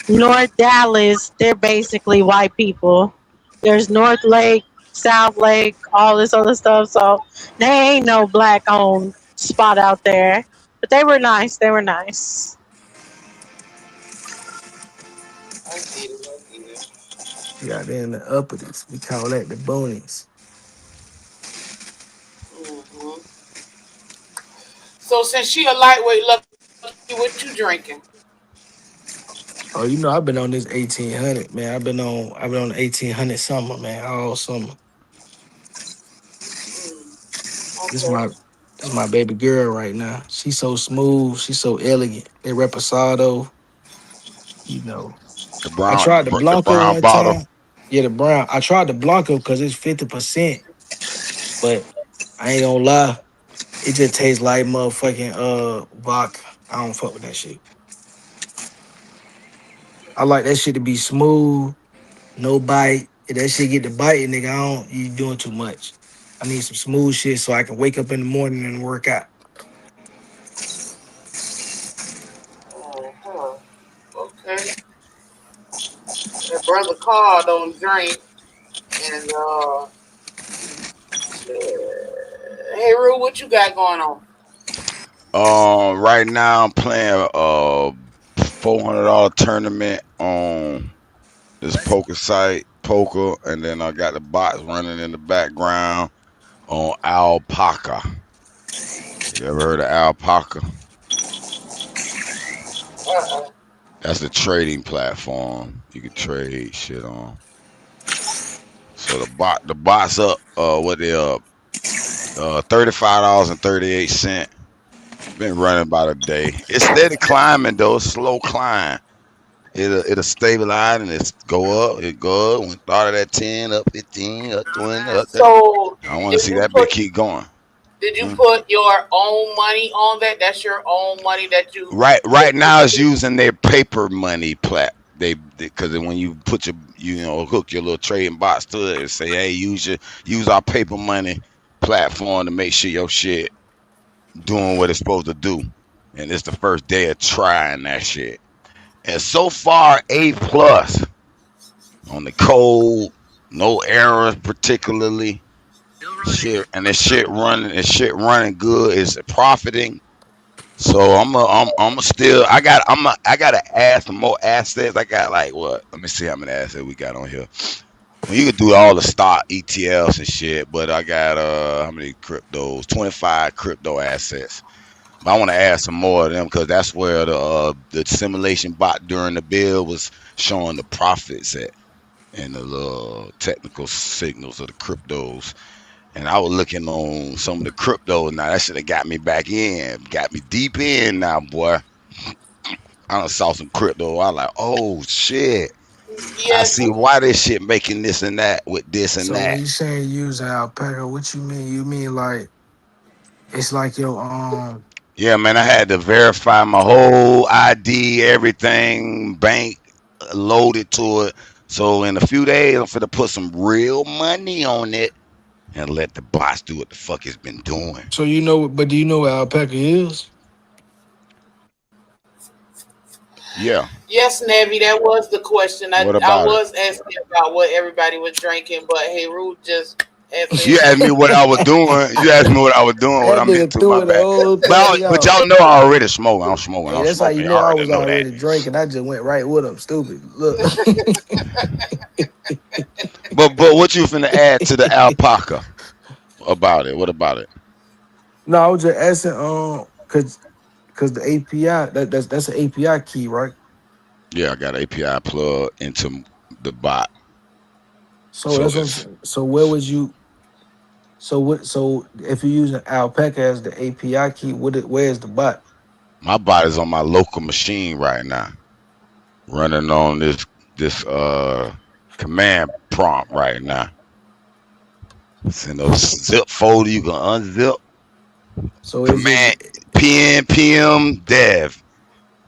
North Dallas. They're basically white people. There's North Lake, South Lake, all this other stuff. So they ain't no black owned spot out there. But they were nice. They were nice. I get it. I get it. Yeah, they in the uppers. We call that the boonies. Mm-hmm. So, since she a lightweight, lucky, what you drinking? Oh, you know, I've been on this 1800, man. I've been on 1800 summer, man, all summer. This is Okay. my this is my baby girl right now. She's so smooth, she's so elegant. That reposado, you know. I tried the The Blanco brown one bottle. time. Yeah, the brown. I tried the Blanco because it's 50%, but I ain't gonna lie, it just tastes like motherfucking vodka. I don't fuck with that shit. I like that shit to be smooth, no bite. If that shit get to biting, nigga, you doing too much. I need some smooth shit so I can wake up in the morning and work out. Uh-huh. Okay. That brother Carl don't drink, and hey, Rue, what you got going on? Right now I'm playing $400 tournament on this poker site, poker, and then I got the bots running in the background on Alpaca. You ever heard of Alpaca? Uh-uh. That's the trading platform you can trade shit on. So the bots up what they $35.38. Been running about a day. It's steady climbing though, slow climb. It'll stabilize and it's go up. It go up. When started at 10, up 15, up 20, up 30. So I want to did see you that bit put keep going. did you Mm. put your own money on that? That's your own money that you Right now it's using their paper money They because when you put your hook your little trading box to it and say, hey, use our paper money platform to make sure your shit doing what it's supposed to do. And it's the first day of trying that shit. And so far, A+ on the code, no errors particularly. Shit, and this shit running good. It's profiting. So I gotta add some more assets. I got like what? Let me see how many assets we got on here. Well, you can do all the stock ETFs and shit, but I got how many cryptos? 25 crypto assets. But I want to add some more of them because that's where the simulation bot during the build was showing the profits at and the little technical signals of the cryptos. And I was looking on some of the cryptos. Now that should have got me back in, got me deep in now, boy. I done saw some crypto. I like, oh shit. I yes. see why this shit making this and that with this and So when that. you say use alpaca, what you mean? You mean like it's like your Yeah, man, I had to verify my whole ID, everything, bank loaded to it. So in a few days, I'm finna put some real money on it and let the bots do what the fuck it's been doing. so you know, but do you know what alpaca is? Yeah. Yes, Navi, that was the question. I, What I about it? was asking about what everybody was drinking, but hey, Ruth just You asked me what I was doing. You asked me what I was doing, what That I'm nigga into. My threw the bad. whole But thing but out. y'all know I already smoking. I'm smoking. Hey, I'm that's how you smoking. know Y'all I already was know that. already drinking. I just went right with him. Stupid. Look. But what you finna add to the alpaca about it? What about it? No, I was just asking cause the API that's an API key, right? Yeah, I got an API plug into the bot. So So that's what I'm if saying. So where would you so if you're using alpaca as the API key, where's the bot? my bot is on my local machine right now, running on this command prompt right now. It's in those zip folder you can unzip. So is Command it PM dev.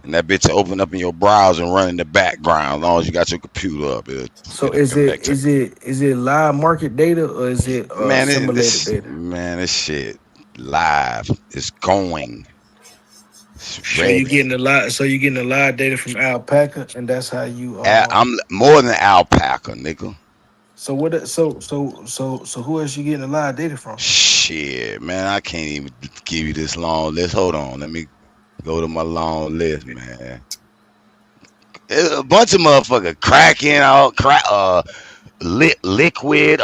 And that bitch will open up in your browser and run in the background. As long as you got your computer up, so it'll connect to. is it live market data or is it Man, simulated data? this shit live. It's going. It's ready. So you're getting a live data from alpaca and that's how you I'm more than alpaca, nigga. so what so who else you getting a live data from? Shit, man, I can't even give you this long list. Hold on, let me go to my long list, man. There's a bunch of motherfuckers cracking out, liquid.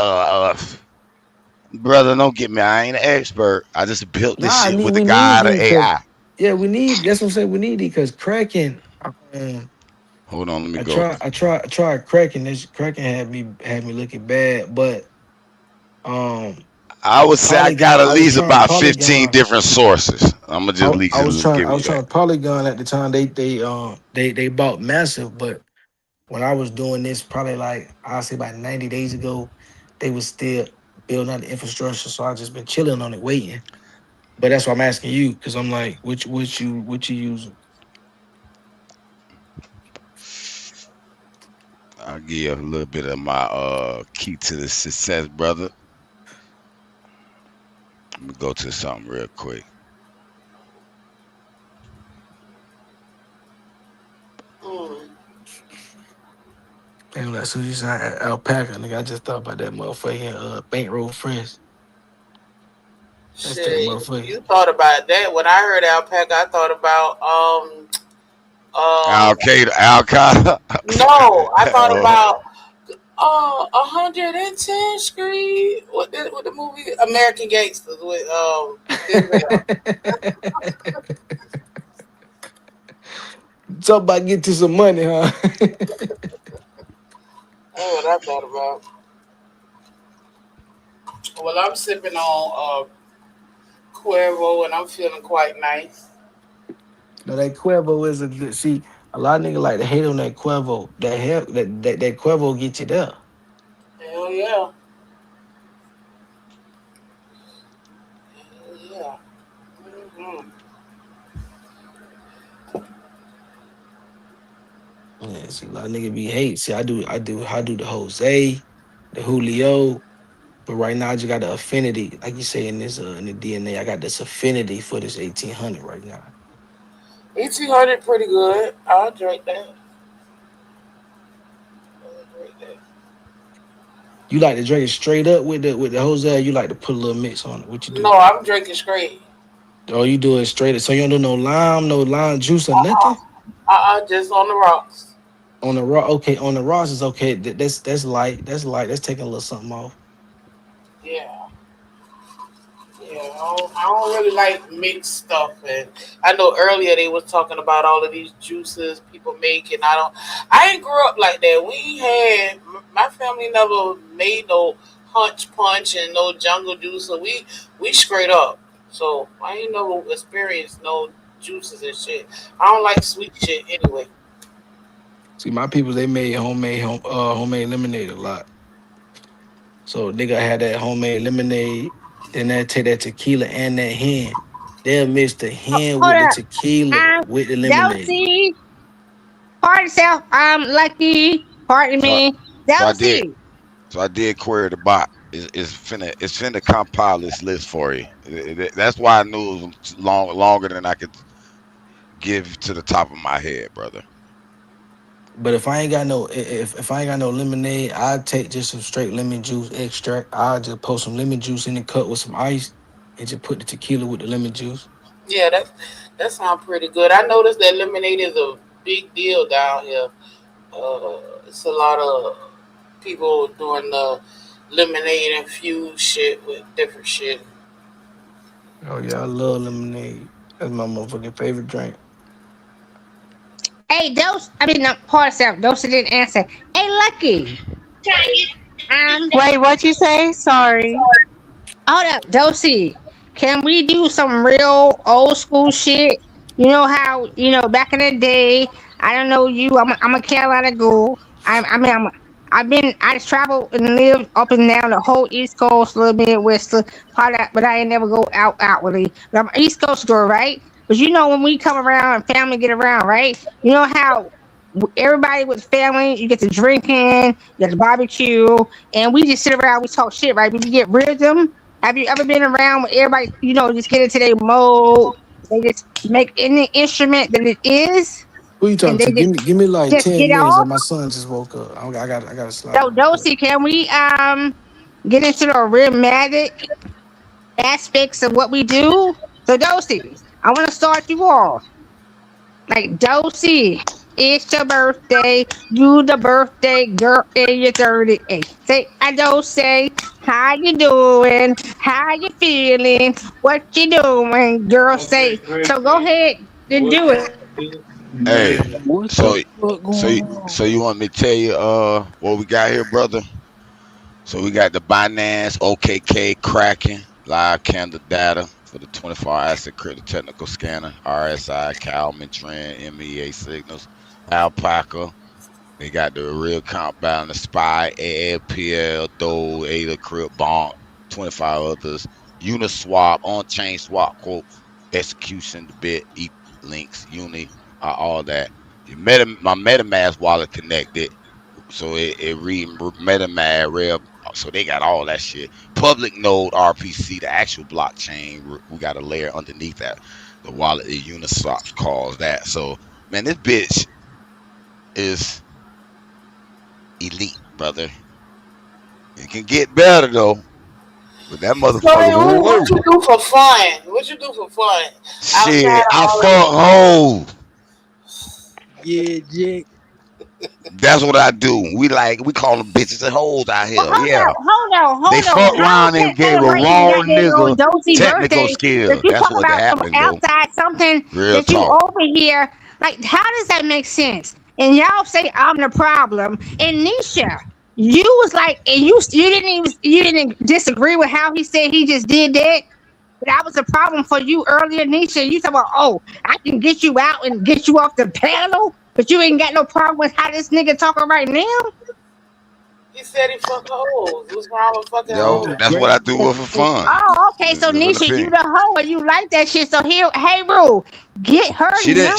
Brother, don't get me. I ain't an expert. I just built this Nah, shit with the we need guide of these because AI. yeah, we need that's what I'm saying. We need these because Kraken. Hold on, let me go. I tried Kraken. This Kraken had me looking bad, but I would say I got Polygon. at I was least trying about 15 Polygon. different sources. I'm gonna just I give you was that. trying Polygon at the time. They bought massive, but when I was doing this, probably like I'll say about 90 days ago, they was still building out the infrastructure. So I just been chilling on it, waiting. But that's why I'm asking you because I'm like, what you using? I'll give you a little bit of my key to the success, brother. Let me go to something real quick. And like, so you said alpaca, nigga. I just thought about that motherfucking bankroll fresh. That's that Shit, motherfucker. you thought about that. When I heard alpaca, I thought about Al Qaeda. no, I thought about 110 Street. What the movie American Gangsters with Denzel. Talk about get to some money, huh? That's what I thought about. Well, I'm sipping on Cuervo and I'm feeling quite nice. Now that Cuervo is a good. See, a lot of niggas like to hate on that Cuervo. That Cuervo get you there. Hell yeah. Hell yeah. Mm-hmm. Yeah, see, a lot of niggas be hate. See, I do the Jose, the Julio, but right now I just got the affinity, like you say in this in the DNA. I got this affinity for this 1800 right now. 1800 pretty good. I'll drink that. You like to drink it straight up with the Jose, or you like to put a little mix on it? What you do? No, I'm drinking straight. Oh, you do it straight. So you don't do no lime juice or nothing? Just on the rocks. On the raw, okay. On the rocks is okay. That's light. That's light. That's taking a little something off. Yeah. Yeah, I don't really like mixed stuff, and I know earlier they was talking about all of these juices people make, and I ain't grew up like that. My family never made no hunch punch and no jungle juice, so we straight up. So I ain't never experienced no juices and shit. I don't like sweet shit anyway. See, my people, they made homemade lemonade a lot. So they gotta have that homemade lemonade. Then they take that tequila and that hen. They'll mix the hen with the tequila with the lemonade. Dosey. Pardon self. Lucky. Pardon me. Dosey. So I did query the bot. It's finna compile this list for you. That's why I knew it was longer than I could give to the top of my head, brother. But if I ain't got no lemonade, I'd take just some straight lemon juice extract. I'll just pour some lemon juice in the cup with some ice and just put the tequila with the lemon juice. Yeah, that sounds pretty good. I noticed that lemonade is a big deal down here. It's a lot of people doing the lemonade infused shit with different shit. Oh yeah, I love lemonade. That's my motherfucking favorite drink. Hey, Dosey didn't answer. Hey, Lucky. Wait, what you say? Sorry. Hold up, Dosey. Can we do some real old school shit? You know how back in the day. I don't know you. I'm a Carolina girl. I traveled and lived up and down the whole East Coast, a little bit west, but I ain't never go outwardly. But I'm an East Coast girl, right? But when we come around and family get around, right? You know how everybody with family, you get to drinking, you get to barbecue, and we just sit around, we talk shit, right? We get rhythm. Have you ever been around with everybody, just get into their mode? They just make any instrument that it is. Who you talking to? Give me like 10 minutes, off. and my son just woke up. I got to slide. So, Dosey, can we get into the rhythmic aspects of what we do? So, Dosey, I want to start you off. Like, Dosey, it's your birthday. You the birthday girl in your 38. Say, Dosey, how you doing? How you feeling? What you doing? Girl, say. So go ahead and do it. Hey, so you want me to tell you what we got here, brother? So we got the Binance OKK Kraken live candle data for the 24-hour asset critical technical scanner, RSI, Kalman trend, MEA signals, Alpaca. They got the real count balance, SPY, ALPL, Dole, ADA, Crip, Bonk, 25 others, Uniswap, on-chain swap quote, execution, the bit, links, Uni, all that. My MetaMask wallet connected, so it read MetaMask, Rev. So they got all that shit. Public node RPC, the actual blockchain. We got a layer underneath that. The wallet, the Uniswap calls that. So man, this bitch is elite, brother. It can get better though. But that motherfucker. What you do for fun? Shit, I fuck hoes. Yeah, Jake. That's what I do. We call them bitches and hoes out here. Well, hold on. They fuck around and gave a raw nigga technical skills. That's what happened, outside something Real that talk. you over here. Like, how does that make sense? And y'all say I'm the problem. And Nisha, you was like, and you didn't disagree with how he said he just did that. that was a problem for you earlier, Nisha. You said, well, oh, I can get you out and get you off the panel, but you ain't got no problem with how this nigga talking right now. He said he fuck hoes. What's wrong with fucking Yo, hoes? that's what I do for fun. Oh, okay. So Nisha, you the hoe and you like that shit. So here, hey, Rue, get her She didn't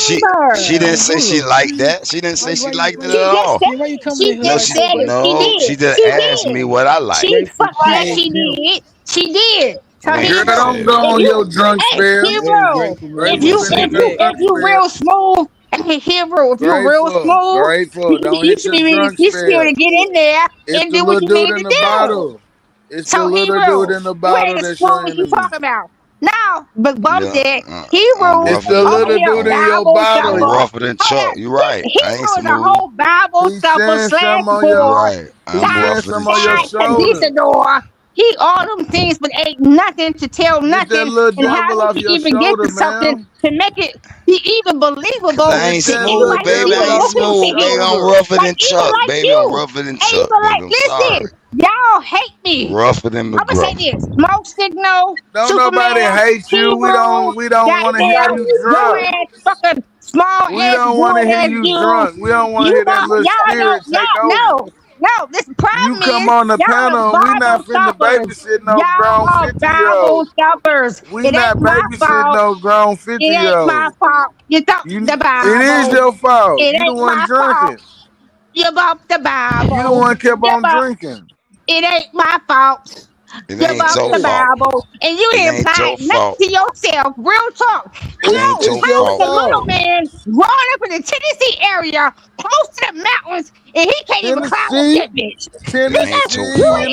say she liked that. She didn't say she liked it at all. She just said it. She just asked me what I like. She did. She did. So Girl, don't go on your drunk spell. Hero, if you real smooth, Hero, if you real smooth, you should be able to get in there and do what you need to do. It's the little dude in the bottle that's showing you talking about. Now, but Bum said, Hero. It's the little dude in your bottle. I'm rougher than Chuck. You right. I ain't Hero's a smooth. whole Bible stuffer, slang boy, Right. I'm rougher than Chuck. Isidore. He all them things, but ain't nothing to tell nothing, and how he even get to something to make it be even believable. I ain't smooth, baby. I ain't smooth, baby. I'm rougher than Chuck, baby. I'm rougher than Chuck, baby. I'm sorry. Listen, y'all hate me. Rougher than I'm gonna say McGruff. this: Smoke Signal. Don't Superman, nobody hate you. We don't want to hear you drunk. Fucking small. We don't want to hear you drunk. We don't want to hear that little spirit take over. No, this problem you come on the panel, we not finna babysit no grown 50-year-olds. We not babysitting no grown 50-year-olds. It ain't my fault. You talk the Bible. It is your fault. It You the ain't one my drinking. fault. You bought the Bible. You the one kept on drinking. It ain't my fault. It You ain't bought your the fault. Bible, and you It didn't ain't apply your nothing fault. to yourself. Real talk. It ain't your How fault. the little man growing up in the Tennessee area, close to the mountains, and he can't even climb up that bitch. It ain't your fault.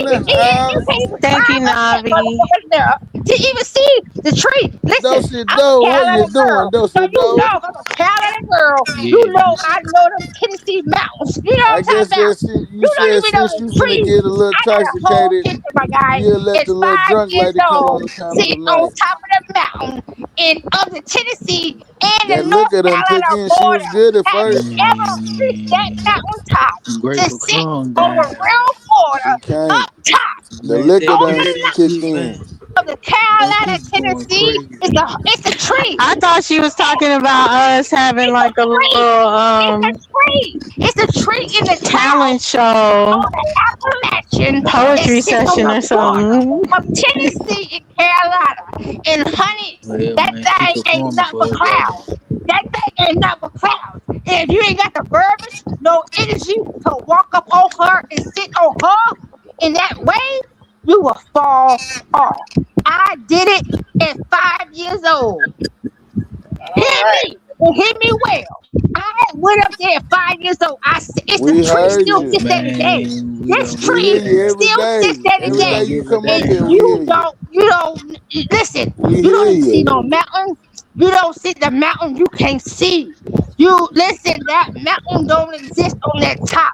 You can't even Thank you, climb up that Navi. motherfucker to even see the tree. Listen, I'm a what you Carolina girl, doing? so you know I'm a Carolina girl. You know I know them Tennessee mountains. You know I what I'm guess talking about? that you You don't said even know since you the finna trees. get a little I got a whole intoxicated, picture, my guy. you'll let It's the little 5 drunk years lady come on old, the panel sitting on tonight. top of the mountain in of the Tennessee and That the North liquor done took Carolina in. She was border. good at Have you first. ever reached that mountain top to Grateful sit calm on the down. real She water can't. up top The Man, liquor that on done good the shit, kicked man. in. of the Man, Carolina, she's going Tennessee? crazy. It's a tree. I thought she was talking about us having It's like a a tree. little It's a tree. It's a tree in the town talent show, on the Appalachian that poetry sits on session or the border something. of Tennessee and Carolina. And honey, Yeah, that man, she thing ain't performing nothing for but us right now. clouds. That thing ain't nothing but clouds. And if you ain't got the verbiage, no energy to walk up on her and sit on her in that way, you will fall off. I did it at 5 years old. Hear me. And hear me well. I went up there at 5 years old. It's the We tree heard still you. sits there today. Man, we This don't We give a hear tree you damn. every still sits day. there We Every day don't today. you give a come up And here, damn. we hear you. you don't listen. We You hear don't even see you. no mountain. You don't see the mountain. You can't see. You listen. That mountain don't exist on that top.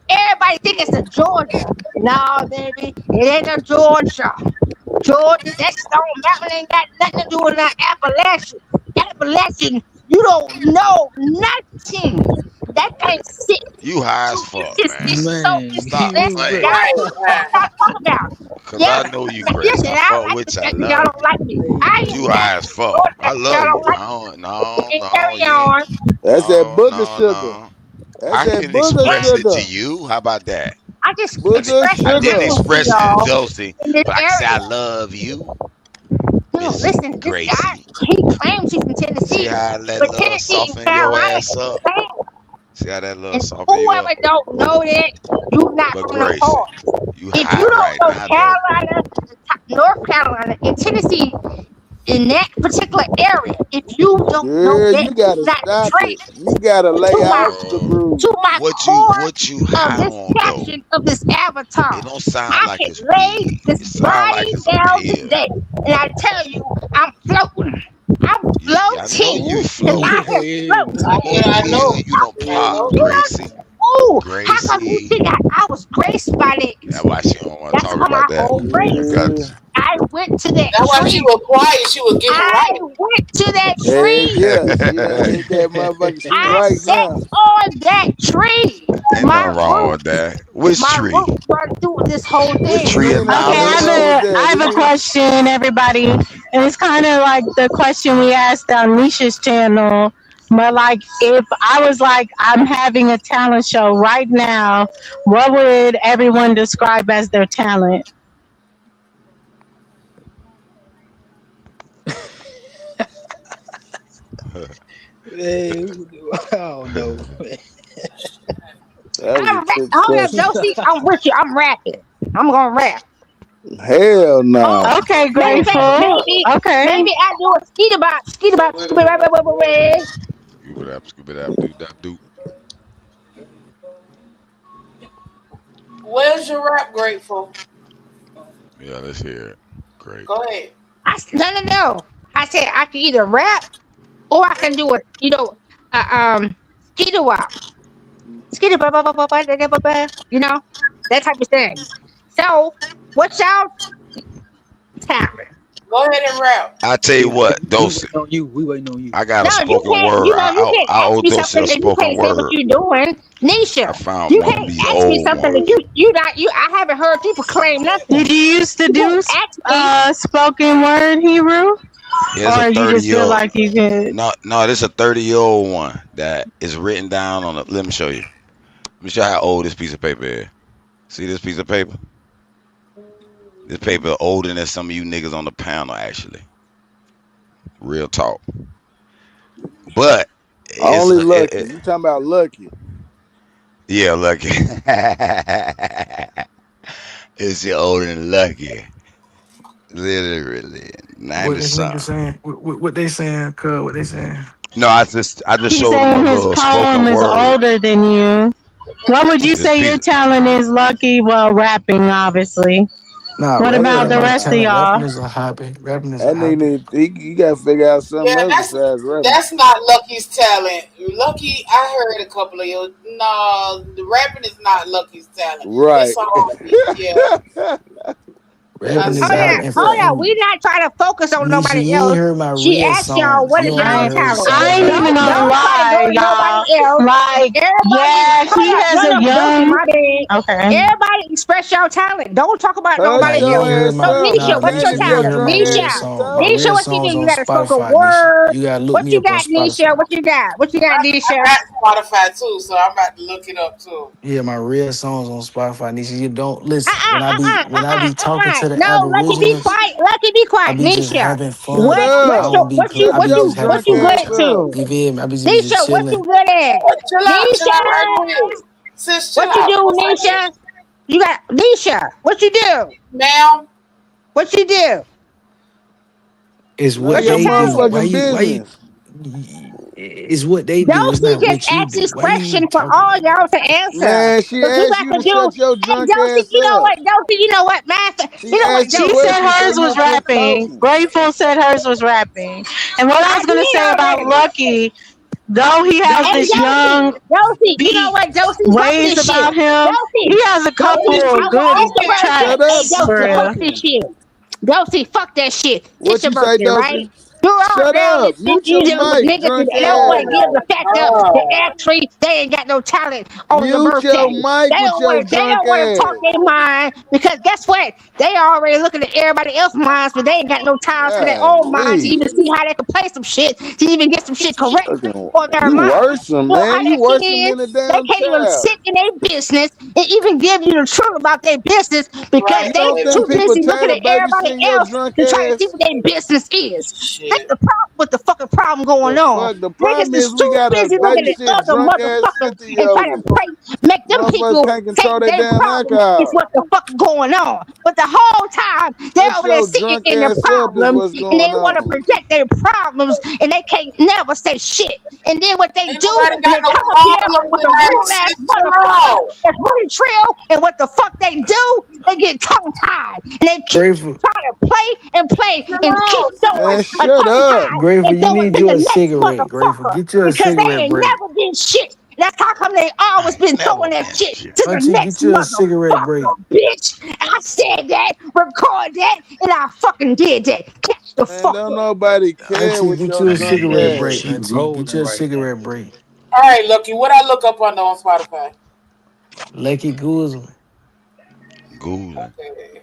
Everybody think it's a Georgia. No, baby, it ain't a Georgia. Georgia, that Stone Mountain ain't got nothing to do with that Appalachian. Appalachian, you don't know nothing. That can't sit. You high as fuck, It's man. so Man, Stop you playing. Right. that's what I'm talking about. Cause Yeah, I know you but crazy. listen, I I fuck like with the you. I fact that y'all love don't you. like me. I But am you that. high as fuck. Lord, I that love y'all you. don't like I me. don't, no, And no, carry you ain't. on. That's that No, booger no, sugar. no. That's I that can booger express it to sugar. you. How about that? I just Booger express I the didn't sugar. feelings to express it to y'all Josie, in this but I can say I area. love you, No, Miss listen, this guy, Gracie. he claims he's from See Tennessee, how that but love Tennessee and soften your Carolina ass ain't up? the same. See how that love And soften you whoever up? don't know that, you not But from the Gracie, part. you If you high don't right know now though. Carolina, North Carolina, and Tennessee, in that particular area, if you don't know Girl, that, you you gotta not stop straight it. You gotta lay to my off the brew. core What you of high this on though? passion of this avatar. It don't sound I like can it's lay weed. this It sound like body it's a down pill. today, and I tell you, I'm floating. I'm I know you floating because float. I can Yeah, float. man. What I pill know. you don't I pop, know. You Gracie? know, how come you Gracie. think I was graced by That's that? why she don't want to That's talk how my about that. whole I grace. got Yeah. you. I went to that That's why she tree. was quiet. She was getting I right. went to that Heck tree. yeah. She done hit that motherfucker. She I right sat now. on that tree. Ain't my nothing wrong roots, with that. Which my tree? roots run through this whole Which thing. tree Ain't of nothing Okay, knowledge? wrong with I that. have a It question, everybody. And it's kind of like the question we asked on Nisha's channel. But like, if I was like, I'm having a talent show right now, what would everyone describe as their talent? Man, I don't know. that was a trick Hold up, question. Josie. I'm with you. I'm rapping. I'm gonna rap. Hell no. Okay, Maybe, grateful. Okay. maybe I do a skeet about, Scoop it up, do. Where's your rap, Grateful? Yeah, let's hear it. Great. Go ahead. No. I said I can either rap or I can do a, skeet wop. Skeet you know, that type of thing. So, what's y'all talent? Go ahead and rap. I tell you what, We Dose. waiting on you. We waiting on you. I got a No, you spoken can't. word. You can't I ask owe me Dose something a that you spoken can't say what word. you're doing, I Nisha. found You one of can't these ask me old something ones. that you not you. I haven't heard you proclaim nothing. Did you used to You do can't ask me. spoken word, Hebrew? Yeah, it's a Or you 30 just year feel old. like you could? No, this is a 30-year-old one that is written down on a. Let me show you. Let me show you how old this piece of paper is. See this piece of paper? This paper older than some of you niggas on the panel, actually. Real talk. But it's Only Lucky. You talking about Lucky. yeah, Lucky. It's older than Lucky. Literally. What 90 this nigga something. saying? What they saying? Cuz, what they saying? No, I just He's showed him a saying his little poem spoken is word. older than you. What would you This say your piece talent is, Lucky? Well, rapping, obviously. Nah, What rapping about ain't the my rest of talent. Rapping y'all? is a hobby. Rapping is a That hobby. nigga, you gotta figure out something Yeah, else besides rapping. that's not Lucky's talent. Lucky, I heard a couple of you. No, the rapping is not Lucky's talent. Right. It's all yeah. I Rapping is a said hobby. it. Hold Yeah. on. We're not trying to focus on Nisha, nobody you ain't else. heard my She real asked y'all, songs. what You is don't y'all even heard talent? I ain't even Don't gonna try to go lie, to y'all. nobody else. Like, Everybody, yeah, he hold up. has a Josie, young. my bad. Okay. Everybody express your talent. Don't talk about Nah, Hush nobody you your else. ain't heard ass So, my up. Nisha, nah, what's your Nisha. Damn, You your ain't talent? heard my drunk real ass Nisha. can songs. My talk. Nisha, real what you do? songs You on got a spoken Spotify, Nisha. word. You gotta look What me you up on got, Nisha? Spotify. What you got? What you got, Nisha? I got Spotify too, so I'm about to look it up too. Yeah, my real songs on Spotify, Nisha. You don't listen when I be talking to the No, Lucky, be Aboriginals. quiet. Lucky, be I quiet. be just Nisha, having Shut fun. what, I what's up. your, don't be what put. you, I Shut what be your you, just having what drunk you fun good with ass at y'all. up. to? You feel me? I be just Nisha, what you chilling. good at? Chill out, Nisha, right quick. Sis, chill what you out. do, One second. Nisha? You got Nisha. What you do? Ma'am, What you do? It's None of what What's your your they do. talent? motherfucking Why you business. it's what they do. It's Josie not just what you asked do. this Why you question for talking all like that? y'all to answer. Man, she Cause we asked got you to to do. shut your Hey, drunk Josie, ass you know up. what? Josie, you know what? Master, She you know what, asked you She Josie? said questions so hers you was would quit rapping. talking. Grateful said hers was rapping. And what I I was gonna did say about already. Lucky, though he has Hey, this Josie, young Josie, you know beat what? Josie, post ways this shit. about him, Josie, he has a couple Josie, Nisha, of I you want good it's your open. Shut birthday. tracks up. Hey, Keep Josie, post for real. this talking. shit. Josie, fuck that shit. It's What your you say, birthday, right? Dosey? You're all Shut down this up. bitch. Mute You your dealing with mic, niggas drunk that don't want to ass. give the fact up. The actually, they ain't got no talent on your Mute your birthday. mic They with don't your want to. They drunk don't want to talk ass. their mind because guess what? They already looking at everybody else's minds, but they ain't got no time for their own mind to Golly. even see how they can play some shit, to even get some shit correct Fucking, on their you mind. worrisome, You know man. how You that shit worse than is? a They damn can't even child. sit in their business and even give you the truth about their business because Right, You they don't baby. think too people busy looking tired at of everybody babysitting your else drunk to try to see ass? what their business is. That's Shit. the problem with the fucking problem The going on. fuck? The Niggas problem is is we too got a busy looking at babysit other drunk ass motherfuckers 50 and year trying to old. make them Motherfuckers people can't think control their their damn problem is alcohol. what the fuck going on. But the whole time they're Shut over there your sitting drunk in their ass up is problems what's and they going want to on. project their problems and they can't never say shit. And then what they Ain't do nobody is got they no come up here problem with with a that. real ass Sit motherfucker down. that's really trill and what the fuck they do, they get tongue tied and they keep Grateful. trying to play Chill and keep out. throwing Man, a shut tongue up. tie Grateful, and you going need to you the a next cigarette. Grateful. motherfucker Get you a because they cigarette ain't break. never did shit. That's how come they always been Never throwing that been shit shit. to the Auntie, next get you a cigarette break. motherfucker, bitch. I said that, record that, and I fucking did that. Catch the Man, fuck don't up. nobody care Auntie, with get your you a drunk cigarette ass. break. She Auntie, get you rolling a right now. cigarette break. All right, Lucky. What I look up under on Spotify? Lucky Guzman. Google. Okay.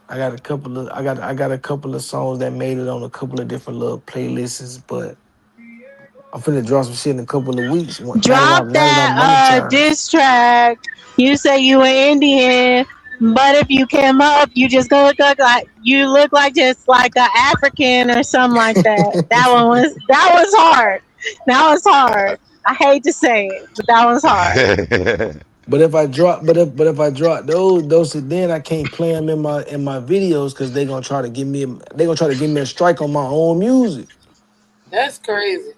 I got a couple of songs that made it on a couple of different little playlists, but I'm finna drop some shit in a couple of weeks. Drop Now that I'm that monetized. diss track. You say you an Indian, but if you came up, you just gonna look like you look like just like an African or something like that. That was hard. That was hard. I hate to say it, but that was hard. But if I drop, but if I drop those, then I can't play them in my videos because they gonna try to give me a strike on my own music. That's crazy.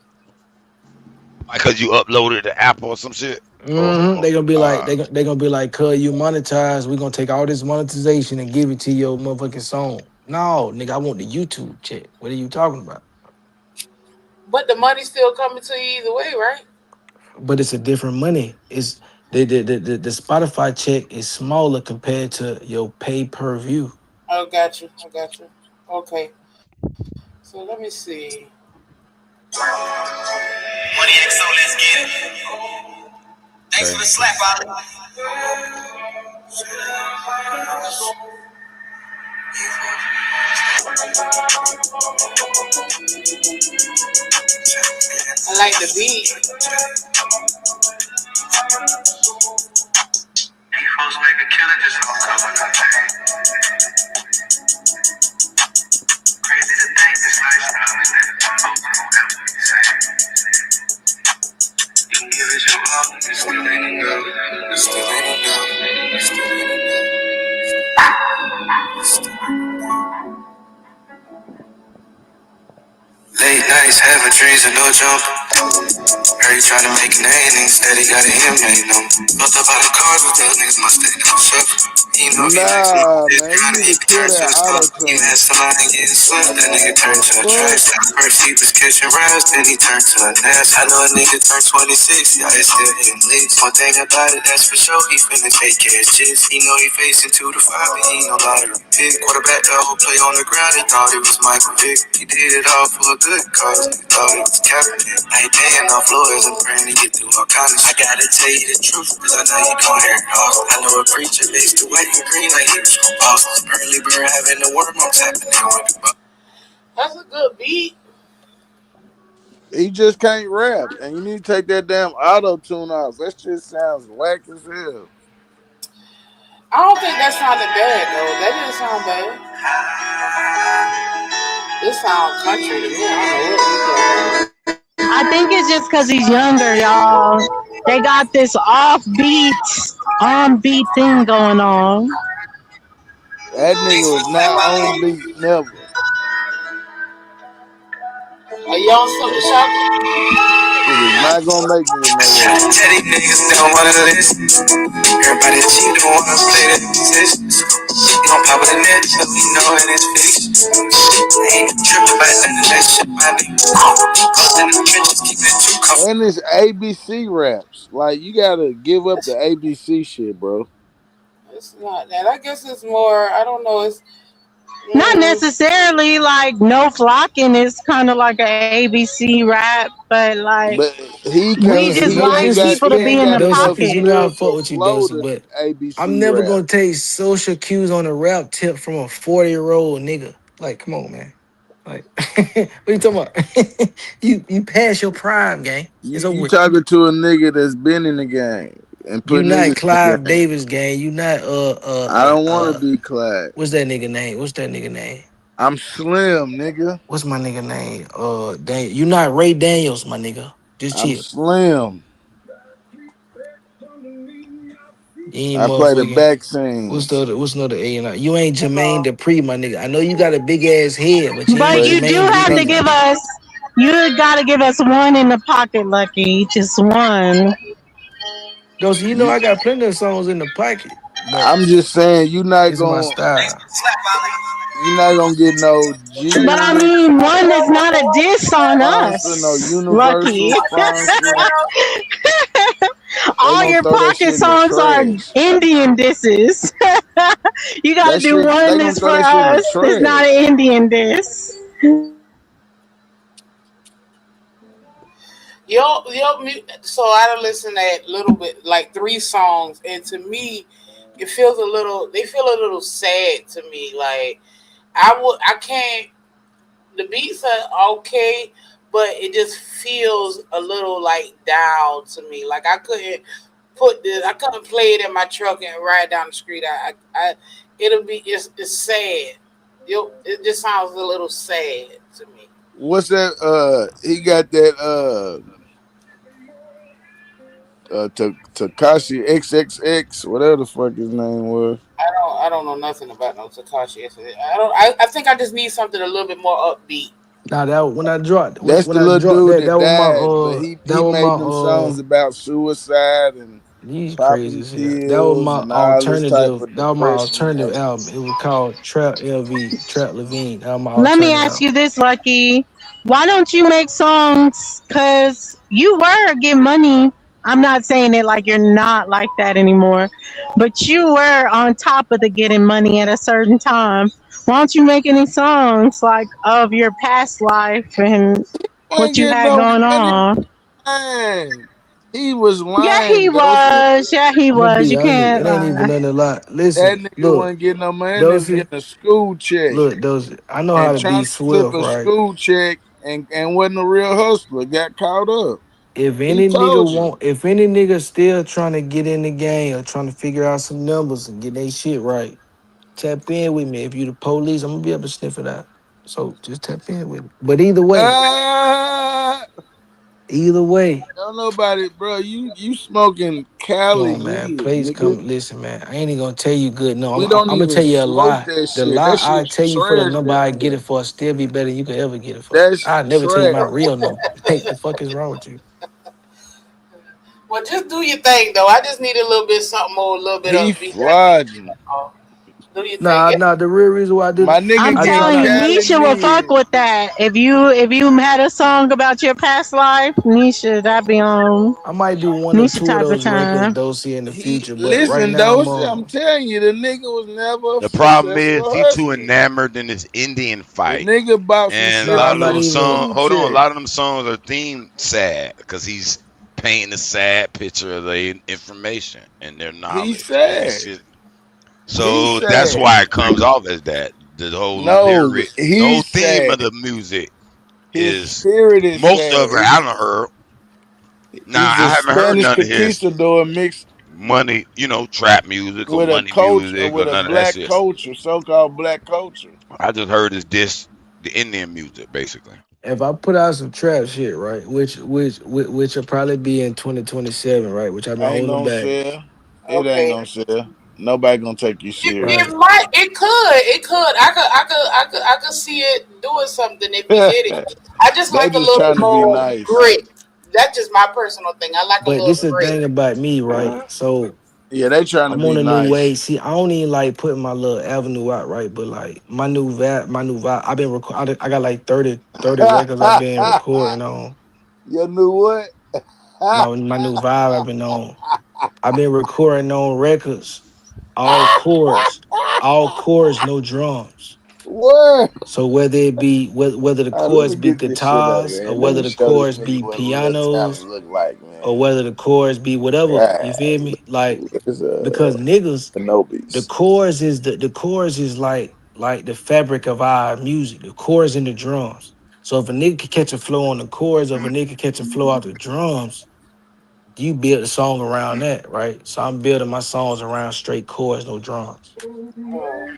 Because you uploaded the app or some shit. They gonna be like they gonna be like, "Cuz you monetize, we gonna take all this monetization and give it to your motherfucking song." No, nigga, I want the YouTube check. What are you talking about? But the money's still coming to you either way, right? But it's a different money. It's the Spotify check is smaller compared to your pay per view. I got you. Okay. So let me see. Money XO, let's get it. Thanks for the slap, Ollie. I like the beat. Crazy to think this lifestyle is that both don't ever be the same. You can give it your all, it still ain't enough. It still ain't enough. It still ain't enough. Late nights, having dreams and no jump. Heard you tryna make a name, instead he got a inmate number. Built up all the cars with those niggas must stay no shuffle. You know he likes me, Nah, this man, you kinda need he to could kill turn to that a auto star. You tune. had somebody getting slipped, that nigga turned to a What? trash. First he was catching raps, then he turned to a nest. I know a nigga turned 26, y'all is still hitting leaks. One thing about it, that's for sure, he finna take care of shit. He know he facing 2 to 5, but he ain't no lottery pick. Quarterback the whole play on the ground, he thought it was Michael Vick. He did it all for a good cause, he thought it was Kaepernick. I ain't paying off lawyers and praying to get through all kinds. I gotta tell you the truth, cause I know you gon' hear it all. I know a preacher mixed the white and green like he was from Boston. Early bird having the worm, I'm tapping in with the ball. That's a good beat. He just can't rap, and you need to take that damn auto tune off. That shit sounds whack as hell. I don't think that sounded bad though. That didn't sound bad. This sound country to me. I don't know what you got. I think it's just because he's younger, y'all. They got this offbeat, on beat thing going on. That nigga was not on beat, never. A young Silver Shocker. Shit is not gonna make it in no way. Teddy niggas don't wanna listen. Everybody cheat don't wanna play that position. You gon' pop with the net, but we know it is fixed. Ain't tripping about none of that shit, my nigga. Ghost in the trenches, keeping it too comfortable. And it's ABC raps. Like, you gotta give up the ABC shit, bro. It's not that. I guess it's more. I don't know. It's Not necessarily like No Flocking is kind of like an ABC rap, but like But he we can, just he like ain't got, people to he be ain't in the got enough Dosey, you know I fuck lyrical with you, flow Dosey, to but ABC I'm never rap. gonna take social cues on a rap tip from a 40-year-old nigga. Like, come on, man. Like, what you talking about? you pass your prime, gang. It's over You with. talking to a nigga that's been in the game and You put not niggas in the Clive game. Davis, gang. You not I don't want to be Clyde. what's that nigga name? What's that nigga name? I'm Slim, nigga. What's my nigga name? You not Ray Daniels, my nigga. Just I'm chill. Slim. You ain't I play the motherfucking. back What's scenes. the other? What's another A and I? You ain't Jermaine Dupri, my nigga. I know you got a big ass head, but you But ain't But you do Jermaine have to Dupri, my give nigga. us. You got to give us one in the pocket, Lucky. Just one. Though, so you know you, I got plenty of songs in the pocket, but I'm just saying it's my style. you're not gonna get no But I G mean, one is not a diss on sponsor, no us, Lucky. Universal sponsor. They All gonna your throw that pocket shit in the songs are trash. Indian disses. You got to That do shit, one they gonna that's throw for that shit in the us. That's not an trash. Indian diss. So I done listened at little bit, like 3 songs, and to me, it feels a little. They feel a little sad to me. Like I can't. The beats are okay, but it just feels a little like down to me. Like I couldn't play it in my truck and ride down the street. It's sad. It just sounds a little sad to me. What's that? He got that Takashi XXX, whatever the fuck his name was. I don't know nothing about no Takashi. I think I just need something a little bit more upbeat. Nah, that when I dropped That's when the I little dropped dude that, that that was died, my but that he was made them songs my about suicide and these crazy popping as hell. That was pills my and all this type alternative. of That was my depression alternative shit. album. It was called Trap LV, Trap Levine. That was my Let me alternative ask album. you this, Lucky. Why don't you make songs? Because you were getting money. I'm not saying it like you're not like that anymore, but you were on top of the getting money at a certain time. Why don't you make any songs like of your past life and Ain't what you getting had no going money, on? man. He was Yeah, he lying, Dosey. was. Yeah, he I'm gonna was. be You honest. can't It ain't even lie. nothing a lot. That Listen, nigga look, wasn't getting no money. That nigga Dosey, getting a school check look, Dosey. I know how and to be trying to flip swift, a right? school check and wasn't a real hustler. Got caught up. If He any nigga told you. want, if any nigga still trying to get in the game or trying to figure out some numbers and get their shit right, tap in with me. If you the police, I'm gonna be able to sniff it out. So just tap in with me. But Ah, either way, don't nobody, bro. You smoking come Cali on, man. weed, Please nigga. come listen, man. I ain't even gonna tell you good. No, We don't I'm gonna even tell you a smoke lie. that The shit. lie That I shit's tell you for the trash number I down get here. it for still be better than you could ever get it for. That's I never tell you my trash. real number. Like the fuck is wrong with you? Well, just do your thing though. I just need a little bit something more, a little bit He upbeat. That's flogging. all. Do your thing. Nah, Yeah. nah. The real reason why I My did nigga I'm I getting try telling you, not. Cali Nisha will fuck mid. with that. If you had a song about your past life, Nisha, that'd be on I might do one or Nisha two of type of those records, time. Dosey, in the He future. But right listen, now, Dosey, I'm telling you, the nigga was never a The problem is successful he too hustler. enamored in this Indian The fight. nigga bought some And a shit nah, lot off I'm of not a those even. songs, school hold on, a check. lot of them songs are themed sad because he's painting a sad picture of the information and their He's knowledge. And it's sad. just, He's so that's sad. why it comes off as that. The whole No, lyric, the whole he's theme sad. of the music His is spirit is most sad. of it I don't heard. Now He's I a haven't heard Spanish none of his conquistador mixed money, trap music or with a money culture, music or with a none of that black shit. culture, so-called black culture. I just heard his diss the Indian music basically. If I put out some trap shit, right, which will probably be in 2027, right, which I've been Ain't holding gonna back, sell. It ain't Okay. gonna sell. Nobody gonna take you It serious. right. might. It could. It could. I could see it doing something if you did They it. I just like a just little bit trying to be more nice. grit. That's just my personal thing. I like a But little this is the grit. thing about me, right? So Yeah, they trying to I'm be on a new way. nice. See, I don't even like putting my little avenue out, right? But like my new vibe. I've been I got like 30 records I've been recording on. You knew what? My new vibe I've been on. I've been recording on records, all chords, no drums. What? So whether it be whether the Let chords me be get this shit up, guitars or man. Let whether me the show this chords nigga be what real talent pianos look like, or man. whether the chords be whatever, you feel God, me? Like it's because niggas, the Anubis. chords is the chords is like the fabric of our music. The chords and the drums. So if a nigga can catch a flow on the chords, or if a nigga can catch a flow out the drums, you build a song around that, right? So I'm building my songs around straight chords, no drums. Oh,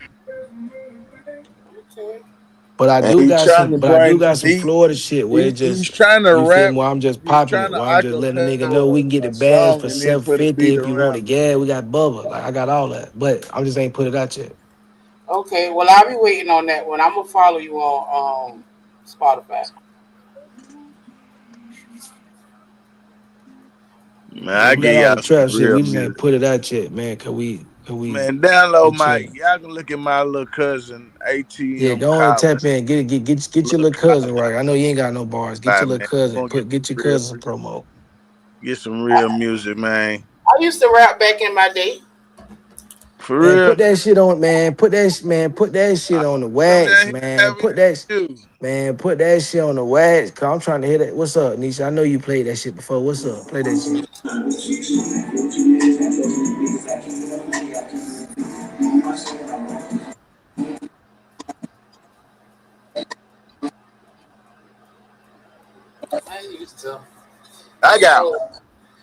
okay. But I And do he got trying some, to but I do bring got some Florida shit where it he's just, trying to you feel rap. me? Where I'm just He's popping trying it. to Where I'm just letting a nigga know we acapella can get the a bags song for and then put a 750 beat if you want the around it. gas. We got Bubba. Like I got all that. But I just ain't put it out yet. Okay. Well, I'll be waiting on that one. I'm gonna follow you on Spotify. Man, Yeah, I we got give all the y'all some trap shit. real We just ain't music. put it out yet, man. Cause we Man, download my chilling. y'all can look at my little cousin Yeah, ATM go on and tap Collins. in. Get your Little little cousin Collins. right. I know you ain't got no bars. Get your Like, little man, we cousin. gonna Get your real cousin some promo. get some real music, man. I used to rap back in my day. For Man, real. put that shit on, man. Put that shit on the wax, man. Put that shit on the wax. Cause I'm trying to hear that. What's up, Nisha? I know you played that shit before. What's up? Play that shit.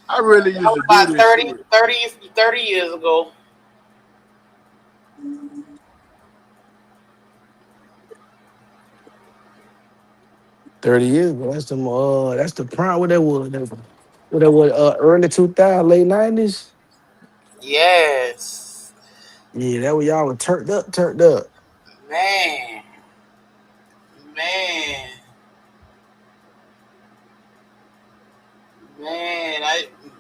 I really used That was to about do this shit. 30 years ago. $30 years ago. That's the prime. What that was? What that was? Early 2000s, late 90s. Yes. Yeah, that was y'all were turned up. Man.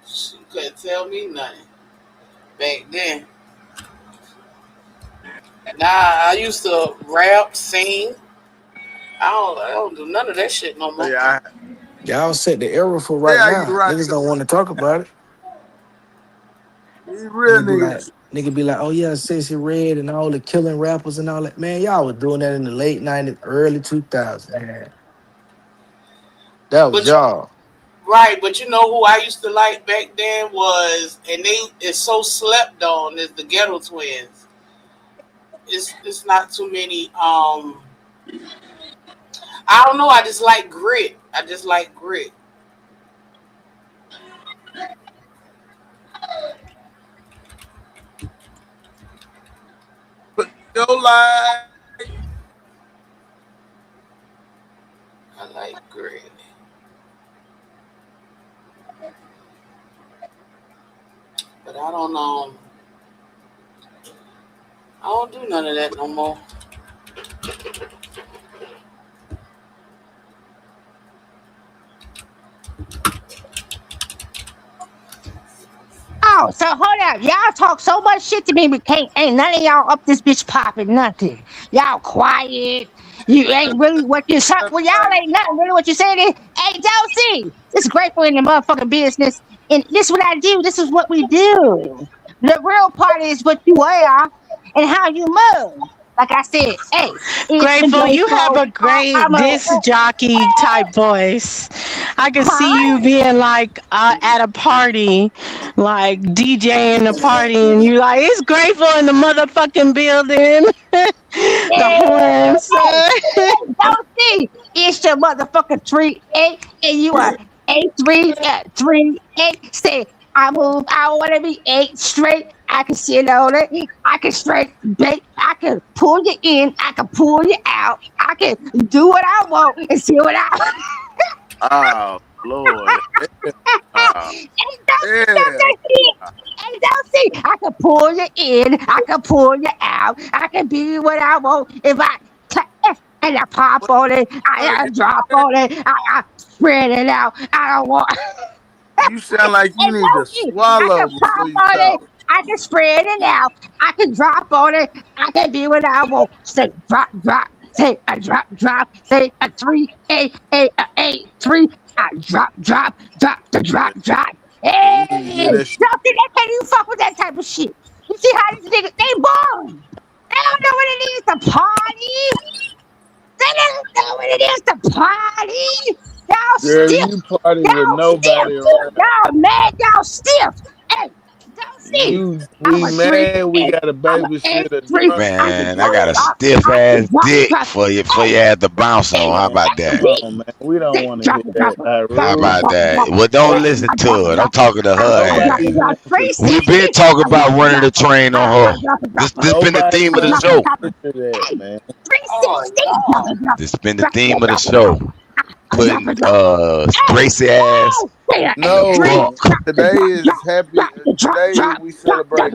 She couldn't tell me nothing back then. Nah, I used to rap, sing. I don't do none of that shit no more. Yeah, Y'all set the era for right now. Niggas don't want to talk about it. These real niggas. Nigga be like, oh yeah, Sexy Red and all the killing rappers and all that. Man, y'all was doing that in the late 90s, early 2000s. Man. That was y'all. Right, but you know who I used to like back then was, and it's so slept on, is the Ghetto Twins. It's not too many. I don't know. I just like grit. Your life. I like grit. But I don't know. I don't do none of that no more. Oh, so hold up. Y'all talk so much shit to me, but ain't none of y'all up this bitch popping nothing. Y'all quiet. You ain't really what you say. Well, y'all ain't nothing really what you saying is, hey, Josie, it's grateful in the motherfucking business. And this is what I do. This is what we do. The real part is what you wear and how you move. Like I said, hey, Grateful, you have a great disc jockey type voice. I can see you being like at a party, like DJing a party, and you like, it's Grateful in the motherfucking building. The horns. Don't see. It's your motherfucking 3-8, and you are 8-3-3-8. Say, I want to be 8 straight. I can sit on it. I can straight bait. I can pull you in. I can pull you out. I can do what I want and see what I Oh, Lord. Don't see. I can pull you in. I can pull you out. I can be what I want. If I and I pop on it, I drop on it, I spread it out. I don't want. You sound like you need to swallow before you talk. I can spread it out. I can drop on it. I can be what I want. Say drop. Say a drop. Say a 3-8, a 8-3. I drop. Hey, something that can't even fuck with that type of shit. You see how these niggas, they boring. They don't know what it is to party. They don't know what it is to party. Y'all Girl, stiff. you party with nobody around. Y'all mad. Y'all stiff. Hey, don't see. We mad. We got a babysitter. Man, I got a stiff ass dick for you had to bounce on. How about that? Come on, man. We don't want to hear that. How about that? Well, don't listen to it. I'm talking to her. We've been talking about running the train on her. This been the theme of the show. This been the theme of the show. Putting Gracie ass. No, today is happy. Today we celebrate.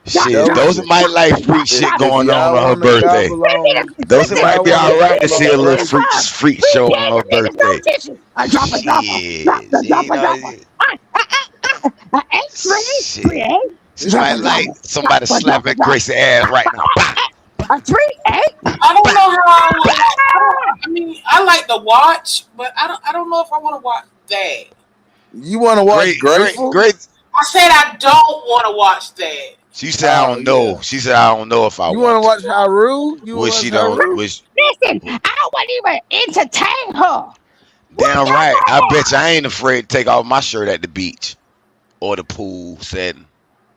Shit, those might like freak shit going on her birthday. Those might be alright to see a little freak show on her birthday. Shit. She might like somebody slapping Gracie ass right now. A 3-8? I don't know how. I mean, I like to watch, but I don't know if I want to watch that. You want to watch Grateful? I said I don't want to watch that. She said I don't know. Yeah. She said I don't know if I You want want to watch Haru? You Which want she to watch don't. Haru? Which Listen, I wouldn't even entertain her. damn right. I bet you I ain't afraid to take off my shirt at the beach or the pool setting.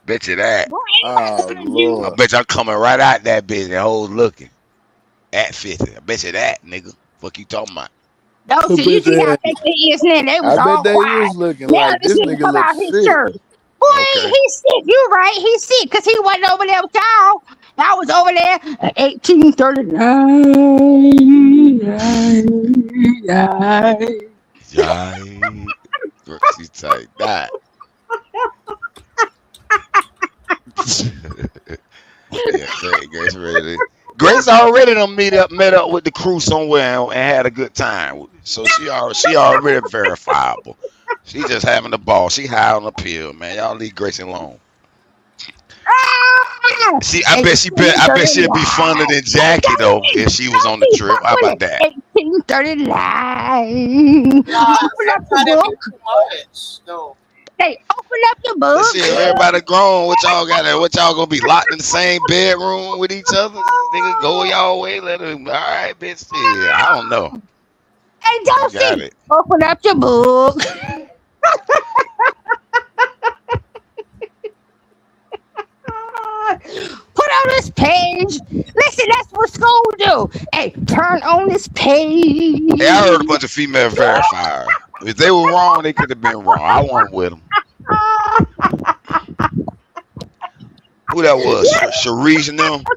Bet you that. Oh I Lord. bet you I'm coming right out that bitch and hoes looking at 50. I bet you that, nigga. Fuck you talking about? No, I see, you bet see they how had. fake they is now. They was I bet all they quiet. is looking Now like this this nigga nigga come out looks his sick. shirt. Boy, Okay. he's sick. You right, he's sick because he wasn't over there with y'all. I was over there at 1839. Yay. Gracie type that. Yeah, Grace ready. Grace already done met up with the crew somewhere and had a good time. So she already verifiable. She just having a ball. She high on the pill, man. Y'all leave Grace alone. I bet she'd be funner than Jackie though if she was on the trip. How about that? 1839. Nah, Open up the sometimes that be book. too much, though. Hey, open up the But book. shit, everybody grown. What y'all got? What y'all gonna be locked in the same bedroom with each other? Nigga, go y'all way. Let them. All right, bitch. Yeah, I don't know. Hey, You got Josie, it. open up your book. Put on this page. Listen, that's what school do. Hey, turn on this page. Hey, I heard a bunch of female verifiers. If they were wrong, they could have been wrong. I wasn't with them. Who that was? Sharice and them?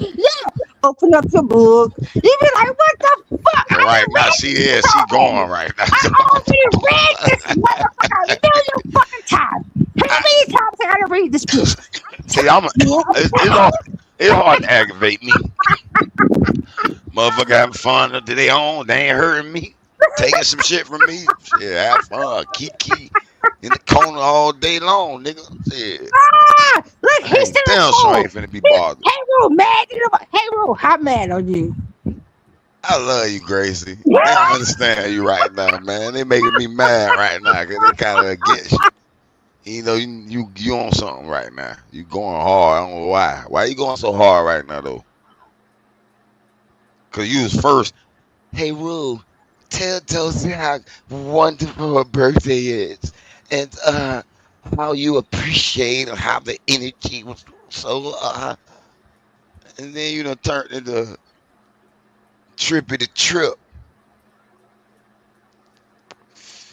Yeah, open up your book. You be like, what the fuck? And right now, she going right now. I already read this motherfucker a million fucking times. How many times I gotta read this book? See, it's hard to aggravate me. Motherfucker having fun to their own. They ain't hurting me. Taking some shit from me. Shit, have fun. Kiki in the corner all day long, nigga. Shit. Look, he's still Damn, sure ain't finna be bothered. Hey, Roo, mad. Hey, Roo, I'm mad on you. I love you, Gracie. They don't understand you right now, man. They making me mad right now because they kind of against you. You know, you on something right now. You going hard. I don't know why. Why you going so hard right now, though? Because you was first. Hey, Rue, tell Josie how wonderful her birthday is. And how you appreciate how the energy was so. And then you done turned into Trippy the Trip.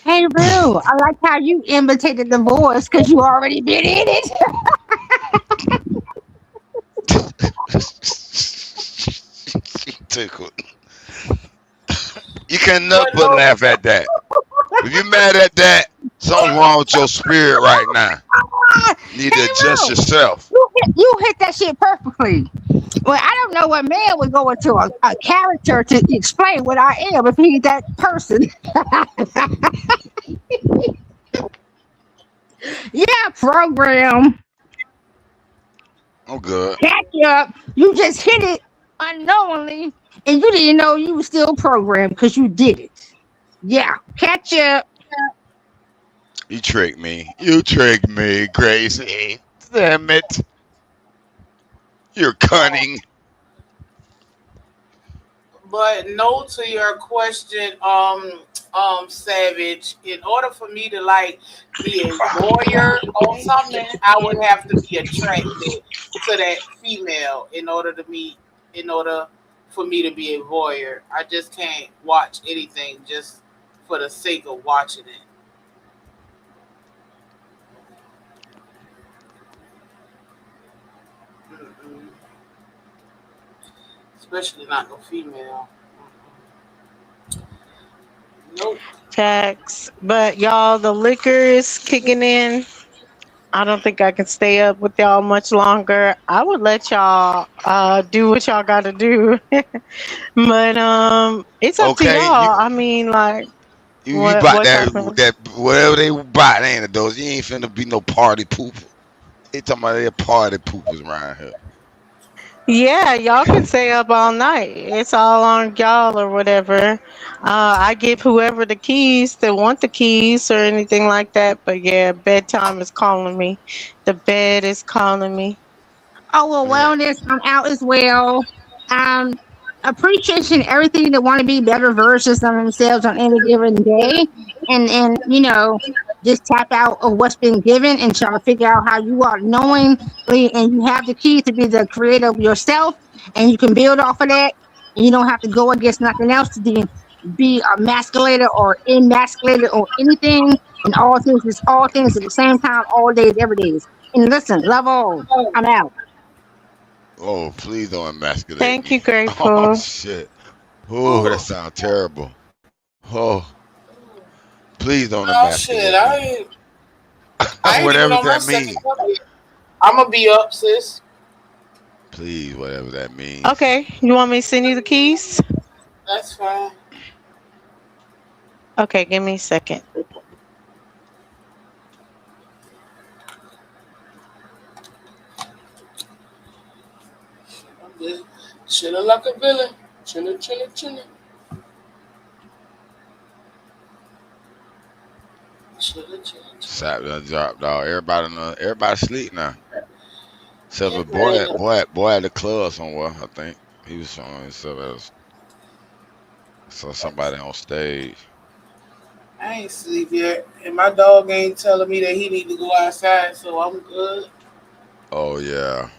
Hey, Roo, I like how you imitated the voice because you already been in it. She tickled. You cannot but laugh at that. If you're mad at that, something's wrong with your spirit right now. You need to adjust yourself. You hit that shit perfectly. Well, I don't know what man would go into a character to explain what I am if he's that person. Yeah, program. I'm good. Catch up. You just hit it unknowingly, and you didn't know you were still programmed because you did it. Yeah, catch up. You tricked me. You tricked me, Gracie. Damn it. You're cunning. But no, to your question, Savage, in order for me to like be a warrior or something, I would have to be attracted to that female in order for me to be a voyeur. I just can't watch anything just for the sake of watching it. Mm-mm. Especially not no female. Nope. Tax. But y'all, the liquor is kicking in. I don't think I can stay up with y'all much longer. I would let y'all do what y'all got to do. But it's up to Okay, y'all. I mean, like, You what bought happened? that whatever they bought, ain't it? Those you ain't finna be no party pooper. They talking about they party poopers around here. Yeah, y'all can stay up all night. It's all on y'all or whatever. I give whoever the keys that want the keys or anything like that. But yeah, bedtime is calling me. The bed is calling me. Oh well, Man, wellness. I'm out as well. Um, appreciation everything that want to be better versions of themselves on any given day, and just tap out of what's been given and try to figure out how you are knowingly, and you have the key to be the creator of yourself, and you can build off of that. And you don't have to go against nothing else to be emasculated or emasculated or anything. And all things is all things at the same time, all days, every days. And listen, love all. I'm out. Oh, please don't emasculate Thank me. you, Oh Grateful. shit. Oh, that sounds terrible. Oh, please don't Oh shit, emasculate me. I ain't even Whatever on my that second means. one. I'm gonna be up, sis. Please, whatever that means. Okay, you want me to send you the keys? That's fine. Okay, give me a second. I'm just chilling like a villain. Chilling, chilling, chilling. Chilling, chilling, chilling. Sap done dropped off. Everybody sleep now. Except for Everybody up. boy at the club somewhere, I think. He was showing himself as saw somebody on stage. I ain't sleep yet, and my dog ain't telling me that he need to go outside, so I'm good. Oh yeah.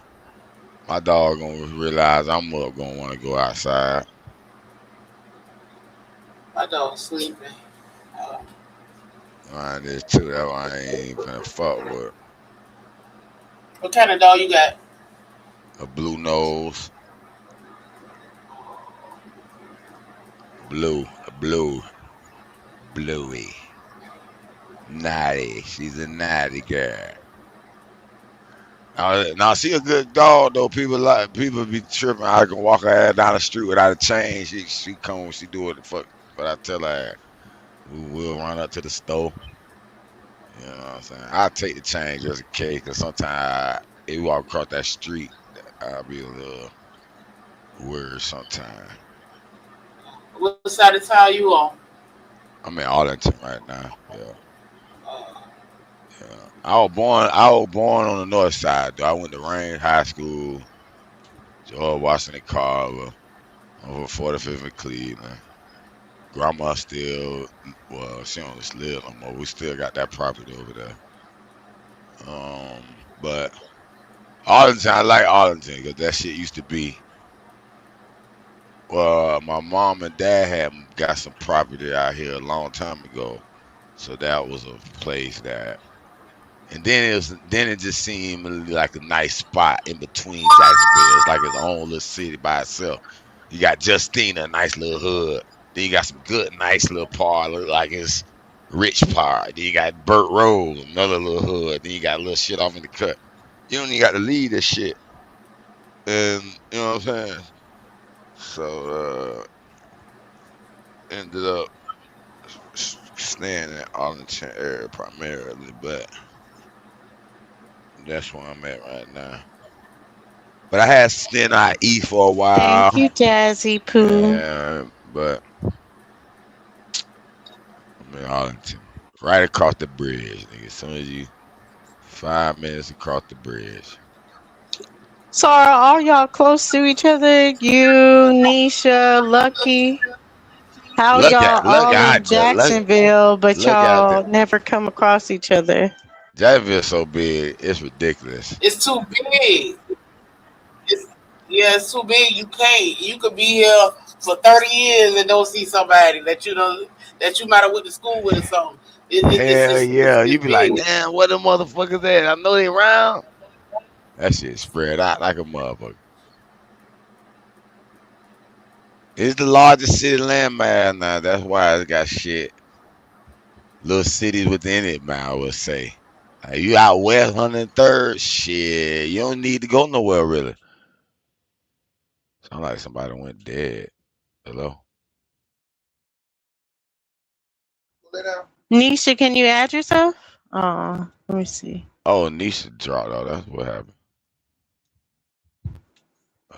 My dog gonna realize I'm up gonna wanna go outside. My dog's sleeping. Uh, Mine is too, that one I ain't even finna fuck with. what kind of dog you got? A blue nose. Bluey. Naughty. She's a naughty girl. Now she a good dog though. People be tripping. I can walk her ass down the street without a chain. She come, she do what the fuck. But I tell her we'll run up to the store. You know what I'm saying? I'll take the chain just in case, cause sometimes if you walk across that street, I'll be a little worried sometimes. What side of town you on? I'm in Arlington right now. Yeah. Uh, Yeah. I was born on the north side though. I went to Range High School, George Washington Carver, over 45th and Cleveland. Grandma still, well, she don't live no more. We still got that property over there. But Arlington, I like Arlington because that shit used to be. Well, my mom and dad had got some property out here a long time ago, so that was a place that. And then it just seemed like a nice spot in between Jacksonville. It's like its own little city by itself. You got Justina, a nice little hood. Then you got some good, nice little part, look like it's rich part. Then you got Burt Road, another little hood. Then you got a little shit off in the cut. You don't even got to lead this shit. And you know what I'm saying? So ended up staying in Arlington area primarily, but that's where I'm at right now. But I had staying out east for a Thank while, you, Jazzy Poo. and but I'm in Arlington, right across the bridge, nigga. As soon as you 5 minutes across the bridge. So are all y'all close to each other? You, Nisha, Lucky. How y'all Look all out in there, Jacksonville, but look out there. y'all never come across each other? Jacksonville's so big, it's ridiculous. it's too big. It's Yeah, it's too big. You can't. You could be here for 30 years and don't see somebody that you might have went to school with or something. Hell yeah, It's you be like, big. damn, what them motherfuckers at? I know they around. That shit spread out like a motherfucker. It's the largest city landmass now. That's why it got shit. Little cities within it, man, I would say. Like, you out west 103rd, shit. You don't need to go nowhere, really. Sound like somebody went dead. Hello? Nisha, can you add yourself? Let me see. Oh, Nisha dropped out. That's what happened.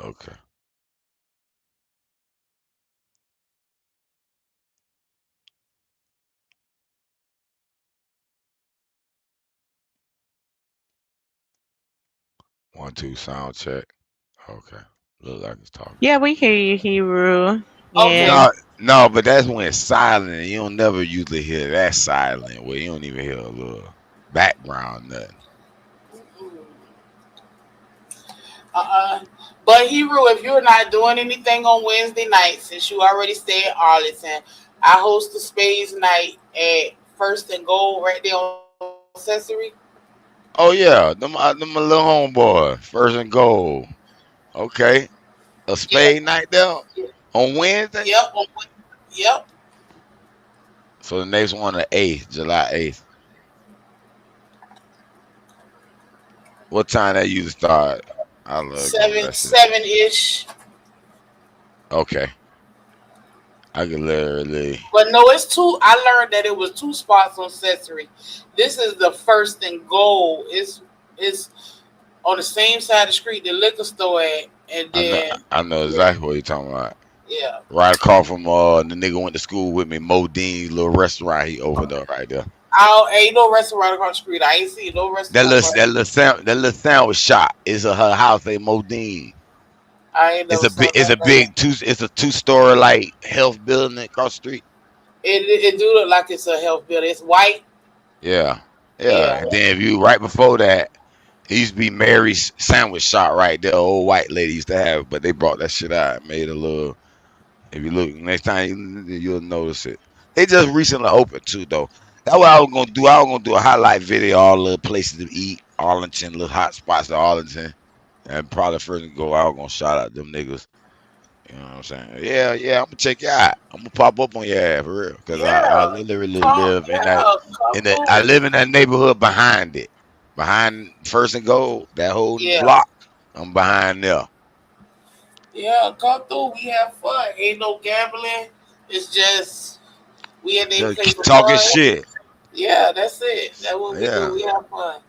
Okay. One, two, sound check. Okay. Look like it's talking. Yeah, we hear you, Hero. Okay. Yeah. No, but that's when it's silent. You don't never usually hear that silent where you don't even hear a little background nothing. But Hero, if you're not doing anything on Wednesday night, since you already stay in Arlington, I host the Spades night at First and Gold right there on Accessory. Oh yeah, them my little homeboy, First and Gold. Okay, a spade night there on Wednesday. Yep. Yep. So the next one, the 8th, July 8th. What time that usually start? I love that shit. 7-ish. Okay, I can literally. But no, it's two. I learned that it was 2 spots on Accessory. This is the First and Gold. It's on the same side of the street the liquor store at, and then I know exactly what you're talking about. yeah. Right across from the nigga went to school with me, Modine's little restaurant. He over there right there. Ain't no restaurant across the street. I ain't seen no restaurant. That little sandwich shop is her house at Modine. I ain't never saw that. It's a 2-story like health building across the street. It do look like it's a health building. It's white. Yeah. And then if you right before that, it used to be Mary's sandwich shop right there. Old white lady used to have, but they brought that shit out. Made a little. If you look next time, you'll notice it. They just recently opened too, though. That's what I was gonna do. I was gonna do a highlight video, all the places to eat, Arlington, little hot spots in Arlington, and probably first and go. I was gonna shout out them niggas. You know what I'm saying? Yeah. I'm gonna check you out. I'm gonna pop up on your ass for real, cause I literally live in that. I live in that neighborhood behind it, behind First and Gold. That whole block. I'm behind there. Yeah, come through. We have fun. Ain't no gambling. It's just we in there play talking fun. shit. Yeah, that's it. That's what we do. We have fun.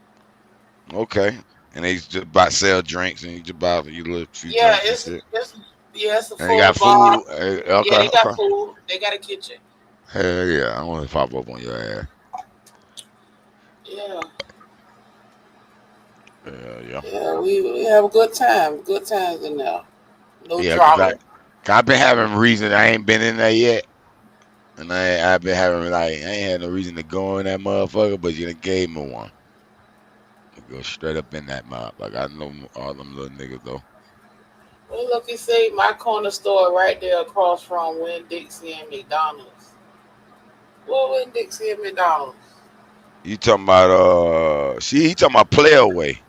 Okay. And they just about sell drinks and you just buy you little few Yeah, drinks it's a full and they got bar. food. Okay, Yeah, they got food. They got a kitchen. Hell yeah, I want to pop up on your ass. Yeah. Yeah. Yeah, we have a good time. Good times in there. No drama. I've been having reason. I ain't been in there yet. And I've been having I ain't had no reason to go in that motherfucker, but you done gave me one. I go straight up in that mouth. Like I know all them little niggas though. Well, look, you see my corner store right there across from Winn-Dixie and McDonald's. Well, Winn-Dixie and McDonald's. You talking about he talking about Playaway.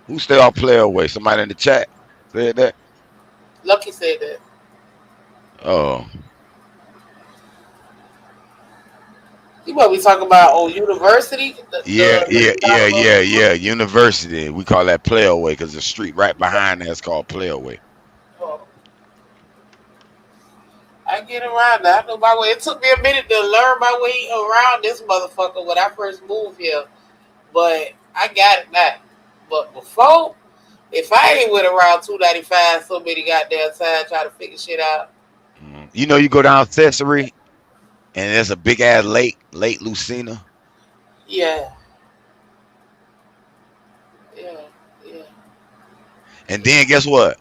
Who stay off Playaway? Somebody in the chat said that? Lucky said that. Oh. You might be talking about University. Yeah. University. We call that Playaway because the street right behind that's called Playaway. Oh. I get around that. I know my way. It took me a minute to learn my way around this motherfucker when I first moved here, but I got it now. But before, if I ain't went around 295 so many goddamn times trying to figure shit out. You know, you go down Accessory, and there's a big ass lake, Lake Lucina. Yeah. And then guess what?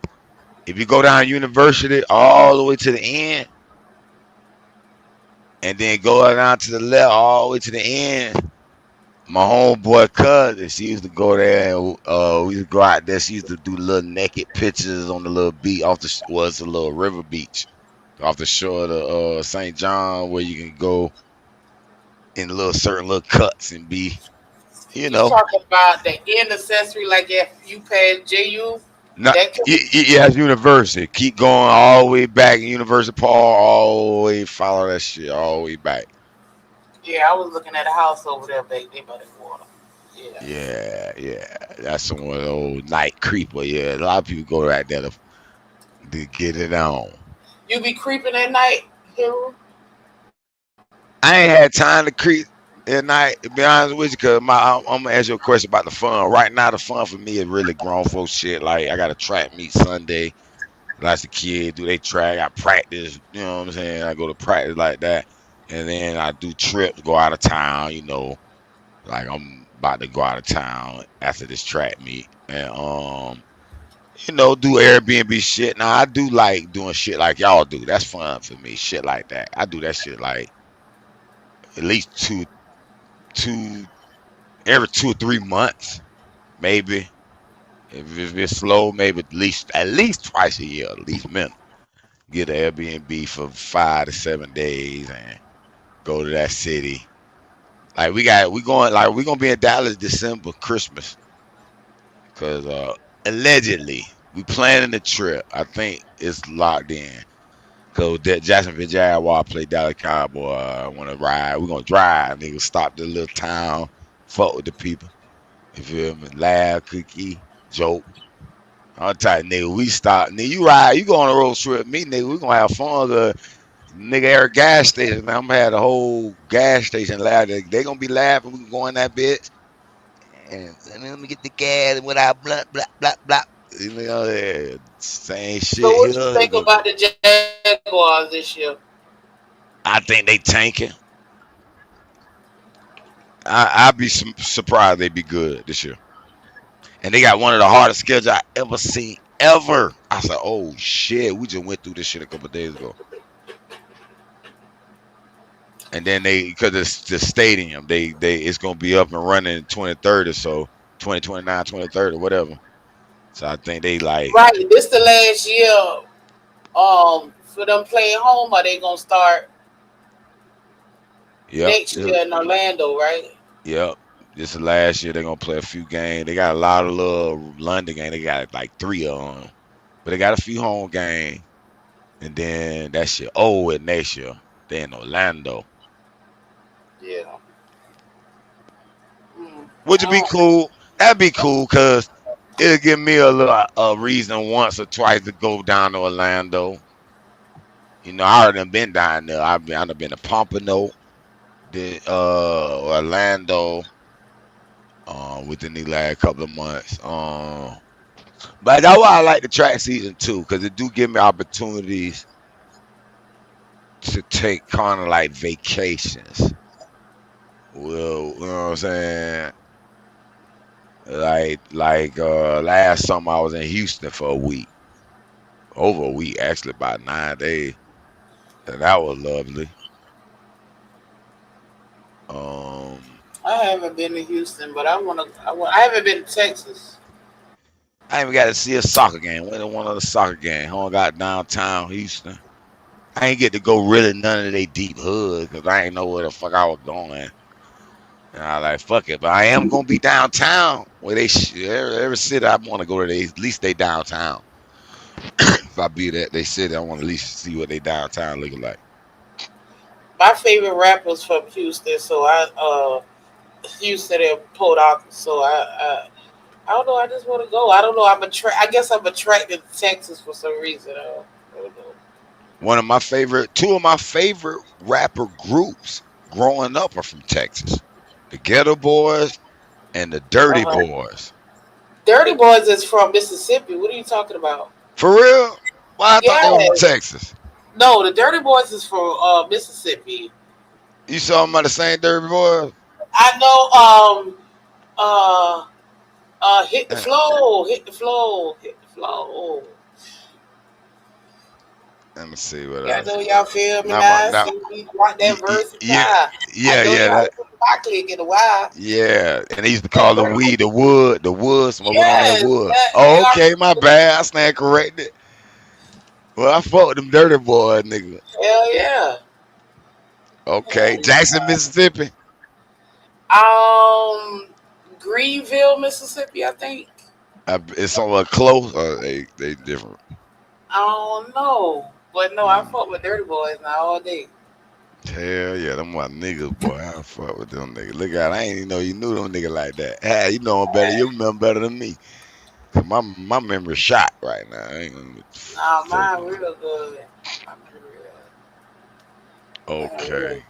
If you go down University all the way to the end, and then go down to the left all the way to the end, my homeboy cousin, she used to go there and we used to go out there. She used to do little naked pictures on the little beach it's a little river beach off the shore of St. John where you can go in certain little cuts and be, you know. You talking about the end Accessory like if you pass JU? It's University. Keep going all the way back in University Park, all the way, follow that shit all the way back. Yeah, I was looking at a house over there back there by the water. Yeah. That's some old night creeper. Yeah, a lot of people go right there to get it on. You be creeping at night, Hero? I ain't had time to creep And to be honest with you, cause I'm gonna ask you a question about the fun. Right now, the fun for me is really grown folks shit. Like I got a track meet Sunday. Lots of kids do they track. I practice. You know what I'm saying? I go to practice like that, and then I do trips, go out of town. Like I'm about to go out of town after this track meet, and do Airbnb shit. Now I do like doing shit like y'all do. That's fun for me. Shit like that. I do that shit like at least two every 2 or 3 months, maybe. If it's slow, maybe at least twice a year, at least minimum. Get an Airbnb for 5 to 7 days and go to that city. Like we're gonna be in Dallas December Christmas, cause allegedly we planning the trip. I think it's locked in. Cause that Jacksonville Jaguar play Dallas Cowboy. I want to ride. We're gonna drive. Nigga, stop the little town, fuck with the people. You feel me? Laugh, cookie, joke. I'm tight, nigga. We stop. Nigga, you ride. You go on a road trip with me, nigga. We gonna have fun. Nigga, every gas station, man. I'm gonna have the whole gas station laugh. They gonna be laughing. We can go in that bitch. And let me get the gas without blah, blah, blah, blah. Same So shit what you think here. about the Jaguars this year? I think they tanking. I'd be surprised they be good this year. And they got one of the hardest schedules I ever seen ever. I said, oh shit, we just went through this shit a couple of days ago. And then because it's the stadium, it's gonna be up and running in 2030, so 2029, 2030, whatever. So I think they like Right, this the last year for them playing home, or they gonna start next year in Orlando, right? Yep. This is last year. They're gonna play a few games. They got a lot of little London games. They got like 3 of them, but they got a few home games. And then that shit at next year. They in Orlando. Yeah. Which would be cool. That'd be cool because it'll give me a reason once or twice to go down to Orlando. I already been down there. I've been to Pompano, Orlando, within the last couple of months. But that's why I like the track season too, because it do give me opportunities to take kind of like vacations. Well, you know what I'm saying? Like last summer I was in Houston for a week. Over a week, actually about 9 days. And that was lovely. I haven't been to Houston, but I haven't been to Texas. I ain't even got to see a soccer game. Went to one of the soccer games. I got downtown Houston. I ain't get to go really none of they deep hood because I ain't know where the fuck I was going. And I like, fuck it. But I am going to be downtown where every city I want to go to, at least they downtown. If I be that they city, I want to at least see what they downtown looking like. My favorite rapper's from Houston, so Houston and Port Arthur, so I don't know. I just want to go. I don't know. I guess I'm attracted to Texas for some reason. I don't know. Two of my favorite rapper groups growing up are from Texas. The Ghetto Boys and the Dirty Boys. Dirty Boys is from Mississippi. What are you talking about? For real? Why I thought they were from Texas. No, the Dirty Boys is from Mississippi. You saw them by the same Dirty Boys? I know. Hit the flow. Hit the flow. Hit the flow. Let me see what else. I know y'all feel me now. We want that verse. Yeah. I click in a while. Yeah, and they used to call the weed the wood, smoking on that wood. Okay, my bad. I stand corrected. Well, I fought with them Dirty Boys, nigga. Hell yeah. Okay, Jackson, Mississippi. Greenville, Mississippi, I think. It's somewhat close, or they different? I don't know. But no, I fought with Dirty Boys now all day. Hell yeah, them my niggas, boy. I fuck with them niggas. Look at, I ain't even know you knew them niggas like that. Hey, you know them better. You remember better than me. Cause my memory shot right now. I ain't gonna mine real good. Okay.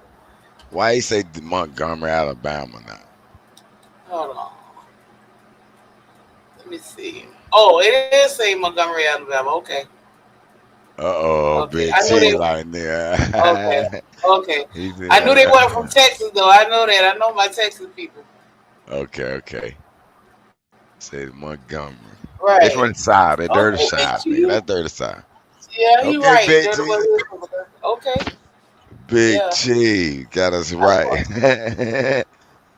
Why he say Montgomery, Alabama now? Hold on. Let me see. Oh, it is saying Montgomery, Alabama. Okay. Okay. Big I knew T they. like Okay. there. Okay. He I knew they weren't said, from Texas though. I know that. I know my Texas people. okay. Said Montgomery. They Right. from the side. They dirty Okay. side, It's nigga. you. That's dirty side. Yeah, he Okay, right. Big They're the T. ones. Okay. Big Yeah. T got us I right. fuck.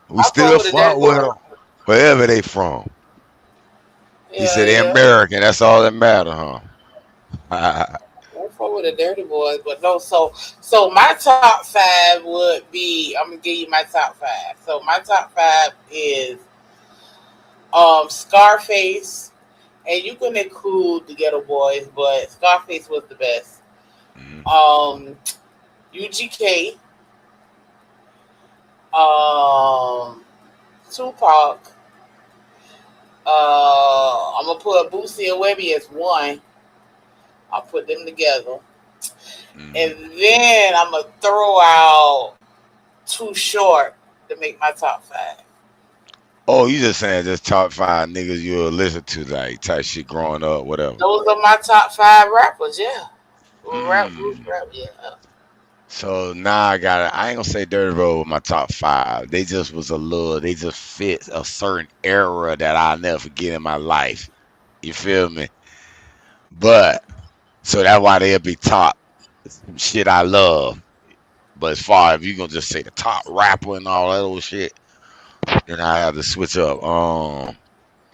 We I fuck still with the fuck Dirty with Boys. them wherever they from. He Yeah, said they yeah. American. That's all that matter, huh? I fuck with the Dirty Boys, but no. So my top five would be. I'm gonna give you my top five. So my top five is Scarface, and you can include the Ghetto Boys, but Scarface was the best. Mhm. UGK, um, Tupac. I'm gonna put Boosie and Webby as one. I'll put them together, and then I'm gonna throw out Too Short to make my top five. Oh, you just saying just top 5 niggas you'll listen to, like type shit growing up, whatever. Those are my top five rappers. Yeah, rap, Mm. yeah. So now I ain't gonna say Dirty Road with my top 5. They just was they just fit a certain era that I'll never forget in my life. You feel me? But so that's why they'll be top shit I love. But as far as if you gonna just say the top rapper and all that old shit, then I have to switch up.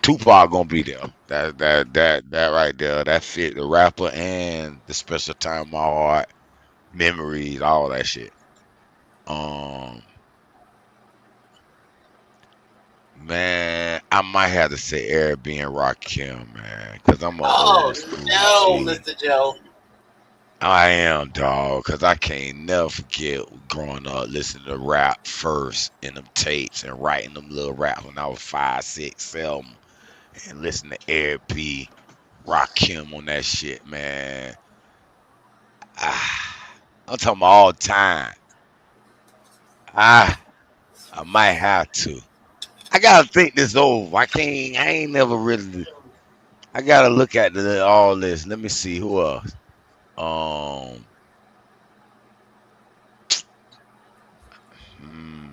Tupac gonna be there. That right there. That fit the rapper and the special time in my heart, memories, all that shit. Um, man, I might have to say Eric B and Rakim, man, because I'm a Oh old school no, G. Mr. Joe. I am, dog, because I can't never forget growing up listening to rap first in them tapes and writing them little raps when I was 5, 6, 7, and listening to Eric B, Rakim on that shit, man. I'm talking about all time. I I might have to. I gotta think this over. I ain't never really. I gotta look at all this. Let me see who else. Um. hmm.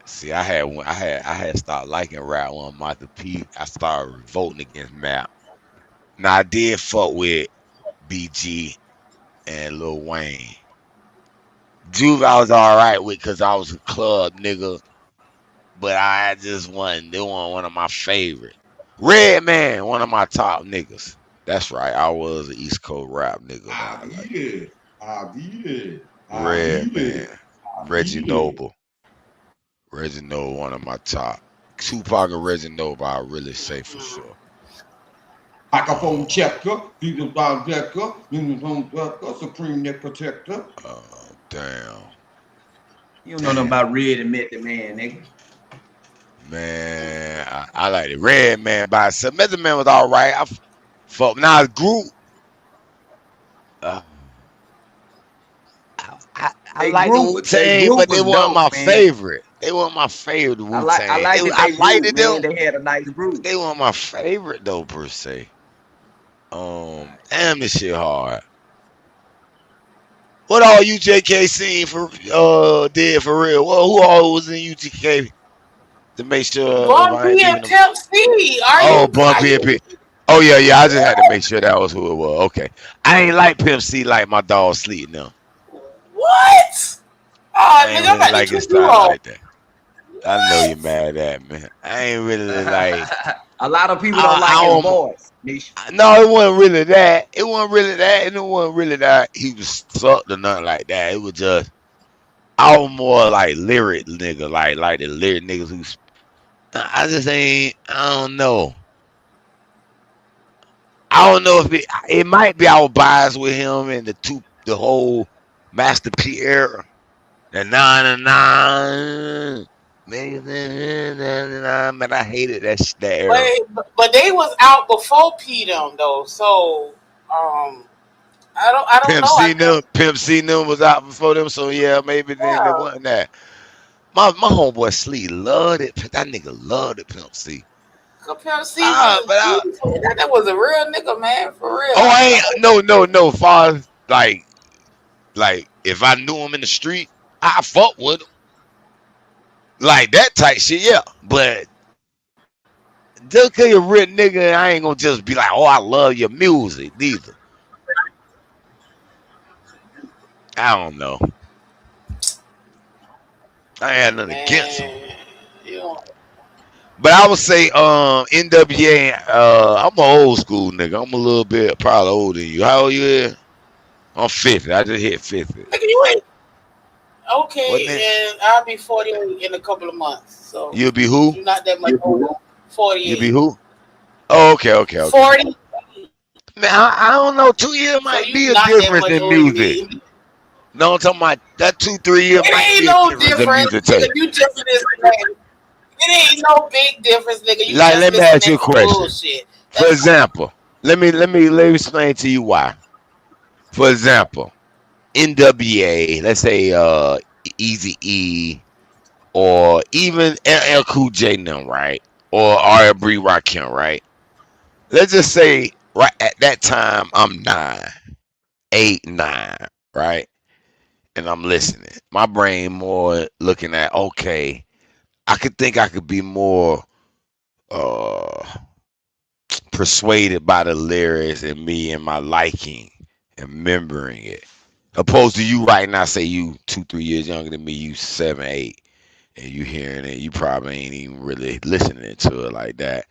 See, I had started liking rap on Martha P. I started voting against Map. Now I did fuck with BG and Lil Wayne. Juve I was all right with because I was a club nigga, but I just wasn't. They weren't one of my favorite. Redman, one of my top niggas. That's right. I was an East Coast rap nigga, man. Like Redman, Reggie Noble, Reggie Noble, one of my top. Tupac and Reggie Noble, I really say for sure. Microphone Um, checker, people down decker, uniform checker, supreme neck protector. damn, You don't know nothing damn, about Red and Method Man, nigga. man. I like it. Redman by itself. Method Man was all right. Fuck. Now Group. Uh, I like the Wu They Tang, group but they was weren't dope, my man. favorite. They weren't my favorite Wu I Tang. liked it I they liked group, it man. them, They had a nice but group. they weren't my favorite though per se. Damn, this shit hard. What all UJK seen for did for real? Well, who all was in UGK to make sure if Bun I ain't B and leaving them? Pimp C. Are Oh, you? Bun Are you? PNP. Oh yeah. I just had to make sure that was who it was. Okay, I ain't like Pimp C like my dog Sleep now. What? I Nigga, ain't I'm really about to like his kick you style off. like that. I know you're What? mad at me. I ain't really like. A lot of people don't like I his don't. voice. Niche. No, it wasn't really that. It wasn't really that, and it wasn't really that he was sucked or nothing like that. It was just I was more like lyric nigga, like the lyric niggas who. I just ain't. I don't know. I don't know if it might be I was biased with him and the whole Master P era, the 9 man. Man, I hated that era. But they was out before P them though. So I don't Pimp know. C them, Pimp C them was out before them, so yeah, maybe then it Yeah, wasn't that. My homeboy Slee loved it. That nigga loved it, Pimp C. Pimp C Ah, was but I, that was a real nigga, man, for real. oh, I ain't no. Far as, like if I knew him in the street, I fuck with him. Like that type shit, yeah. But just cause you're a real nigga, I ain't gonna just be like, oh, I love your music, neither. I don't know. I ain't had nothing against him. Man, you know, But I would say NWA, I'm an old school nigga. I'm a little bit probably older than you. How old you is? I'm 50. I just hit 50. nigga, you ain't Wasn't okay, it? and I'll be 48 in a couple of months. So You'll be who? you're not that much older. You'll be 48. who? Oh, okay. 40. Man, I don't know. 2 years So might you be a not that difference much in older than music. me. No, I'm talking about that 2-3 years It might ain't be a no difference in difference, music nigga. taste. You just listening. It ain't no big difference, nigga. You Like, just let me ask you listening a to question. bullshit. For example, let me explain to you why. For example, NWA, let's say Easy E, or even LL Cool J them, right? Or R.B. Rakim, right? Let's just say right at that time I'm 9, 8, 9, right? And I'm listening. My brain more looking at, okay, I could think I could be more uh persuaded by the lyrics and me and my liking and remembering it. Opposed to you right now, say you 2-3 years younger than me, you 7, 8, and you hearing it, you probably ain't even really listening to it like that.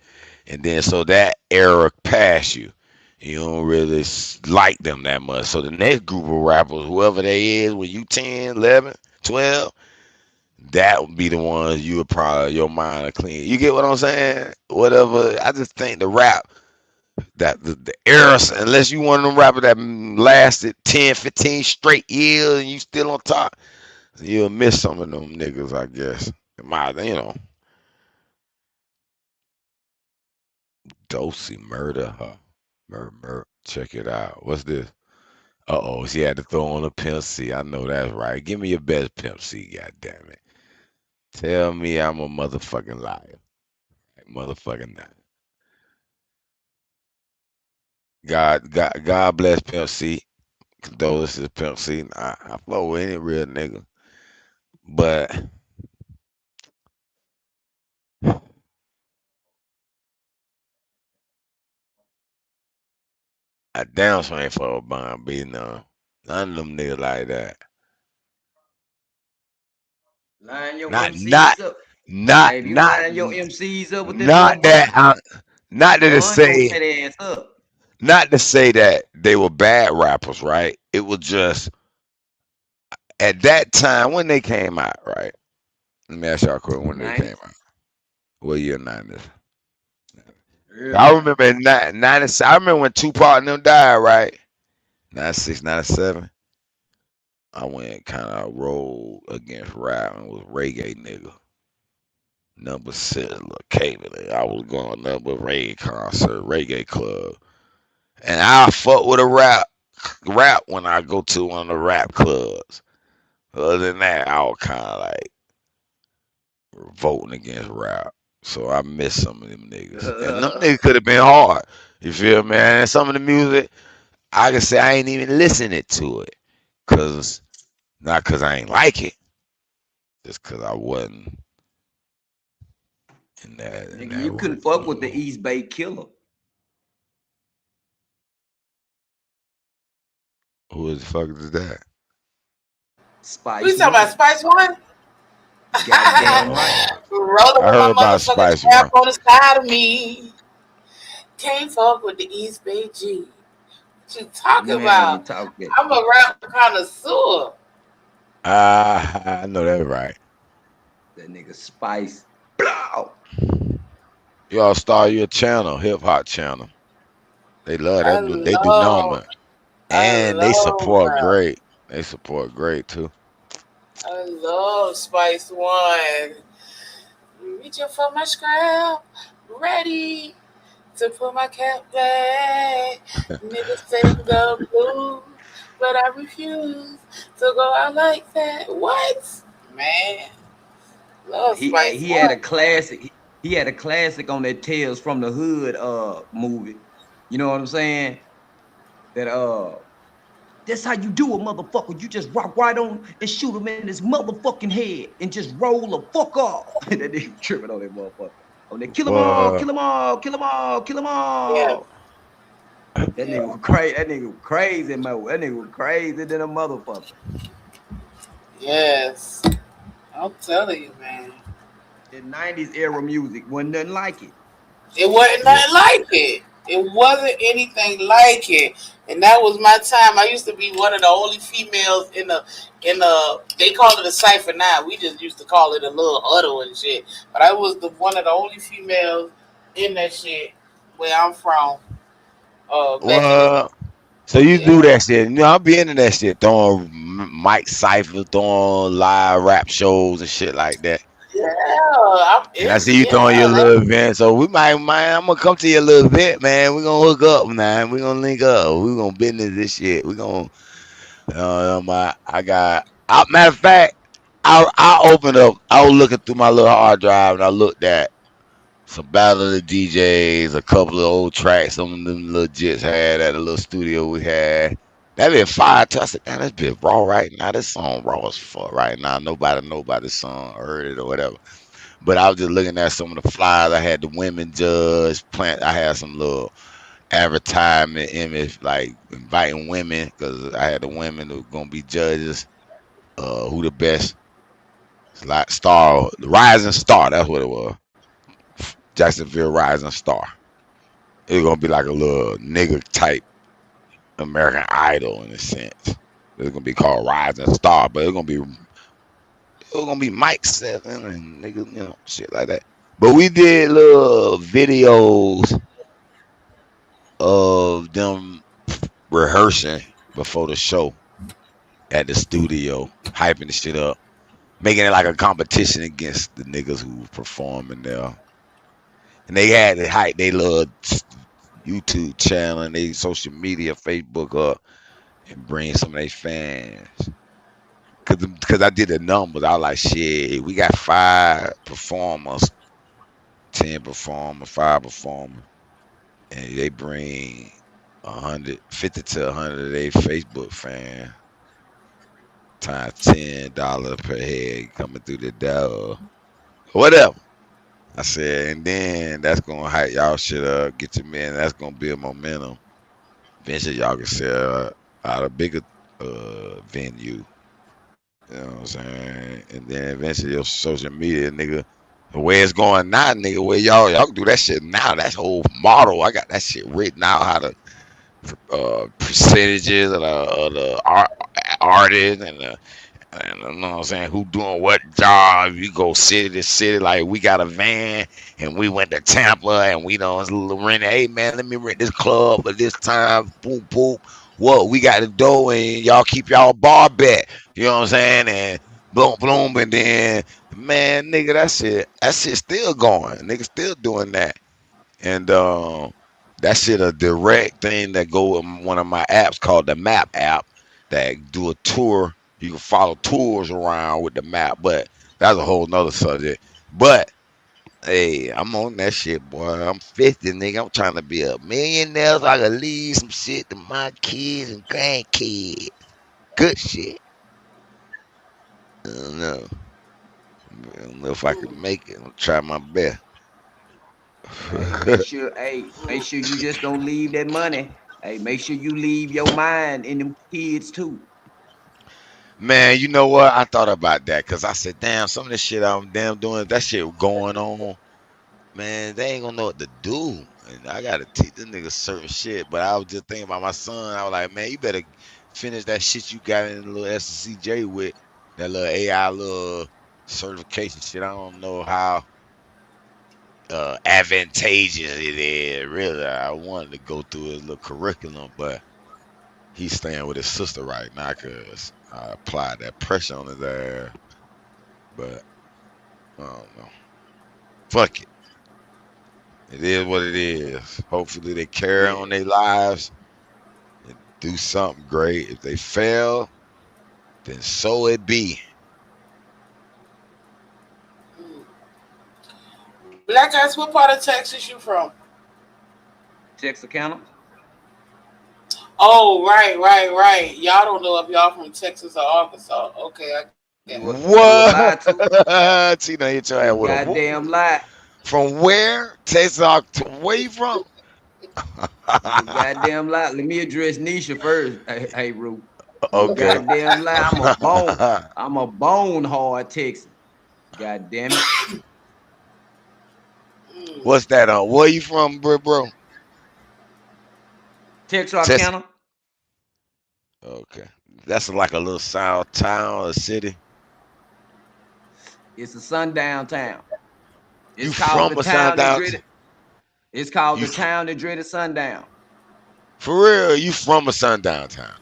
And then so that era passed you. You don't really like them that much. So the next group of rappers, whoever they is, when you 10, 11, 12, that would be the ones you would probably, your mind will clean. You get what I'm saying? Whatever. I just think the rap, that the era, unless you one of them rappers that lasted 10, 15 straight years and you still on top, you'll miss some of them niggas, I guess. Dosey murder her. Murder. Check it out. What's this? Uh-oh, she had to throw on a Pimp C. I know that's right. Give me your best Pimp C, goddamn it. Tell me I'm a motherfucking liar. Motherfucking not. God bless Pimp C. Condolences, Pimp C. I fuck with any real nigga. But I damn sure ain't fuck with Bond B, no. None of them niggas like that. Line your Not MCs up. not Hey, if you not line your MCs up with that boy not Bun, that not that to Bun gonna say tear their ass up. not to say that they were bad rappers, right? It was just at that time when they came out, right? Let me ask y'all a question when they came 90s, out. What year 90s? early I 90s. remember in 90, I remember when Tupac and them died, right? 96, 97. I went kind of rolled against rap and was reggae nigga. Number 6, little cable. I was going up with reggae concert, reggae club. And I fuck with a rap when I go to one of the rap clubs. Other than that, I was kind of like voting against rap. So I miss some of them niggas. And them niggas could have been hard. You feel me? And some of the music, I can say I ain't even listening to it. Not cause I ain't like it. Just cause I wasn't in Nigga, that you couldn't room. fuck with the East Bay Killer. Who the fuck is that? Who you Spice talking about? One. Spice One? Goddamn right. Rolling I with my heard about motherfucking Spice strap One. on the side of me. Can't fuck with the East Bay G. What you talking Man, you about? talking I'm a rap connoisseur. I know that right. that nigga Spice. Blow. Y'all start your channel, hip hop channel. They love I that. They do love, number. I And they love support rap. great. They support great too. I love Spice One. Reaching for my scrap, ready to put my cap back. Niggas sing the blues. but I refuse to go out like that. What? Man, love Spice. He had a classic. He had a classic on that Tales from the Hood movie. You know what I'm saying? That that's how you do it, motherfucker. You just rock right on and shoot him in his motherfucking head and just roll the fuck off. That nigga tripping on that motherfucker. Oh, they kill them all, kill them all, kill them all, kill them all. Yeah. That nigga was crazy. That nigga was crazy, man. That nigga was crazy than a motherfucker. Yes. I'm telling you, man. The 90s era music wasn't nothing like it. It wasn't nothing like it. It wasn't anything like it. And that was my time. I used to be one of the only females in the they call it a cipher now. We just used to call it a little huddle and shit. But I was one of the only females in that shit where I'm from. Well, so you do that shit. You know, I'll be into that shit, throwing Mike Cypher, throwing live rap shows and shit like that. Yeah, And I see you throwing your little event, so we might. I'm gonna come to your little event, man. We gonna hook up, man. We gonna link up. We gonna business this shit. We gonna. Matter of fact, I opened up. I was looking through my little hard drive, and I looked at some Battle of the DJs, a couple of old tracks some of them little jits had at the little studio we had. That been fire to us. Damn, that's been raw right now. This song raw as fuck right now. Nobody know about this song or heard it or whatever. But I was just looking at some of the flyers. I had the women judge plant. I had some little advertisement image like inviting women because I had the women who gonna be judges. Who the best like star, the rising star. That's what it was. Jacksonville Rising Star. It's gonna be like a little nigga type American Idol in a sense. It's gonna be called Rising Star, but it's gonna be Mike Seven and niggas, you know, shit like that. But we did little videos of them rehearsing before the show at the studio, hyping the shit up, making it like a competition against the niggas who performing there. And they had to hype they little YouTube channel and they social media, Facebook up, and bring some of their fans. Cause I did the numbers. I was like, shit, we got 5 performers, 10 performers, 5 performers, and they bring 150 to 100 of their Facebook fans times $10 per head coming through the door. Whatever. I said, and then that's gonna hype y'all shit up, get your men. That's gonna build momentum. Eventually, y'all can sell out a bigger venue. You know what I'm saying? And then eventually, your social media, nigga, the way it's going now, nigga, where y'all can do that shit now. That's whole model. I got that shit written out how the percentages of the artists and you know what I'm saying, who doing what job. You go city to city, like we got a van and we went to Tampa and we don't rent. Hey man, let me rent this club at this time. Boom, boom. What we got to do, and y'all keep y'all bar bet. You know what I'm saying? And boom, boom, and then man, nigga, that shit still going. Nigga still doing that. And that shit a direct thing that go in one of my apps called the Map app that do a tour. You can follow tours around with the map, but that's a whole nother subject. But hey, I'm on that shit, boy. I'm 50, nigga. I'm trying to be a millionaire so I can leave some shit to my kids and grandkids. Good shit. I don't know. I don't know if I can make it. I'll try my best. Make sure you just don't leave that money. Hey, make sure you leave your mind in them kids too. Man, you know what? I thought about that because I said, damn, some of this shit I'm damn doing, that shit going on. Man, they ain't gonna know what to do. And I gotta teach this nigga certain shit. But I was just thinking about my son. I was like, man, you better finish that shit you got in the little SCJ with that little AI little certification shit. I don't know how advantageous it is. Really, I wanted to go through his little curriculum, but he's staying with his sister right now because I applied that pressure on his ass. But I don't know. Fuck it. It is what it is. Hopefully they carry on their lives and do something great. If they fail, then so it be. Black Ice, what part of Texas you from? Texarkana. Oh, right. Y'all don't know if y'all from Texas or Arkansas. Okay, I get it. What? Tina hit your ass with a whoop. Goddamn lie. From where? Texas, where you from? Goddamn lie. Let me address Nisha first. Hey, Rue. Okay. Goddamn lie. I'm a bone hard Texan. Goddamn it. What's that on? Where you from, bro? Texarkana. Okay. That's like a little south town or city. It's a sundown town. It's You called from the a town that sundown? dreaded. It's called the town that dreaded sundown. For real, you from a sundown town?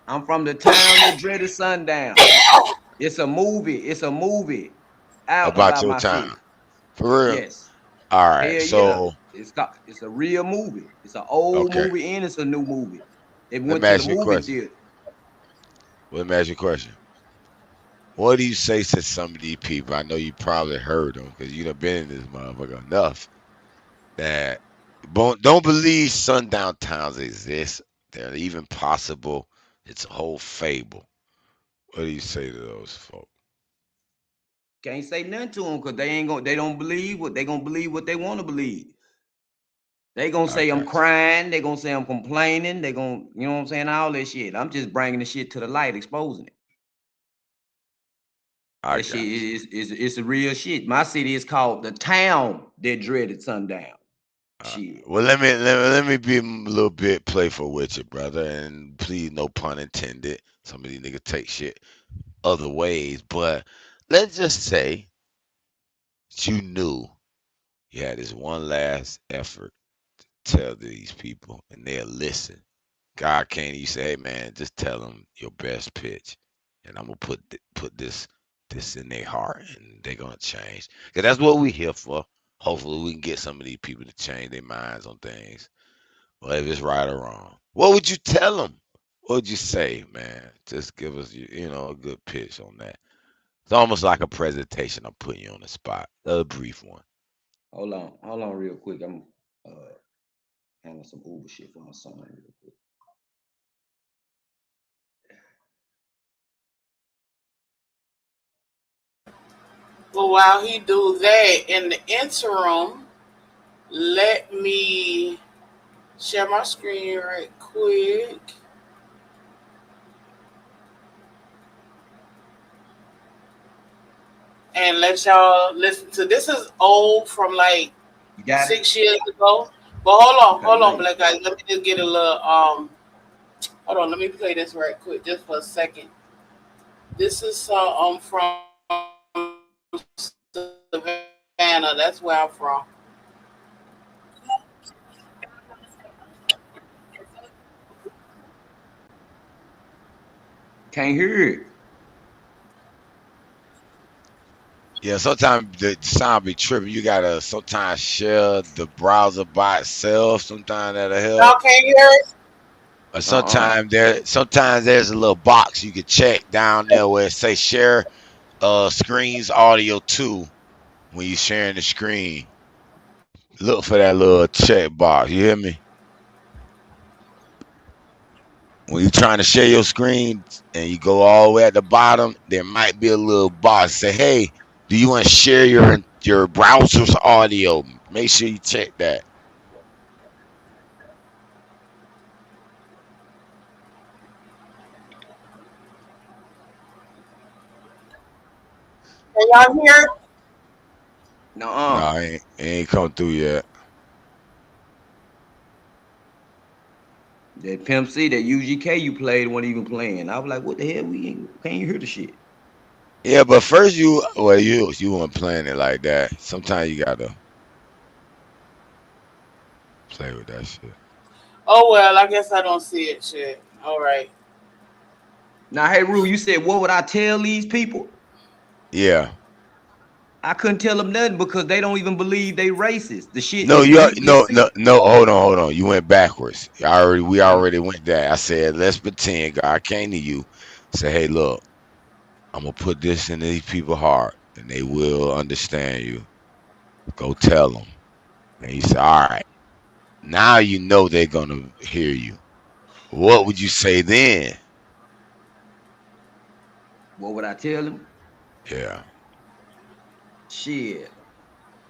I'm from the town that dreaded sundown. It's a movie. Out About your my town. city. For real? Yes. All right. Hell So yeah. It's a real movie. It's an old movie and it's a new movie. They let went me to ask the you a movie question. theater. Let me ask you a question. What do you say to some of these people? I know you probably heard them because you done been in this motherfucker enough that don't believe sundown towns exist. They're even possible. It's a whole fable. What do you say to those folks? Can't say nothing to them because they don't believe what they gonna believe what they want to believe. They gonna say I'm crying, they gonna say I'm complaining, they gonna, you know what I'm saying, all that shit. I'm just bringing the shit to the light, exposing it. That shit is a real shit. My city is called the town that dreaded sundown. Shit. Well, let me be a little bit playful with you, brother, and please, no pun intended. Some of these niggas take shit other ways, but let's just say that you knew you had this one last effort to tell these people, and they'll listen. God came, you say, hey man, just tell them your best pitch, and I'm gonna put this in their heart, and they're gonna change. Cause that's what we here for. Hopefully, we can get some of these people to change their minds on things, whether it's right or wrong. What would you tell them? What would you say, man? Just give us, a good pitch on that. It's almost like a presentation. I'm putting you on the spot. A brief one. Hold on real quick. I'm handling some Uber shit for my son real quick. Well, while he do that, in the interim, let me share my screen right quick. And let y'all listen to this. Is old from like 6 years ago. But hold on, Black Guys. Let me just get a little hold on, let me play this right quick just for a second. This is from Savannah. That's where I'm from. Can't hear it. Yeah, sometimes the sound be tripping. You gotta sometimes share the browser by itself. Sometimes that'll help. Y'all can't hear it? Or sometimes there's a little box you can check down there where it say share screens audio too. When you're sharing the screen, look for that little check box. You hear me? When you're trying to share your screen and you go all the way at the bottom, there might be a little box say, "Hey, do you want to share your browser's audio?" Make sure you check that. Can y'all hear it? No, it ain't come through yet. That Pimp C, that UGK you played wasn't even playing. I was like, what the hell? Can't you hear the shit? Yeah, but first you weren't playing it like that. Sometimes you gotta play with that shit. Oh well, I guess I don't see it. Shit. All right. Now, hey Rue, you said what would I tell these people? Yeah. I couldn't tell them nothing because they don't even believe they racist. The shit No, is you deeply no seated. no. Hold on. You went backwards. We already went there. I said, let's pretend God came to you, say, hey, look, I'm gonna put this in these people's heart, and they will understand you. Go tell them. And he said, all right. Now you know they're gonna hear you. What would you say then? What would I tell them? Yeah. Shit.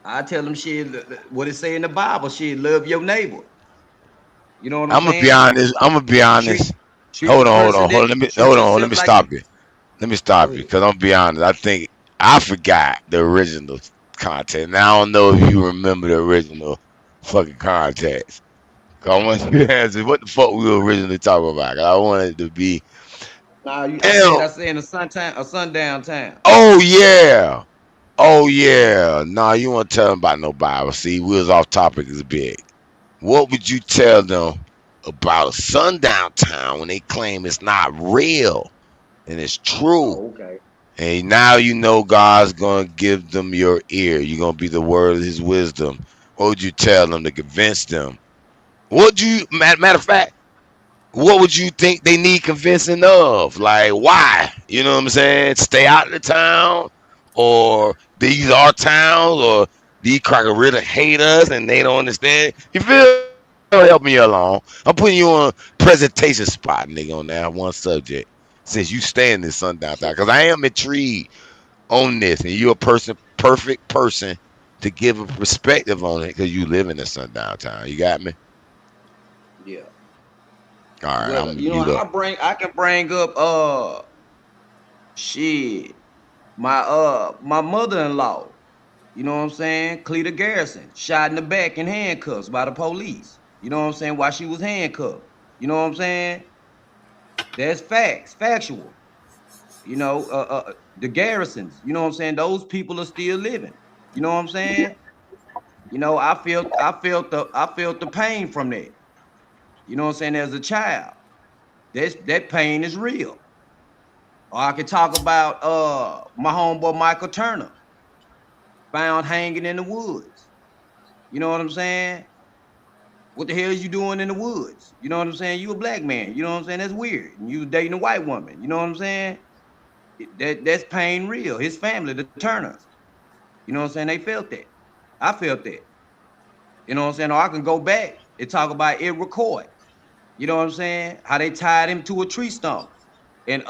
I tell them shit. What it say in the Bible? Shit, love your neighbor. You know what I'm I'm gonna be saying? honest. I'm gonna be Treat honest. treat the Hold person on. that treat Let yourself me like stop you. you. Let me Go stop you ahead. because I'm gonna be honest. I think I forgot the original content. Now I don't know if you remember the original fucking context. 'Cause I want you to answer what the fuck we were originally talking about. 'Cause I wanted it to be. Nah, I said Damn. I said in a sundown town. Oh yeah. Oh yeah. Nah, you want to tell them about no Bible? See, we was off topic as big. What would you tell them about a sundown town when they claim it's not real and it's true? Oh, okay. And now you know God's gonna give them your ear. You're gonna be the word of His wisdom. What would you tell them to convince them? What do you matter of fact? What would you think they need convincing of? Like why? You know what I'm saying? Stay out of the town, or these are towns, or these crackers really hate us and they don't understand. You feel? Help me along. I'm putting you on presentation spot, nigga, on that one subject. Since you stay in this sundown town, because I am intrigued on this, and you're a perfect person to give a perspective on it, because you live in a sundown town. You got me? Yeah. All right, I'm Well, gonna you know, mute up. I can bring up shit. My mother-in-law, you know what I'm saying? Cleta Garrison, shot in the back in handcuffs by the police. You know what I'm saying? While she was handcuffed. You know what I'm saying? That's facts, factual. You know, the Garrisons, you know what I'm saying? Those people are still living. You know what I'm saying? You know, I felt the pain from that. You know what I'm saying? As a child, that pain is real. Or I could talk about my homeboy Michael Turner, found hanging in the woods. You know what I'm saying? What the hell is you doing in the woods? You know what I'm saying? You a black man. You know what I'm saying? That's weird. And you dating a white woman. You know what I'm saying? That's pain real. His family, the Turners. You know what I'm saying? They felt that. I felt that. You know what I'm saying? Or I can go back and talk about Ed Record. You know what I'm saying? How they tied him to a tree stump and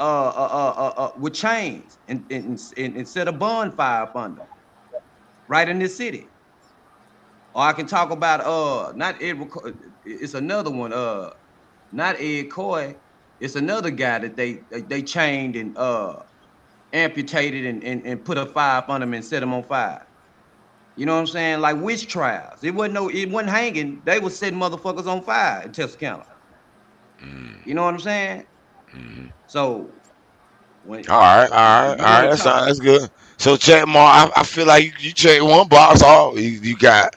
with chains and set a bonfire up under him, right in this city. Or I can talk about not Ed Record, it's another one, not Ed Coy, it's another guy that they chained and amputated and put a fire up on him and set him on fire. You know what I'm saying? Like witch trials. It wasn't hanging. They was setting motherfuckers on fire in Texarkana. Mm, You know what I'm saying? mhm. So when All if you right. want to talk, That's good. So check, Mark. I feel like you check one box off. You got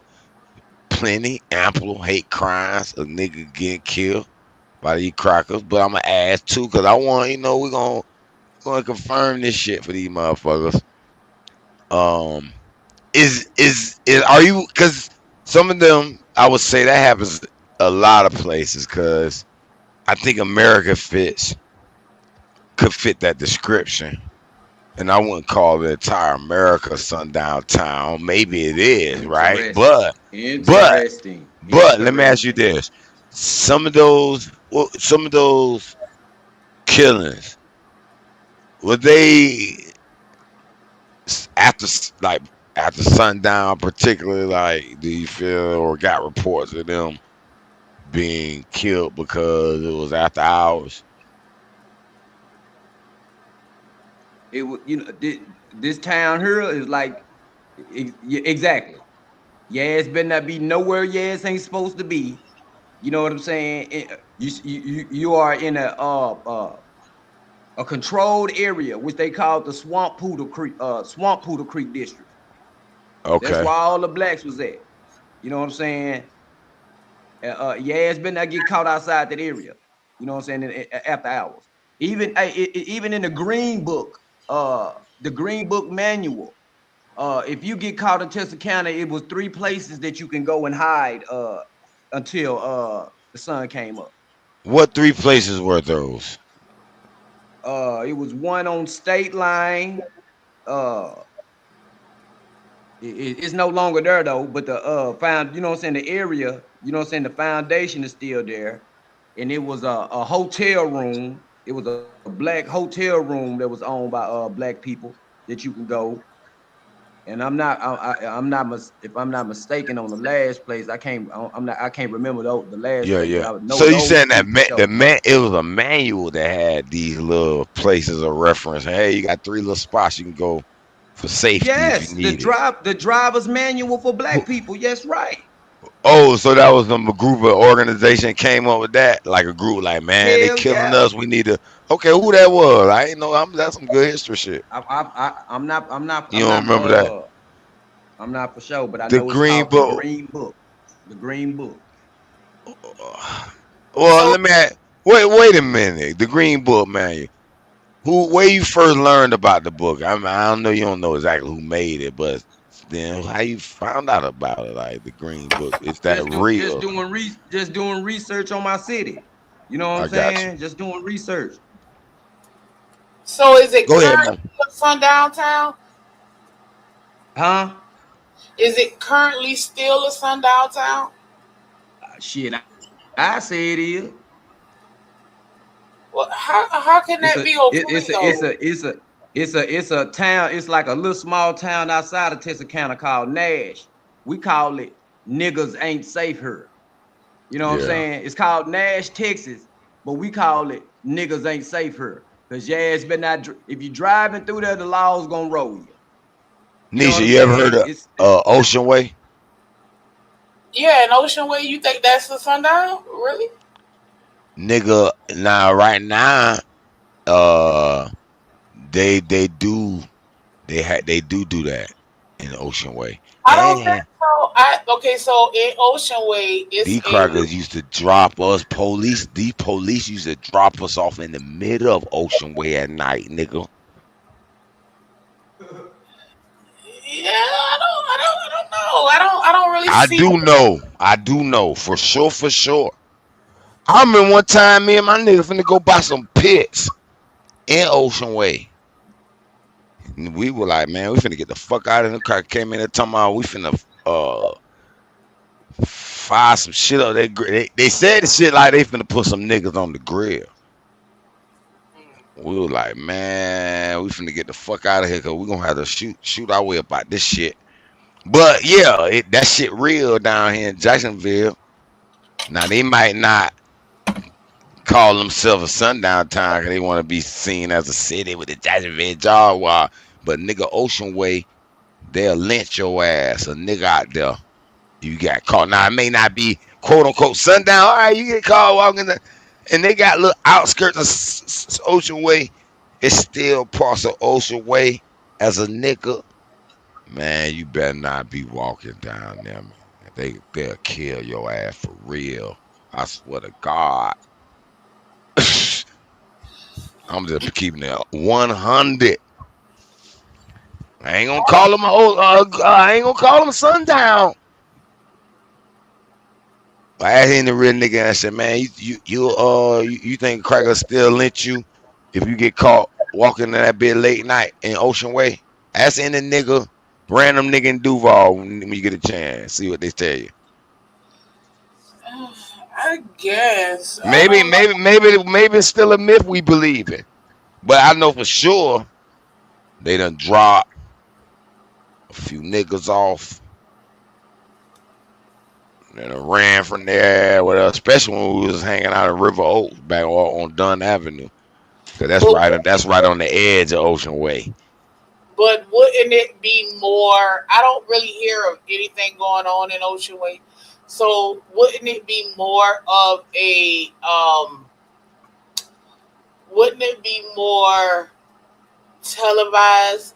plenty, ample hate crimes, a nigga getting killed by these crackers. But I'm gonna ask too, cause I want we're gonna confirm this shit for these motherfuckers. Um, is are you? Cause some of them, I would say that happens a lot of places. Cause I think America could fit that description. And I wouldn't call the entire America sundown town. Maybe it is, right? interesting, But interesting, let me ask you interesting. this: some of those killings, were they after after sundown, particularly? Like, do you feel or got reports of them being killed because it was after hours? It was, you know, this town here is like yeah, exactly. Your ass better not be nowhere your ass ain't supposed to be. You know what I'm saying? You are in a controlled area, which they call the Swamp Poodle Creek district. That's Okay. where all the blacks was at. You know what I'm saying? Your ass better not get caught outside that area. You know what I'm saying? After hours. Even even in the Green Book manual, if you get caught in Texarkana, it was 3 places that you can go and hide until the sun came up. What 3 places were those? It was one on State Line. It's no longer there though, but the you know what I'm saying, the area, you know what I'm saying, the foundation is still there. And it was a hotel room. It was a black hotel room that was owned by black people that you can go. And I'm not if I'm not mistaken on the last place, I can't remember the last Yeah, place. yeah. But I would know So you those saying that two for sure. it was a manual that had these little places of reference. Hey, you got 3 little spots you can go for safety if Yes, you need it. the driver's manual for black people. Yes, right. Oh, so that was a group of organization came up with that, like a group, like man, they Hell killing yeah. us. We need to. Okay, who that was? I ain't know. That's some good history shit. I'm not You don't remember that? I'm not for sure, but I The know it's Green called the Book. Green Book. The Green Book. Well, So let me ask, wait a minute. The Green Book, man. Where you first learned about the book? I mean, I don't know. You don't know exactly who made it, but then how you found out about it? Like the Green Book, is that real? Just doing research on my city. You know what I I'm got you. saying? Just doing research. is it Go ahead, currently man. a sundown town? Huh? Is it currently still a sundown town? Shit, I say it is. Well, how can It's that a be it, okay it's a though? it's a town. It's like a little small town outside of Texarkana called Nash. We call it niggas ain't safe here. You know what I'm Yeah, saying? It's called Nash, Texas, but we call it niggas ain't safe here. Cause yeah, it's been not. If you driving through there, the law's gonna roll you. You know what Nisha, I'm you ever heard saying? of Ocean Way? Yeah, in Ocean Way, you think that's a sundown? Really? Nigga, now right now, uh, they do they do that in Ocean Way, I don't think and so. Okay, so in Ocean Way, it's these crackers used to drop us. These police used to drop us off in the middle of Ocean Way at night, nigga. yeah. I don't know. I don't really I see. do know. I do know for sure. For sure. I remember one time me and my nigga finna go buy some pits in Ocean Way. And we were like, man, we finna get the fuck out of here. Cracker came in there talking about we finna fire some shit up. They said the shit like they finna put some niggas on the grill. We were like, man, we finna get the fuck out of here because we gonna have to shoot our way about this shit. But yeah, that shit real down here in Jacksonville. Now they might not call themselves a sundown town because they want to be seen as a city with the Jacksonville Jaguar. But nigga, Ocean Way, they'll lynch your ass. A nigga out there, you got caught. Now it may not be quote unquote sundown. All right, you get caught walking the, and they got little outskirts of Ocean Way. It's still parts of Ocean Way. As a nigga, man, you better not be walking down there, man. They'll kill your ass for real. I swear to God. I'm just keeping it 100. I ain't gonna call him I ain't gonna call him sundown. I asked him the real nigga and I said, man, you think cracker still lynch you if you get caught walking in that bit late night in Ocean Way? Ask any nigga, random nigga in Duval when you get a chance. See what they tell you. I guess I Maybe, don't know. maybe it's still a myth we believe in. But I know for sure they done dropped a few niggas off and I ran from there, whatever, especially when we was hanging out in River Oaks back on Dunn Avenue. Cause But that's right on the edge of Ocean Way. but wouldn't it be more? I don't really hear of anything going on in Ocean Way, so wouldn't it be more of a Wouldn't it be more televised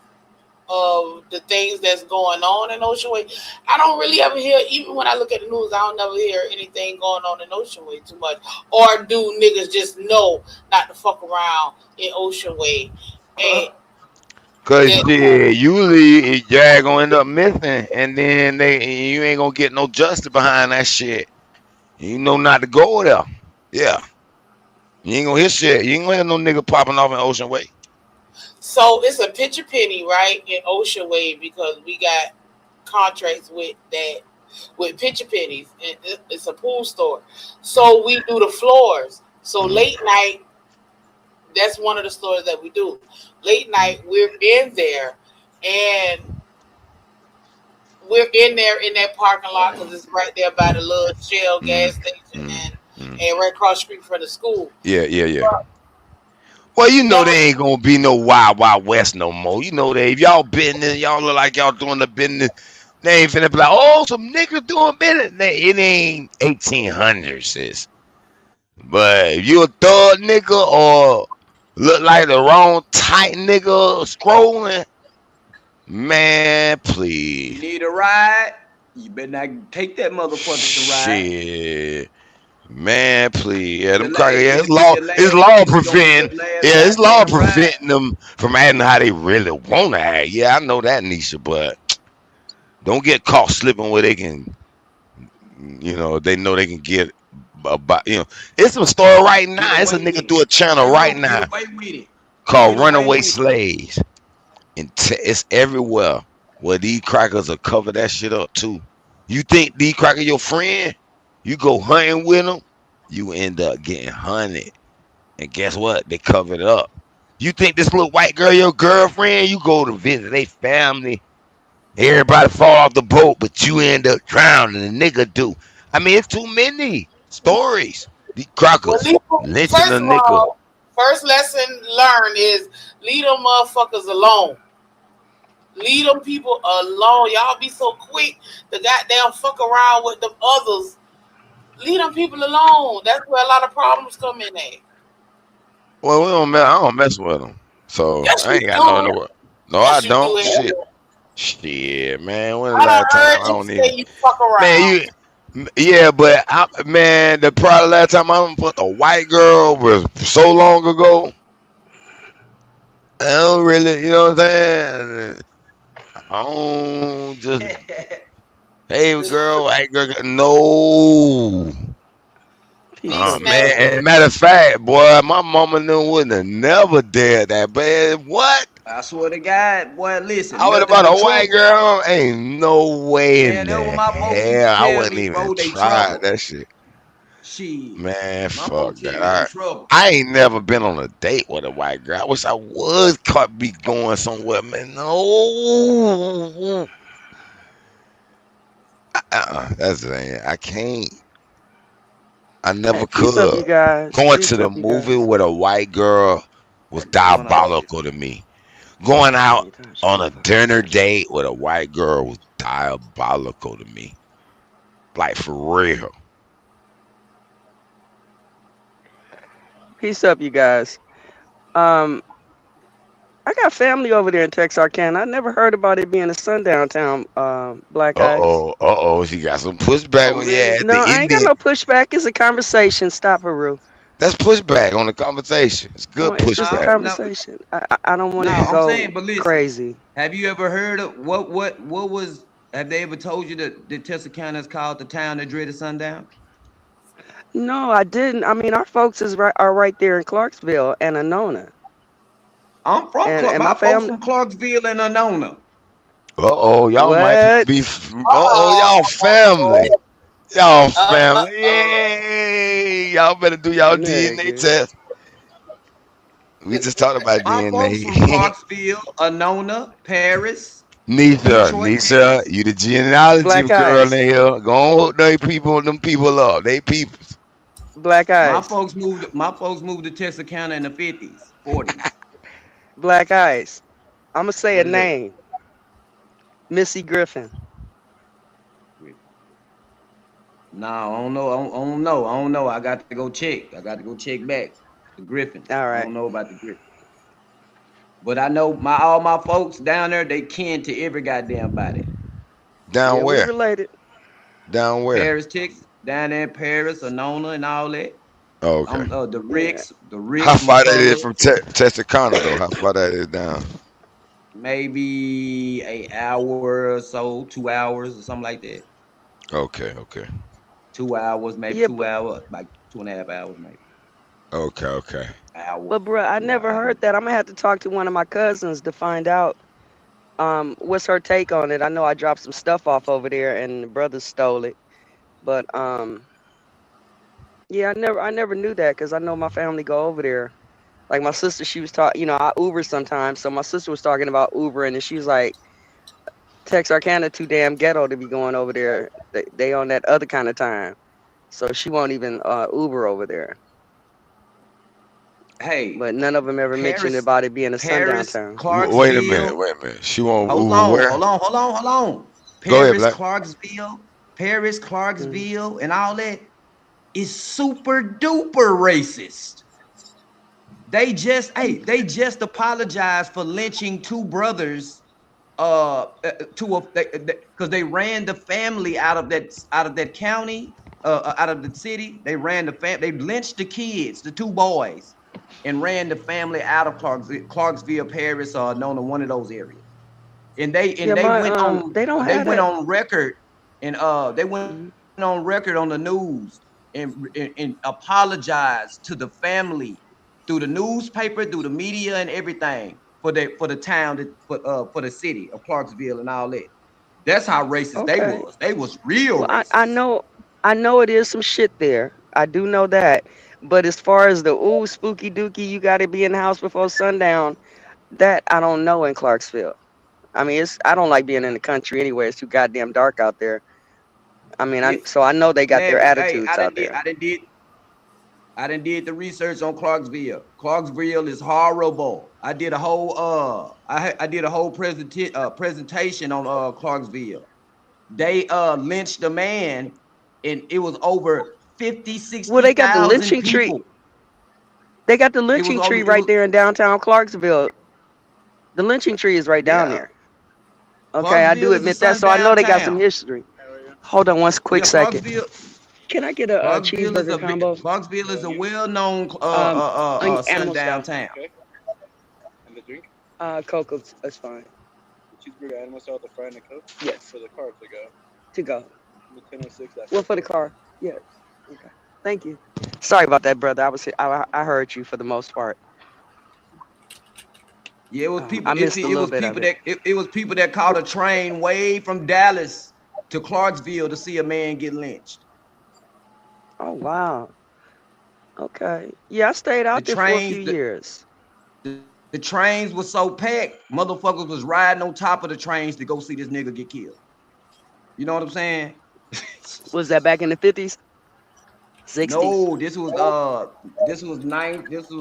of the things that's going on in Ocean Way? I don't really ever hear, even when I look at the news, I don't never hear anything going on in Ocean Way too much. Or do niggas just know not to fuck around in Ocean Way? And Cause Yeah. shit, usually Jag gonna end up missing, and then you ain't gonna get no justice behind that shit. You know not to go there. Yeah, you ain't gonna hear shit. You ain't gonna hear no nigga popping off in Ocean Way. So it's a picture penny, right, in Ocean Wave because we got contracts with that with picture pennies, and it's a pool store. So we do the floors. So late night, that's one of the stores that we do. Late night, we're in there, and we're in there in that parking lot because it's right there by the little Shell gas station and right across the street from the school. Yeah. Well, you know they ain't gonna be no Wild Wild West no more. You know if y'all business, y'all look like y'all doing the business. They ain't finna be like, oh, some niggas doing business. It ain't 1800s, sis. But if you a thug nigga or look like the wrong tight nigga scrolling, man, please. You need a ride? You better not take that motherfucker to ride. Shit. Man, please. Yeah, them crackers, it's law preventing. Yeah, it's law preventing them from acting how they really want to act. Yeah, I know that, Nisha, but don't get caught slipping where they can, they know they can get about, it's a story right now. It's a nigga through a channel right now called Runaway Slaves. And it's everywhere where these crackers will cover that shit up too. You think these crackers your friend? You go hunting with them, you end up getting hunted. And guess what? They covered it up. You think this little white girl your girlfriend? You go to visit their family. Everybody fall off the boat, but you end up drowning. The nigga do. I mean, it's too many stories. These crackers lynching a nigga. First lesson learned is leave them motherfuckers alone. Leave them people alone. Y'all be so quick to goddamn fuck around with them others. Leave them people alone. That's where a lot of problems come in at. Well, I don't mess with them. So Yes, I ain't you got nothing do. to worry. No, Yes, I you don't. do. Shit, man. When the I done last time? heard I you don't say even. you fuck around. Man, yeah, but the probably last time I done fucked a white girl was so long ago. I don't really, you know what I'm saying? I don't just, hey, girl, white girl, no. Man, and matter of fact, boy, my mama wouldn't have never dared that. But what? I swear to God, boy, listen. I would about a white girl. Ain't no way in Man, the that what my folks used to hell. I tell wouldn't me, bro. even They try trouble. that shit. Shit. Man, My fuck folks tell me they that. trouble. I ain't never been on a date with a white girl. I wish I was caught be going somewhere, man. No. That's the thing. I can't. I never Peace up, could. you guys. Going Peace to the up, you movie guys. with a white girl was What's going on? diabolical to me. Going out on a dinner date with a white girl was diabolical to me. Like for real. Peace up, you guys. Um, I got family over there in Texarkana. I never heard about it being a sundown town. Black Ice. She got some pushback on your ass. No, The I ain't got Indian. no pushback. It's a conversation. Stop, Haru. That's pushback on the conversation. It's good It's just a pushback. conversation. I don't want No, to I'm go saying, but listen. crazy. Have you ever heard of what was? Have they ever told you that the Texarkana is called the town that dreaded sundown? No, I didn't. I mean, our folks are right there in Clarksville and Anona. I'm from and my my folks family. from Clarksville and Anona. Y'all might be. Y'all family. Y'all family. Yay! Y'all better do y'all DNA test. We just talked about My folks from DNA. Clarksville, Anona, Paris. Nisha, you the genealogy Black girl Eyes. in here. Go on, hook them people up. They people. Black Eyes. My folks moved to Texarkana in the 50s, 40s. Black Eyes. I'm gonna say What a is that? name. Missy Griffin. No, I don't know. I got to go check. I got to go check back. The Griffins. All right. I don't know about the Griffins. But I know all my folks down there, they kin to every goddamn body. Down Yeah, where? we related. Down where? Paris, Texas. Down there in Paris, Anona, and all that. Oh, okay. The Ricks, How far that is McCullough. from Texarkana though? How far that is down? maybe an hour or so, 2 hours or something like that. Okay, okay, 2 hours, maybe Yeah, 2 hours, like 2.5 hours, maybe okay, okay. hour, but bruh, I 2 hours. never heard that. I'm gonna have to talk to one of my cousins to find out what's her take on it. I know I dropped some stuff off over there and the brothers stole it. But yeah, I never knew that because I know my family go over there. Like my sister, she was talking, I Uber sometimes. So my sister was talking about Uber and then she was like, Texarkana too damn ghetto to be going over there. They on that other kind of time. So she won't even Uber over there. Hey, But none of them ever mentioned Paris, about it being a sundown Paris, town. Wait a minute, Clarksville. wait a minute. She won't Hold Uber on, where? hold on, hold on, hold on. Go ahead, Paris, Black. Clarksville, and all that is super duper racist. They just apologized for lynching two brothers because they ran the family out of that county, out of the city. They ran they lynched the kids, the two boys, and ran the family out of Clarksville, Paris, or known to one of those areas. And they Yeah, they don't have went that. on record and they went on record on the news and apologized to the family through the newspaper, through the media, and everything for the town, for the city of Clarksville and all that. That's how racist they Okay. was. They was real Well, racist. I know it is some shit there. I do know that. But as far as the spooky dookie, you got to be in the house before sundown. That I don't know in Clarksville. I mean, I don't like being in the country anyway. It's too goddamn dark out there. I mean, Yeah, so I know they got man. their Hey, attitudes out there. I done did the research on Clarksville. Clarksville is horrible. I did a whole I did a whole presentation on Clarksville. They lynched a man, and it was over 50, Well, they got the 60,000 lynching tree. people. They got the It was lynching only tree it right was there in downtown Clarksville. The lynching tree is right down yeah. there. Okay, I do Clarksville is a admit that. So I know sundown they got some town. history. Hold on one quick Yeah, second. Can I get a cheeseburger combo? Clarksville is a well-known Animal sundown style. town. And the drink? Coke is fine. The cheeseburger, animal style, the fry, and the Coke? Yes. For the car to go. To go. The 1006. That's Well, for the car. Yes. Okay. Thank you. Sorry about that, brother. I heard you for the most part. Yeah, it was people. I missed a little bit of it. It was people that caught a train way from Dallas to Clarksville to see a man get lynched. Oh wow. Okay. Yeah, I stayed out there for a few years. The trains were so packed, motherfuckers was riding on top of the trains to go see this nigga get killed. You know what I'm saying? Was that back in the 50s? 60s? No, this was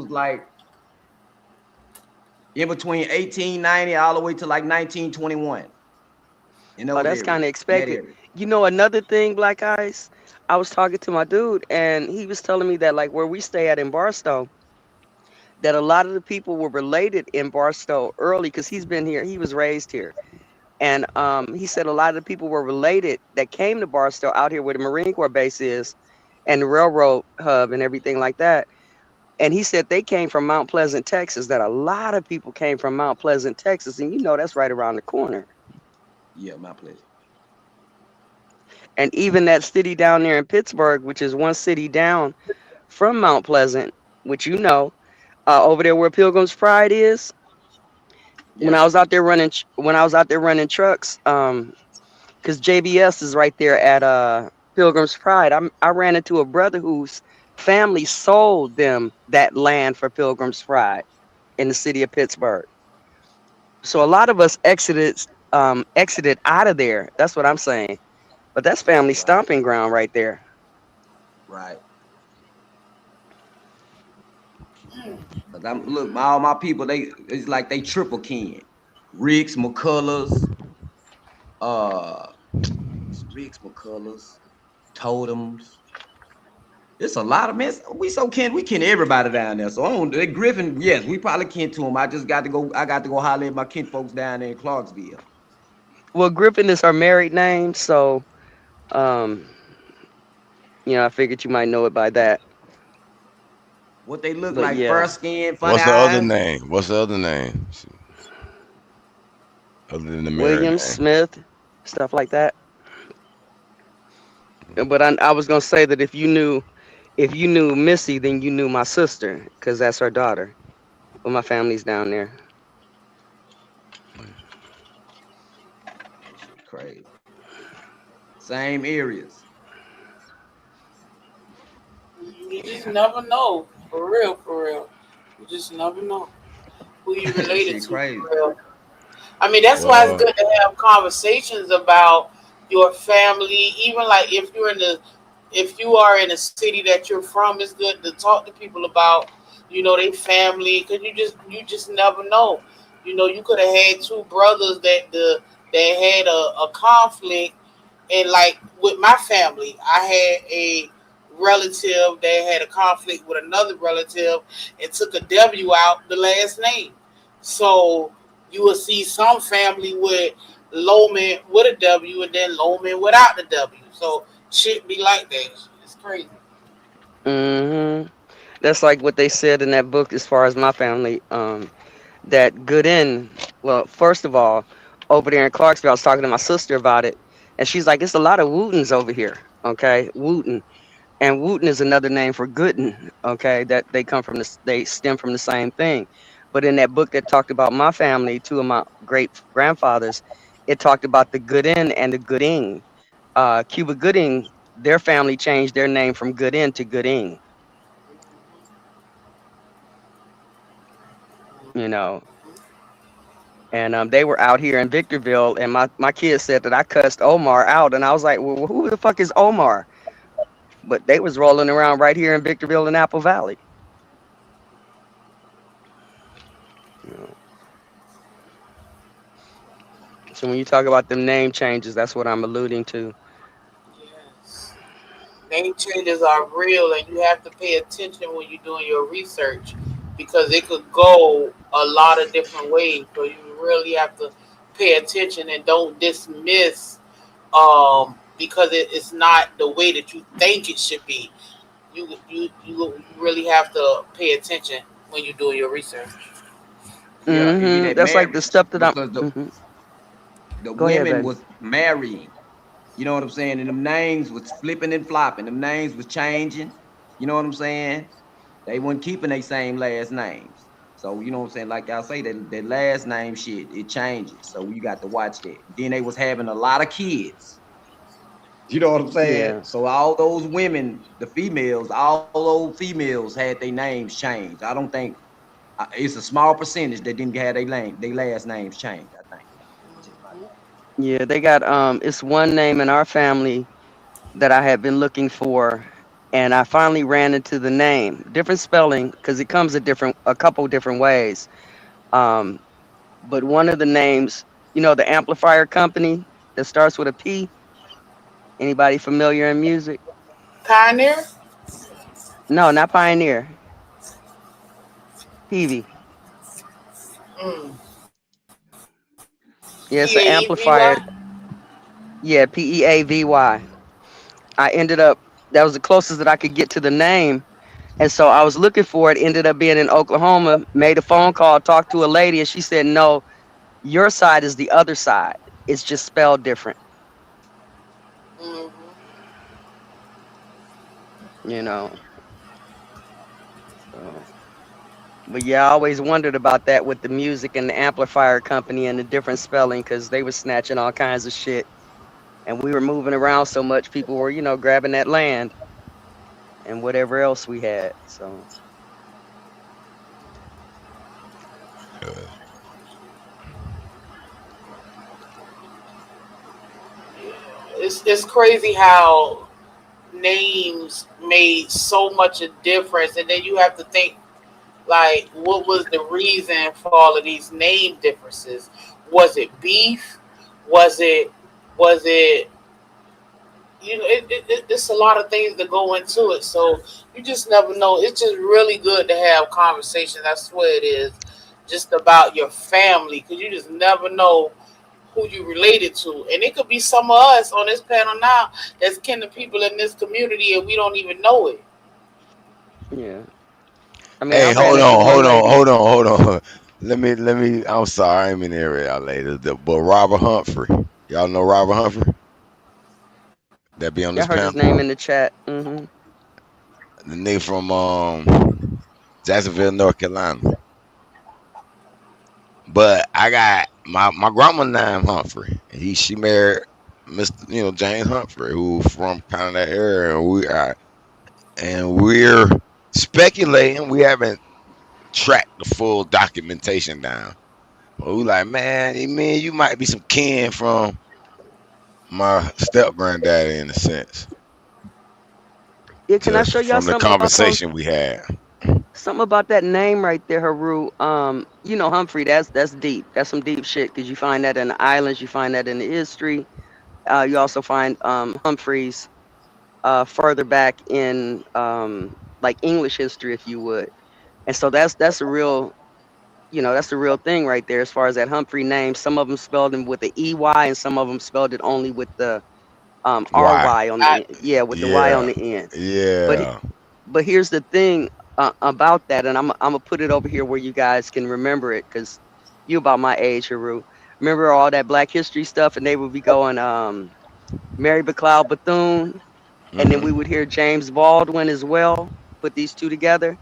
like in between 1890 all the way to like 1921. Oh, that's kind of expected. You know, another thing, Black Eyes, I was talking to my dude, and he was telling me that, like, where we stay at in Barstow, that a lot of the people were related in Barstow early because he's been here. He was raised here. And he said a lot of the people were related that came to Barstow out here where the Marine Corps base is and the railroad hub and everything like that. And he said they came from Mount Pleasant, Texas, that a lot of people came from Mount Pleasant, Texas. And you know that's right around the corner. Yeah, Mount Pleasant. And even that city down there in Pittsburgh, which is one city down from Mount Pleasant, which you know, over there where Pilgrim's Pride is. Yeah. When I was out there running trucks, because JBS is right there at Pilgrim's Pride. I ran into a brother whose family sold them that land for Pilgrim's Pride in the city of Pittsburgh. So a lot of us exited out of there. That's what I'm saying. But that's family stomping ground right there. Right. But look, all my people, it's like they triple kin. Ricks, McCullers, Totems. It's a lot of mess. We kin everybody down there. So Griffin, yes, we probably kin to him. I got to go holler at my kin folks down there in Clarksville. Well, Griffin is her married name, so I figured you might know it by that. What they look like, fair skin, funny What's the eyes. other name? What's the other name? other than the married Williams, name. Smith, stuff like that. But I was gonna say that if you knew Missy, then you knew my sister, cause that's her daughter. Well, my family's down there. Shit crazy. Same areas. You just never know. For real, for real. You just never know who you related Shit to. crazy. For real. I mean, that's why it's Well, good to have conversations about your family. Even like if you are in a city that you're from, it's good to talk to people about, their family, because you just never know. You could have had two brothers that had a conflict, and like with my family, I had a relative that had a conflict with another relative and took a W out the last name. So you will see some family with Loman with a W and then Loman without the W. So shit be like that. It's crazy. Hmm That's like what they said in that book as far as my family. That good end. Well, first of all, over there in Clarksville, I was talking to my sister about it, and she's like, "It's a lot of Wootens over here." Okay, Wooten, and Wooten is another name for Gooden. Okay, that they stem from the same thing. But in that book that talked about my family, two of my great grandfathers, it talked about the Gooden and the Gooding. Cuba Gooding, their family changed their name from Goodin to Gooding. You know, and they were out here in Victorville, and my kids said that I cussed Omar out, and I was like, well, who the fuck is Omar? But they was rolling around right here in Victorville and Apple Valley. You know. So when you talk about them name changes, that's what I'm alluding to. Yes. Name changes are real, and you have to pay attention when you're doing your research because it could go a lot of different ways. So you really have to pay attention and don't dismiss because it's not the way that you think it should be. You really have to pay attention when you're doing your research. Yeah, it be that That's like the marriage stuff that I'm. because the Go ahead, women baby. was married. You know what I'm saying? And them names was flipping and flopping. Them names was changing. You know what I'm saying? They weren't keeping their same last names. So you know what I'm saying? Like I say, that last name shit, it changes. So you got to watch that. Then they was having a lot of kids. You know what I'm saying? Yeah. So all those women, the females, all those females had their names changed. I don't think it's a small percentage that didn't have their last names changed. I think. Yeah, they got it's one name in our family that I had been looking for, and I finally ran into the name. Different spelling because it comes a couple different ways. Um, but one of the names, the amplifier company that starts with a P. Anybody familiar in music? Pioneer? No, not Pioneer. Peavy. Mm. Yeah, it's an amplifier. Peavy? Yeah, Peavy. I ended up. That was the closest that I could get to the name. And so I was looking for it, ended up being in Oklahoma, made a phone call, talked to a lady, and she said, no, your side is the other side. It's just spelled different. Mm-hmm. You know. So, but yeah, I always wondered about that with the music and the amplifier company and the different spelling because they were snatching all kinds of shit. And we were moving around so much, people were, grabbing that land and whatever else we had. So. It's crazy how names made so much a difference, and then you have to think like, what was the reason for all of these name differences? Was it beef? Was it it's a lot of things that go into it, so you just never know. It's just really good to have conversations. I swear it is, just about your family, because you just never know who you related to, and it could be some of us on this panel now that's kin to people in this community, and we don't even know it. Yeah. I mean, I Hey, ran hold into on, one hold on, lady. hold on, hold on. Let me. I'm sorry, I ain't mean to hear y'all later. But Robert Humphrey, y'all know Robert Humphrey that be on Yeah, I this heard his name panel. in the chat. Hmm. The nigga from Jacksonville, North Carolina. But I got my grandma named Humphrey. She married Mr. James Humphrey, who from kind of that area, and we're speculating. We haven't tracked the full documentation down. But we like, man, you might be some kin from my step granddaddy in a sense. Yeah, can I show y'all From the something about those? conversation we had. Something about that name right there, Haru. You know Humphrey. That's deep. That's some deep shit. Cause you find that in the islands. You find that in the history. You also find Humphreys further back in like English history, if you would. And so that's a real, that's the real thing right there as far as that Humphrey name. Some of them spelled them with the EY, and some of them spelled it only with the Why? RY on the end. Yeah, with the Y on Yeah. the end. But Yeah. but here's the thing about that, and I'm gonna put it over here where you guys can remember it, because you about my age, Haru. Remember all that Black History stuff, and they would be going Mary McLeod Bethune, and then we Hmm. would hear James Baldwin as well. Put these two together.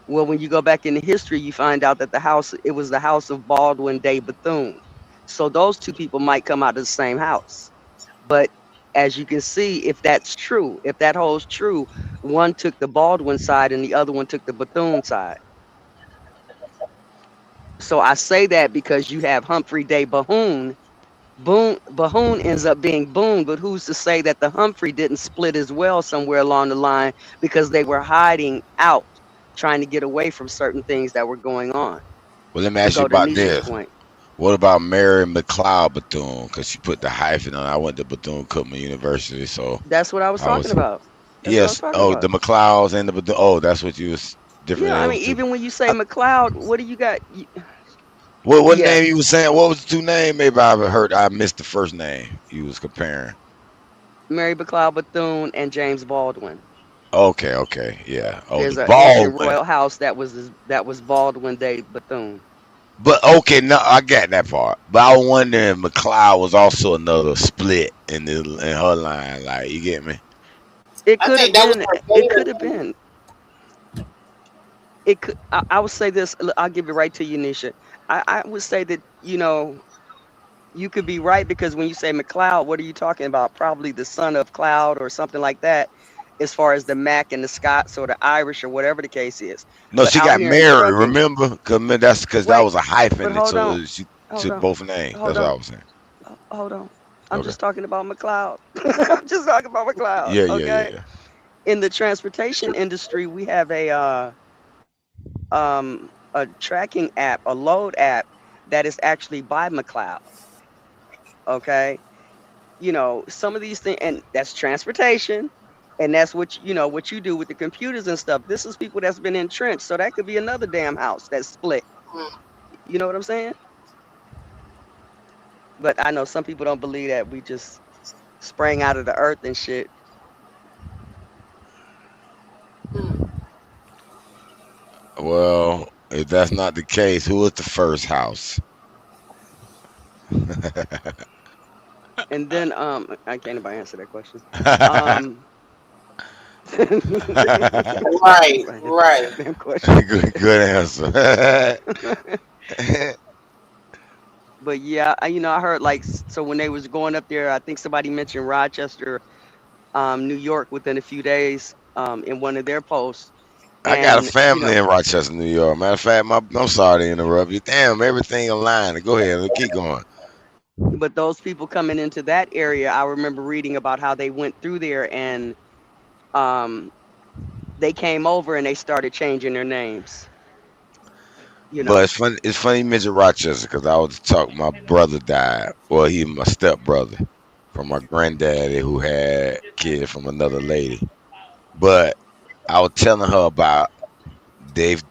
Well, when you go back into history, you find out that it was the house of Baldwin Day Bethune. So those two people might come out of the same house. But as you can see, if that's true, if that holds true, one took the Baldwin side and the other one took the Bethune side. So I say that because you have Humphrey Day Bahune. Bahune ends up being Boone, but who's to say that the Humphrey didn't split as well somewhere along the line because they were hiding out, trying to get away from certain things that were going on. Well, let me To ask you go to about Nisha's this. point. What about Mary McLeod Bethune? Because she put the hyphen on. I went to Bethune Cookman University, so That's what I was I talking was. about. That's what I was Yes. talking Oh, about. the McLeods and the Bethune. Oh, that's what you was different. Yeah, I Those mean, two. even when you say I, McLeod, what do you got? what Yeah, name you was saying? What was the two name? Maybe I heard. I missed the first name you was comparing. Mary McLeod Bethune and James Baldwin. Okay. Okay. Yeah. Oh, the There's an ancient Baldwin. royal house that was Baldwin Day Bethune. But okay, no, I got that part. But I wonder if McLeod was also another split in her line. Like, you get me? It I could have think that was been. her It favorite. could have been. It could. I would say this. I'll give it right to you, Nisha. I would say that you could be right, because when you say McLeod, what are you talking about? Probably the son of Cloud or something like that, as far as the Mac and the Scots or the Irish or whatever the case is. No, But she out got here in married. trucking, Remember? That's because that wait, was a but hyphen, hold on, so she hold took on, both names. hold That's what I on, was saying. hold on. I'm Okay. just talking about McLeod. I'm just talking about McLeod. Yeah, yeah, yeah, Okay. yeah. In the transportation industry, we have a tracking app, a load app that is actually by McLeod. Okay. Some of these things, and that's transportation, and that's what you do with the computers and stuff. This is people that's been entrenched, so that could be another damn house that's split. You know what I'm saying? But I know some people don't believe that we just sprang out of the earth and shit. Well, if that's not the case, who was the first house? And then I can't anybody answer that question. Um Right, Anybody answer right. that damn question. Good answer. But yeah, I heard, like, so when they was going up there, I think somebody mentioned Rochester, New York within a few days, in one of their posts. I got a And family in Rochester, New York. Matter of fact, I'm sorry to interrupt you. Damn, everything aligned. Go ahead, let's keep going. but those people coming into that area, I remember reading about how they went through there, and um they came over and they started changing their names. You But know. it's funny. It's funny you mentioned Rochester because I was talking. My brother died. Well, he my step brother from my granddaddy who had kids from another lady. But I was telling her about Dave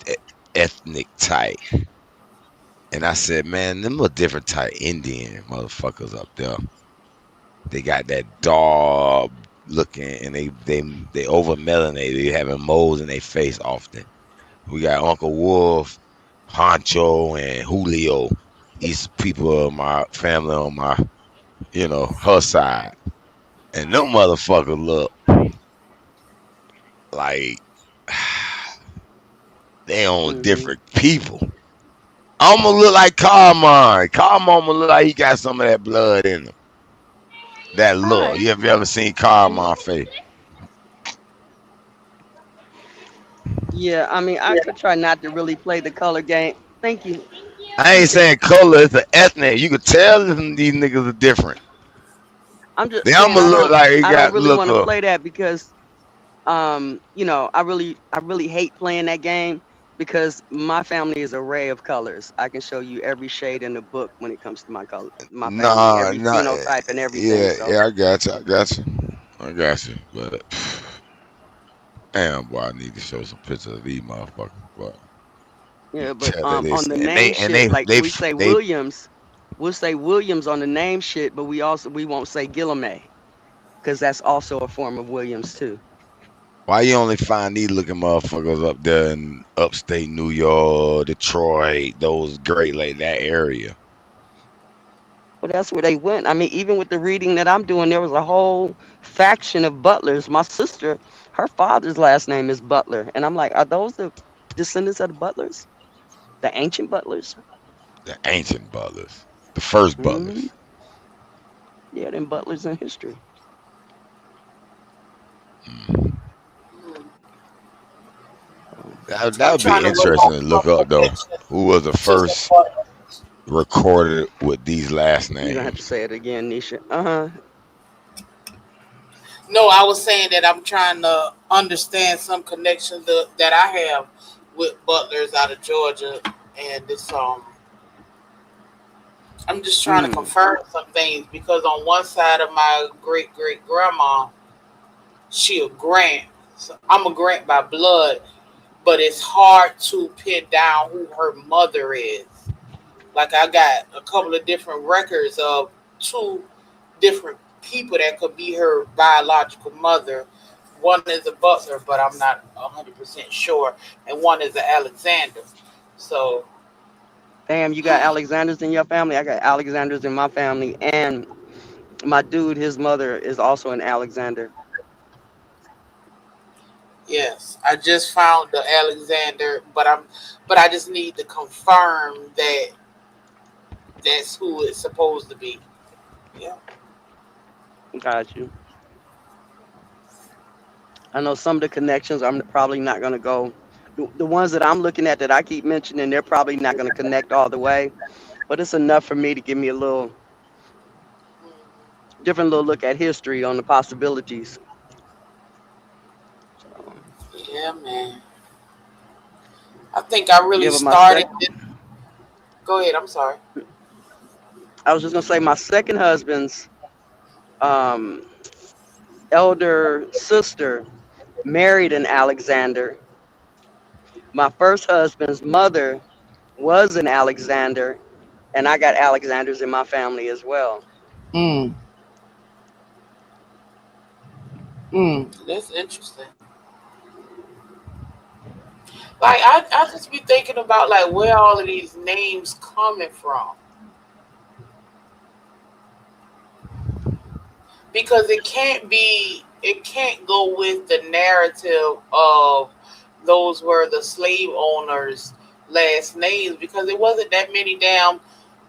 ethnic type, and I said, man, them a different type Indian motherfuckers up there. They got that dark looking, and they over melanated. They having moles in their face often. We got Uncle Wolf Honcho and Julio. These people of my family on my, her side. And them motherfuckers look like they on different people. I'ma look like Carmine. Carmine look like he got some of that blood in him. That look. You ever seen Carmine face? Yeah, I mean, I could try not to really play the color game. Thank you. I ain't saying color, it's an ethnic. You could tell them these niggas are different. I'm just They saying I'ma look like he I got don't really look want to up. play that because I really hate playing that game because my family is an array of colors. I can show you every shade in the book when it comes to my family, Nah, every nah. phenotype and everything. Yeah, So yeah, I got you. But damn, boy, I need to show some pictures of these motherfuckers. But yeah, but tell her on this, the and name shit, like they we say they Williams, we'll say Williams on the name shit, but we won't say Gilliam because that's also a form of Williams too. why you only find these looking motherfuckers up there in upstate New York, Detroit, those Great Lake, that area? Well, that's where they went. I mean, even with the reading that I'm doing, there was a whole faction of Butlers. My sister, her father's last name is Butler, and I'm like, are those the descendants of the Butlers, the ancient Butlers? The ancient Butlers, the first Hmm. Butlers. Yeah, them Butlers in history. That I'm would be trying to look interesting to up look some up though. connection Who was the to some first buttons. recorded with these last You're gonna have to names? say it again, Nisha. Uh-huh. No, I was saying that I'm trying to understand some connections that I have with butlers out of Georgia, and it's I'm just trying to Mm. confirm some things because on one side of my great great grandma, she a Grant. So I'm a Grant by blood, but it's hard to pin down who her mother is. Like I got a couple of different records of two different people that could be her biological mother. One is a Butler, but I'm not 100% sure, and one is an Alexander. So Damn, you got Alexanders in your family. I got Alexanders in my family, and my dude, his mother is also an Alexander. yes, I just found the Alexander, but I just need to confirm that that's who it's supposed to be. Yeah. Got you. I know some of the connections. I'm probably not gonna go. The ones that I'm looking at that I keep mentioning, they're probably not gonna connect all the way, but it's enough for me to give me a little different little look at history on the possibilities. So, Yeah, man. I think I really yeah, but my started. second, Go ahead. I'm sorry. I was just gonna say my second husband's um, elder sister married an Alexander. My first husband's mother was an Alexander, and I got Alexanders in my family as well. Mm. Mm. That's interesting. Like I just be thinking about like where all of these names coming from because it can't go with the narrative of those were the slave owners last names because there wasn't that many damn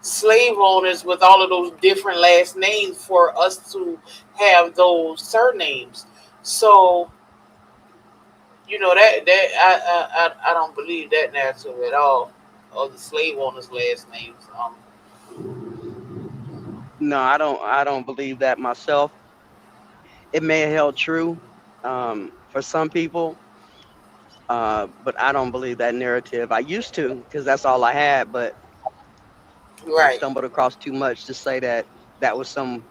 slave owners with all of those different last names for us to have those surnames. So I don't believe that narrative at all of the slave owners' last names. No, I don't believe that myself. It may have held true for some people, but I don't believe that narrative. I used to because that's all I had, but I Right. stumbled across too much to say that that was some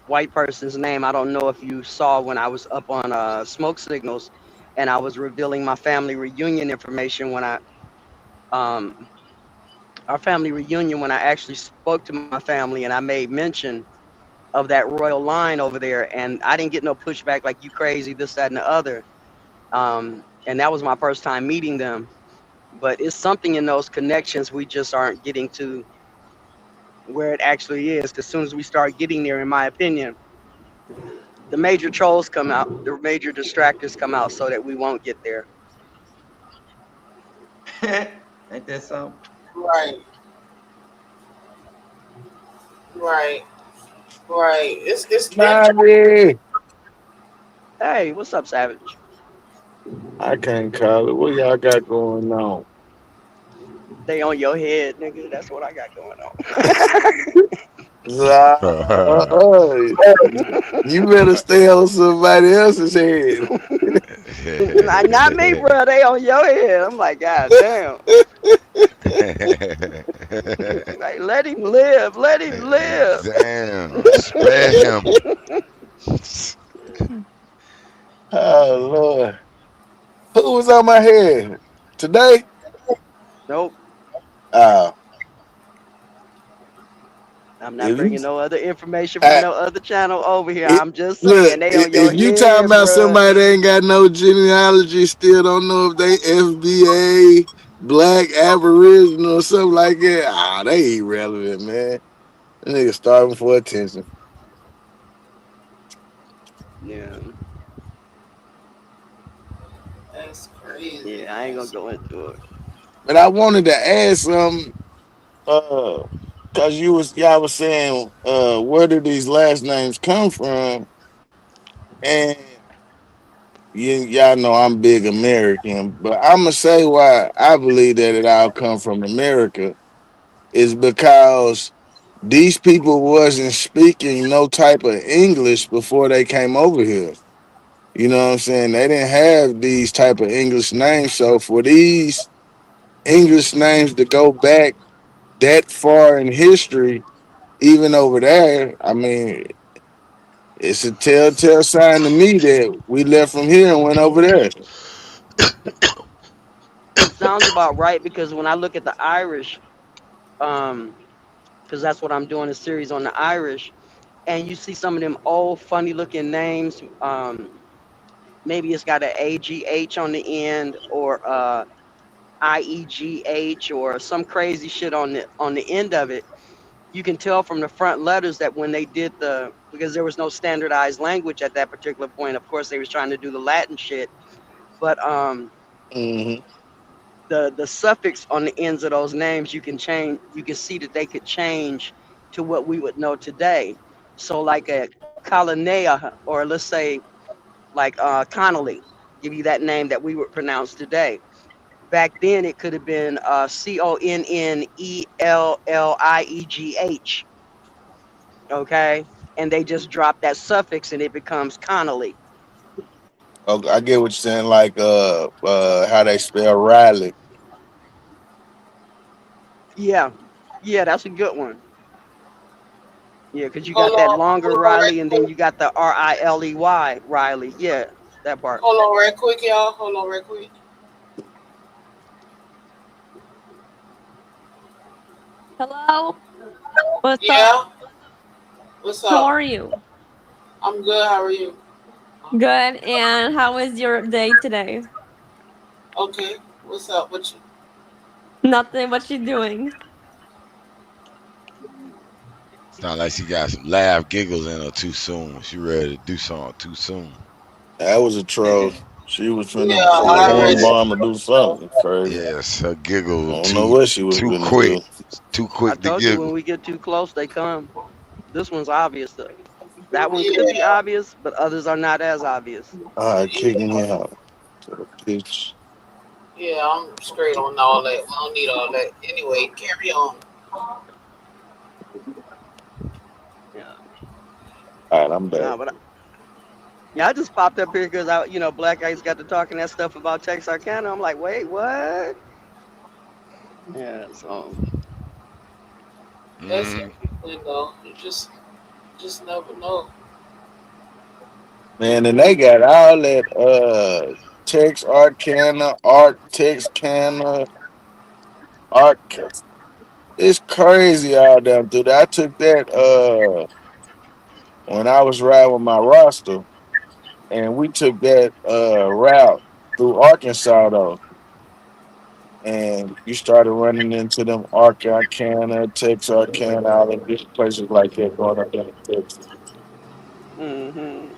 white person's name. I don't know if you saw when I was up on smoke signals and I was revealing my family reunion information when I um our family reunion when I actually spoke to my family and I made mention of that royal line over there and I didn't get no pushback like you crazy this that and the other. And that was my first time meeting them. But it's something in those connections we just aren't getting to where it actually is. Because as soon as we start getting there, in my opinion, the major trolls come out, the major distractors come out, so that we won't get there. Ain't that something? Right, right, right. It's Bobby, Hey, what's up, Savage? I can't call it. What y'all got going on? They on your head, nigga. That's what I got going on. You better stay on somebody else's head. Not me, bro. They on your head. I'm like, God damn. Like, let him live. Let him live. Damn, spare him. Oh Lord, who was on my head today? Nope. Oh, I'm not if you, bringing no other information from I, no other channel over here. it, I'm just look, saying they on your if you talking head, about bro. somebody that ain't got no genealogy, still don't know if they FBA, Black Aboriginal or something like that. Ah, they irrelevant, man. That nigga starving for attention. Yeah. That's crazy. Yeah, I ain't gonna go into it. But I wanted to ask some, cause y'all was saying, where do these last names come from? And y'all know I'm big American, but I'm gonna say why I believe that it all come from America is because these people wasn't speaking no type of English before they came over here. You know what I'm saying? They didn't have these type of English names. So for these English names to go back that far in history, even over there, I mean, it's a telltale sign to me that we left from here and went over there. It sounds about right because when I look at the Irish, because that's what I'm doing a series on the Irish, and you see some of them old funny looking names. Maybe it's got an AGH on the end or IEGH or some crazy shit on the end of it. You can tell from the front letters that when they did because there was no standardized language at that particular point. Of course, they was trying to do the Latin shit, but Mm-hmm. the suffix on the ends of those names you can change. You can see that they could change to what we would know today. So like a Colonea, or let's say like Connolly, give you that name that we would pronounce today. Back then, it could have been Connelliegh. Okay, and they just drop that suffix and it becomes Connolly. Okay, I get what you're saying, like how they spell Riley. Yeah, yeah, that's a good one. Yeah, because you got that hold longer on, right Riley and then quick. you got the Riley Riley. Yeah, that part. Hold on, right quick, y'all. Hold on, right quick. Hello? What's up? Yeah. What's How up? are you? I'm good. How are you? Good. And how was your day today? Okay. What's up? What you? Nothing. What you doing? Sound like she got some laugh giggles in her too soon. She ready to do something too soon. That was a troll. She was Yeah, finna I corn already. Yes, bomb or do something crazy. yes, her I giggle don't know too what she was too finna quick, do. too I quick to told you when giggle. we get too close, they come. This one's obvious though. That one could be Yeah. obvious, but others are not as obvious. All right, kicking Yeah. me out to the pitch. Yeah. I'm straight on all that. I don't need all that. Anyway, carry on. Yeah. All right, I'm back. No, but yeah, I just popped up here because Black Ice got to talking that stuff about Texarkana. I'm like, wait, what? Yeah, so That's Mm, interesting though. You just never know. Man, and they got all that text Arcana, art text Cana, art. It's crazy all down through there. I took that when I was riding with my roster, and we took that route through Arkansas though. and you started running into them Arcana, Texarkana, all of these places like that going up there in Texas. Mm-hmm.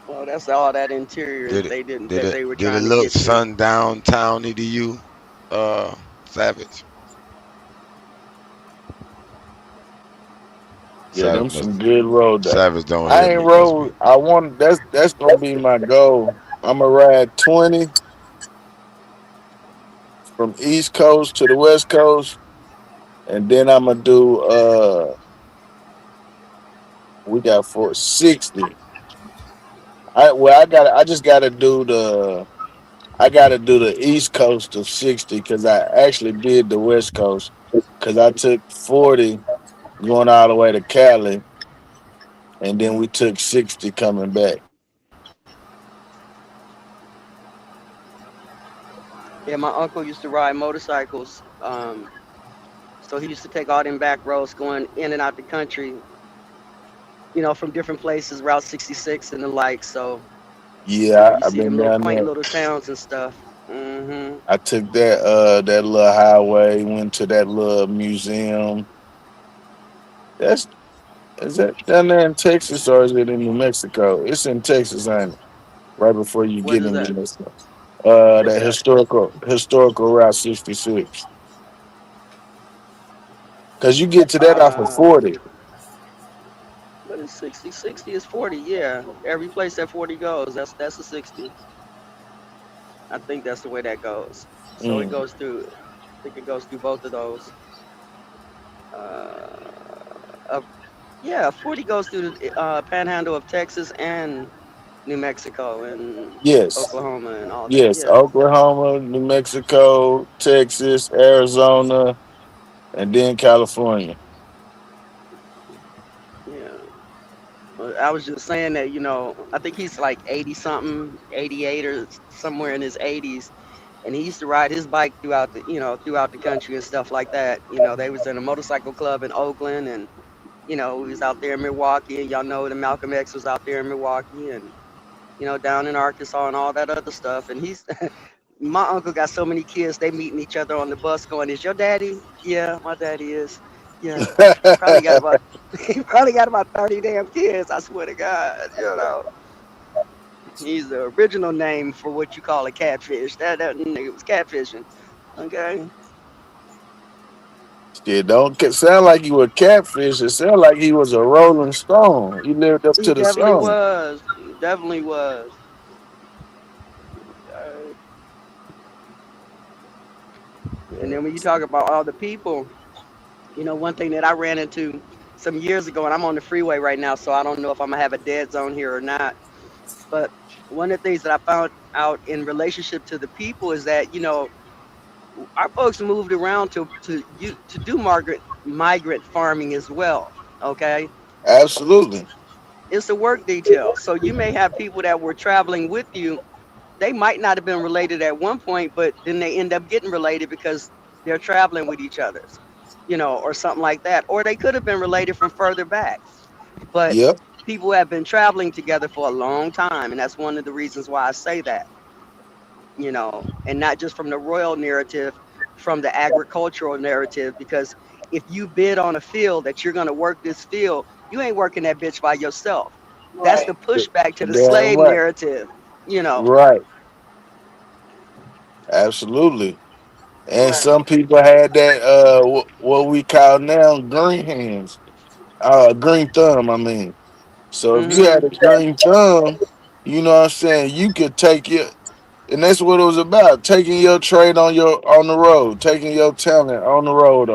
Well, that's all that interior Did it they didn't did that it they were did it trying to look get to. sundown towny to you, Savage? Yeah, them Savage some must good road. Savage don't I hear ain't me, must be. road. I want that's gonna be my goal. I'm gonna ride 20 from East Coast to the West Coast, and then I'm gonna do we got for 60. I just gotta do the East Coast of 60 because I actually did the West Coast because I took 40 going all the way to Cali, and then we took 60 coming back. Yeah, my uncle used to ride motorcycles. So he used to take all them back roads going in and out the country, from different places, Route 66 and the like. So, Yeah, you I've see been them little down quaint there. little towns and stuff. Mm-hmm. I took that little highway, went to that little museum. That's is that down there in Texas or is it in New Mexico? It's in Texas, ain't it? Right before you What get is in that? New Mexico. What's That that? historical Route 66. Cause you get to that off of Uh, 40. what is 60? 60 is 40. Yeah, every place that 40 goes, that's a 60. I think that's the way that goes. So it Mm. goes through. I think it goes through both of those. Uh, uh, yeah, 40 goes through the panhandle of Texas and New Mexico and Yes. Oklahoma and all that. Yes. Yeah, Oklahoma, New Mexico, Texas, Arizona, and then California. yeah. I was just saying that, I think he's like 80 something, 88 or somewhere in his 80s. And he used to ride his bike throughout the country and stuff like that. They was in a motorcycle club in Oakland and, we was out there in Milwaukee and y'all know that Malcolm X was out there in Milwaukee and, down in Arkansas and all that other stuff. And my uncle got so many kids, they meeting each other on the bus going, is your daddy? Yeah, my daddy is. Yeah. Probably got about he probably got about 30 damn kids, I swear to God. He's the original name for what you call a catfish. That nigga was catfishing. Okay. It don't sound like he was catfish. It sound like he was a Rolling Stone. He lived up He to the definitely song. was. He definitely was. Uh, and then when you talk about all the people, one thing that I ran into some years ago, and I'm on the freeway right now, so I don't know if I'm gonna have a dead zone here or not. But one of the things that I found out in relationship to the people is that our folks moved around to do migrant farming as well. Okay, Absolutely. it's a work detail. So you may have people that were traveling with you. They might not have been related at one point, but then they end up getting related because they're traveling with each other's, or something like that. Or they could have been related from further back. But Yep. people have been traveling together for a long time, and that's one of the reasons why I say that. And not just from the royal narrative, from the agricultural narrative, because if you bid on a field that you're going to work this field, you ain't working that bitch by yourself. That's the pushback to the Damn slave right. narrative. Right. Absolutely. And some people had that what we call now green hands. Green thumb, I mean. So if you Hmm. had a green thumb, you know what I'm saying, you could take it, and that's what it was about, taking your trade on the road, taking your talent on the road,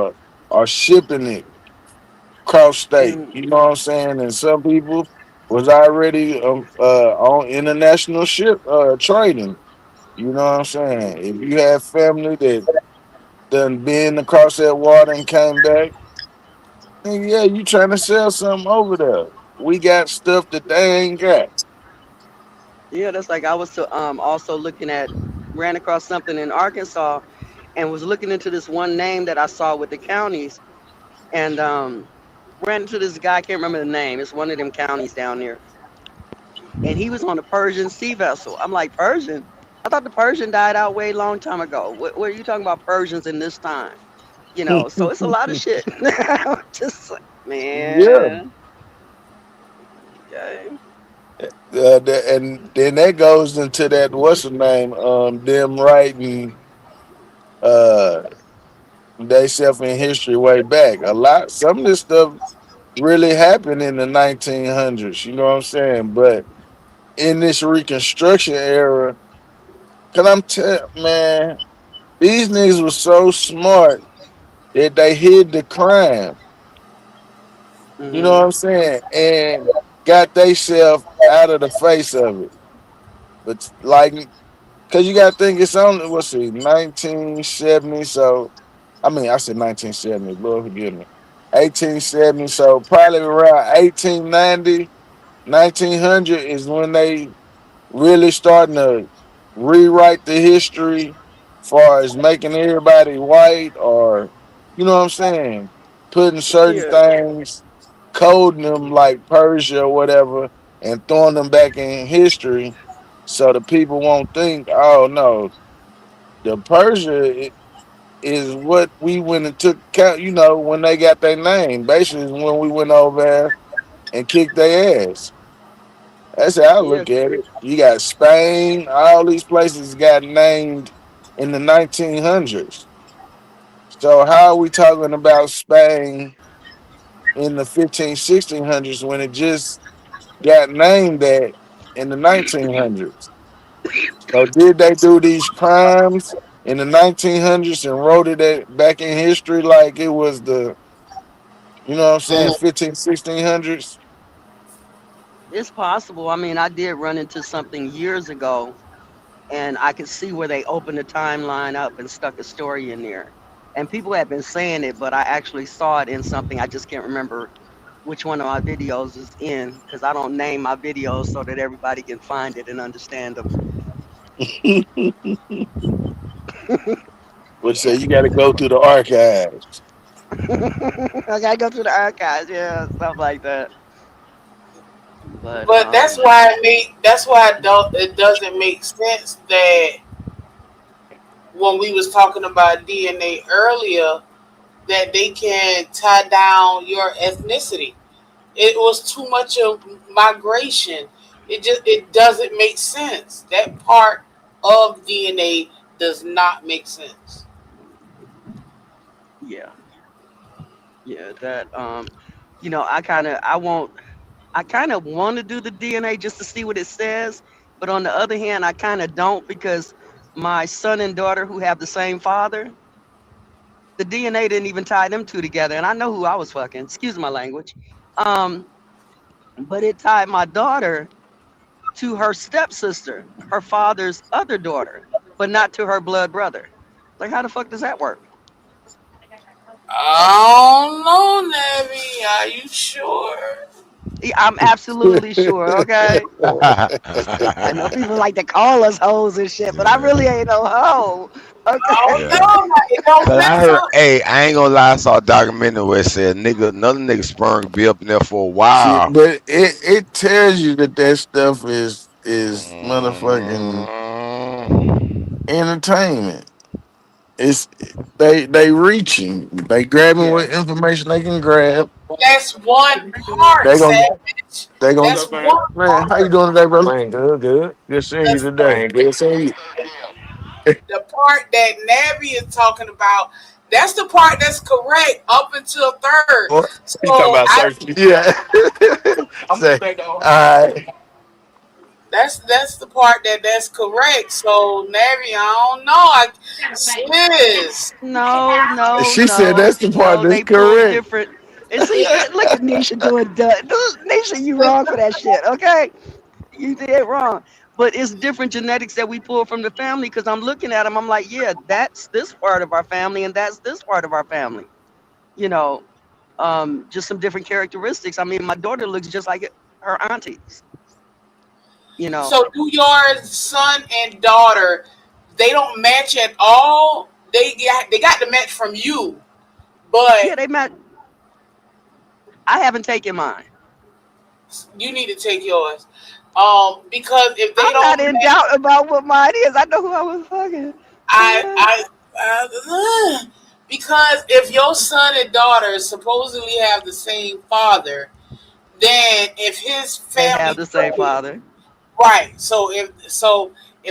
or shipping it cross state. And You know what I'm saying? And some people was already on international ship trading. You know what I'm saying? If you have family that done been across that water and came back, then yeah, you trying to sell something over there. We got stuff that they ain't got. yeah, that's like I was also ran across something in Arkansas and was looking into this one name that I saw with the counties and ran into this guy, I can't remember the name. It's one of them counties down there. And he was on a Persian sea vessel. I'm like, Persian? I thought the Persian died out way long time ago. What are you talking about Persians in this time? You know, so it's a lot of shit. Just like, Yeah. man. Okay. And then that goes into that what's the name? Them writing uh they self in history way back. A lot some of this stuff really happened in the 1900s, you know what I'm saying? But in this reconstruction era, cause man, these niggas was so smart that they hid the crime. You know what Hmm. I'm saying? And got theyself out of the face of it. But like, cause you gotta think it's only what's see, 1970. So I mean, I said 1970. Lord forgive me. 1870. So probably around 1890, 1900 is when they really starting to rewrite the history, far as making everybody white, or you know what I'm saying, putting certain Yeah. things, coding them like Persia or whatever, and throwing them back in history, so the people won't think, oh no, the Persia is what we went and took count. You know, when they got their name, basically is when we went over there and kicked their ass. That's how I Yeah. look at it. You got Spain, all these places got named in the 1900s. So how are we talking about Spain in the 15, 1600s when it just got named that in the 1900s? So did they do these crimes in the 1900s and wrote back in history like it was the, you know what I'm saying, 15, 1600s? It's possible. I mean, I did run into something years ago, and I could see where they opened the timeline up and stuck a story in there. And people have been saying it, but I actually saw it in something. I just can't remember which one of my videos is in because I don't name my videos so that everybody can find it and understand them. Which say you got to go through the archives. I gotta go through the archives, yeah, stuff like that. But But that's why it doesn't make sense that when we was talking about DNA earlier, that they can tie down your ethnicity. It was too much of migration. It doesn't make sense. That part of DNA does not make sense. yeah, yeah, that I kind of want to do the DNA just to see what it says, but on the other hand, I kind of don't because my son and daughter who have the same father, the DNA didn't even tie them two together, and I know who I was fucking. Excuse my language. Um, but it tied my daughter to her stepsister, her father's other daughter, but not to her blood brother. Like, how the fuck does that work? I don't know, Navi. Are you sure? Yeah, I'm absolutely sure. Okay. I know people like to call us hoes and shit, but I really ain't no hoe. I Okay. don't Yeah. know. It don't Cause I matter. heard, hey, I ain't gonna lie, I saw a documentary where it said another nigga sperm could be up in there for a See, while. but it tells you that that stuff is motherfucking Mm. entertainment. It's they reaching, they grabbing Yeah. what information they can grab. That's one part, They gonna Savage. they gonna That's one man. How you part. doing today, brother? Man, good, good. Good seeing you The, today. Good seeing you. the part that Navi is talking about, that's the part that's correct up until third. What? You talking So about searching? Yeah. Say, all right. that's the part that's correct. So Navi, I don't know. Sis, No, no, She said no, that's the part no. that's They pulled correct. different. And see, look at Nisha doing that. Nisha, you wrong for that shit. Okay, you did wrong. But it's different genetics that we pull from the family because I'm looking at them. I'm like, yeah, that's this part of our family, and that's this part of our family. You know, just some different characteristics. I mean, my daughter looks just like her aunties. You know, so do your son and daughter? They don't match at all. They got the match from you, yeah, but they met. I haven't taken mine. you need to take yours. Because if they I'm not don't in match, doubt about what mine is. I know who I was fucking. Because if your son and daughter supposedly have the same father, then if his They have family the same took it, father. right? So if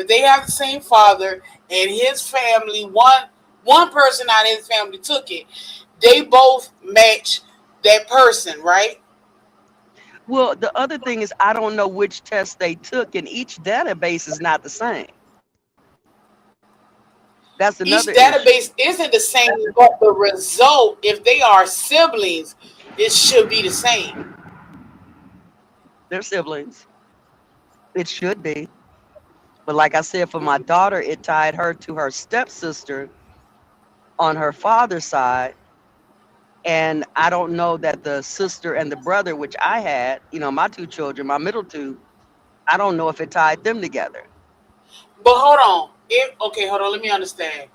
they have the same father and his family, one person out of his family took it, they both match that person, right? Well, the other thing is I don't know which test they took, and each database is not the same. That's Each another issue. database isn't the same, but the result, if they are siblings, it should be the same. They're siblings. It should be. But like I said, for my daughter, it tied her to her stepsister on her father's side. And I don't know that the sister and the brother, which I had, my two children, my middle two, I don't know if it tied them together. But hold on. Hold on. Let me understand.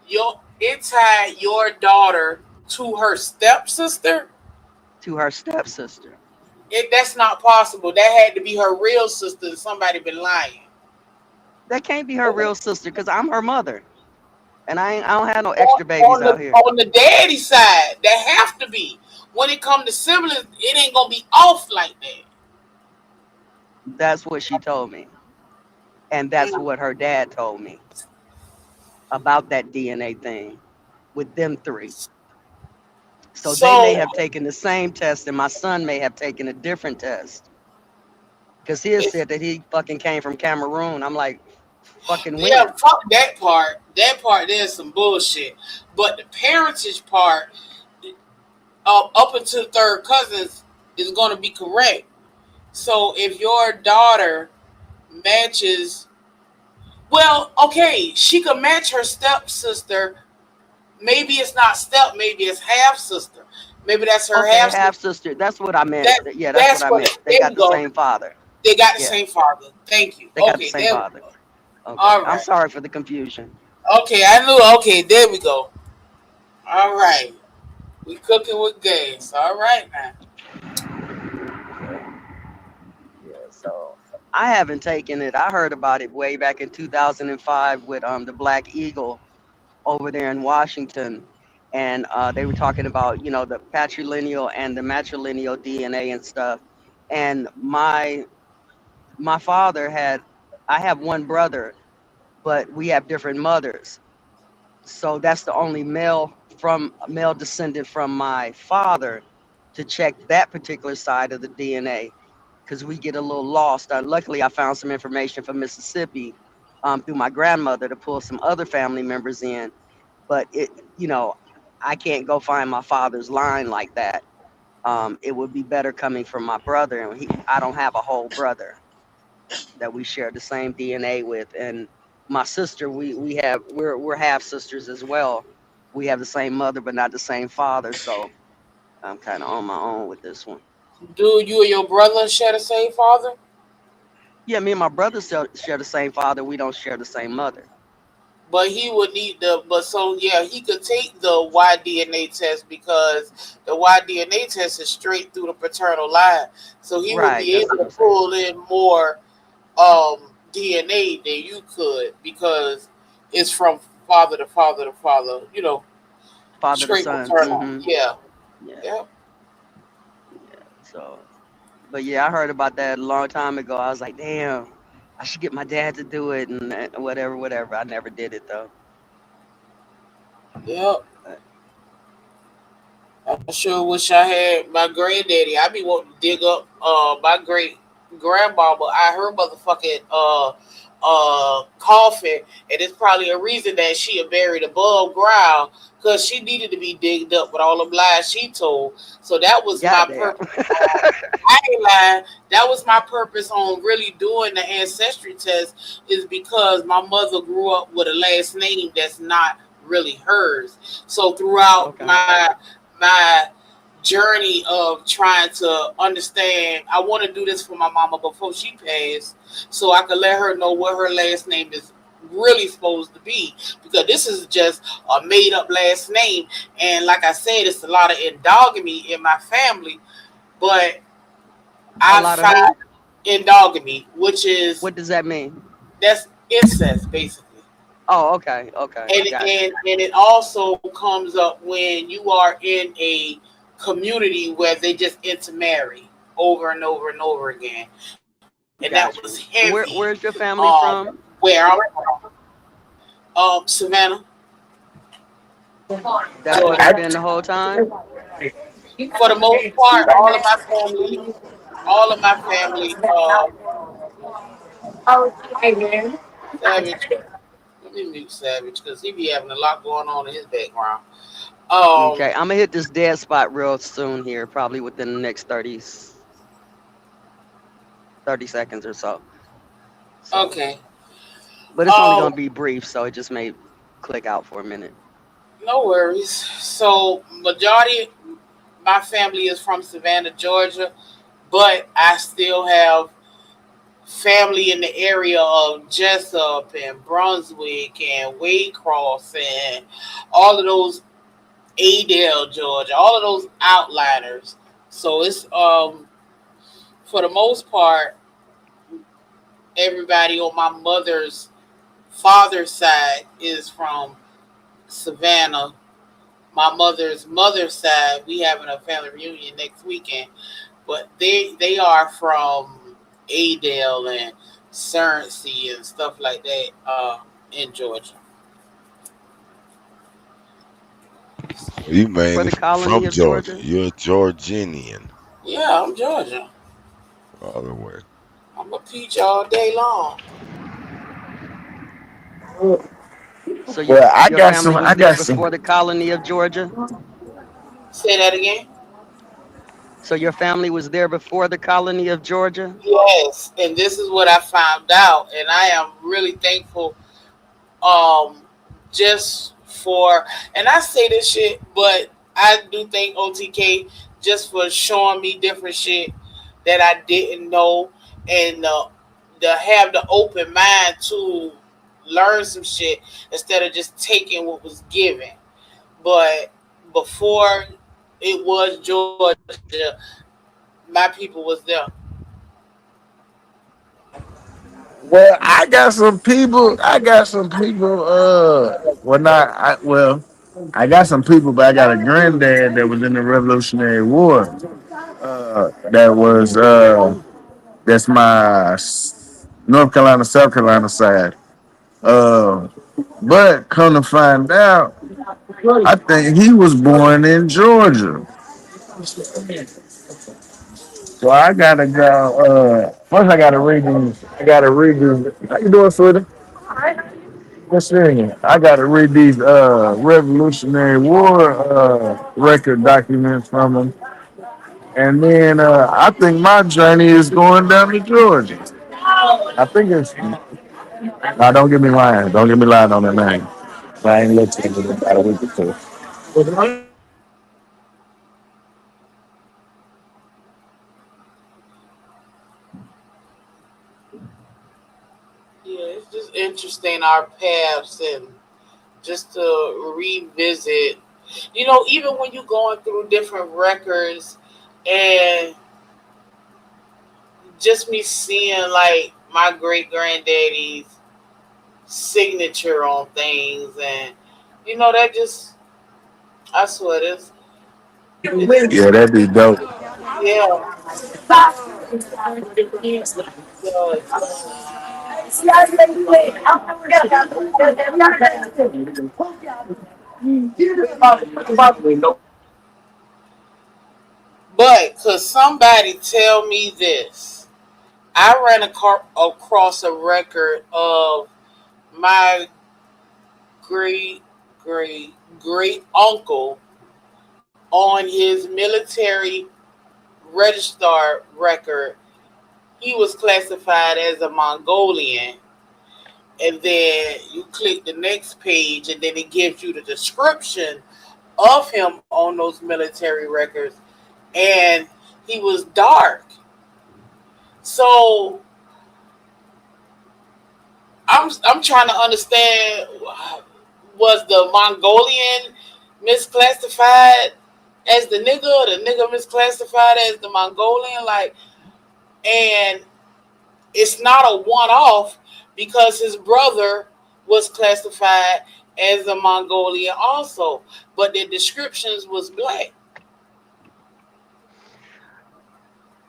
It tied your daughter to her stepsister. To her stepsister. That's not possible. That had to be her real sister. Somebody been lying. That can't be her real sister because I'm her mother. And I don't have no extra babies out here. On the daddy side, that have to be. When it comes to siblings, it ain't gonna be off like that. That's what she told me. And that's what her dad told me about that DNA thing with them three. So they may have taken the same test and my son may have taken a different test. Because he said that he fucking came from Cameroon. I'm like, fucking when? Yeah, fuck that part. That part there's some bullshit. But the parentage part, up until third cousins, is gonna be correct. So if your daughter matches, well, okay, she could match her stepsister. Maybe it's not maybe it's half sister. Maybe that's her half sister. That's what I meant. That's what I meant. They got the same father. They got the same father. Thank you. They got the same father. Okay. All right. I'm sorry for the confusion. Okay, I knew. Okay, there we go. All right. We cooking with gas. All right now. Yeah, so I haven't taken it. I heard about it way back in 2005 with the Black Eagle over there in Washington. And they were talking about, the patrilineal and the matrilineal DNA and stuff. And my father I have one brother, but we have different mothers. So that's the only male descendant from my father to check that particular side of the DNA because we get a little lost. Luckily, I found some information from Mississippi through my grandmother to pull some other family members in. But I can't go find my father's line like that. It would be better coming from my brother, and I don't have a whole brother that we share the same DNA with. And my sister, we're half sisters as well. We have the same mother, but not the same father. So I'm kind of on my own with this one. Do you and your brother share the same father? Yeah, me and my brother share the same father. We don't share the same mother. But he would need he could take the Y-DNA test because the Y-DNA test is straight through the paternal line. So he would be able to pull in more DNA than you could because it's from father to father to father, father straight to son. paternal. Mm-hmm. Yeah. So, but yeah, I heard about that a long time ago. I was like, damn, I should get my dad to do it and whatever. I never did it though. Yep. I sure wish I had my granddaddy. I be wanting to dig up my great grandmama. Her motherfucking coffin, and it's probably a reason that she had buried above ground because she needed to be digged up with all the lies she told. So that was my purpose. I ain't lying. That was my purpose on really doing the ancestry test is because my mother grew up with a last name that's not really hers. So throughout my journey of trying to understand, I want to do this for my mama before she passed, so I could let her know what her last name is really supposed to be, because this is just a made up last name, and like I said, it's a lot of endogamy in my family, but I find endogamy, which is What does that mean? that's incest basically. Oh, okay, And, gotcha. and it also comes up when you are in a community where they just intermarry over and over and over again. And that was Gotcha. heavy. Where's your family from? Where I'm from, Savannah, That's where Georgia. they've been the whole time. For the most part, all of my family, Savage. Let me mute Savage because he be having a lot going on in his background. Okay, I'm gonna hit this dead spot real soon here, probably within the next 30 seconds or so. Okay. But it's only gonna be brief, so it just may click out for a minute. No worries. So majority my family is from Savannah, Georgia, but I still have family in the area of Jessup and Brunswick and Waycross and all of those Adel, Georgia, all of those outliners. So it's for the most part, everybody on my mother's father's side is from Savannah. My mother's side, we having a family reunion next weekend, but they are from Adel and Surrency and stuff like that in Georgia. You man For the colony from of Georgia. Georgia? You're a Georgian. Yeah, I'm Georgia. All the way. I'm a peach all day long. So Well, I your got some. family was there before the colony of Georgia? Say that again. So your family was there before the colony of Georgia? Yes, and this is what I found out, and I am really thankful. Just for, and I say this shit, but I do thank OTK just for showing me different shit that I didn't know, and to have the open mind to learn some shit instead of just taking what was given. But before it was Georgia, my people was there. Well, I got some people. I got some people. Well, not. I got some people, but I got a granddad that was in the Revolutionary War. That was. That's my North Carolina, South Carolina side. Uh, but come to find out, I think he was born in Georgia. So I gotta go. First, I gotta read these. I gotta read these. How you doing, sweetie? What's in? I gotta read these Revolutionary War record documents from them, and then I think my journey is going down to Georgia. I think it's. No, don't get me lying. Don't get me lying on that name. I ain't listening to it about a week or two. Yeah, it's just interesting our paths and just to revisit. You know, even when you're going through different records and just me seeing like my great granddaddy's signature on things, and you know that just I swear this. Yeah, that'd be dope. Yeah, yeah, but could somebody tell me this? I ran across a record of my great great uncle on his military register record. He was classified as a Mongolian, and then you click the next page, and then it gives you the description of him on those military records, and he was dark. So I'm trying to understand, was the Mongolian misclassified as the nigga, or the nigga misclassified as the Mongolian? Like, and it's not a one-off because his brother was classified as a Mongolian also, but the descriptions was black.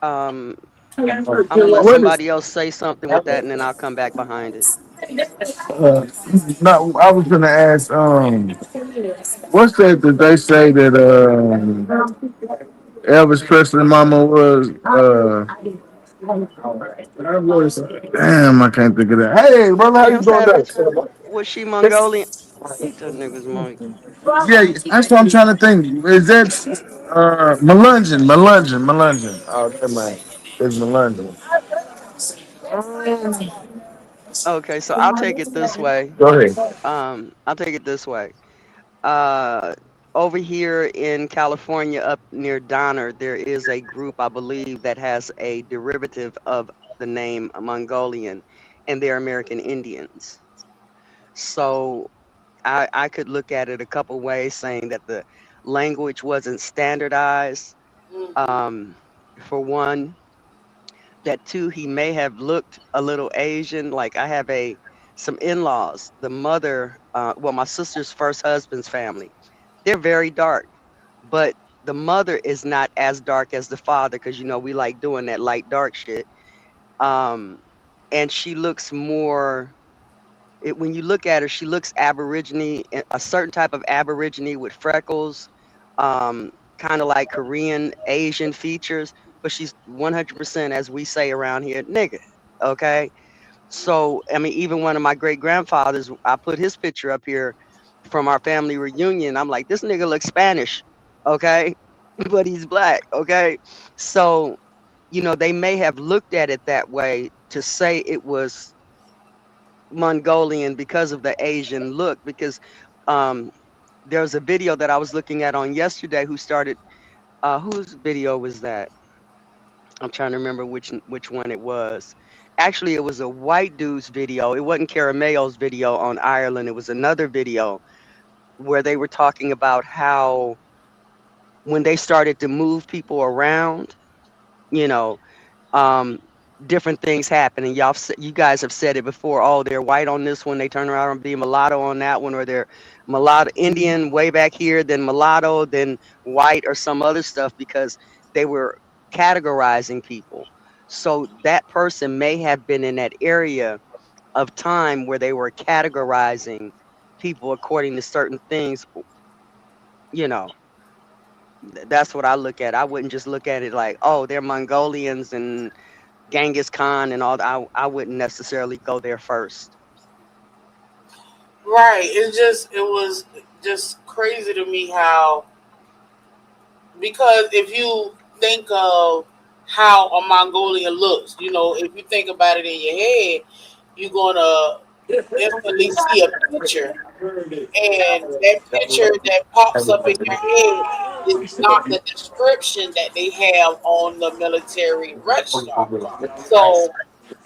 I'm gonna let somebody else say something with that, and then I'll come back behind it. Uh, no, I was gonna ask. What's that they say that Elvis Presley mama was? Damn, I can't think of that. Hey, brother, how you Kim doing Savage, there? was she Mongolian? Mute that nigga's mic. Yeah, that's what I'm trying to think. Is that Melungeon? Oh, never mind. It's Melungeon. Okay, so I'll take it this way. Go ahead. I'll take it this way. Uh, Over here in California, up near Donner, there is a group, I believe, that has a derivative of the name Mongolian, and they're American Indians. So I could look at it a couple ways, saying that the language wasn't standardized. For one, that two, he may have looked a little Asian. Like I have some in-laws. The mother, my sister's first husband's family, they're very dark, but the mother is not as dark as the father because we like doing that light dark shit. And she looks more. When you look at her, she looks Aborigine, a certain type of Aborigine with freckles, kind of like Korean Asian features, but she's 100%, as we say around here, nigga. Okay. So, I mean, even one of my great grandfathers, I put his picture up here from our family reunion. I'm like, this nigga looks Spanish. Okay. But he's black. Okay. So, they may have looked at it that way to say it was Mongolian because of the Asian look. Because there's a video that I was looking at on yesterday whose video was that? I'm trying to remember which one it was. Actually, it was a white dude's video. It wasn't Caramello's video on Ireland. It was another video where they were talking about how when they started to move people around, different things happen. And you guys have said it before. Oh, they're white on this one. They turn around and be mulatto on that one, or they're mulatto Indian way back here, then mulatto, then white, or some other stuff because they were categorizing people. So that person may have been in that area of time where they were categorizing people according to certain things. That's what I look at. I wouldn't just look at it like, oh, they're Mongolians and Genghis Khan and all that. I wouldn't necessarily go there first. Right. It was just crazy to me how, because if you think of how a Mongolian looks, if you think about it in your head, you're gonna instantly see a picture, and that picture that pops up in your head is not the description that they have on the military register. So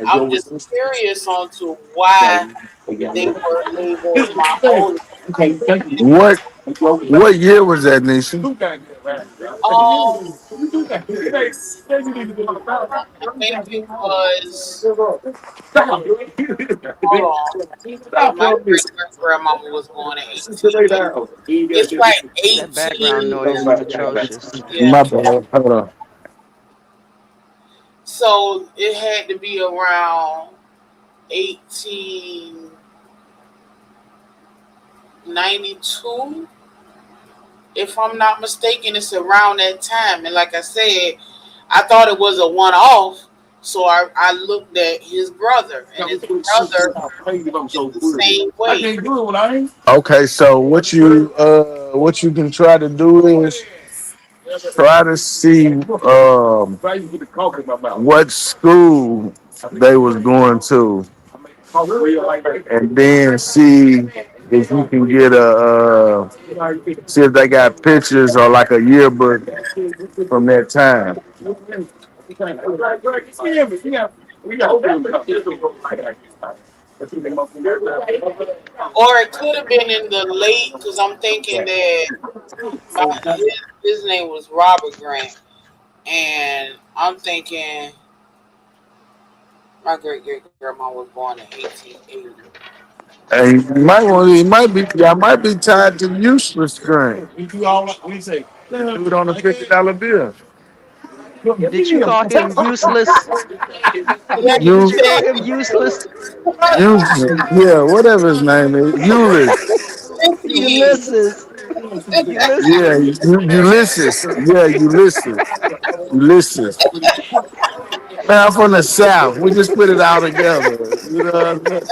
I'm just curious on to why they were labeled Mongolian. What year was that, Nisha? I think it was. Hold on. My great grandmama was born in 18. It's like 18. That background noise is atrocious. Yeah. My bad. Hold on. So it had to be around 1892. If I'm not mistaken, it's around that time. And like I said, I thought it was a one-off. So I looked at his brother, and his brother the same way. Okay, so what you can try to do is try to see what school they was going to, and then see if you can get see if they got pictures or like a yearbook from that time. Or it could have been in the late, because I'm thinking that his name was Robert Grant, and I'm thinking My great great grandma was born in 1880. Hey, y'all might be tied to useless grant. Do it on a $50 bill. Did you call him useless? Yeah, Did You, you call him useless? yeah, whatever his name is, Ulysses. Ulysses. Yeah, Ulysses. Ulysses. Yeah, Ulysses. Ulysses. Man, I'm from the South. We just put it all together. You know what I'm saying?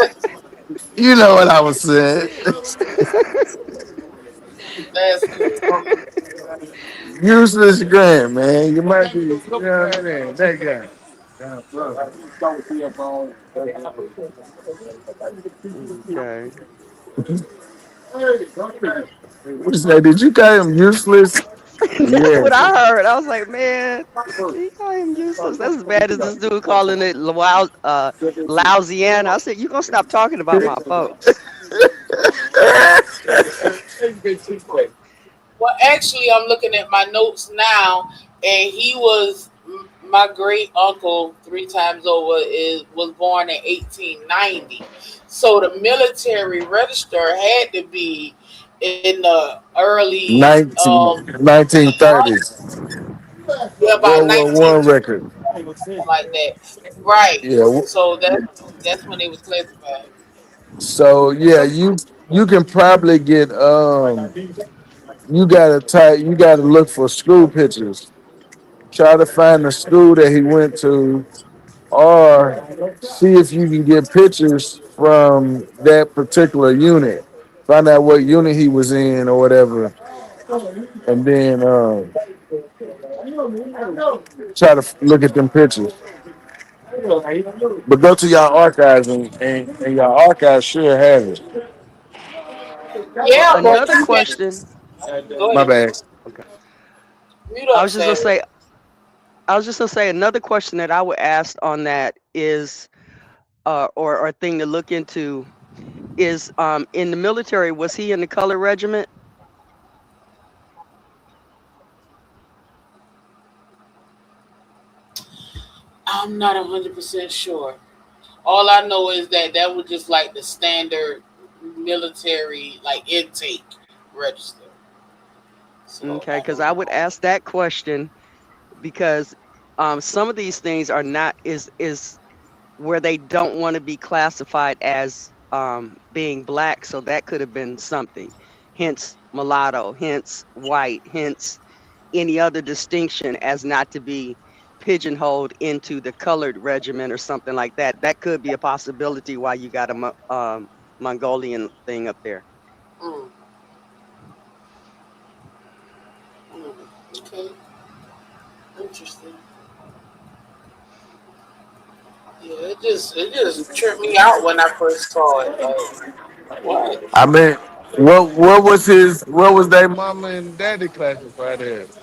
You know what I was saying. That's cool. Useless Grant, man. You might be, you know what I'm saying? That guy. Okay. What you say? Did you call him useless? That's Yeah. what I heard. I was like, man, he call him useless. That's as bad as this dude calling it Louisiana. I said, you gonna stop talking about my folks. Well, actually, I'm looking at my notes now, and he was my great uncle 3 times over. Was born in 1890, so the military register had to be in the early 1930s. yeah, about World War 19 One record. like that, right? Yeah. So that's when it was classified. So yeah, you can probably get you gotta look for school pictures. Try to find the school that he went to, or see if you can get pictures from that particular unit. Find out what unit he was in or whatever, and then try to look at them pictures. But go to your archives and your archives sure have it. Yeah, but Another question. go My ahead. bad. Okay. Mute I up, was just gonna Savage. say. I was just gonna say another question that I would ask on that is, or thing to look into is, in the military, was he in the color regiment? I'm not 100% sure. All I know is that was just like the standard military like intake register. So Okay, I because don't I would know. ask that question because some of these things are not is where they don't want to be classified as being black, so that could have been something. Hence mulatto, hence white, hence any other distinction as not to be pigeonholed into the colored regiment or something like that. That could be a possibility why you got a Mongolian thing up there. Mm, mm, okay, interesting. Yeah, it just tripped me out when I first saw it. Like what? I mean, what was their mama and daddy classified as?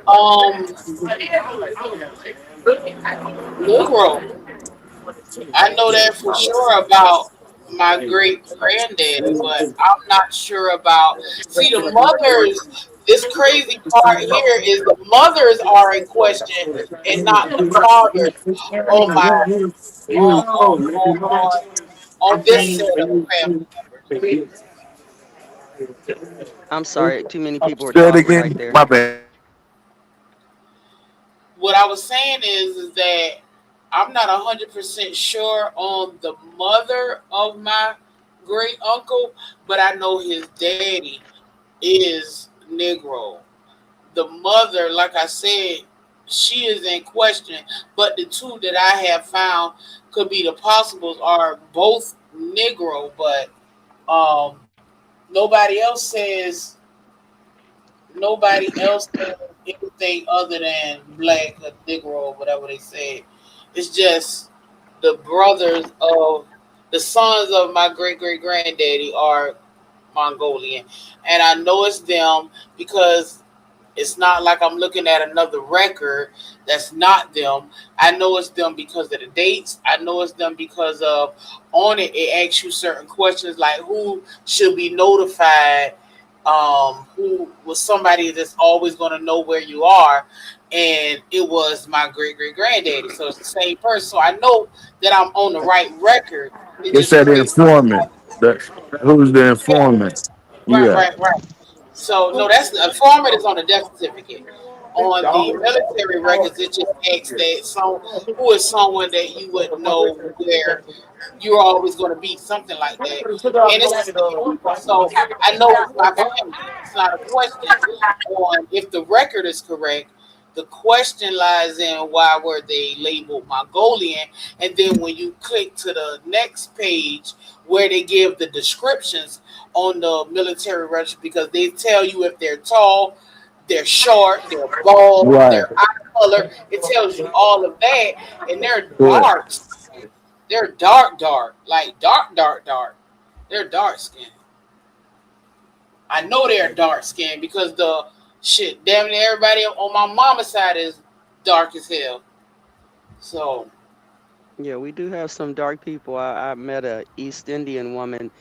Um, Negro. I know that for sure about my great granddaddy, but I'm not sure about. See, the mothers. This crazy part here is the mothers are in question and not the fathers on my on this set of family members. I'm sorry, too many people were Say it talking right again. there. My bad. What I was saying is that I'm not 100% sure on the mother of my great uncle, but I know his daddy is Negro. The mother, like I said, she is in question, but the two that I have found could be the possibles are both Negro, but um, nobody else says nobody else says anything other than black or Negro or whatever they said. It's just the brothers of the sons of my great great granddaddy are Mongolian, and I know it's them because it's not like I'm looking at another record that's not them. I know it's them because of the dates. I know it's them because of on it. It asks you certain questions like who should be notified. Who was somebody that's always going to know where you are, and it was my great great granddaddy. So it's the same person. So I know that I'm on the right record. It's It's just that crazy. informant. That, who's the informant? Right, Yeah. right, right. So no, that's the informant is on the death certificate. On the military records, it just asks that some who is someone that you would know where you're always going to be, something like that. And it's the same people. So I know it's my family. It's not a question on if the record is correct. The question lies in why were they labeled Mongolian? And then when you click to the next page where they give the descriptions on the military register, because they tell you if they're tall, they're short, they're bald, Right. their eye color. It tells you all of that, and they're Good. dark. They're dark, dark, like dark, dark, dark. They're dark skinned. I know they're dark skinned because the shit, damn near everybody on my mama's side is dark as hell. So Yeah, we do have some dark people. I met a East Indian woman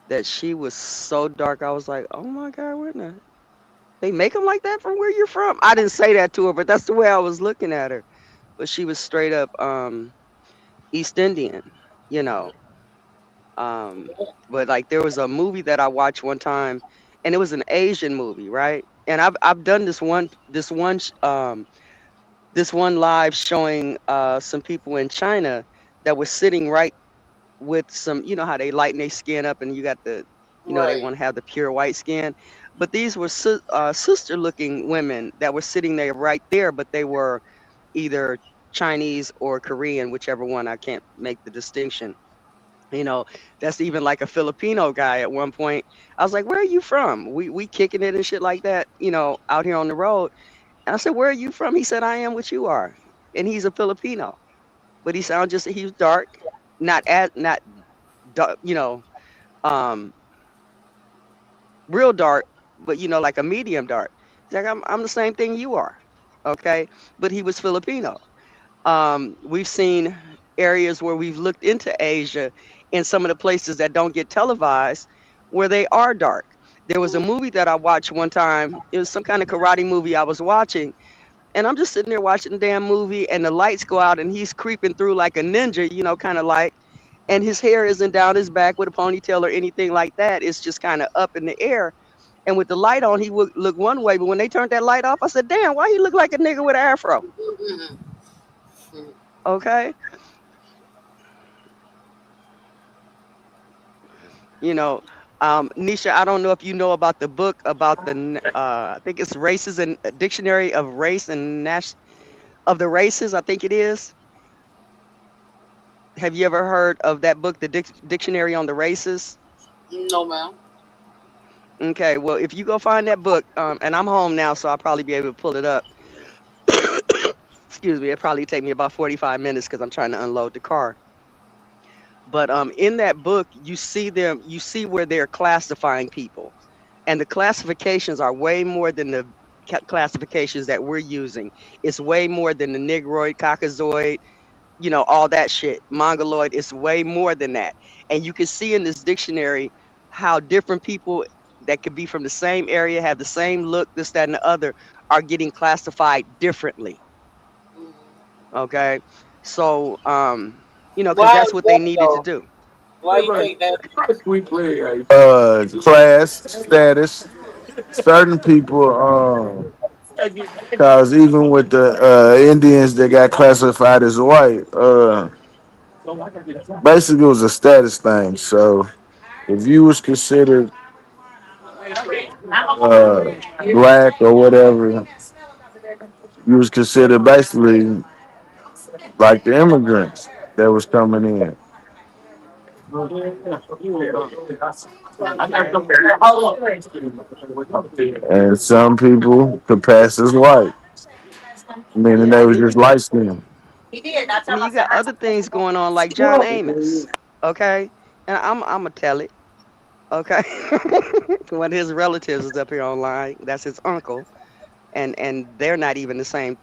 that she was so dark. I was like, oh my God, where in the they make them like that from where you're from? I didn't say that to her, but that's the way I was looking at her. But she was straight up East Indian, you know. Um, but like there was a movie that I watched one time, and it was an Asian movie, right? And I've done this one live showing some people in China that was sitting right with some, you know how they lighten their skin up, and you got the, you know, they right. want to have the pure white skin. But these were sister-looking women that were sitting there right there, but they were either Chinese or Korean, whichever one. I can't make the distinction. You know, that's even like a Filipino guy at one point. I was like, "Where are you from?" We kicking it and shit like that, you know, out here on the road. And I said, "Where are you from?" He said, "I am what you are," and he's a Filipino, but he sounds just he was dark, not dark, you know, um, real dark, but you know, like a medium dark. He's like, I'm the same thing you are, okay, but he was Filipino. We've seen areas where we've looked into Asia in some of the places that don't get televised where they are dark. There was a movie that I watched one time. It was some kind of karate movie I was watching, and I'm just sitting there watching the damn movie, and the lights go out, and he's creeping through like a ninja, you know, kind of like, and his hair isn't down his back with a ponytail or anything like that. It's just kind of up in the air. And with the light on, he would look one way, but when they turned that light off, I said, "Damn, why he look like a nigga with an afro?" Okay, you know, Nisha, I don't know if you know about the book about I think it's races and dictionary of race and of the races. I think it is. Have you ever heard of that book, the dictionary on the races? No, ma'am. Okay, well, if you go find that book, and I'm home now, so I'll probably be able to pull it up. Excuse me, it probably take me about 45 minutes because I'm trying to unload the car. But in that book, you see where they're classifying people, and the classifications are way more than the classifications that we're using. It's way more than the Negroid, Caucasoid, you know, all that shit. Mongoloid is way more than that. And you can see in this dictionary how different people that could be from the same area, have the same look, this, that, and the other, are getting classified differently. Okay. So, you know, because Why that's is what they that needed to though? do. Why you think that? Class status. Certain people, cause even with the Indians that got classified as white, basically it was a status thing. So if you was considered black or whatever, you was considered basically like the immigrants that was coming in. And some people could pass as white, meaning Yeah, they I was mean, just light skinned. you got other things going on like John Amos. Okay. And I'm gonna tell it. Okay. One of his relatives is up here online. That's his uncle. And they're not even the same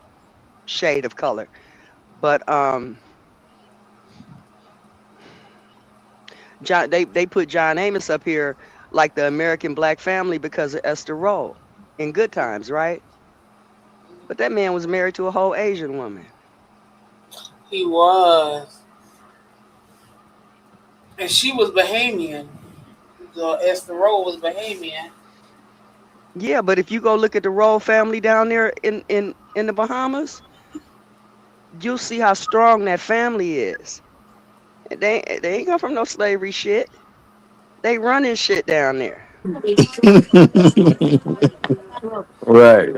shade of color. But they put John Amos up here like the American black family because of Esther Roll in Good Times, right? But that man was married to a whole Asian woman. He was. And she was Bahamian. Esther Rowe was Bahamian. Yeah, but if you go look at the Royal family down there in the Bahamas, you'll see how strong that family is. They ain't come from no slavery shit. They running shit down there. Right.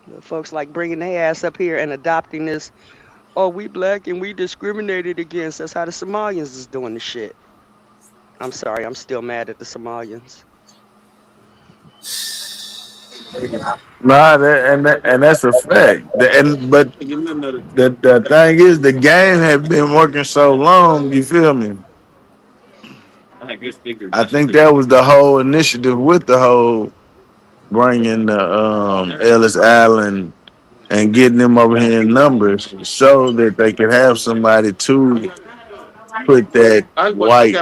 The folks like bringing their ass up here and adopting this. Oh, we black and we discriminated against. That's how the Somalians is doing the shit. I'm sorry, I'm still mad at the Somalians. Nah, and that's a fact. But the thing is, the game has been working so long. You feel me? I think that was the whole initiative with the whole bringing the Ellis Allen and getting them over here in numbers, so that they could have somebody to put that white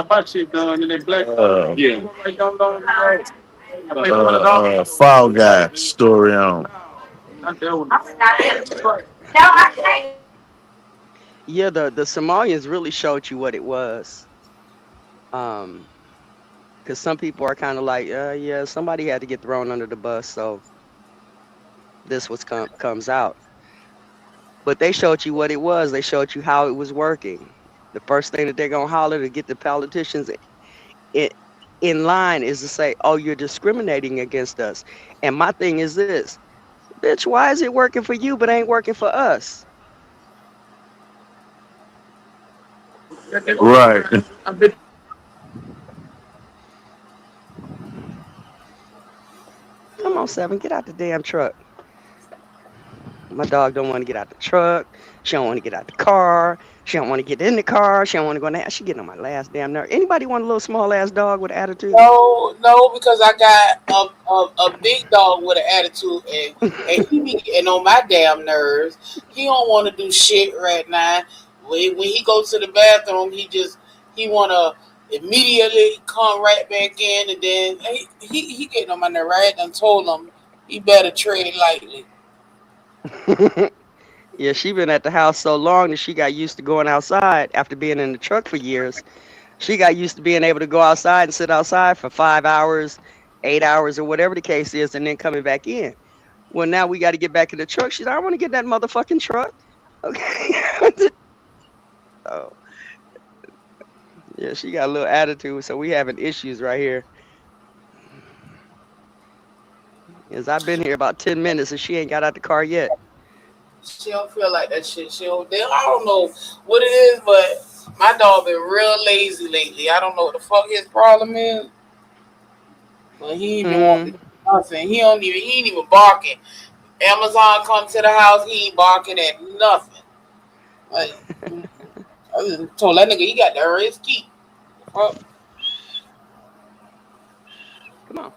Fall Guy story on. Yeah, the Somalians really showed you what it was. Because some people are kind of like, yeah, somebody had to get thrown under the bus, so this was comes out. But they showed you what it was. They showed you how it was working. The first thing that they're gonna holler to get the politicians in line is to say, "Oh, you're discriminating against us." And my thing is this, bitch, why is it working for you but ain't working for us? Right. Come on, Seven, get out the damn truck. My dog don't want to get out the truck. She don't want to get out the car. She don't want to get in the car. She don't want to go in there. She getting on my last damn nerve. Anybody want a little small ass dog with attitude? No, because I got a big dog with an attitude, and he be getting on my damn nerves. He don't want to do shit right now. When he goes to the bathroom, he want to immediately come right back in, and then he getting on my nerve. Right? I told him he better tread lightly. Yeah, she been at the house so long that she got used to going outside after being in the truck for years. She got used to being able to go outside and sit outside for 5 hours, 8 hours, or whatever the case is, and then coming back in. Well, now we got to get back in the truck. She's like, I want to get that motherfucking truck. Okay. Oh. Yeah, she got a little attitude, so we having issues right here. Because I've been here about 10 minutes and she ain't got out the car yet. She don't feel like that shit. I don't know what it is, but my dog been real lazy lately. I don't know what the fuck his problem is. But he ain't even want to do nothing. He ain't even barking. Amazon come to the house, he ain't barking at nothing. Like, I just told that nigga he got to earn his keep. Fuck. Come on.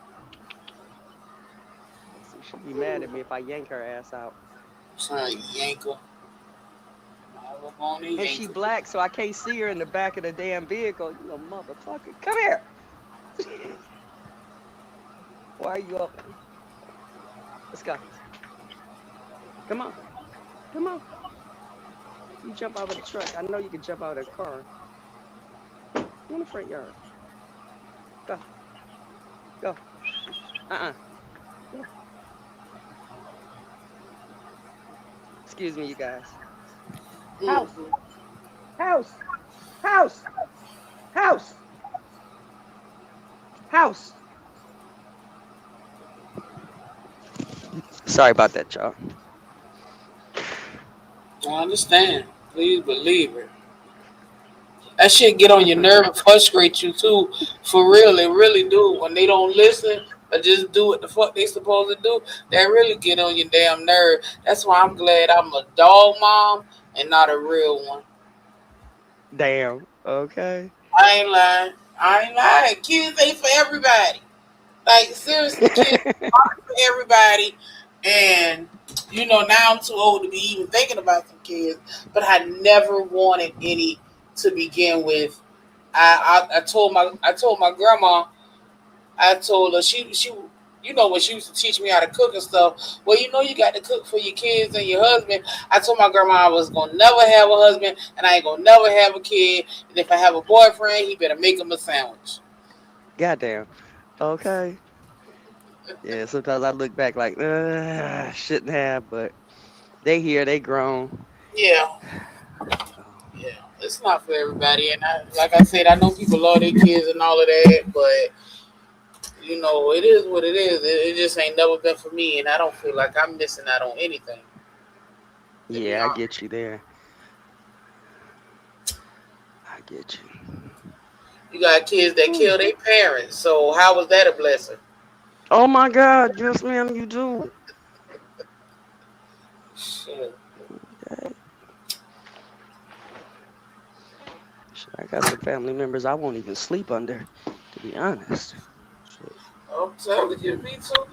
She'll be mad at me if I yank her ass out. Trying to yank her. And she black, so I can't see her in the back of the damn vehicle. You little motherfucker. Come here. Why are you up? Let's go. Come on. Come on. You jump out of the truck. I know you can jump out of the car. In the front yard. Go. Go. Go. Excuse me, you guys. House. House. House. House. House. Sorry about that, y'all. I understand. Please believe it. That shit get on your nerve and frustrate you too. For real, it really do. When they don't listen or just do what the fuck they supposed to do, that really get on your damn nerve. That's why I'm glad I'm a dog mom and not a real one. Damn. Okay. I ain't lying. Kids ain't for everybody. Like, seriously, kids aren't for everybody. And, now I'm too old to be even thinking about some kids. But I never wanted any to begin with. I told my grandma, I told her you know, when she used to teach me how to cook and stuff. Well, you know, you got to cook for your kids and your husband. I told my grandma I was gonna never have a husband, and I ain't gonna never have a kid. And if I have a boyfriend, he better make him a sandwich. Goddamn. Okay. Yeah, sometimes I look back like, I shouldn't have, but they here, they grown. Yeah, yeah. It's not for everybody, and like I said, I know people love their kids and all of that, but you know, it is what it is. It just ain't never been for me, and I don't feel like I'm missing out on anything. To be Yeah, I honest, get you there. I get you. you got kids that Whew. kill their parents, so how was that a blessing? Oh my God, yes, ma'am, you do. Shit. Okay. Shit, I got some family members I won't even sleep under, to be honest. Shit. I'm telling you, me too.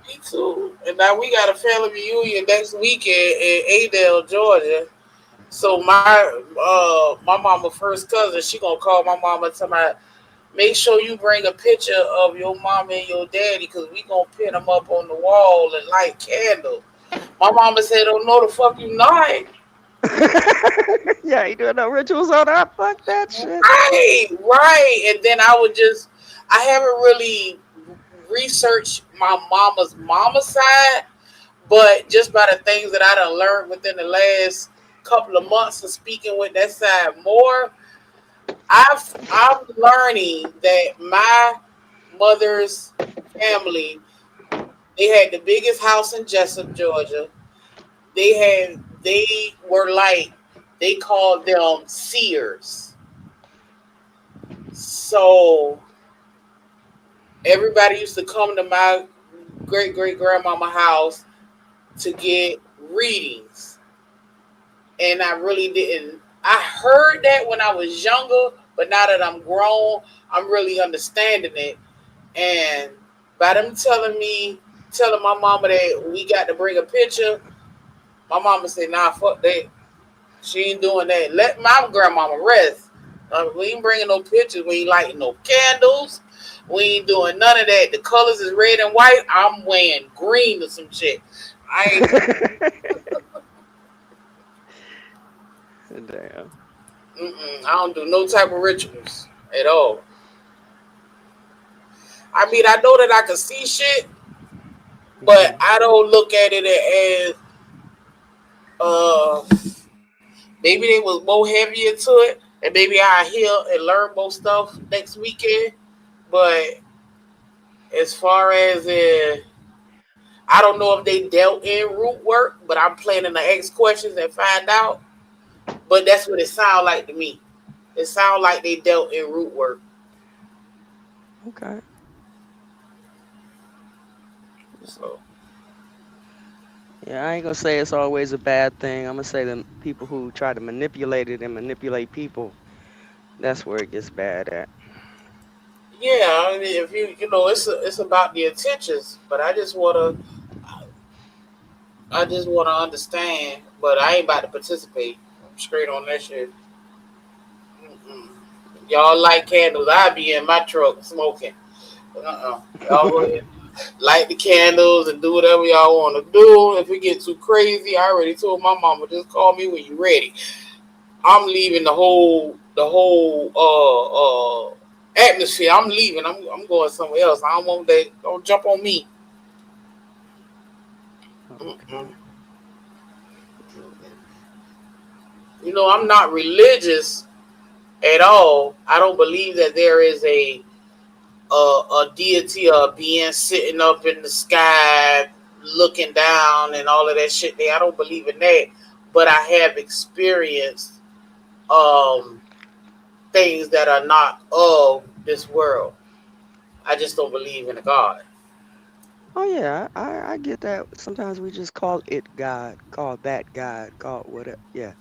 Me too. And now we got a family reunion next weekend in Adel, Georgia. So my mama first cousin, she gonna call my mama and tell me, make sure you bring a picture of your mama and your daddy, cause we gonna pin them up on the wall and light candles. My mama said, "Oh no, the fuck you not." Yeah, you doing no rituals on that? Fuck that shit. Right, right. And then I haven't really researched my mama side, but just by the things that I done learned within the last couple of months of speaking with that side more, I'm learning that my mother's family, they had the biggest house in Jessup, Georgia. They were like, they called them seers. So everybody used to come to my great great grandmama house to get readings. And I really didn't. I heard that when I was younger, but now that I'm grown, I'm really understanding it. And by them telling my mama that we got to bring a picture, my mama said, "Nah, fuck that. She ain't doing that. Let my grandmama rest. We ain't bringing no pictures. We ain't lighting no candles. We ain't doing none of that. The colors is red and white. I'm wearing green or some shit. I Damn. I don't do no type of rituals at all. I mean, I know that I can see shit, but Hmm. I don't look at it as uh maybe they was more heavier to it, and maybe I hear and learn more stuff next weekend. But as far as I don't know if they dealt in root work, but I'm planning to ask questions and find out. But that's what it sounds like to me. It sounds like they dealt in root work. Okay. So Yeah, I ain't gonna say it's always a bad thing. I'm gonna say the people who try to manipulate it and manipulate people, that's where it gets bad at. yeah, I mean, if it's about the intentions. But I just wanna understand. But I ain't about to participate. I'm straight on that shit. Mm-mm. Y'all light candles. I be in my truck smoking. Y'all go ahead. Light the candles and do whatever y'all want to do. If it gets too crazy, I already told my mama, just call me when you're ready. I'm leaving the whole atmosphere. I'm leaving. I'm going somewhere else. I don't want that. Don't jump on me. Mm-mm. Okay. I'm not religious at all. I don't believe that there is a deity or a being sitting up in the sky looking down and all of that shit there. I don't believe in that. But I have experienced um things that are not of this world. I just don't believe in a God. Oh yeah, I get that. Sometimes we just call it God, call that God, call it whatever. Yeah,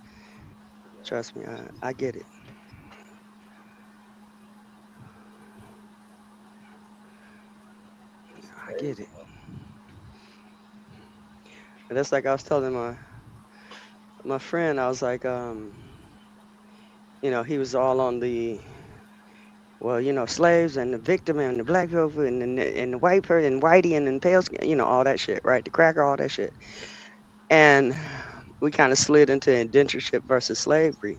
trust me, I get it. I get it. And that's like I was telling my friend. I was like, he was all on the Well, slaves and the victim and the black people and the white person and whitey and then pale skin, all that shit, right? The cracker, all that shit. And we kind of slid into indentureship versus slavery.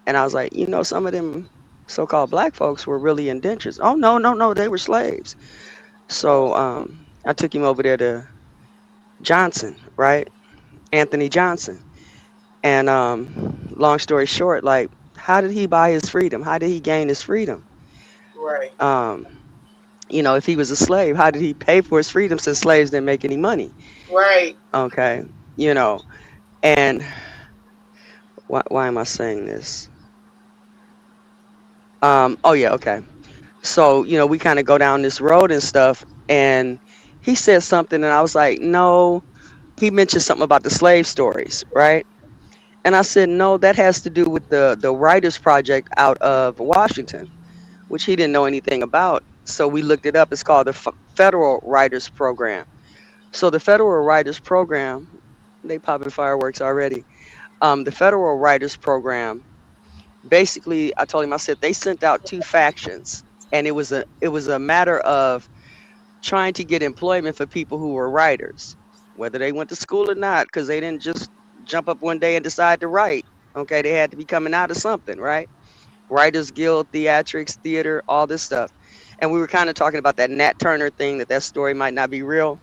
And I was like, some of them so-called black folks were really indentures. Oh no, no, no, they were slaves. So I took him over there to Johnson, right? Anthony Johnson. And long story short, like, how did he buy his freedom? How did he gain his freedom? Right. If he was a slave, how did he pay for his freedom since slaves didn't make any money? Right. Okay. And why am I saying this? Oh yeah, okay. So, we kind of go down this road and stuff, and he said something, and I was like, no, he mentioned something about the slave stories, right? And I said, no, that has to do with the Writers Project out of Washington, which he didn't know anything about. So we looked it up. It's called the Federal Writers Program. So the Federal Writers Program, they popping fireworks already. The Federal Writers Program, basically, I told him, I said, they sent out two factions, and it was a matter of trying to get employment for people who were writers, whether they went to school or not, because they didn't just jump up one day and decide to write. Okay, they had to be coming out of something, right? Writers Guild, theatrics, theater, all this stuff. And we were kind of talking about that Nat Turner thing, that story might not be real,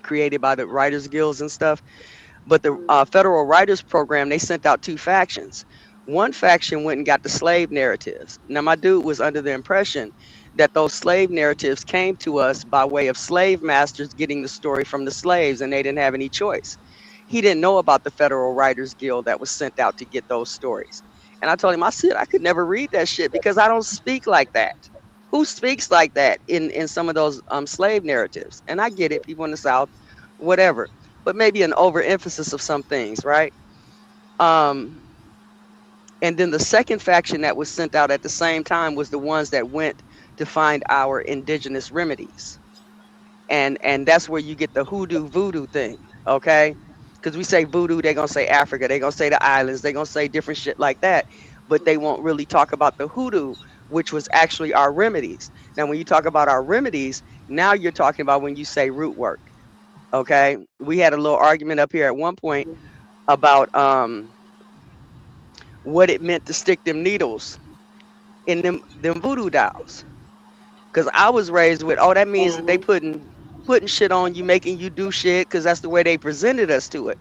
created by the Writers Guilds and stuff. But the Federal Writers Program, they sent out two factions. One faction went and got the slave narratives. Now, my dude was under the impression that those slave narratives came to us by way of slave masters getting the story from the slaves, and they didn't have any choice. He didn't know about the Federal Writers Guild that was sent out to get those stories. And I told him, I said, I could never read that shit because I don't speak like that. Who speaks like that in some of those slave narratives? And I get it, people in the South, whatever. But maybe an overemphasis of some things, right? And then the second faction that was sent out at the same time was the ones that went to find our indigenous remedies. And that's where you get the hoodoo voodoo thing, okay? Because we say voodoo, they're going to say Africa, they're going to say the islands, they're going to say different shit like that. But they won't really talk about the hoodoo, which was actually our remedies. Now, when you talk about our remedies, now you're talking about when you say root work, okay? We had a little argument up here at one point about what it meant to stick them needles in them voodoo dolls. Because I was raised with, oh, that means that they putting shit on you, making you do shit, because that's the way they presented us to it.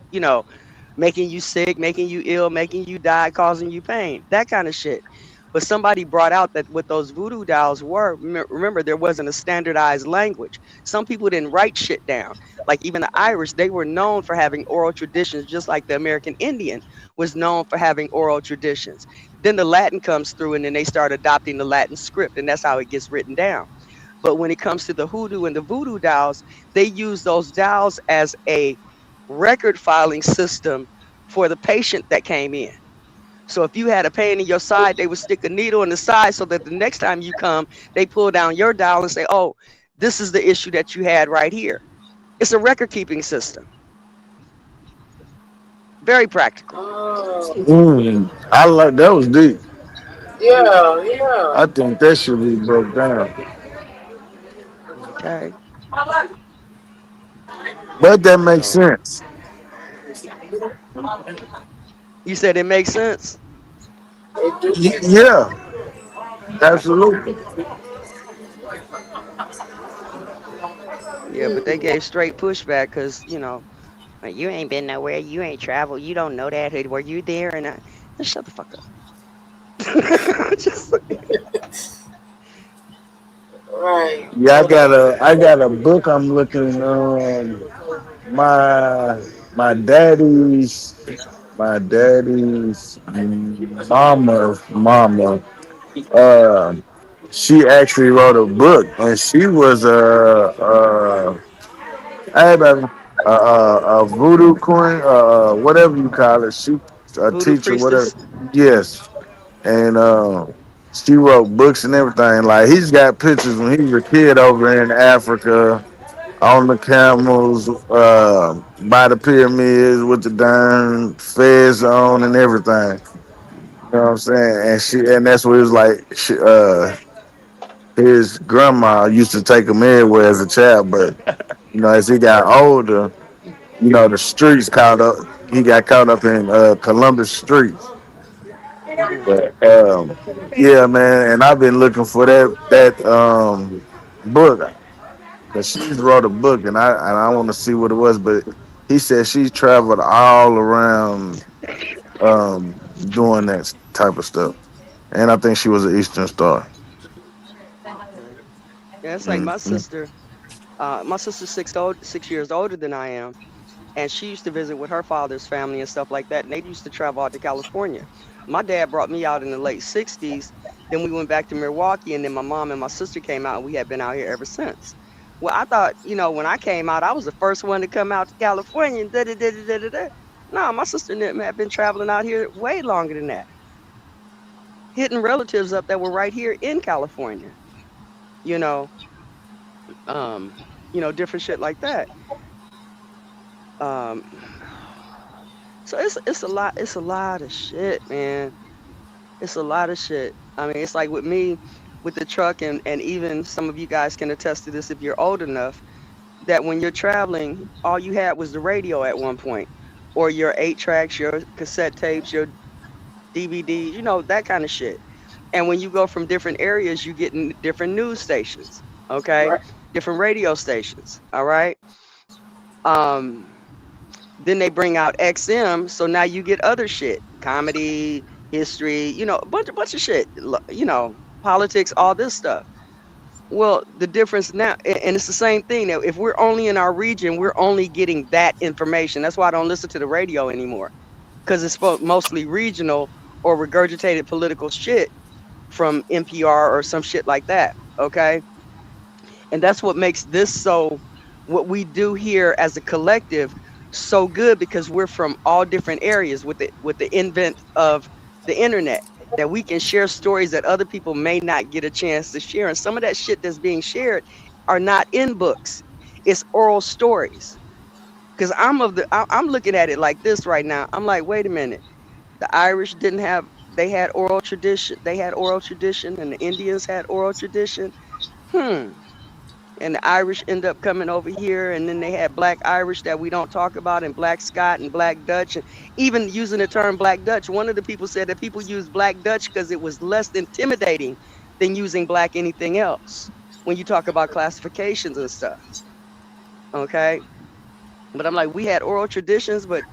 Making you sick, making you ill, making you die, causing you pain, that kind of shit. But somebody brought out that what those voodoo dolls were, remember, there wasn't a standardized language. Some people didn't write shit down. Like even the Irish, they were known for having oral traditions, just like the American Indian was known for having oral traditions. Then the Latin comes through, and then they start adopting the Latin script, and that's how it gets written down. But when it comes to the hoodoo and the voodoo dolls, they use those dolls as a record filing system for the patient that came in. So if you had a pain in your side, they would stick a needle in the side so that the next time you come, they pull down your doll and say, oh, this is the issue that you had right here. It's a record keeping system. Very practical. I like that was deep. Yeah. I think that should be broke down. Okay. But that makes So sense. you said it makes sense? It do make sense. Yeah, absolutely. Yeah, but they gave straight pushback because, like, you ain't been nowhere, you ain't traveled, you don't know that. Hey, were you there? And shut the fuck up. Just, Right. Yeah, I got a book I'm looking my daddy's mama uh she actually wrote a book, and she was a voodoo queen, whatever you call it. She a voodoo teacher, whatever. priestess? Yes, and she wrote books and everything. Like he's got pictures when he was a kid over in Africa on the camels, by the pyramids with the darn fez on and everything. You know what I'm saying? And that's what it was like. His grandma used to take him everywhere as a child, but as he got older, the streets caught up. He got caught up in Columbus streets. Hmm. But yeah, man, and I've been looking for that book. Cause she's wrote a book, and I want to see what it was. But he said she traveled all around doing that type of stuff, and I think she was an Eastern Star. Okay. Yeah, it's like my Mhm. sister. My sister's 6 years older than I am, and she used to visit with her father's family and stuff like that. And they used to travel out to California. My dad brought me out in the late '60s. Then we went back to Milwaukee, and then my mom and my sister came out, and we have been out here ever since. Well, I thought, when I came out, I was the first one to come out to California. And da da da da da da. Da. No, my sister and them had been traveling out here way longer than that, hitting relatives up that were right here in California. You know, different shit like that. Um, so it's a lot of shit, man. It's a lot of shit. I mean, it's like with me, with the truck, and even some of you guys can attest to this if you're old enough, that when you're traveling, all you had was the radio at one point, or your 8 tracks, your cassette tapes, your DVDs, that kind of shit. And when you go from different areas, you get different news stations, okay? Right. Different radio stations, all right? Um, then they bring out XM, so now you get other shit, comedy, history, a bunch of shit, politics, all this stuff. Well, the difference now, and it's the same thing. Now, if we're only in our region, we're only getting that information. That's why I don't listen to the radio anymore, because it's mostly regional or regurgitated political shit from NPR or some shit like that. Okay. And that's what makes what we do here as a collective so good, because we're from all different areas with the invent of the internet, that we can share stories that other people may not get a chance to share. And some of that shit that's being shared are not in books. It's oral stories. Because I'm looking at it like this right now. I'm like, wait a minute. The Irish didn't have they had oral tradition. They had oral tradition, and the Indians had oral tradition. Hmm. And the Irish end up coming over here, and then they had Black Irish that we don't talk about, and Black Scot and Black Dutch, and even using the term Black Dutch. One of the people said that people use Black Dutch because it was less intimidating than using Black anything else when you talk about classifications and stuff. Okay, but I'm like, we had oral traditions, but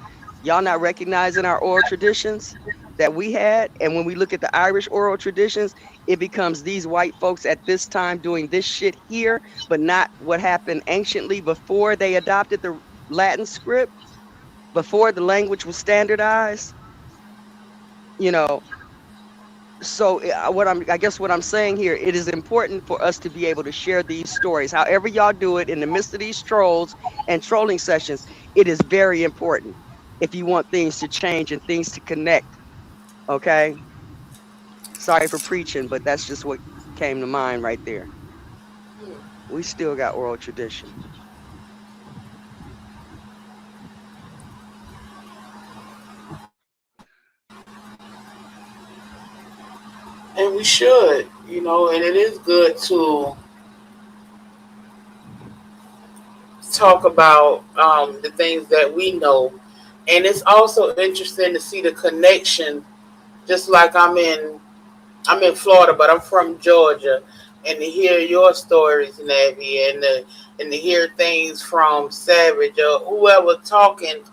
y'all not recognizing our oral traditions that we had. And when we look at the Irish oral traditions, it becomes these white folks at this time doing this shit here, but not what happened anciently before they adopted the Latin script, before the language was standardized. You know, so I guess what I'm saying here, it is important for us to be able to share these stories. However y'all do it in the midst of these trolls and trolling sessions, it is very important if you want things to change and things to connect. Okay. Sorry for preaching, but that's just what came to mind right there. We still got oral tradition. And we should, and it is good to talk about the things that we know. And it's also interesting to see the connection, just like I'm in Florida, but I'm from Georgia, and to hear your stories, Navi, and to hear things from Savage or whoever talking,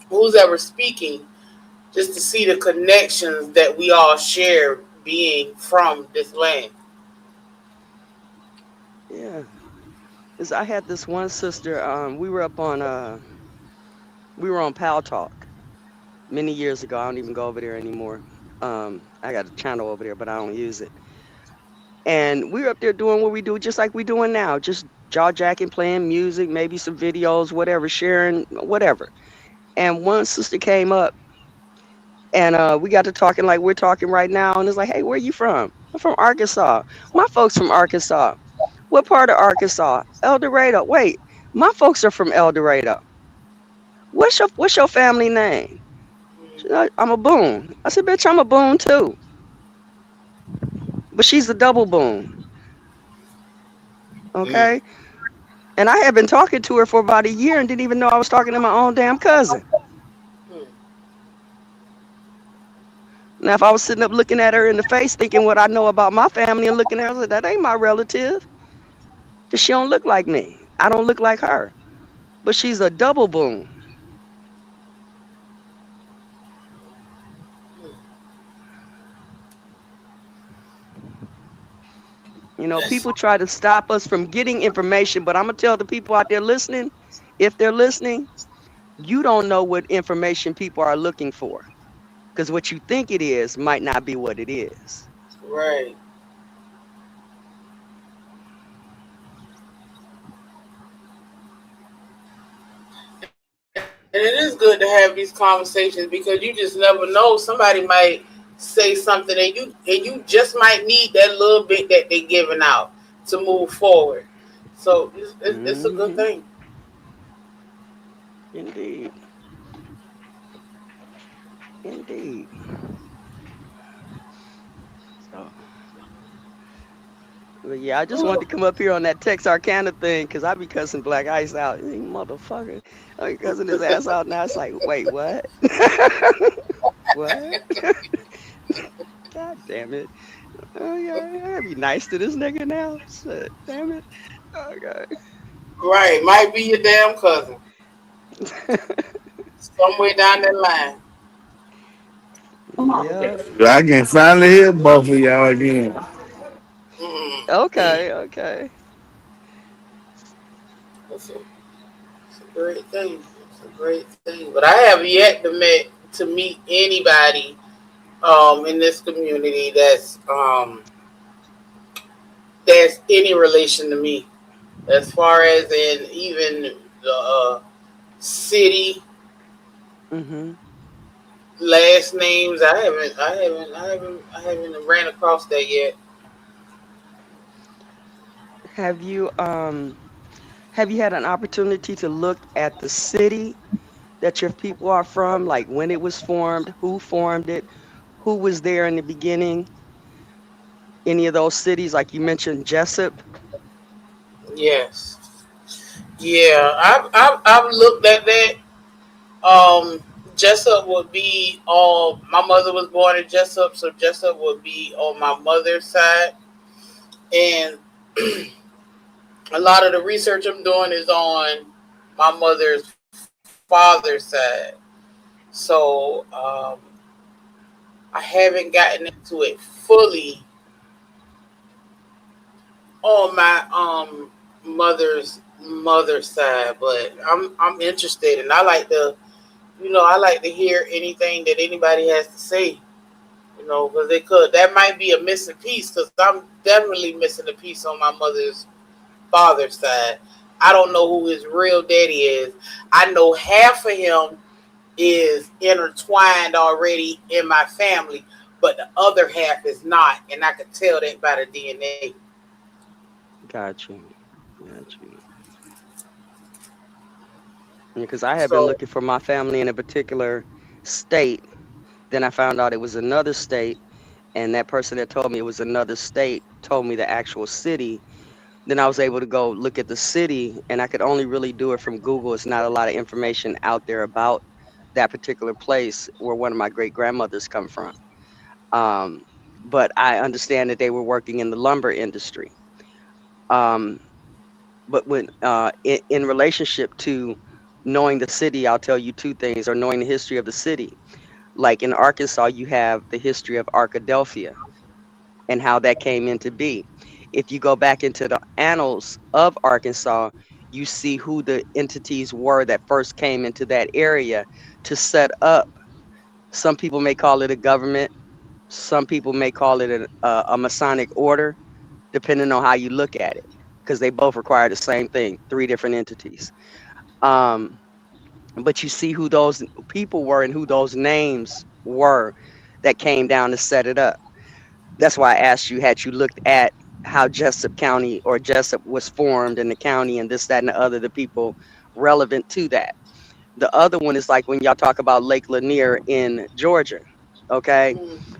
who's ever speaking, just to see the connections that we all share being from this land. Yeah. 'Cause I had this one sister, we were on Pal Talk many years ago. I don't even go over there anymore. I got a channel over there, but I don't use it. And we were up there doing what we do, just like we doing now, just jaw jacking, playing music, maybe some videos, whatever, sharing, whatever. And one sister came up, and we got to talking like we're talking right now. And it's like, hey, where you from? I'm from Arkansas. My folks from Arkansas. What part of Arkansas? El Dorado. Wait, my folks are from El Dorado. What's your family name? She's like, I'm a Boone. I said, bitch, I'm a Boone too. But she's a double Boone. Okay? And I had been talking to her for about a year and didn't even know I was talking to my own damn cousin. Now, if I was sitting up looking at her in the face thinking what I know about my family and looking at her, I was like, that ain't my relative. Because she don't look like me. I don't look like her. But she's a double Boone. You know, people try to stop us from getting information, but I'm going to tell the people out there listening, if they're listening, you don't know what information people are looking for. Because what you think it is might not be what it is. Right. And it is good to have these conversations because you just never know. Somebody might say something and you just might need that little bit that they're giving out to move forward. So it's a good thing. Indeed. Indeed. So, but yeah, I just wanted to come up here on that Texarkana thing because I be cussing Black Ice out. You motherfucker. I be cussing his ass out now. It's like, wait, what? What? God damn it. Oh, yeah, I gotta be nice to this nigga now. Shit, damn it. Okay. Right, might be your damn cousin. Somewhere down that line. Yeah. I can finally hear both of y'all again. Okay. It's a great thing. It's a great thing. But I have yet to meet anybody in this community that's any relation to me. As far as in even the city, last names, I haven't ran across that yet. Have you had an opportunity to look at the city that your people are from, like when it was formed, who formed it, who was there in the beginning? Any of those cities, like you mentioned, Jessup? Yes. Yeah, I've looked at that. Jessup would be my mother was born in Jessup, so Jessup would be on my mother's side. And a lot of the research I'm doing is on my mother's father's side. So I haven't gotten into it fully on my mother's side, but I'm interested, and I like to hear anything that anybody has to say, because that might be a missing piece, because I'm definitely missing a piece on my mother's father's side. I don't know who his real daddy is. I know half of him is intertwined already in my family, but the other half is not, and I could tell that by the DNA. Got you. Because I had been looking for my family in a particular state. Then I found out it was another state, and that person that told me it was another state told me the actual city. Then I was able to go look at the city, and I could only really do it from Google. It's not a lot of information out there about that particular place where one of my great-grandmothers come from. But I understand that they were working in the lumber industry. But when in relationship to knowing the city, I'll tell you two things, or knowing the history of the city. Like in Arkansas, you have the history of Arkadelphia and how that came into be. If you go back into the annals of Arkansas, you see who the entities were that first came into that area to set up. Some people may call it a government. Some people may call it a Masonic order, depending on how you look at it, because they both require the same thing, 3 different entities. But you see who those people were and who those names were that came down to set it up. That's why I asked you, had you looked at how Jessup County or Jessup was formed in the county and this, that, and the other, the people relevant to that. The other one is like when y'all talk about Lake Lanier in Georgia. Okay,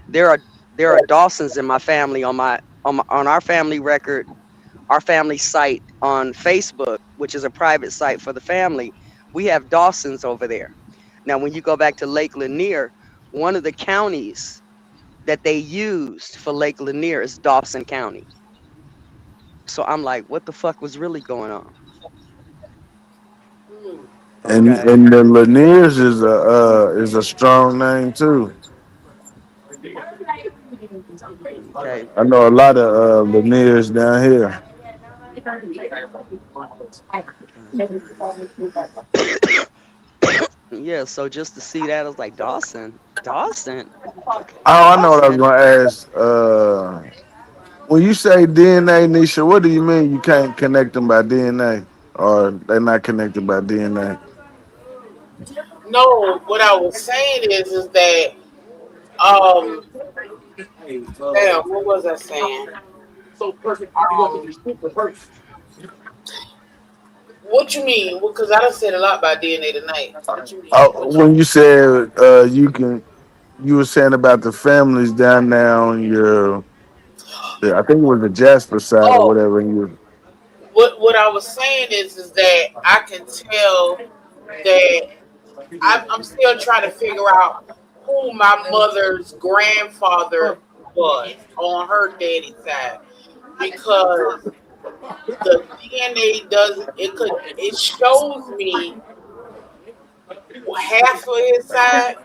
there are Dawsons in my family on our family record, our family site on Facebook, which is a private site for the family. We have Dawsons over there. Now, when you go back to Lake Lanier, one of the counties that they used for Lake Lanier is Dawson County. So I'm like, what the fuck was really going on? And Okay. the Laniers is a strong name too. Okay. I know a lot of Laniers down here. Yeah, so just to see that, I was like, Dawson? Dawson? Okay. Oh, I know what I was Dawson? gonna ask. When you say DNA, Nisha, what do you mean you can't connect them by DNA, or they're not connected by DNA? No, what I was saying is that um damn, what was I saying? Um what you mean? Because I done said a lot about DNA tonight. What you mean? Oh, when you said you were saying about the families down there on I think it was the Jasper side or Oh, whatever. And you, what I was saying is that I can tell that I'm still trying to figure out who my mother's grandfather was on her daddy's side because the DNA does it shows me half of his side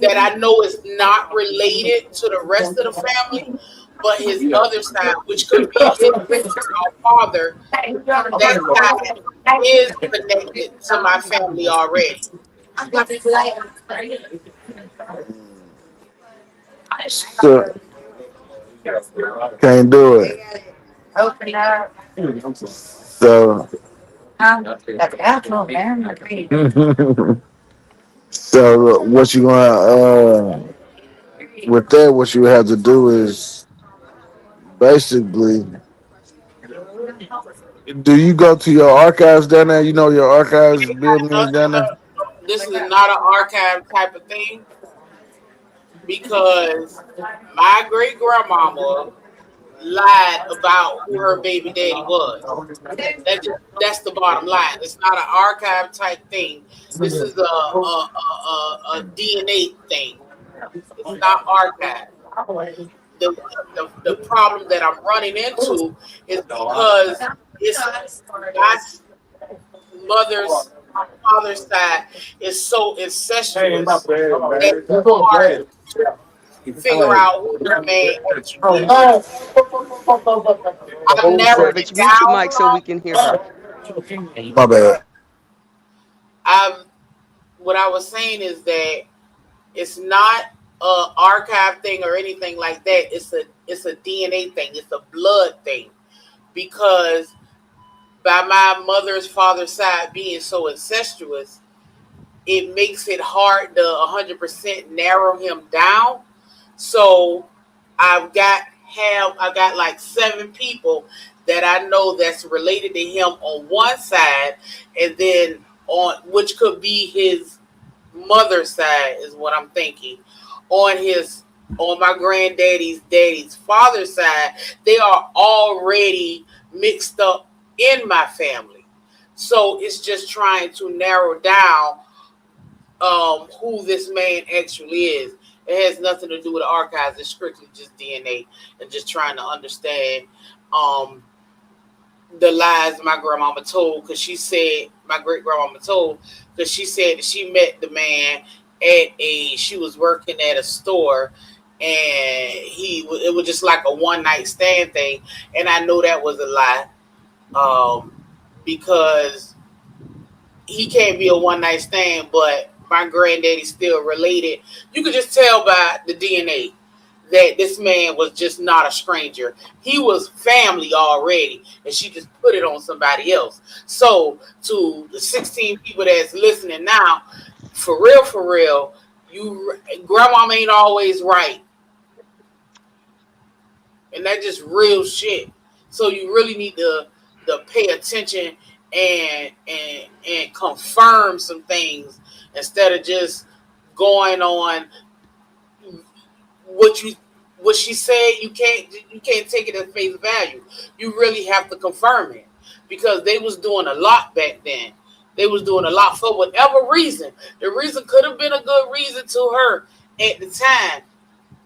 that I know is not related to the rest of the family, but his other side, which could be his maternal father, that side is connected to my family already. so, can't do it. So, so what you gonna with that? What you have to do is basically. Do you go to your archives down there? You know your archives building is down there. This is not an archive type of thing because my great grandmama lied about who her baby daddy was. That's the bottom line. It's not an archive type thing. This is a DNA thing. It's not archive. The problem that I'm running into is because it's my mother's father's side is so incestuous that it's hard to figure out who this man actually is. I've narrowed it Savage, mute your down mic so we some. can hear her. My bad. I've what I was saying is that it's not a archive thing or anything like that. It's a DNA thing. It's a blood thing because by my mother's father's side being so incestuous, it makes it hard to 100% narrow him down. So I got like 7 people that I know that's related to him on one side, and then on which could be his mother's side is what I'm thinking. On my daddy's father's side, they are already mixed up in my family. So it's just trying to narrow down who this man actually is. It has nothing to do with the archives. It's strictly just DNA and just trying to understand um, the lies my grandmama told because she said my great grandmama told because she said that she met the man she was working at a store and it was just like a one night stand thing, and I know that was a lie because he can't be a one night stand, but my granddaddy still related. You could just tell by the DNA that this man was just not a stranger. He was family already, and she just put it on somebody else. So to the 16 people that's listening now, for real, you grandma ain't always right, and that's just real shit. So you really need to pay attention and confirm some things instead of just going on what you what she said. You can't take it at face value. You really have to confirm it because they was doing a lot back then. They was doing a lot for whatever reason. The reason could have been a good reason to her at the time,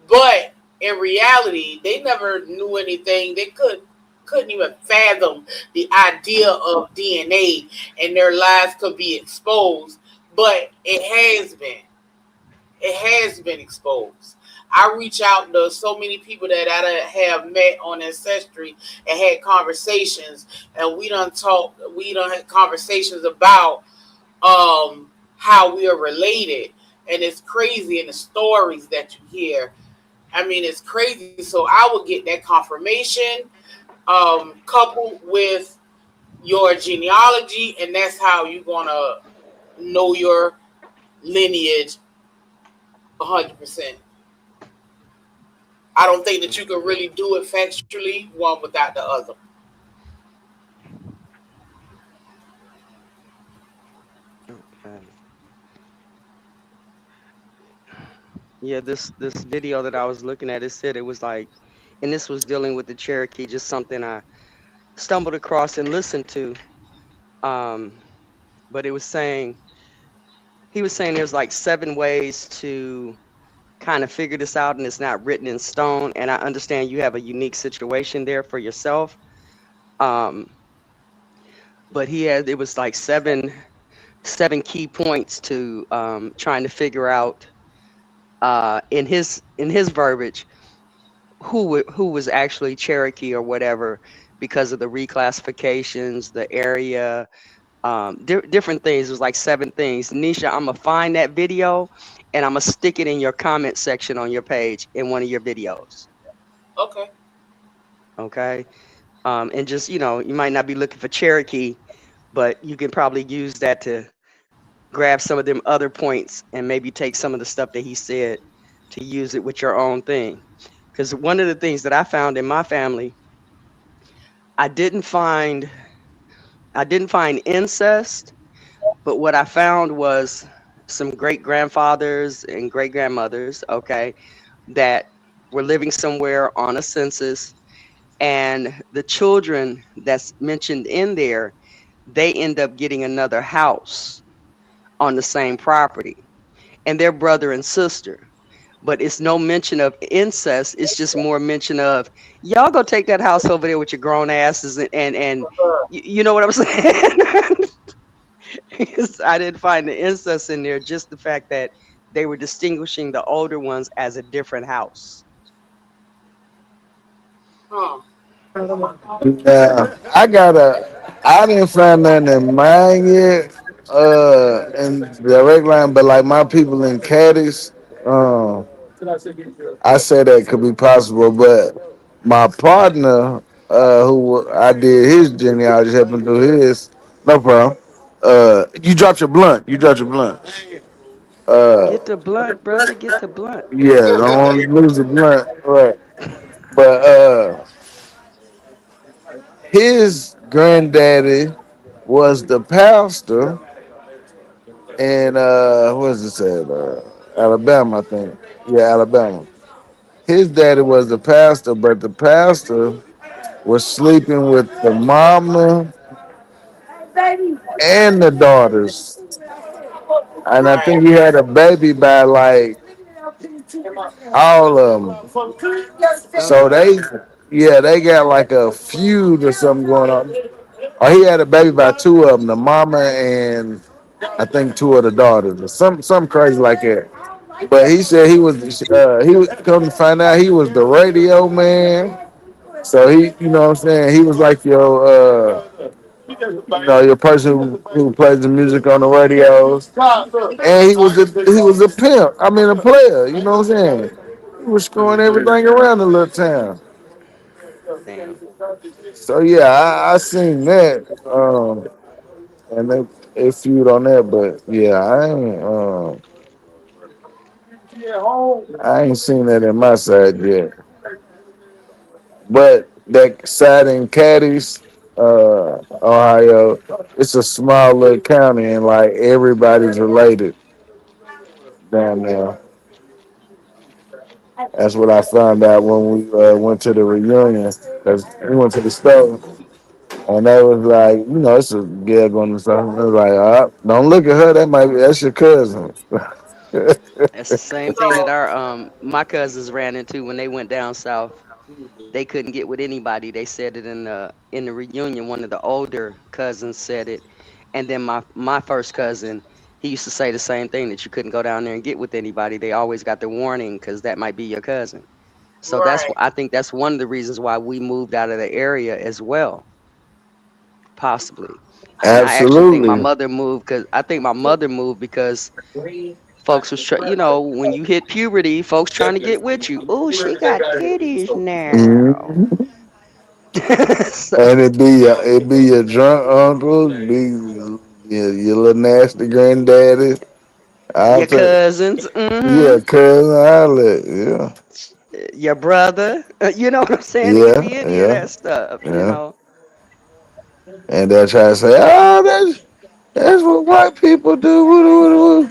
but in reality, they never knew anything. They couldn't even fathom the idea of DNA and their lives could be exposed. But it has been. It has been exposed. I reach out to so many people that I have met on Ancestry and had conversations, and we done had conversations about how we are related, and it's crazy in the stories that you hear. I mean, it's crazy. So I would get that confirmation, coupled with your genealogy, and that's how you're gonna know your lineage 100%. I don't think that you can really do it factually, one without the other. Okay. Yeah, this video that I was looking at, it said it was like, and this was dealing with the Cherokee, just something I stumbled across and listened to. Um, but it was saying he was saying there's like 7 ways to kind of figure this out, and it's not written in stone. And I understand you have a unique situation there for yourself. Um, but it was like seven key points to trying to figure out in his verbiage who was actually Cherokee or whatever because of the reclassifications, the area, different things. It was like 7 things. Nisha, I'm gonna find that video and I'm gonna stick it in your comment section on your page in one of your videos. Okay. Okay. And just, you might not be looking for Cherokee, but you can probably use that to grab some of them other points and maybe take some of the stuff that he said to use it with your own thing. Because one of the things that I found in my family, I didn't find incest, but what I found was some great grandfathers and great grandmothers, okay, that were living somewhere on a census, and the children that's mentioned in there, they end up getting another house on the same property, and they're brother and sister. But it's no mention of incest. It's just more mention of y'all go take that house over there with your grown asses and you know what I'm saying? I didn't find the incest in there. Just the fact that they were distinguishing the older ones as a different house. Huh. Yeah, I didn't find nothing in mine yet, in the direct line, but like my people in Cadiz, I said that could be possible, but my partner, who I did his genealogy, helping do his, no problem. You dropped your blunt. You dropped your blunt. Uh, Get the blunt, brother. Get the blunt. yeah, don't want to lose the blunt, right? But his granddaddy was the pastor in what's it said? Alabama, I think. Yeah, Alabama. His daddy was the pastor, but the pastor was sleeping with the mama and the daughters. And I think he had a baby by like all of them. So they got like a feud or something going on. Or he had a baby by 2 of them, the mama and I think 2 of the daughters, or something crazy like that. But he said he was come to find out he was the radio man. So he, you know what I'm saying, he was like your person who plays the music on the radios. And he was a pimp. I mean a player, you know what I'm saying? He was screwing everything around the little town. Damn. So yeah, I seen that. And they feud on that, but yeah, I ain't seen that in my side yet. But that side in Caddies, Ohio. It's a small little county, and like everybody's related down there. That's what I found out when we went to the reunion. Cause we went to the store, and they was like, you know, it's a girl going to something. I was like, don't look at her. That's your cousin. That's the same thing that our my cousins ran into when they went down south. They couldn't get with anybody. They said it in the reunion. One of the older cousins said it, and then my first cousin, he used to say the same thing, that you couldn't go down there and get with anybody. They always got the warning because that might be your cousin. So Right. I think that's one of the reasons why we moved out of the area as well, possibly. And I actually think my Absolutely. mother moved because folks was you know, when you hit puberty, folks trying to get with you. Oh, she got titties now. Mhm. So, And it be your drunk uncles, be your little nasty granddaddy. I'll your take cousins, yeah, cousin Islet. Yeah. your brother. You know what I'm saying? It could Yeah, be any of yeah, that stuff, you yeah. know. And they'll try to say, oh, that's what white people do. Woo, woo, woo.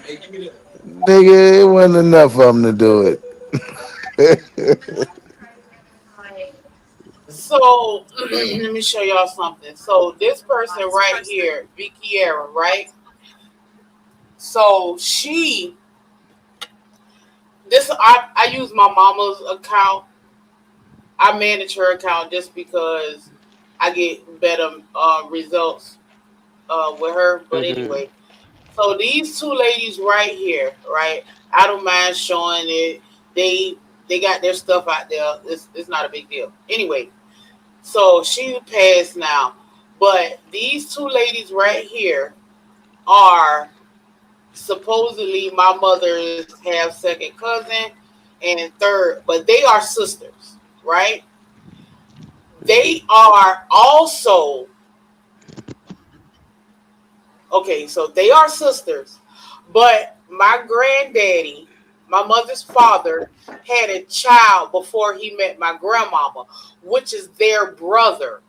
Nigga, it wasn't enough of them to do it. So let me show y'all something. So this person right here, Vickiera, right? So I use my mama's account. I manage her account just because I get better results with her. But Mhm. anyway, so these two ladies right here, right? I don't mind showing it. They they got their stuff out there. It's not a big deal. Anyway, so she passed now. But these two ladies right here are supposedly my mother's half second cousin and third, but they are sisters, right? They are also okay, so they are sisters, but my granddaddy, my mother's father, had a child before he met my grandmama, which is their brother.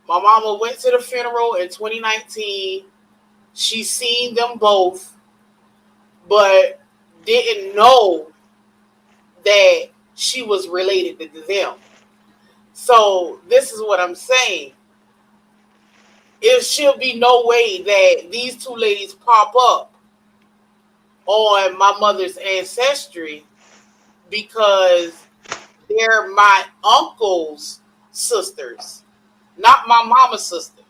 My mama went to the funeral in 2019. She seen them both, but didn't know that she was related to them. So this is what I'm saying. It should be no way that these two ladies pop up on my mother's ancestry because they're my uncle's sisters, not my mama's sisters.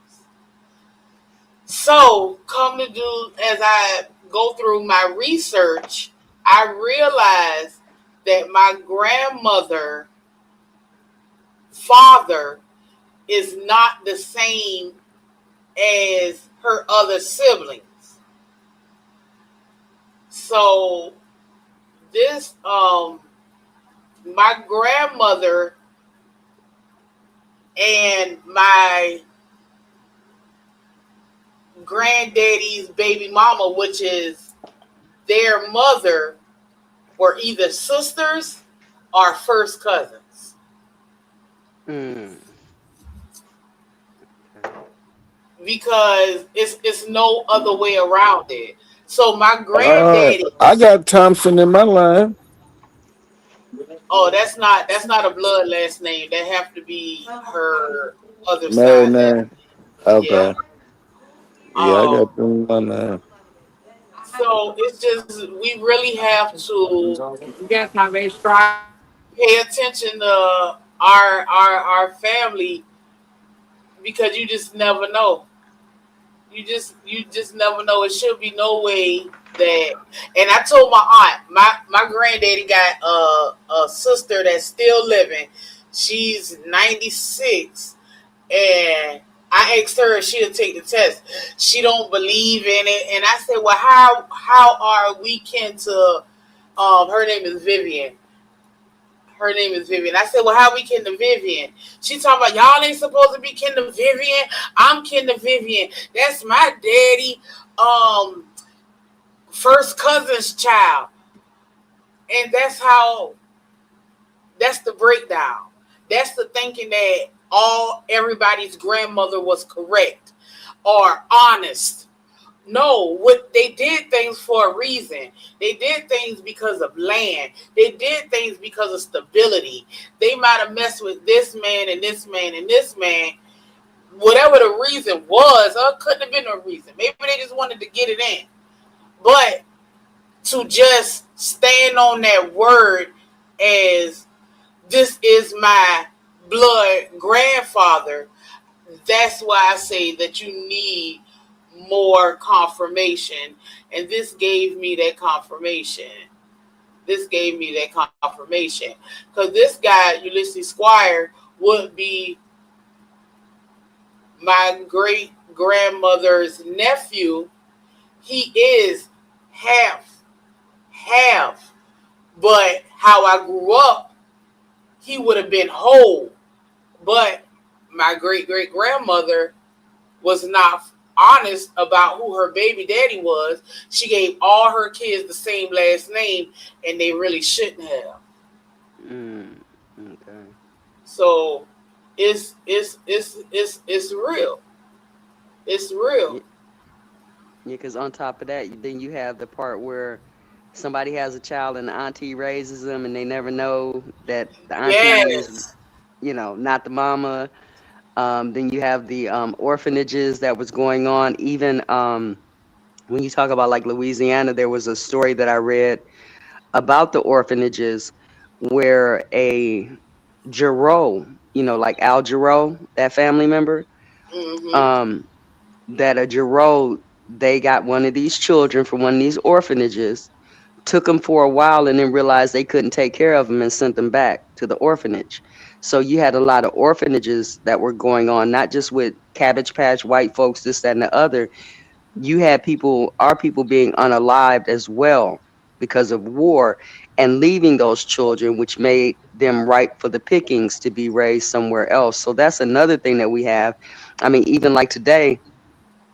So, come to do as I go through my research, I realized that my grandmother father is not the same as her other siblings. So this my grandmother and my granddaddy's baby mama, which is their mother, were either sisters or first cousins. Mm. Because it's no other way around it. So my granddaddy, I got Thompson in my line. oh, that's not a blood last name. That have to be her other Married side last. name. Yeah. Okay. Yeah, I Um. got them in my line. So it's just we really have to pay attention to our family because you just never know. You just never know. It should be no way that. And I told my aunt, my granddaddy got a sister that's still living. She's 96, and I asked her if she'll take the test. She don't believe in it, and I said, well, how are we kin to? Her name is Vivian. Her name is Vivian. I said, well, how we kin to Vivian? She talking about y'all ain't supposed to be kin to Vivian. I'm kin to Vivian. That's my daddy, first cousin's child. And that's the breakdown. That's the thinking that everybody's grandmother was correct or honest. No, what they did things for a reason. They did things because of land. They did things because of stability. They might have messed with this man and this man and this man. Whatever the reason was, or couldn't have been a reason. Maybe they just wanted to get it in. But to just stand on that word as this is my blood grandfather, that's why I say that you need more confirmation. And this gave me that confirmation. Because this guy, Ulysses Squire, would be my great grandmother's nephew. He is half. But how I grew up, he would have been whole. But my great grandmother was not honest about who her baby daddy was. She gave all her kids the same last name, and they really shouldn't have. Okay. So it's real. It's real. Yeah, because on top of that, then you have the part where somebody has a child and the auntie raises them, and they never know that the auntie is, not the mama. Then you have the orphanages that was going on. Even when you talk about like Louisiana, there was a story that I read about the orphanages where a Jarreau, like Al Jarreau, that family member, that a Jarreau, they got one of these children from one of these orphanages, took them for a while, and then realized they couldn't take care of them and sent them back to the orphanage. So you had a lot of orphanages that were going on, not just with Cabbage Patch white folks, this, that, and the other. You had our people being unalived as well because of war and leaving those children, which made them ripe for the pickings to be raised somewhere else. So that's another thing that we have. I mean, even like today,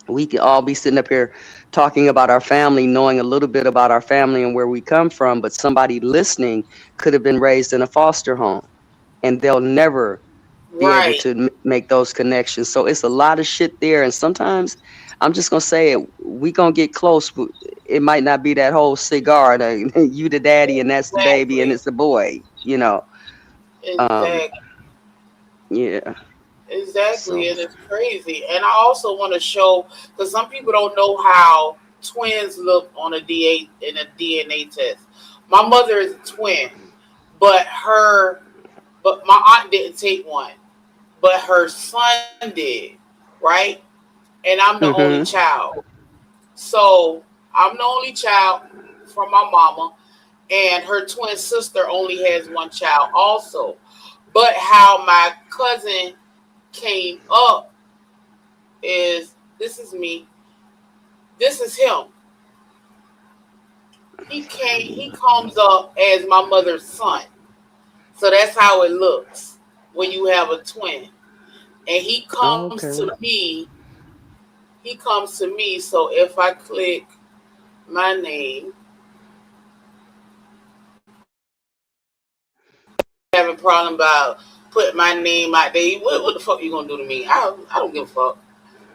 we could all be sitting up here talking about our family, knowing a little bit about our family and where we come from, but somebody listening could have been raised in a foster home, and they'll never be able to make those connections. So it's a lot of shit there, and sometimes I'm just gonna say it, we gonna get close, but it might not be that whole cigar, you the daddy and that's the baby and it's the boy, Exactly. Yeah. Exactly, and it's crazy. And I also want to show, because some people don't know how twins look on a DNA test. My mother is a twin, but my aunt didn't take one, but her son did, right? And I'm the only child. So I'm the only child from my mama, and her twin sister only has one child also. But how my cousin came up is, this is me, this is him. He comes up as my mother's son. So that's how it looks when you have a twin. And he comes to me. So if I click my name, having a problem about putting my name out there. What the fuck you gonna do to me? I don't give a fuck.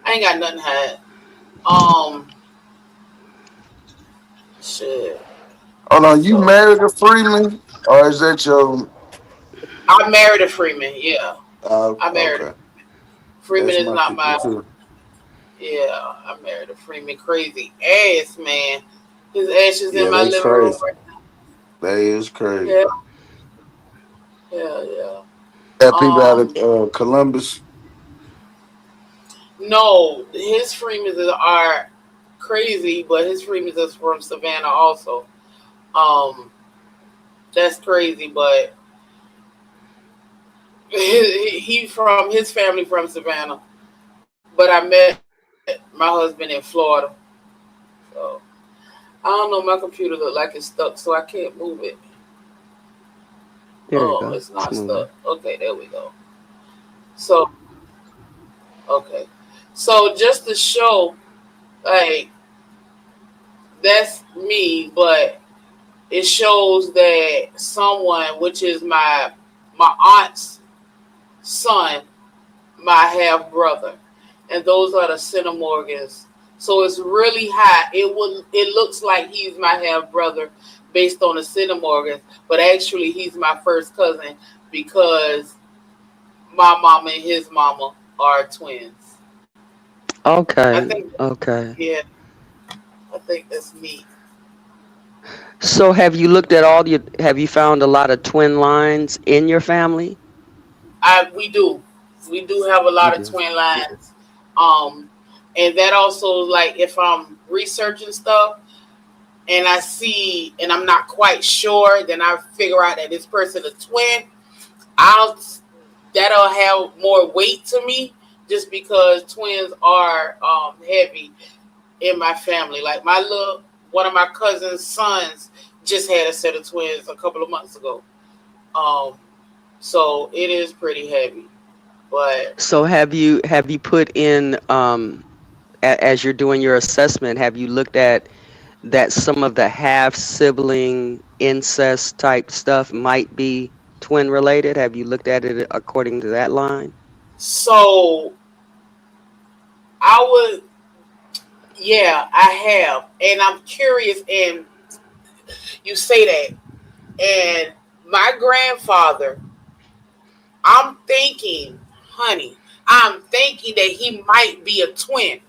I ain't got nothing to hide. Shit. Oh no, you married a Freeman, or is that your? I married a Freeman. Yeah, I married. Okay. Freeman That's is not my. too. Yeah, I married a Freeman. Crazy ass man. His ashes in my that's living room crazy. right now. That is crazy. Yeah. Got people out of Columbus. No, his Freemans are crazy, but his Freemans is from Savannah also. That's crazy, but his family from Savannah. But I met my husband in Florida. So I don't know, my computer look like it's stuck, so I can't move it. There you go. It's not It's moving. stuck. Okay, there we go. So just to show, like, that's me, but it shows that someone, which is my aunt's son, my half brother, and those are the centimorgans. So it's really high. It looks like he's my half brother based on the centimorgans, but actually he's my first cousin because my mama and his mama are twins. I Okay. think, Okay. yeah, I think that's neat. So have you found a lot of twin lines in your family? We do have a You lot of do. twin lines, um, and that also like if I'm researching stuff and I see and I'm not quite sure, then I figure out that this person a twin. I'll That'll have more weight to me just because twins are heavy in my family. Like one of my cousin's sons just had a set of twins a couple of months ago. Um, so it is pretty heavy. But So have you put in as you're doing your assessment, have you looked at that some of the half sibling incest type stuff might be twin related? Have you looked at it according to that line? so I would, yeah, I have, and I'm curious. And you say that, and my grandfather, honey, I'm thinking that he might be a twin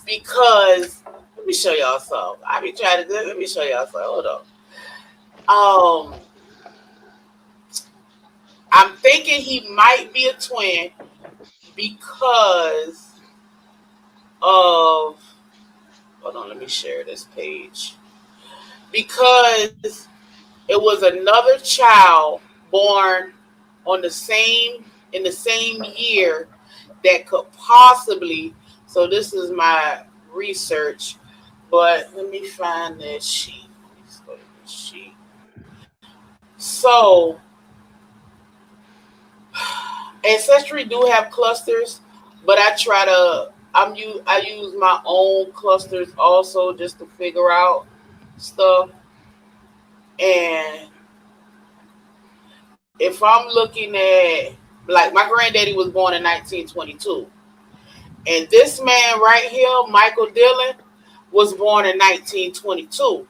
because let me show y'all something. I be trying to let me show y'all something. Hold on. I'm thinking he might be a twin because of hold on, let me share this page. Because it was another child born on the same in the same year that could possibly so this is my research, but let me find this sheet. Let's go to this sheet. So Ancestry do have clusters, but I use my own clusters also just to figure out stuff. And if I'm looking at like my granddaddy was born in 1922, and this man right here, Michael Dillon, was born in 1922.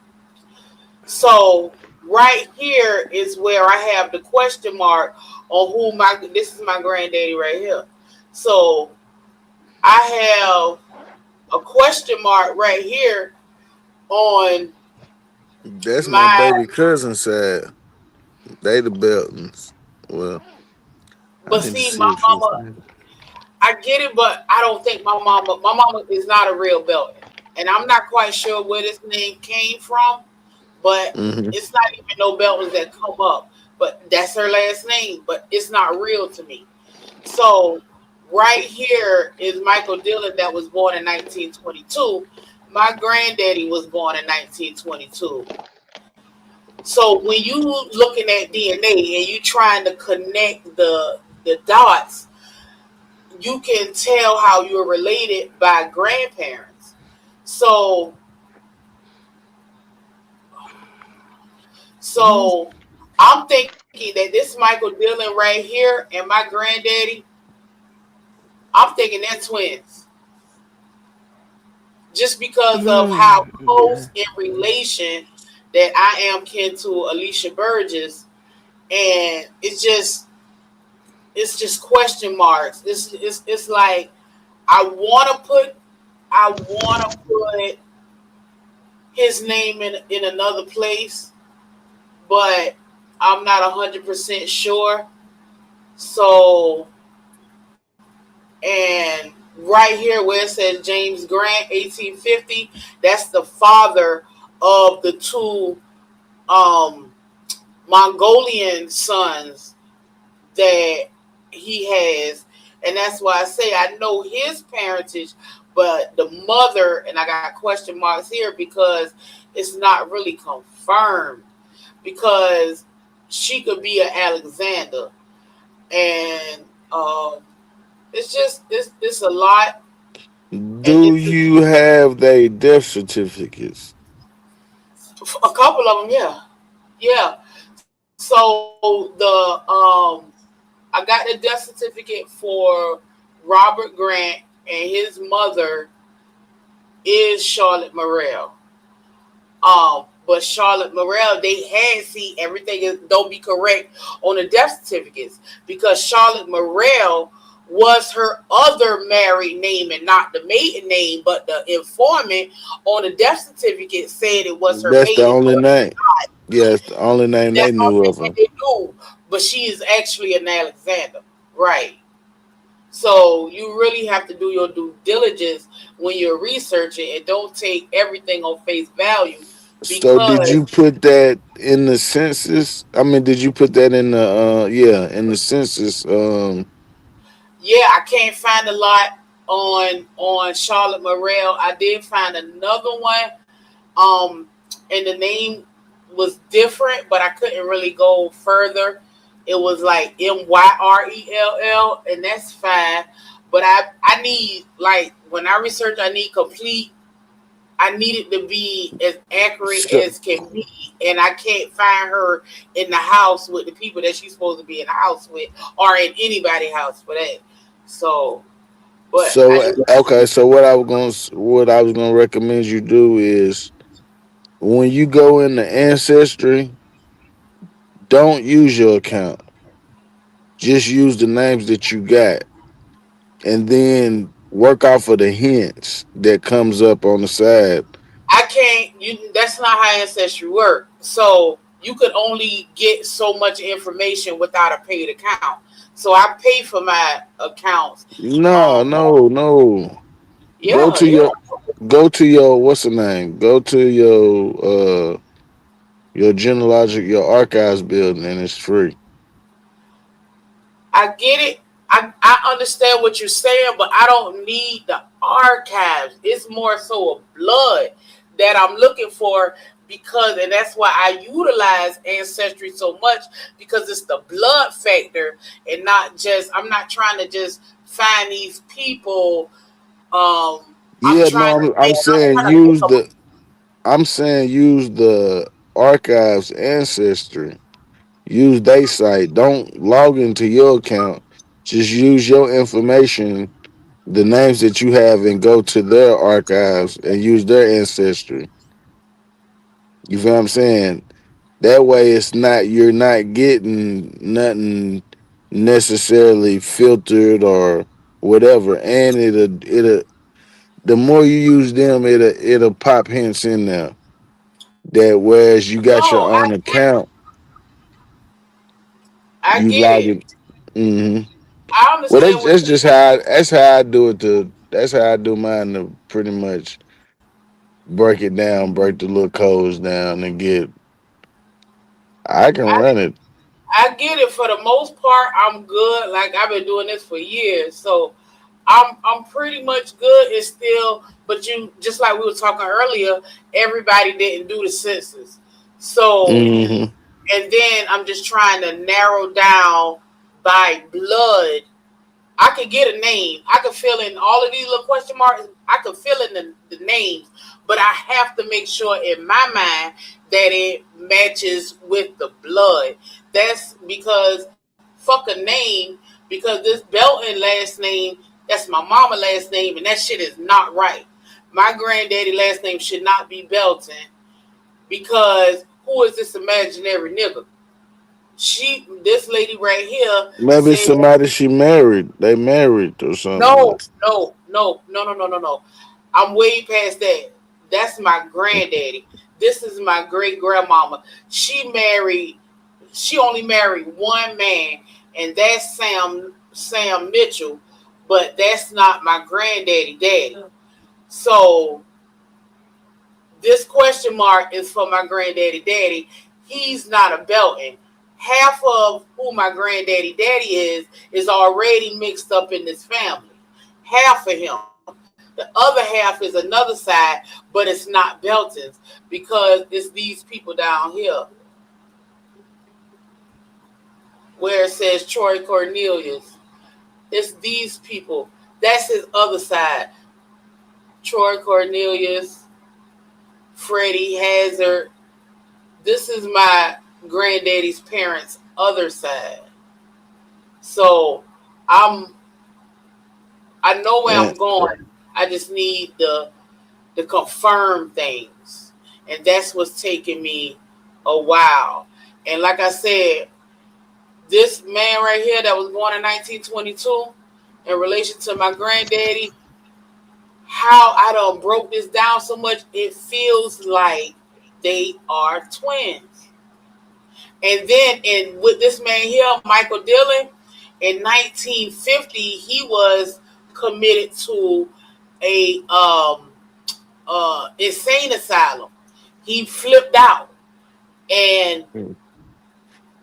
So right here is where I have the question mark on this is my granddaddy right here. So I have a question mark right here on That's my my baby cousin side. They the Beltons. Well, I but need to see see my if she's mama I get it, but I don't think my mama is not a real Belton. And I'm not quite sure where this name came from, but hmm it's not even no Beltons that come up. But that's her last name, but it's not real to me. So right here is Michael Dillon that was born in 1922. My granddaddy was born in 1922. So when you looking at DNA and you trying to connect the dots, you can tell how you're related by grandparents. So so I'm thinking that this Michael Dillon right here and my granddaddy, I'm thinking they're twins. Just because of how close in relation that I am kin to Alicia Burgess. And it's just question marks. It's like I wanna put his name in another place, but I'm not 100% sure. So, and right here where it says James Grant, 1850, that's the father of the two um, Mongolian sons that he has. And that's why I say I know his parentage, but the mother, and I got question marks here because it's not really confirmed. Because she could be an Alexander, and it's a lot, and Do you have their death certificates? a couple of them, yeah. So I got the death certificate for Robert Grant, and his mother is Charlotte Morrell. But Charlotte Morrell, they had everything don't be correct on the death certificates because Charlotte Morrell was her other married name and not the maiden name, but the informant on the death certificate said it was her That's the maiden only name. name. Yeah, it's the only name they That's all knew of her. they knew, but she is actually an Alexander, right? So you really have to do your due diligence when you're researching and don't take everything on face value. So did Because you put that in the census? I mean, did you put that in the in the census? yeah, I can't find a lot on Charlotte Morrell. I did find another one, and the name was different, but I couldn't really go further. It was like Myrell, and that's fine. But I need, like, when I research, I need complete. I need it to be as accurate So, as can be, and I can't find her in the house with the people that she's supposed to be in the house with, or in anybody's house for that. So, but I so just okay. So what I was gonna recommend you do is when you go into Ancestry, don't use your account. Just use the names that you got, and then work off of the hints that comes up on the side. I can't. That's not how ancestry work. So you could only get so much information without a paid account. So I pay for my accounts. No, no, no. Go Yeah, to yeah. your what's the name? Go to your genealogic, your archives building, and it's free. I get it. I understand what you're saying, but I don't need the archives. It's more so a blood that I'm looking for because, and that's why I utilize Ancestry so much because it's the blood factor and not just, I'm not trying to just find these people. I'm Yeah, trying to no, I'm saying make them. use the archives ancestry. Use they site. Don't log into your account. Just use your information, the names that you have, and go to their archives and use their ancestry. You feel what I'm saying? That way you're not getting nothing necessarily filtered or whatever. And it'll the more you use them, it'll pop hints in there. That whereas you got your No, own account, I you get log it. it. Hmm. I Well, understand what you're that's how I do it. That's how I do mine to pretty much break it down, break the little codes down, and get. I can run it. I get it. For the most part, I'm good. Like I've been doing this for years, so I'm pretty much good. It's still, but you just like we were talking earlier, everybody didn't do the census, so Hmm. and then I'm just trying to narrow down by blood. I could get a name. I could fill in all of these little question marks. I could fill in the names, but I have to make sure in my mind that it matches with the blood. That's because fuck a name, because this Belton last name, that's my mama last name, and that shit is not right. My granddaddy last name should not be Belton because who is this imaginary nigga? This lady right here Maybe said somebody she married. They married or something. no. I'm way past that. That's my granddaddy. This is my great grandmama. She only married one man, and that's Sam Mitchell, but that's not my granddaddy daddy. So this question mark is for my granddaddy daddy. He's not a Belton. Half of who my granddaddy daddy is already mixed up in this family. Half of him. The other half is another side, but it's not Beltons because it's these people down here where it says Troy Cornelius. It's these people. That's his other side. Troy Cornelius, Freddie Hazard. This is my granddaddy's parents' other side. So I'm I know where And I'm going. I just need the confirm things, and that's what's taking me a while. And like I said, this man right here that was born in 1922, in relation to my granddaddy, how I done broke this down so much, it feels like they are twins. And then with this man here, Michael Dillon, in 1950, he was committed to a insane asylum. He flipped out, and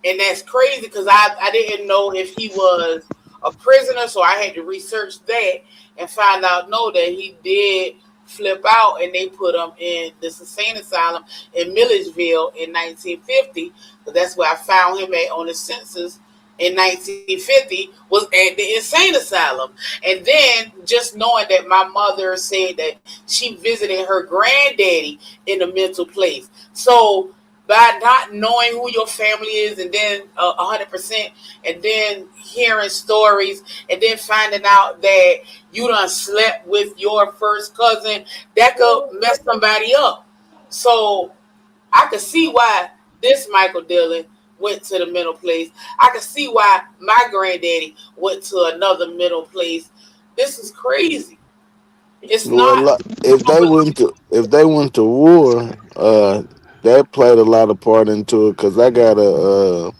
that's crazy because I didn't know if he was a prisoner, so I had to research that and find out that he did flip out, and they put him in this insane asylum in Milledgeville in 1950. But that's where I found him at on the census in 1950, was at the insane asylum. And then just knowing that my mother said that she visited her granddaddy in a mental place. So by not knowing who your family is, and then 100%, and then hearing stories, and then finding out that you done slept with your first cousin, that could mess somebody up. So I could see why this Michael Dillon went to the mental place. I could see why my granddaddy went to another mental place. This is crazy. It's not. if they went to war, that played a lot of part into it. Cause I got a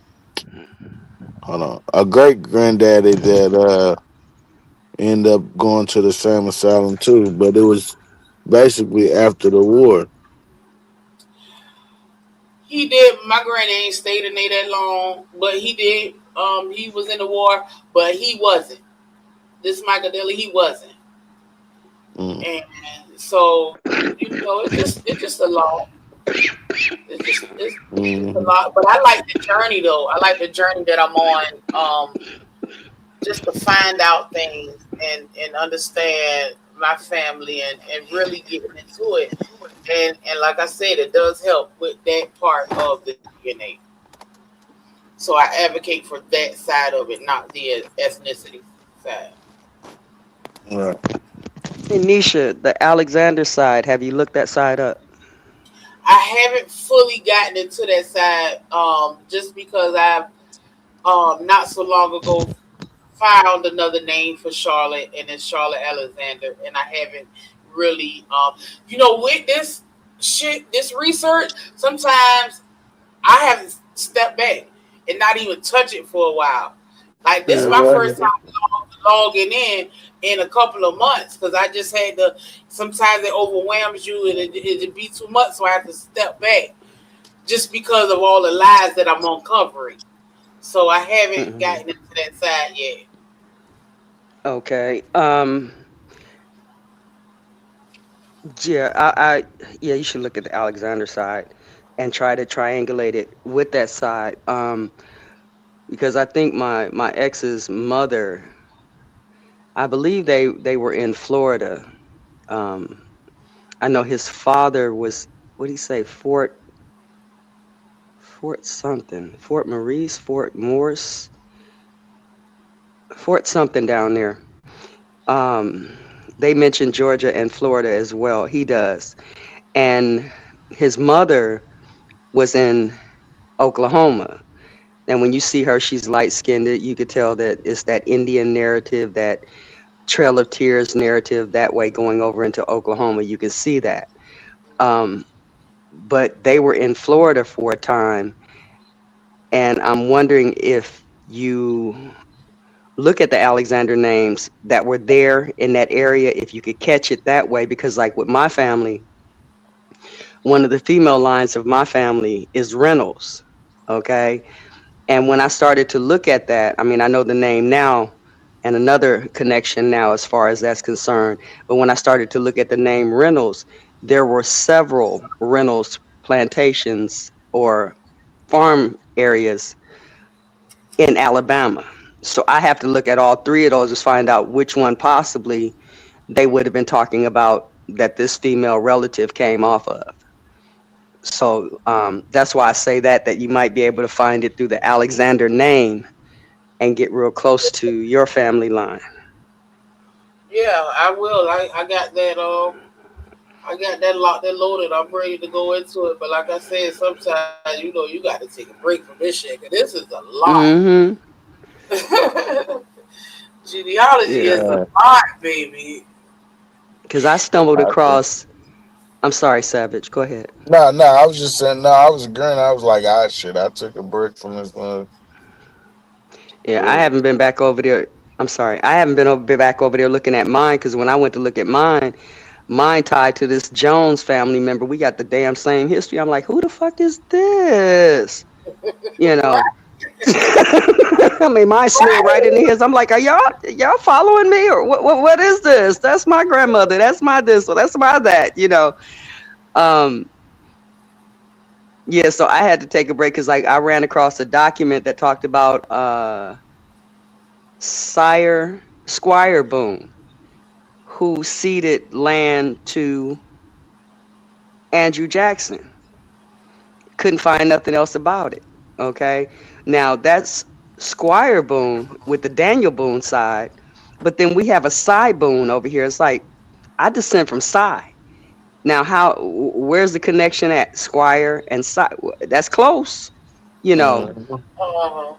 great granddaddy that ended up going to the same asylum too, but it was basically after the war. He did. My granddad ain't stayed in there that long, but he did. He was in the war, but he wasn't. This Michael Dillon, he wasn't. And so, it's just a lot. It's a lot. But I like the journey, though. I like the journey that I'm on, just to find out things and understand my family and really getting into it. And like I said, it does help with that part of the DNA. So I advocate for that side of it, not the ethnicity side. Right. Hey, Nisha, the Alexander side, have you looked that side up? I haven't fully gotten into that side, just because I've not so long ago found another name for Charlotte, and it's Charlotte Alexander, and I haven't really with this research, sometimes I have to step back and not even touch it for a while. Like this is my first time logging in a couple of months, because I just had to. Sometimes it overwhelms you and it'd be too much, so I have to step back just because of all the lies that I'm uncovering. So I haven't gotten into that side yet. Okay. Yeah, you should look at the Alexander side and try to triangulate it with that side. Because I think my ex's mother, I believe they were in Florida. I know his father was, what did he say, Fort something, Fort Maurice, Fort Morse, Fort something down there. They mentioned Georgia and Florida as well. He does. And his mother was in Oklahoma. And when you see her, she's light-skinned. You could tell that it's that Indian narrative, that Trail of Tears narrative, that way going over into Oklahoma. You can see that. But they were in Florida for a time. And I'm wondering if you look at the Alexander names that were there in that area, if you could catch it that way. Because like with my family, one of the female lines of my family is Reynolds. Okay. And when I started to look at that, I mean, I know the name now and another connection now as far as that's concerned. But when I started to look at the name Reynolds, there were several Reynolds plantations or farm areas in Alabama. So I have to look at all three of those to find out which one possibly they would have been talking about that this female relative came off of. So that's why I say that you might be able to find it through the Alexander name and get real close to your family line. Yeah, I will. I got that I got that locked and loaded. I'm ready to go into it. But like I said, sometimes you know you got to take a break from this shit because this is a lot. Mm-hmm. Genealogy is a Yeah. lot, baby. Because I stumbled I think. across. I'm sorry, Savage. Go ahead. No, I was just saying. No, I was agreeing. I was like, ah, shit. I took a break from this one. Yeah, I Yeah. haven't been back over there. I'm sorry. I haven't been back over there looking at mine because when I went to look at mine tied to this Jones family member. We got the damn same history. I'm like, who the fuck is this? You know. I mean, mine slid right into his. I'm like, are y'all following me or what is this? That's my grandmother. That's my this. Or that's my that. You know. Um. Yeah. So I had to take a break because like I ran across a document that talked about Squire Boone, who ceded land to Andrew Jackson. Couldn't find nothing else about it. Okay. Now that's Squire Boone with the Daniel Boone side. But then we have a Cy Boone over here. It's like I descend from Cy. Now where's the connection at Squire and Cy? That's close. You know, Mhm. Uh-huh.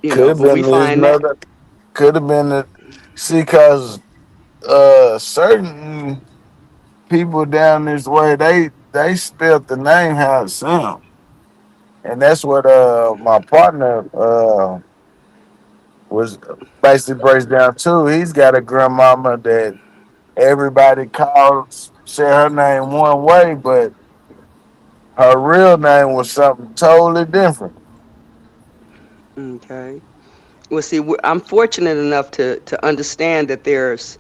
Could have but we been there's find that. another. Could have been the. See, cause certain people down this way they spelled the name how it sounds, and that's what my partner was basically breaks down too. He's got a grandmama that everybody calls said her name one way, but her real name was something totally different. Okay. Well, see, I'm fortunate enough to understand that there's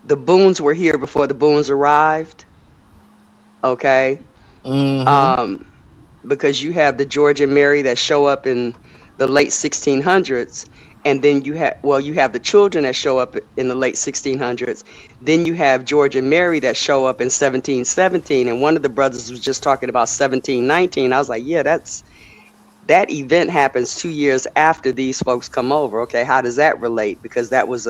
the Boones were here before the Boones arrived. Okay. Mm-hmm. Um, because you have the George and Mary that show up in the late 1600s, and then you have the children that show up in the late 1600s. Then you have George and Mary that show up in 1717, and one of the brothers was just talking about 1719. I was like, yeah, that event happens 2 years after these folks come over. Okay, how does that relate? Because that was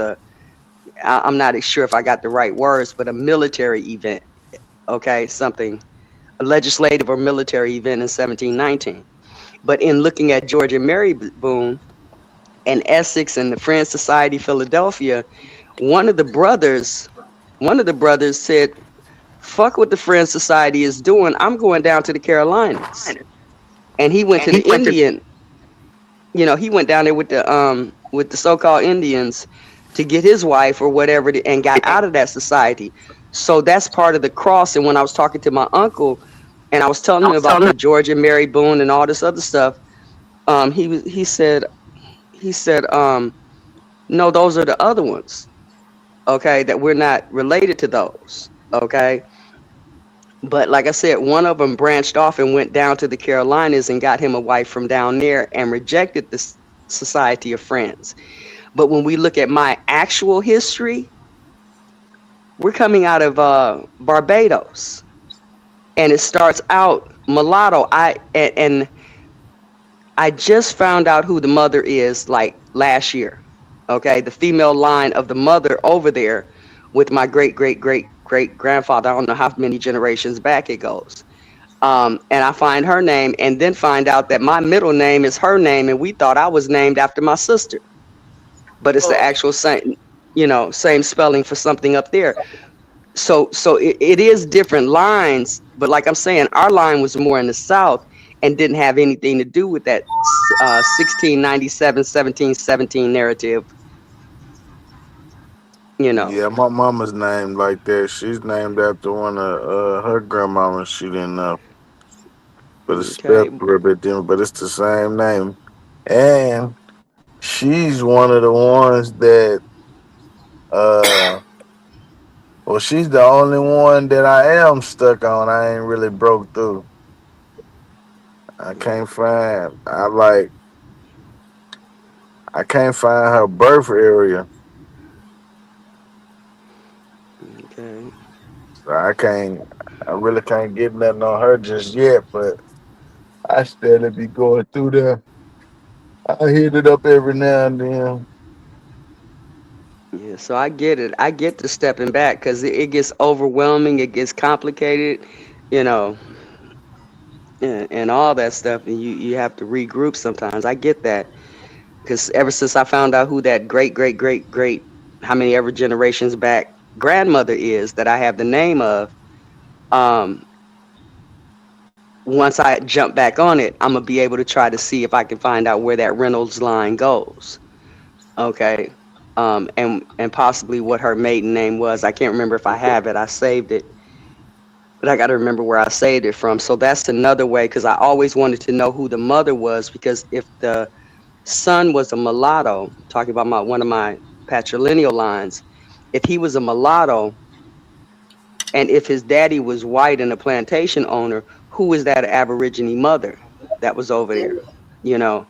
I'm not sure if I got the right words, but a military event. Okay, something a legislative or military event in 1719. But in looking at George and Mary Boone and Essex and the Friends Society Philadelphia, one of the brothers, said, "Fuck what the Friends Society is doing. I'm going down to the Carolinas." And he went to the Indian. He went down there with the so-called Indians to get his wife or whatever and got out of that society. So that's part of the cross. And when I was talking to my uncle and I was telling him about the George and Mary Boone and all this other stuff, he said, no, those are the other ones. Okay, that we're not related to those. Okay. But like I said, one of them branched off and went down to the Carolinas and got him a wife from down there and rejected the Society of Friends. But when we look at my actual history, we're coming out of Barbados, and it starts out mulatto. And I just found out who the mother is like last year. Okay, the female line of the mother over there with my great great great great grandfather. I don't know how many generations back it goes. And I find her name, and then find out that my middle name is her name, and we thought I was named after my sister, but it's the actual same spelling for something up there. So it is different lines, but like I'm saying, our line was more in the south and didn't have anything to do with that 1697, 1717 narrative. Yeah, my mama's named like that. She's named after one of her grandmamas. She didn't know, but it's spelled Okay. a little bit different. But it's the same name, and she's one of the ones that uh well, she's the only one that I am stuck on. I ain't really broke through. I can't find. I can't find her birth area. Okay. So I can't. I really can't get nothing on her just yet. But I steadily be going through there. I hit it up every now and then. Yeah, so I get it. I get the stepping back because it gets overwhelming, it gets complicated, you know, and all that stuff, and you have to regroup sometimes. I get that because ever since I found out who that great, how many ever generations back grandmother is that I have the name of, um, once I jump back on it, I'm gonna be able to try to see if I can find out where that Reynolds line goes. Okay. And possibly what her maiden name was. I can't remember if I have it. I saved it, but I got to remember where I saved it from. So that's another way because I always wanted to know who the mother was because if the son was a mulatto, talking about one of my patrilineal lines, if he was a mulatto and if his daddy was white and a plantation owner, who was that Aborigine mother that was over there? You know.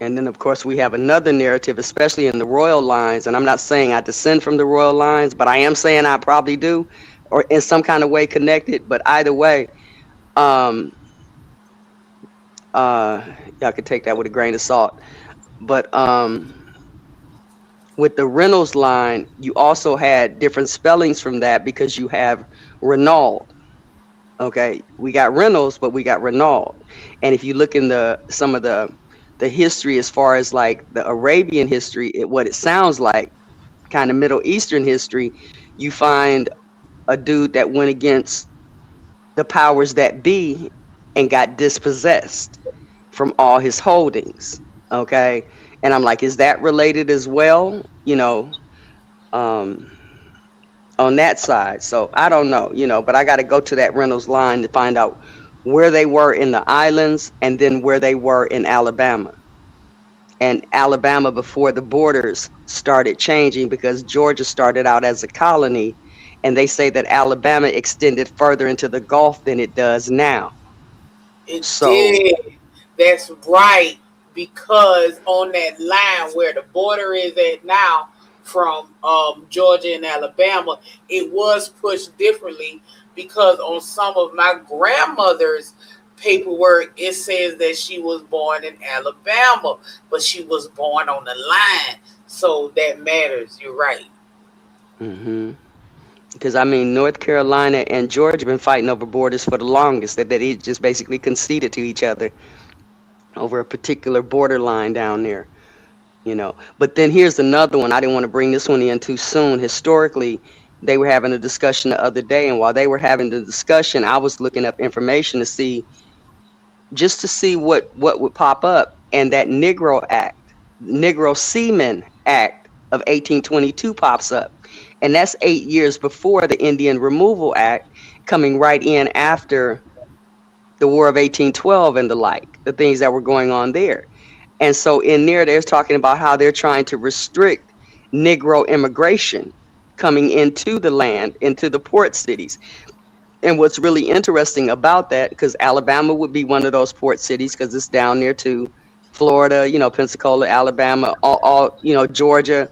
And then, of course, we have another narrative, especially in the royal lines. And I'm not saying I descend from the royal lines, but I am saying I probably do, or in some kind of way connected. But either way, y'all could take that with a grain of salt. But with the Reynolds line, you also had different spellings from that because you have Renaud. Okay, we got Reynolds, but we got Renaud. And if you look in some of the history as far as like the Arabian history, what it sounds like, kind of Middle Eastern history, you find a dude that went against the powers that be and got dispossessed from all his holdings. Okay. And I'm like, is that related as well? You know, on that side. So I don't know, but I got to go to that Reynolds line to find out where they were in the islands and then where they were in Alabama. And Alabama before the borders started changing because Georgia started out as a colony. And they say that Alabama extended further into the Gulf than it does now. It did. That's right. Because on that line where the border is at now from Georgia and Alabama, it was pushed differently because on some of my grandmother's paperwork, it says that she was born in Alabama, but she was born on the line. So that matters. You're right. Mm-hmm. Because, I mean, North Carolina and Georgia have been fighting over borders for the longest, that they just basically conceded to each other over a particular borderline down there, But then here's another one. I didn't want to bring this one in too soon. Historically, they were having a discussion the other day, and while they were having the discussion, I was looking up information to see what would pop up. And that Negro Seaman Act of 1822 pops up. And that's 8 years before the Indian Removal Act, coming right in after the War of 1812 and the like, the things that were going on there. And so in there, they're talking about how they're trying to restrict Negro immigration coming into the land, into the port cities. And what's really interesting about that, because Alabama would be one of those port cities because it's down there to Florida, Pensacola, Alabama, all Georgia,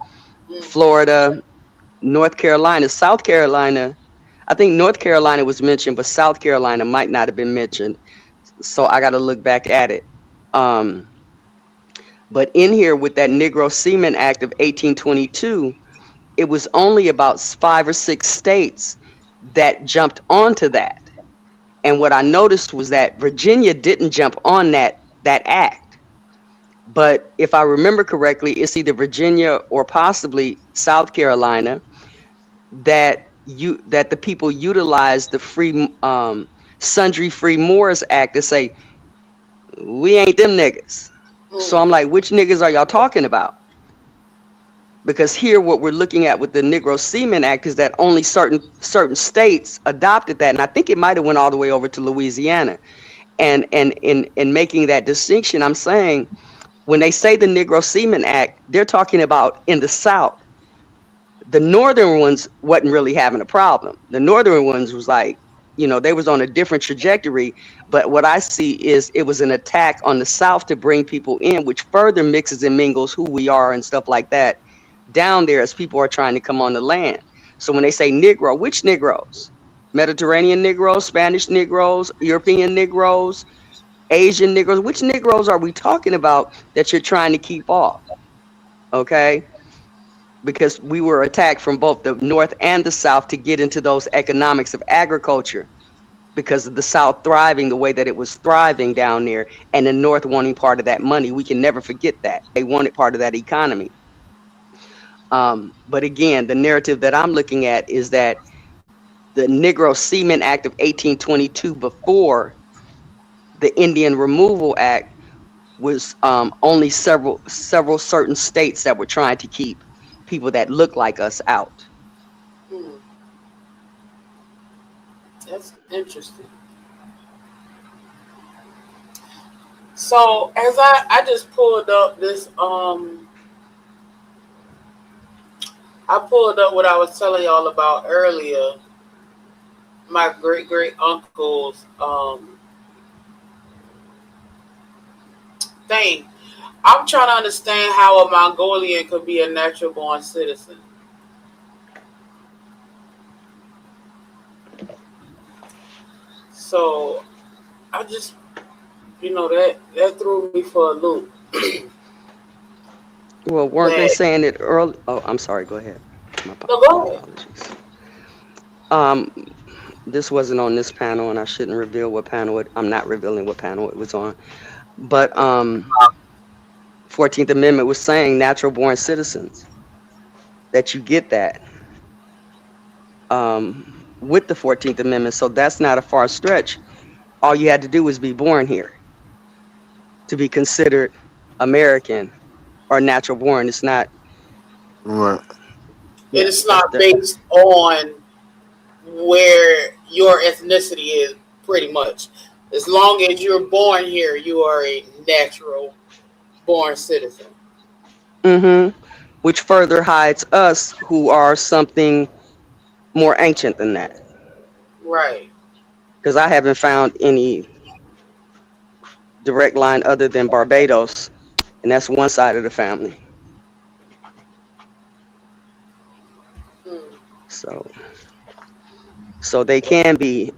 Florida, North Carolina, South Carolina. I think North Carolina was mentioned, but South Carolina might not have been mentioned. So I got to look back at it. But in here with that Negro Seaman Act of 1822, it was only about 5 or 6 states that jumped onto that. And what I noticed was that Virginia didn't jump on that act. But if I remember correctly, it's either Virginia or possibly South Carolina that the people utilized the Sundry Free Moors Act to say, we ain't them niggas. So I'm like, which niggas are y'all talking about? Because here what we're looking at with the Negro Seaman Act is that only certain states adopted that. And I think it might have went all the way over to Louisiana. And in making that distinction, I'm saying when they say the Negro Seaman Act, they're talking about in the South. The northern ones wasn't really having a problem. The northern ones was like, they was on a different trajectory. But what I see is it was an attack on the South to bring people in, which further mixes and mingles who we are and stuff like that down there as people are trying to come on the land. So when they say Negro, which Negroes? Mediterranean Negroes, Spanish Negroes, European Negroes, Asian Negroes? Which Negroes are we talking about that you're trying to keep off? Okay. because we were attacked from both the north and the south to get into those economics of agriculture because of the south thriving the way that it was thriving down there and the north wanting part of that money. We can never forget that. They wanted part of that economy. But again, the narrative that I'm looking at is that the Negro Seaman Act of 1822, before the Indian Removal Act, was only several certain states that were trying to keep people that look like us out. That's interesting. So as I just pulled up this I pulled up what I was telling y'all about earlier. My great uncle's thing. I'm trying to understand how a Mongolian could be a natural born citizen. So I just, that threw me for a loop. Well, weren't they saying it early? Oh, I'm sorry. Go ahead. No, go ahead. This wasn't on this panel, and I shouldn't reveal what panel I'm not revealing what panel it was on. But 14th Amendment was saying natural born citizens, that you get that with the 14th Amendment. So that's not a far stretch. All you had to do was be born here to be considered American or natural born. It's not. Right. It's not based on where your ethnicity is, pretty much. As long as you're born here, you are a natural born citizen. Which further hides us, who are something more ancient than that. Right. Because I haven't found any direct line other than Barbados, and that's one side of the family. So they can be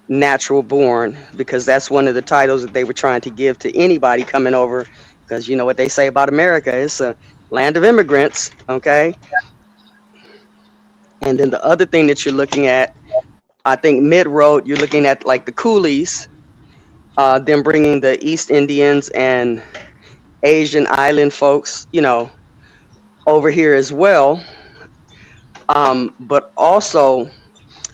natural born, because that's one of the titles that they were trying to give to anybody coming over, because you know what they say about America, it's a land of immigrants, okay? And then the other thing that you're looking at, I think mid-road, you're looking at like the coolies, them bringing the East Indians and Asian island folks, over here as well. But also,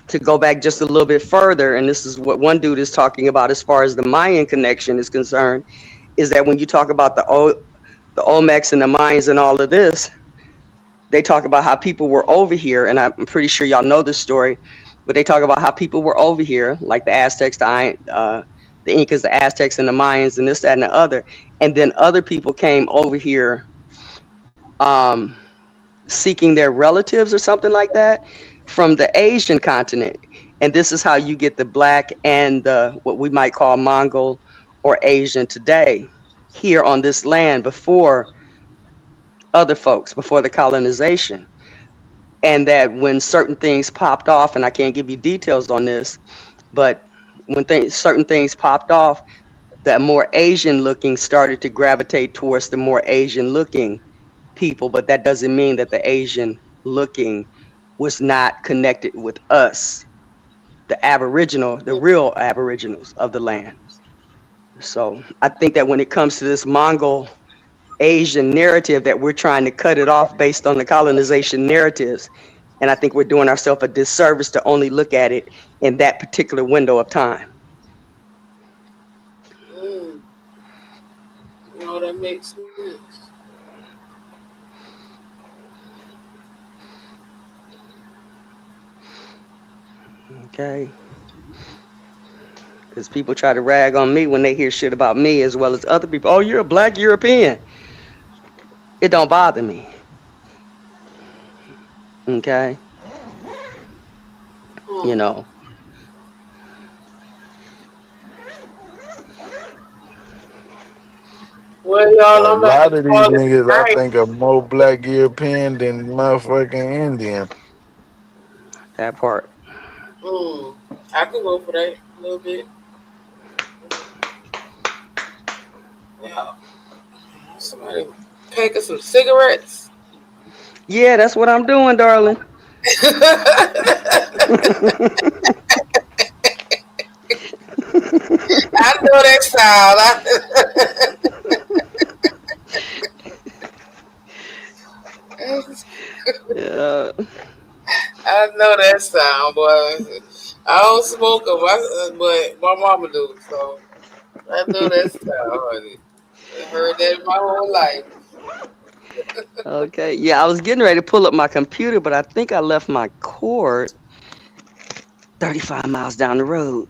to go back just a little bit further, and this is what one dude is talking about as far as the Mayan connection is concerned, is that when you talk about the Olmecs and the Mayans and all of this, they talk about how people were over here, and I'm pretty sure y'all know this story, but they talk about how people were over here, like the Aztecs, the Incas, the Aztecs, and the Mayans, and this, that, and the other. And then other people came over here seeking their relatives or something like that from the Asian continent. And this is how you get the black and the what we might call Mongol or Asian today here on this land before other folks, before the colonization. And that when certain things popped off, and I can't give you details on this, but when certain things popped off, that more Asian looking started to gravitate towards the more Asian looking people. But that doesn't mean that the Asian looking was not connected with us, the real Aboriginals of the land. So I think that when it comes to this Mongol Asian narrative, that we're trying to cut it off based on the colonization narratives. And I think we're doing ourselves a disservice to only look at it in that particular window of time. That makes sense. Okay. Because people try to rag on me when they hear shit about me as well as other people. Oh, you're a black European. It don't bother me. Okay. Well, y'all, A I'm lot about of to these call it niggas, I night. think, are more black European than motherfucking Indian. That part. I can go for that a little bit. Yeah. Somebody Pack of some cigarettes. Yeah, that's what I'm doing, darling. I know that sound. Yeah. I know that sound, boy. I don't smoke them, but my mama do, so I know that sound, honey. I heard that my whole life. Okay. Yeah, I was getting ready to pull up my computer, but I think I left my cord 35 miles down the road.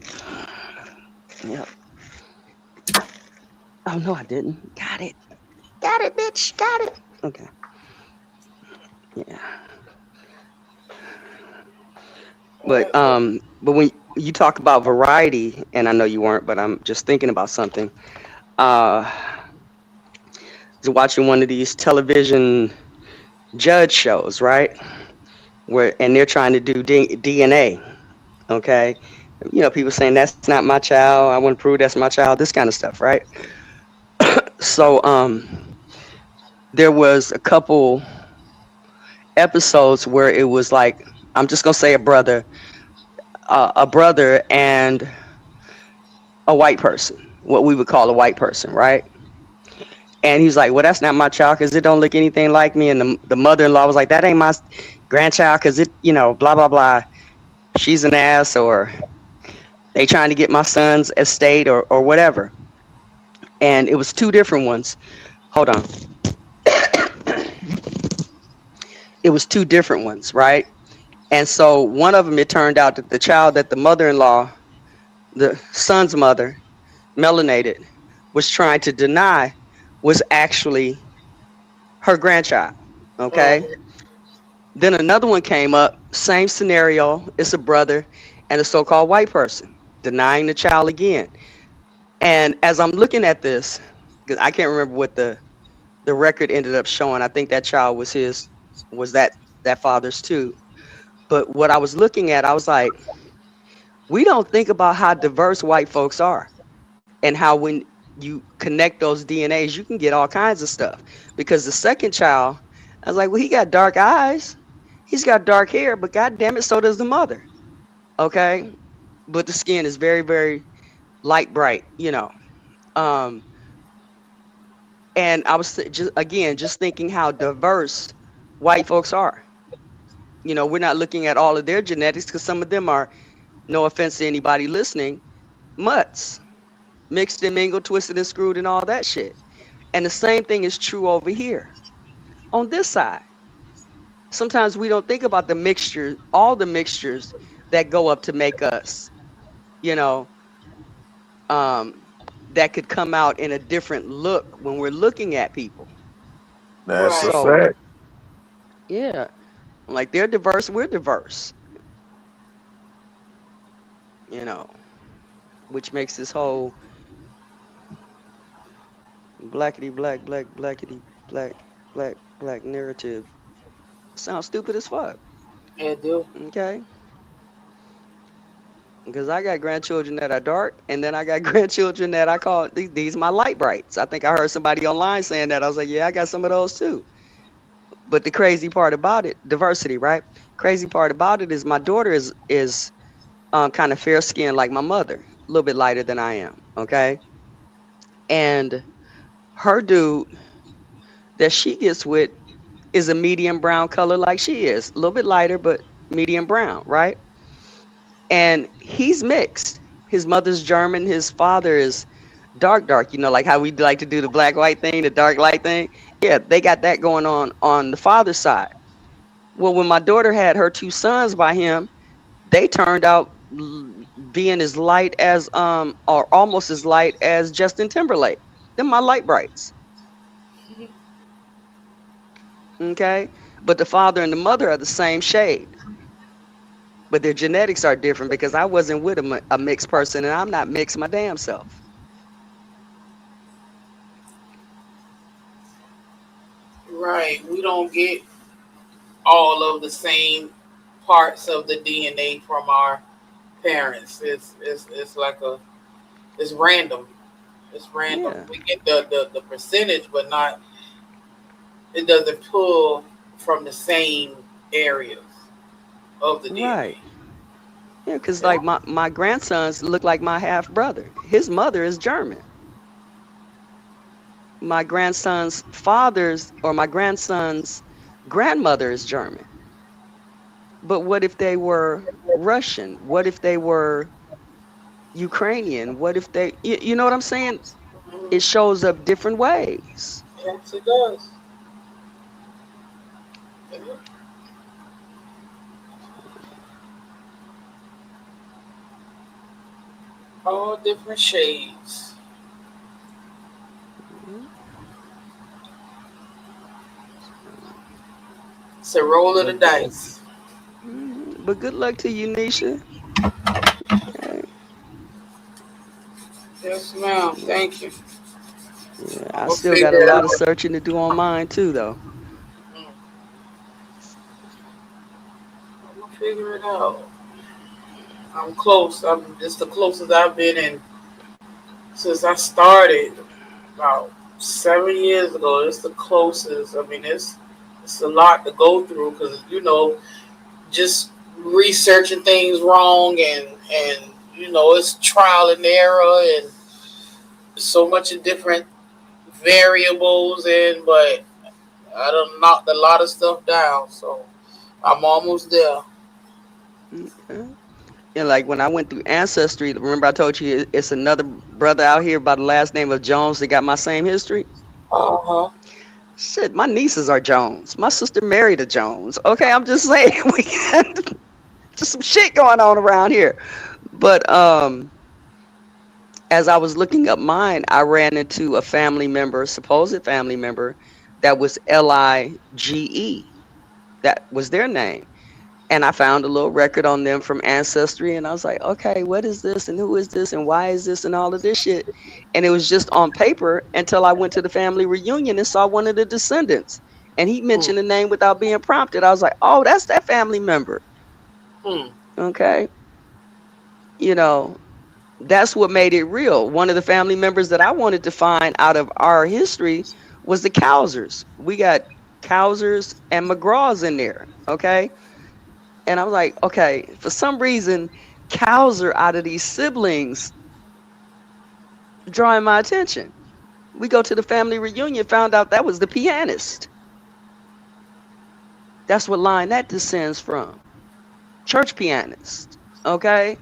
Yep. Oh no, I didn't. Got it. Got it, bitch. Got it. Okay. Yeah. But when you talk about variety, and I know you weren't, but I'm just thinking about something. I was watching one of these television judge shows, right? And they're trying to do DNA. Okay. You know, people saying that's not my child. I want to prove that's my child. This kind of stuff, right? So there was a couple episodes where it was like, I'm just gonna say a brother and a white person, what we would call a white person, right? And he's like, well, that's not my child because it don't look anything like me. And the mother-in-law was like, that ain't my grandchild because it, you know, blah, blah, blah. She's an ass, or they trying to get my son's estate or whatever. And it was two different ones. Hold on. It was two different ones, right? And so one of them, it turned out that the child that the mother-in-law, the son's mother, melanated, was trying to deny was actually her grandchild. Okay. Then another one came up, same scenario. It's a brother and a so-called white person denying the child again. And as I'm looking at this, because I can't remember what the record ended up showing. I think that child was that father's too. But what I was looking at, I was like, we don't think about how diverse white folks are and how when you connect those DNAs, you can get all kinds of stuff. Because the second child, I was like, well, he got dark eyes. He's got dark hair, but God damn it, so does the mother. Okay. But the skin is very, very light, bright, you know. And I was just thinking how diverse white folks are. You know, we're not looking at all of their genetics because some of them are, no offense to anybody listening, mutts. Mixed and mingled, twisted and screwed and all that shit. And the same thing is true over here. On this side. Sometimes we don't think about the mixture, all the mixtures that go up to make us, you know, that could come out in a different look when we're looking at people. That's a fact. Yeah. Like they're diverse, we're diverse. You know, which makes this whole blackity black blackity black narrative sounds stupid as fuck. Yeah, it do. Okay. Because I got grandchildren that are dark, and then I got grandchildren that I call these my light brights. I think I heard somebody online saying that. I was like, yeah, I got some of those too. But the crazy part about it, diversity, right? Crazy part about it is my daughter is kind of fair skinned like my mother, a little bit lighter than I am. Okay. And her dude that she gets with is a medium brown color like she is, a little bit lighter, but medium brown, right? And he's mixed. His mother's German. His father is dark, you know, like how we like to do the black white thing, the dark light thing. Yeah, they got that going on the father's side. Well, when my daughter had her two sons by him, they turned out being as light as or almost as light as Justin Timberlake. They're my light brights. Okay, but the father and the mother are the same shade. But their genetics are different because I wasn't with a mixed person, and I'm not mixed my damn self. Right. We don't get all of the same parts of the DNA from our parents. It's like it's random. It's random. Yeah. We get the percentage, but not it doesn't pull from the same areas of the DNA. Right. Yeah, because like my grandsons look like my half brother. His mother is German. My grandson's father's or my grandson's grandmother is German. But what if they were Russian? What if they were Ukrainian? What if they, you know what I'm saying? It shows up different ways. Yes, it does. All different shades. It's a roll of the dice. But good luck to you, Nisha. Okay. Yes, ma'am. Thank you. Yeah, I still got a lot of searching to do on mine too, though. I'm gonna figure it out. I'm close. It's the closest I've been in since I started about 7 years ago. It's the closest. I mean, it's a lot to go through because just researching things wrong and it's trial and error and so much of different variables but I done knocked a lot of stuff down, so I'm almost there. Okay. And like when I went through Ancestry, remember I told you it's another brother out here by the last name of Jones that got my same history? Uh-huh. Shit, my nieces are Jones. My sister married a Jones. Okay, I'm just saying we got just some shit going on around here. But as I was looking up mine, I ran into a family member, supposed family member, that was Lige. That was their name. And I found a little record on them from Ancestry, and I was like, okay, what is this, and who is this, and why is this, and all of this shit. And it was just on paper until I went to the family reunion and saw one of the descendants. And he mentioned the name without being prompted. I was like, oh, that's that family member. Okay. That's what made it real. One of the family members that I wanted to find out of our history was the Cowsers. We got Cowsers and McGraws in there. Okay. And I was like, okay, for some reason, Cowser out of these siblings drawing my attention. We go to the family reunion, found out that was the pianist. That's what line that descends from. Church pianist. Okay?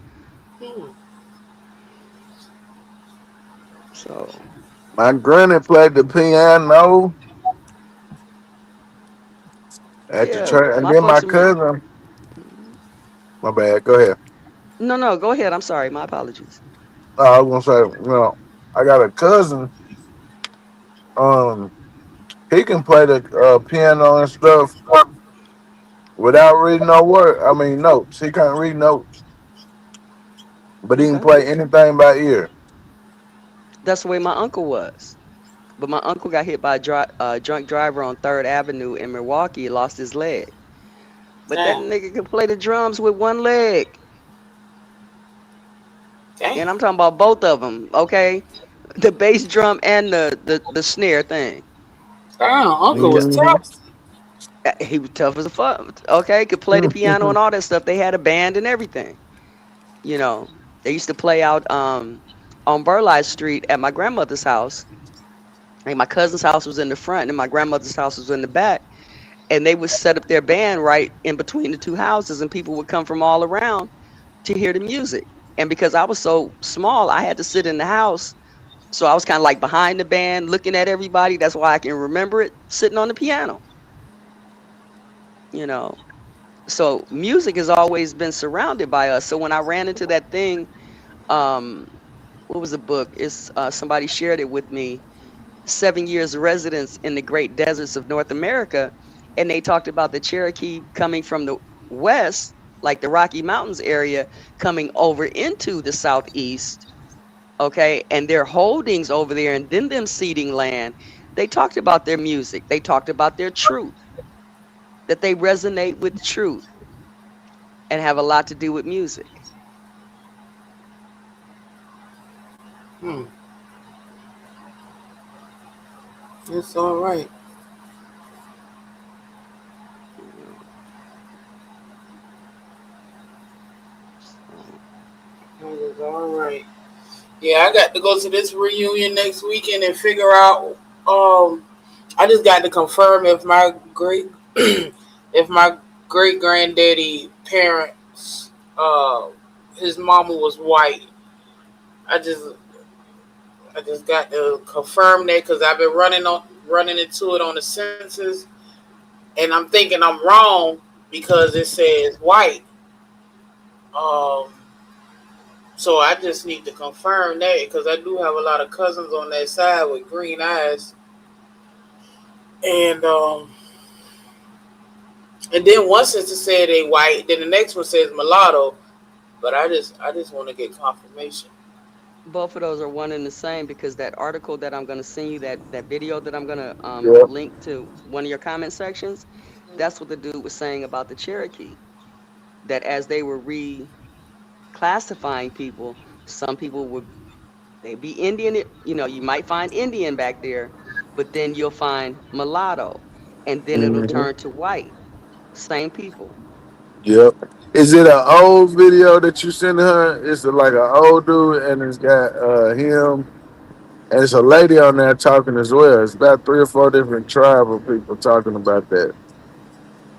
So. My granny played the piano at the church, and then my cousin. My bad. Go ahead. No, go ahead. I'm sorry. My apologies. I was gonna say, I got a cousin. He can play the piano and stuff without reading no word. I mean notes. He can't read notes, but he can play anything by ear. That's the way my uncle was. But my uncle got hit by a drunk driver on 3rd Avenue in Milwaukee, lost his leg. But that nigga could play the drums with one leg. And I'm talking about both of them, okay? The bass drum and the snare thing. Damn, uncle was tough. He was tough as a fuck, okay? Could play the piano and all that stuff. They had a band and everything. They used to play out on Burleigh Street at my grandmother's house. Like my cousin's house was in the front and my grandmother's house was in the back. And they would set up their band right in between the two houses and people would come from all around to hear the music. And because I was so small, I had to sit in the house. So I was kind of like behind the band looking at everybody. That's why I can remember it, sitting on the piano. So music has always been surrounded by us. So when I ran into that thing, what was the book? It's somebody shared it with me. 7 years of residence in the great deserts of North America. And they talked about the Cherokee coming from the west, like the Rocky Mountains area, coming over into the southeast. Okay. And their holdings over there and then them ceding land. They talked about their music. They talked about their truth, that they resonate with truth and have a lot to do with music. It's all right. All right. Yeah, I got to go to this reunion next weekend and figure out. I just got to confirm if my great if my great granddaddy parents his mama was white. I just I just got to confirm that because I've been running into it on the census, and I'm thinking I'm wrong because it says white. Um, so I just need to confirm that because I do have a lot of cousins on that side with green eyes, and and then one sister said they white, then the next one says mulatto, but I just want to get confirmation. Both of those are one and the same because that article that I'm gonna send you, that video that I'm gonna Yep. link to one of your comment sections, that's what the dude was saying about the Cherokee. That as they were reclassifying people, some people would they be Indian. You know, you might find Indian back there, but then you'll find mulatto, and then it'll Hmm. turn to white. Same people. Yep. Is it an old video that you sent her? It's like an old dude, and it's got him, and it's a lady on there talking as well. It's about 3 or 4 different tribal people talking about that.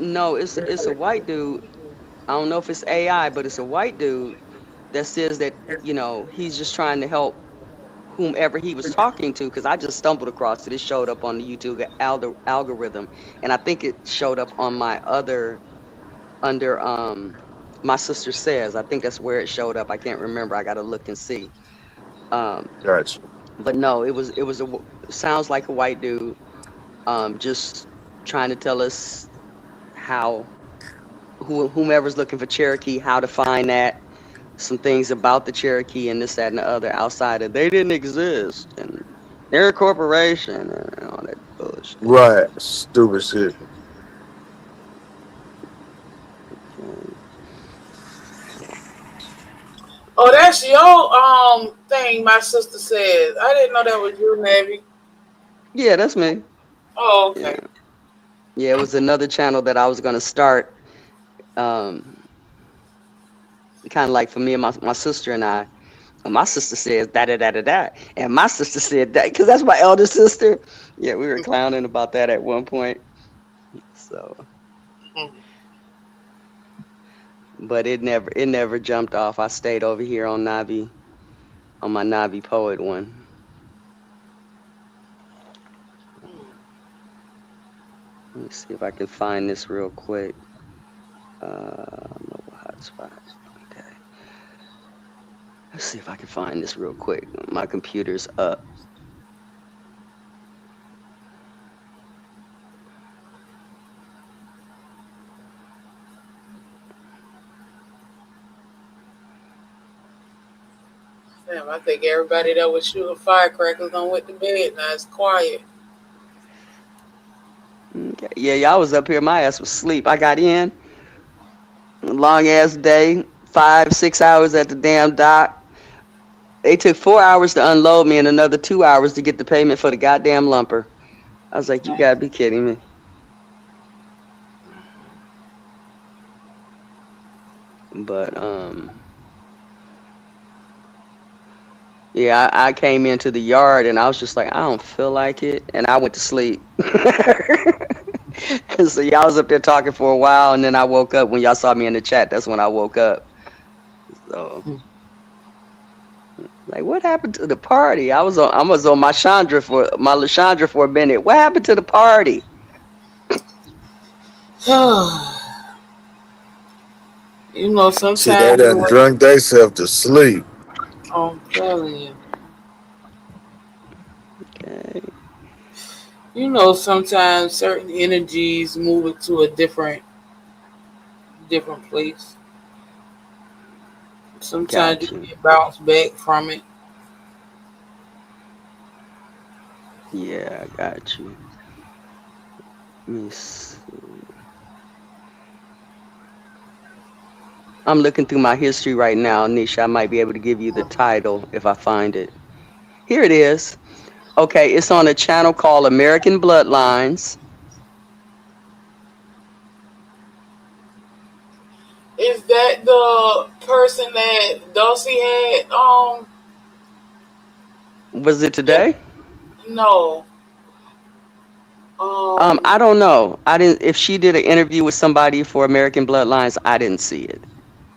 No, it's a white dude. I don't know if it's AI, but it's a white dude that says that he's just trying to help whomever he was talking to because I just stumbled across it. It showed up on the YouTube algorithm, and I think it showed up on my other under my sister says. I think that's where it showed up. I can't remember. I gotta look and see. Um, Gotcha. but no, it sounds like a white dude just trying to tell us how whomever's looking for Cherokee how to find that. Some things about the Cherokee and this, that, and the other outside of they didn't exist and they're a corporation and all that bullshit. Right. Stupid shit. Oh, that's your thing. My sister says I didn't know that was you, Navy. Yeah, that's me. Oh, Yeah, okay. yeah. It was another channel that I was gonna start. Um, Kind of like for me and my sister and I. And my sister says da da da da da, and my sister said that because that's my elder sister. Yeah, we were clowning about that at one point. So, but it never jumped off. I stayed over here on Navi, on my Navi poet one. Let me see if I can find this real quick. Mobile hotspot. Okay. Let's see if I can find this real quick. My computer's up. Damn, I think everybody that was shooting firecrackers done went to bed. Now it's quiet. Okay. Yeah, y'all was up here. My ass was asleep. I got in. Long ass day. 5-6 hours at the damn dock. They took 4 hours to unload me and another 2 hours to get the payment for the goddamn lumper. I was like, you gotta be kidding me. But yeah, I came into the yard and I was just like, I don't feel like it, and I went to sleep. So y'all was up there talking for a while, and then I woke up when y'all saw me in the chat. That's when I woke up. So, like, what happened to the party? I was on my Lashandra for a minute. What happened to the party? You know, See, they sometimes done drunk themselves to sleep. I'm telling you. Okay. You know, sometimes certain energies move it to a different place. Sometimes you Gotcha. can bounce back from it. Yeah, I got you. Let me see. I'm looking through my history right now, Nisha. I might be able to give you the title if I find it. Here it is. Okay, it's on a channel called American Bloodlines. Is that the person that Dulcie had? Was it today? No. I don't know. I didn't. If she did an interview with somebody for American Bloodlines, I didn't see it.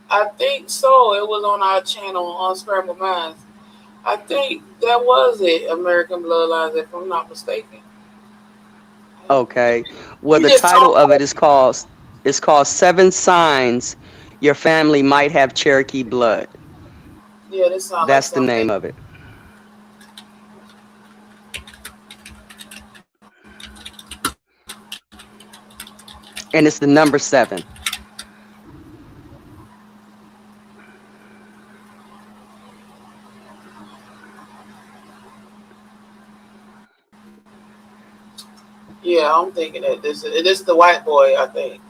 I think so. It was on our channel on Scrambled Minds. I think that was it, American Bloodlines, if I'm not mistaken. Okay. Well, You the just title talk. of it is called Seven Signs Your Family Might Have Cherokee Blood. Yeah, this sounds like That's the something. name of it. And it's the number 7. Yeah, I'm thinking that this is the white boy, I think.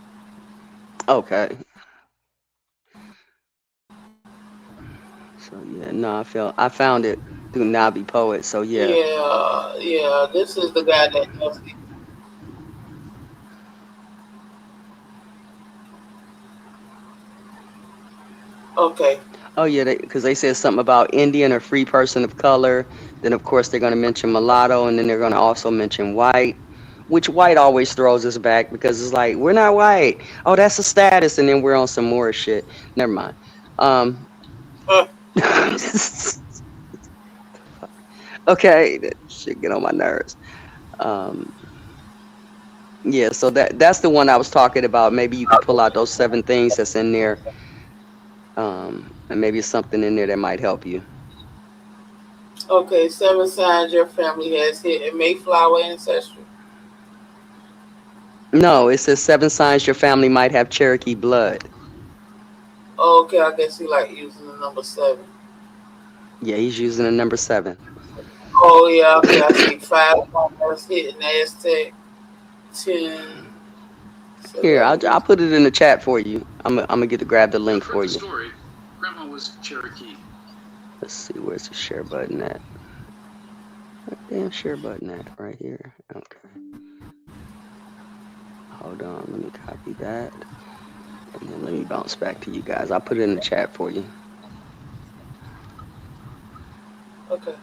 Okay. So yeah, no, I found it through Nabi Poet. So yeah. Yeah, this is the guy that Dusty. Okay. Oh yeah, because they said something about Indian or free person of color. Then of course they're going to mention mulatto, and then they're going to also mention white, which white always throws us back because it's like we're not white. Oh, that's a status, and then we're on some more shit. Never mind. Okay, that shit get on my nerves. Yeah, so that's the one I was talking about. Maybe you can pull out those 7 things that's in there. And maybe it's something in there that might help you. Okay, 7 signs your family has hit a Mayflower ancestry. No, it says 7 signs your family might have Cherokee blood. Okay, I guess he like using the number 7. Yeah, he's using the number 7. Oh yeah, okay, I see 5 that's hitting Aztec, 10. Here, I'll put it in the chat for you. I'm gonna get to grab the link for you. Story. Grandma was Cherokee. Let's see, where's the share button at? Damn share button at right here. Okay. Hold on, let me copy that. And then let me bounce back to you guys. I'll put it in the chat for you. Okay.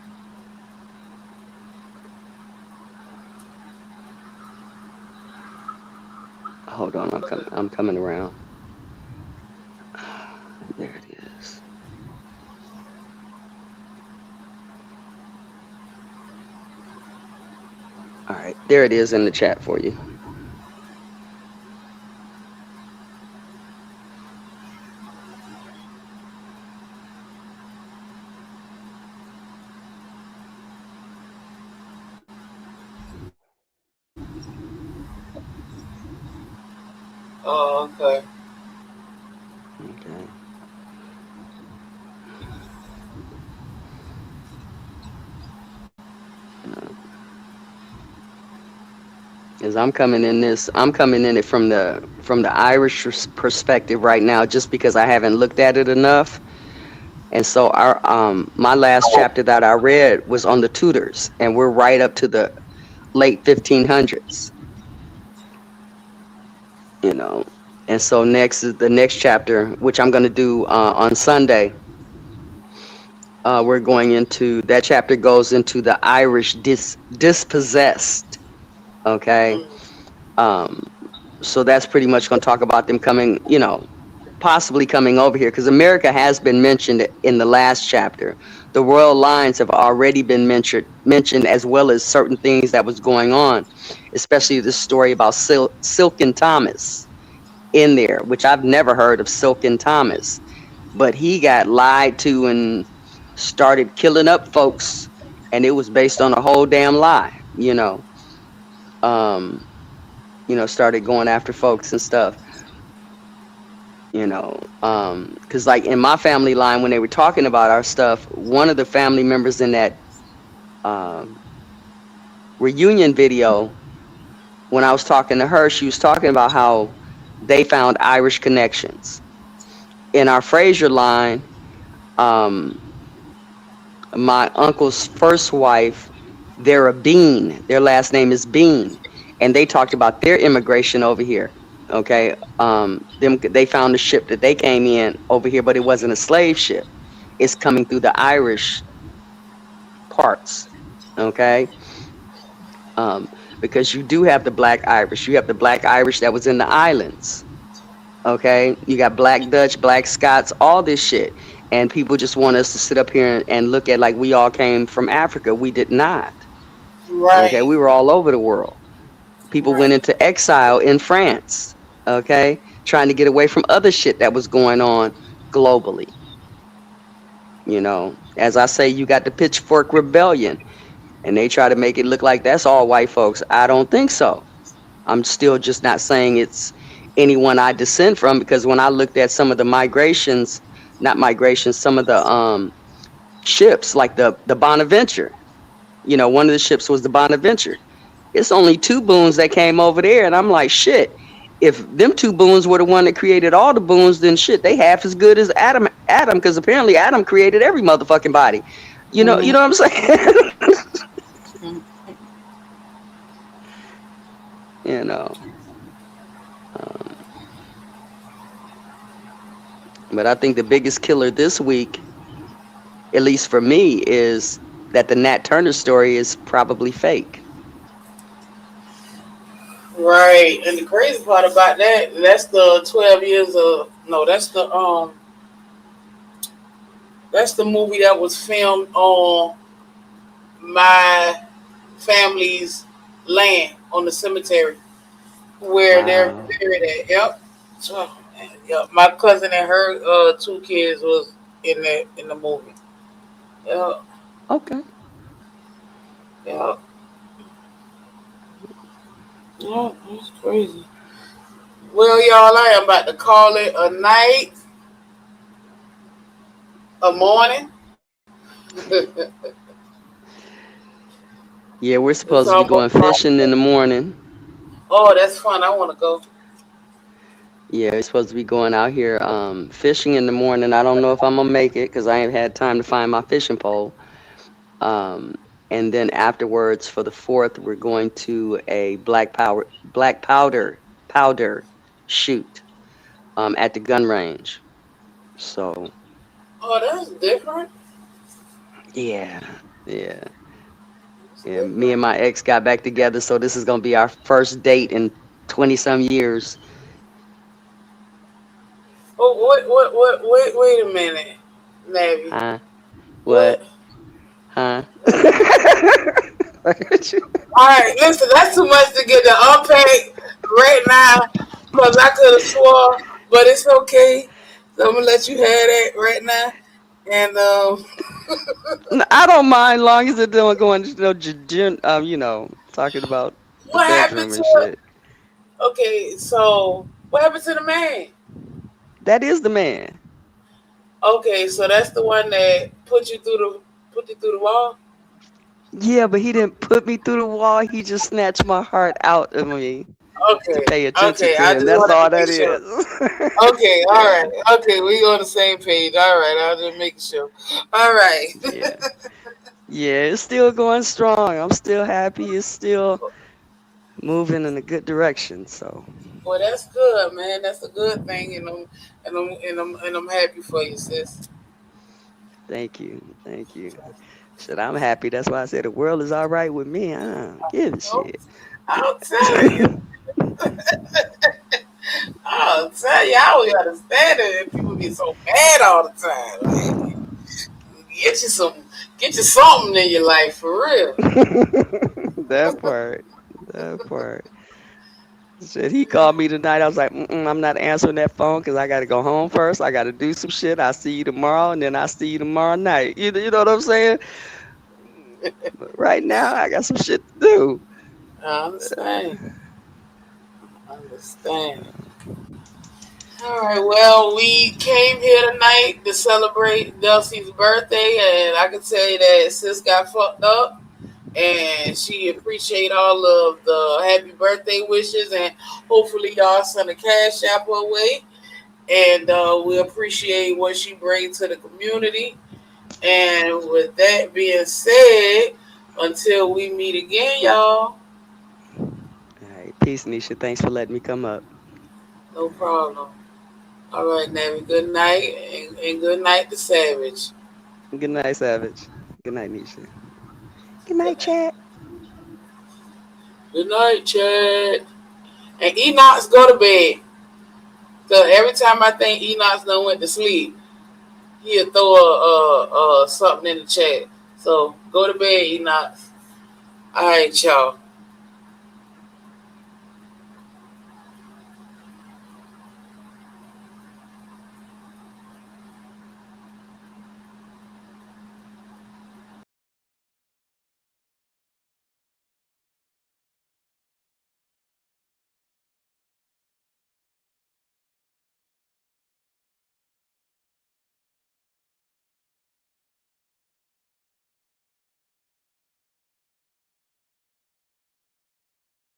Hold on, I'm coming around. There it is. All right, there it is in the chat for you. Oh, okay. Okay. As I'm coming in it from the Irish perspective right now, just because I haven't looked at it enough. And so our my last chapter that I read was on the Tudors, and we're right up to the late 1500s. You know, and so next is the next chapter, which I'm going to do on Sunday. We're going into that chapter goes into the Irish dispossessed. Okay. So that's pretty much going to talk about them coming, you know, possibly coming over here, because America has been mentioned in the last chapter. The royal lines have already been mentioned, as well as certain things that was going on, especially the story about Silken Thomas in there, which I've never heard of Silken Thomas, but he got lied to and started killing up folks, and it was based on a whole damn lie, you know. Started going after folks and stuff. You know, because like in my family line, when they were talking about our stuff, one of the family members in that reunion video, when I was talking to her, she was talking about how they found Irish connections. In our Fraser line, my uncle's first wife, they're a Bean. Their last name is Bean. And they talked about their immigration over here. Okay, they found a ship that they came in over here, but it wasn't a slave ship. It's coming through the Irish parts. Okay, um, because you do have the Black Irish. You have the Black Irish that was in the islands. Okay, you got Black Dutch, Black Scots, all this shit, and people just want us to sit up here and look at like we all came from Africa. We did not. Okay, Right. we were all over the world. People went Right. into exile in France. Okay, trying to get away from other shit that was going on globally. You know, as I say, you got the Pitchfork Rebellion, and they try to make it look like that's all white folks. I don't think so. I'm still just not saying it's anyone I descend from, because when I looked at some of the migrations, not migrations, some of the ships like the Bonaventure. You know, one of the ships was the Bonaventure. It's only two boons that came over there, and I'm like, shit. If them two boons were the one that created all the boons, then shit, they half as good as Adam. Adam, because apparently Adam created every motherfucking body. You know what I'm saying? You know. Um, but I think the biggest killer this week, at least for me, is that the Nat Turner story is probably fake. Right. And the crazy part about that, that's the 12 years of no, that's the movie that was filmed on my family's land on the cemetery where they're Wow. buried at. Yep. So, yep. My cousin and her two kids was in the movie. Yep. Okay. Yep. Yeah, that's crazy. Well, y'all, I am about to call it a night, a morning. Yeah, we're It's supposed to be going almost fishing in the morning. oh, that's fun. I want to go. Yeah, we're supposed to be going out here fishing in the morning. I don't know if I'm gonna make it because I ain't had time to find my fishing pole. Um, and then afterwards, for the 4th, we're going to a black powder shoot at the gun range. So Oh, that's different. yeah, yeah. And me and my ex got back together, so this is gonna be our first date in 20 some years. Oh, wait a minute, Navy. Huh? What? What? Huh? All right, listen, that's too much to get to unpack right now because I could have swore, but it's okay. So I'm gonna let you have that right now. And I don't mind long as it don't go into talking about the what happened bedroom to and it? shit. Okay, so what happened to the man? That is the man. Okay, so that's the one that put you through the wall. Yeah, but he didn't put me through the wall. He just snatched my heart out of me to Okay, pay attention okay, to I him. just That's wanted to all make that sure. is. Okay, all Yeah, right, okay, we on the same page. All right, I'll just make sure. All right. yeah, yeah. It's still going strong. I'm still happy. It's still moving in a good direction. So Well, that's good, man. That's a good thing, and I'm happy for you, sis. thank you, thank you. Shit, I'm happy. That's why I said the world is all right with me. I don't give a I'll, shit. I'll tell you. I'll tell you. I don't understand it. And people be so mad all the time. Like, get you some, get you something in your life for real. That part. That part. Shit, he called me tonight. I was like, I'm not answering that phone because I got to go home first. I got to do some shit. I'll see you tomorrow, and then I'll see you tomorrow night. You know what I'm saying? But right now, I got some shit to do. I understand. I understand. All right. Well, we came here tonight to celebrate Delsey's birthday, and I can tell you that sis got fucked up, and she appreciate all of the happy birthday wishes, and hopefully y'all send a cash app her way, and we appreciate what she brings to the community. And with that being said, until we meet again, y'all. All right. Peace, Nisha. Thanks for letting me come up. No problem. All right, Navy. Good night, and good night to Savage. Good night, Savage. Good night, Nisha. Good night, chat. Good night, Chad. And Enoch's go to bed. So every time I think Enoch's done went to sleep, he'll throw something in the chat. So go to bed, Enoch. All right, y'all.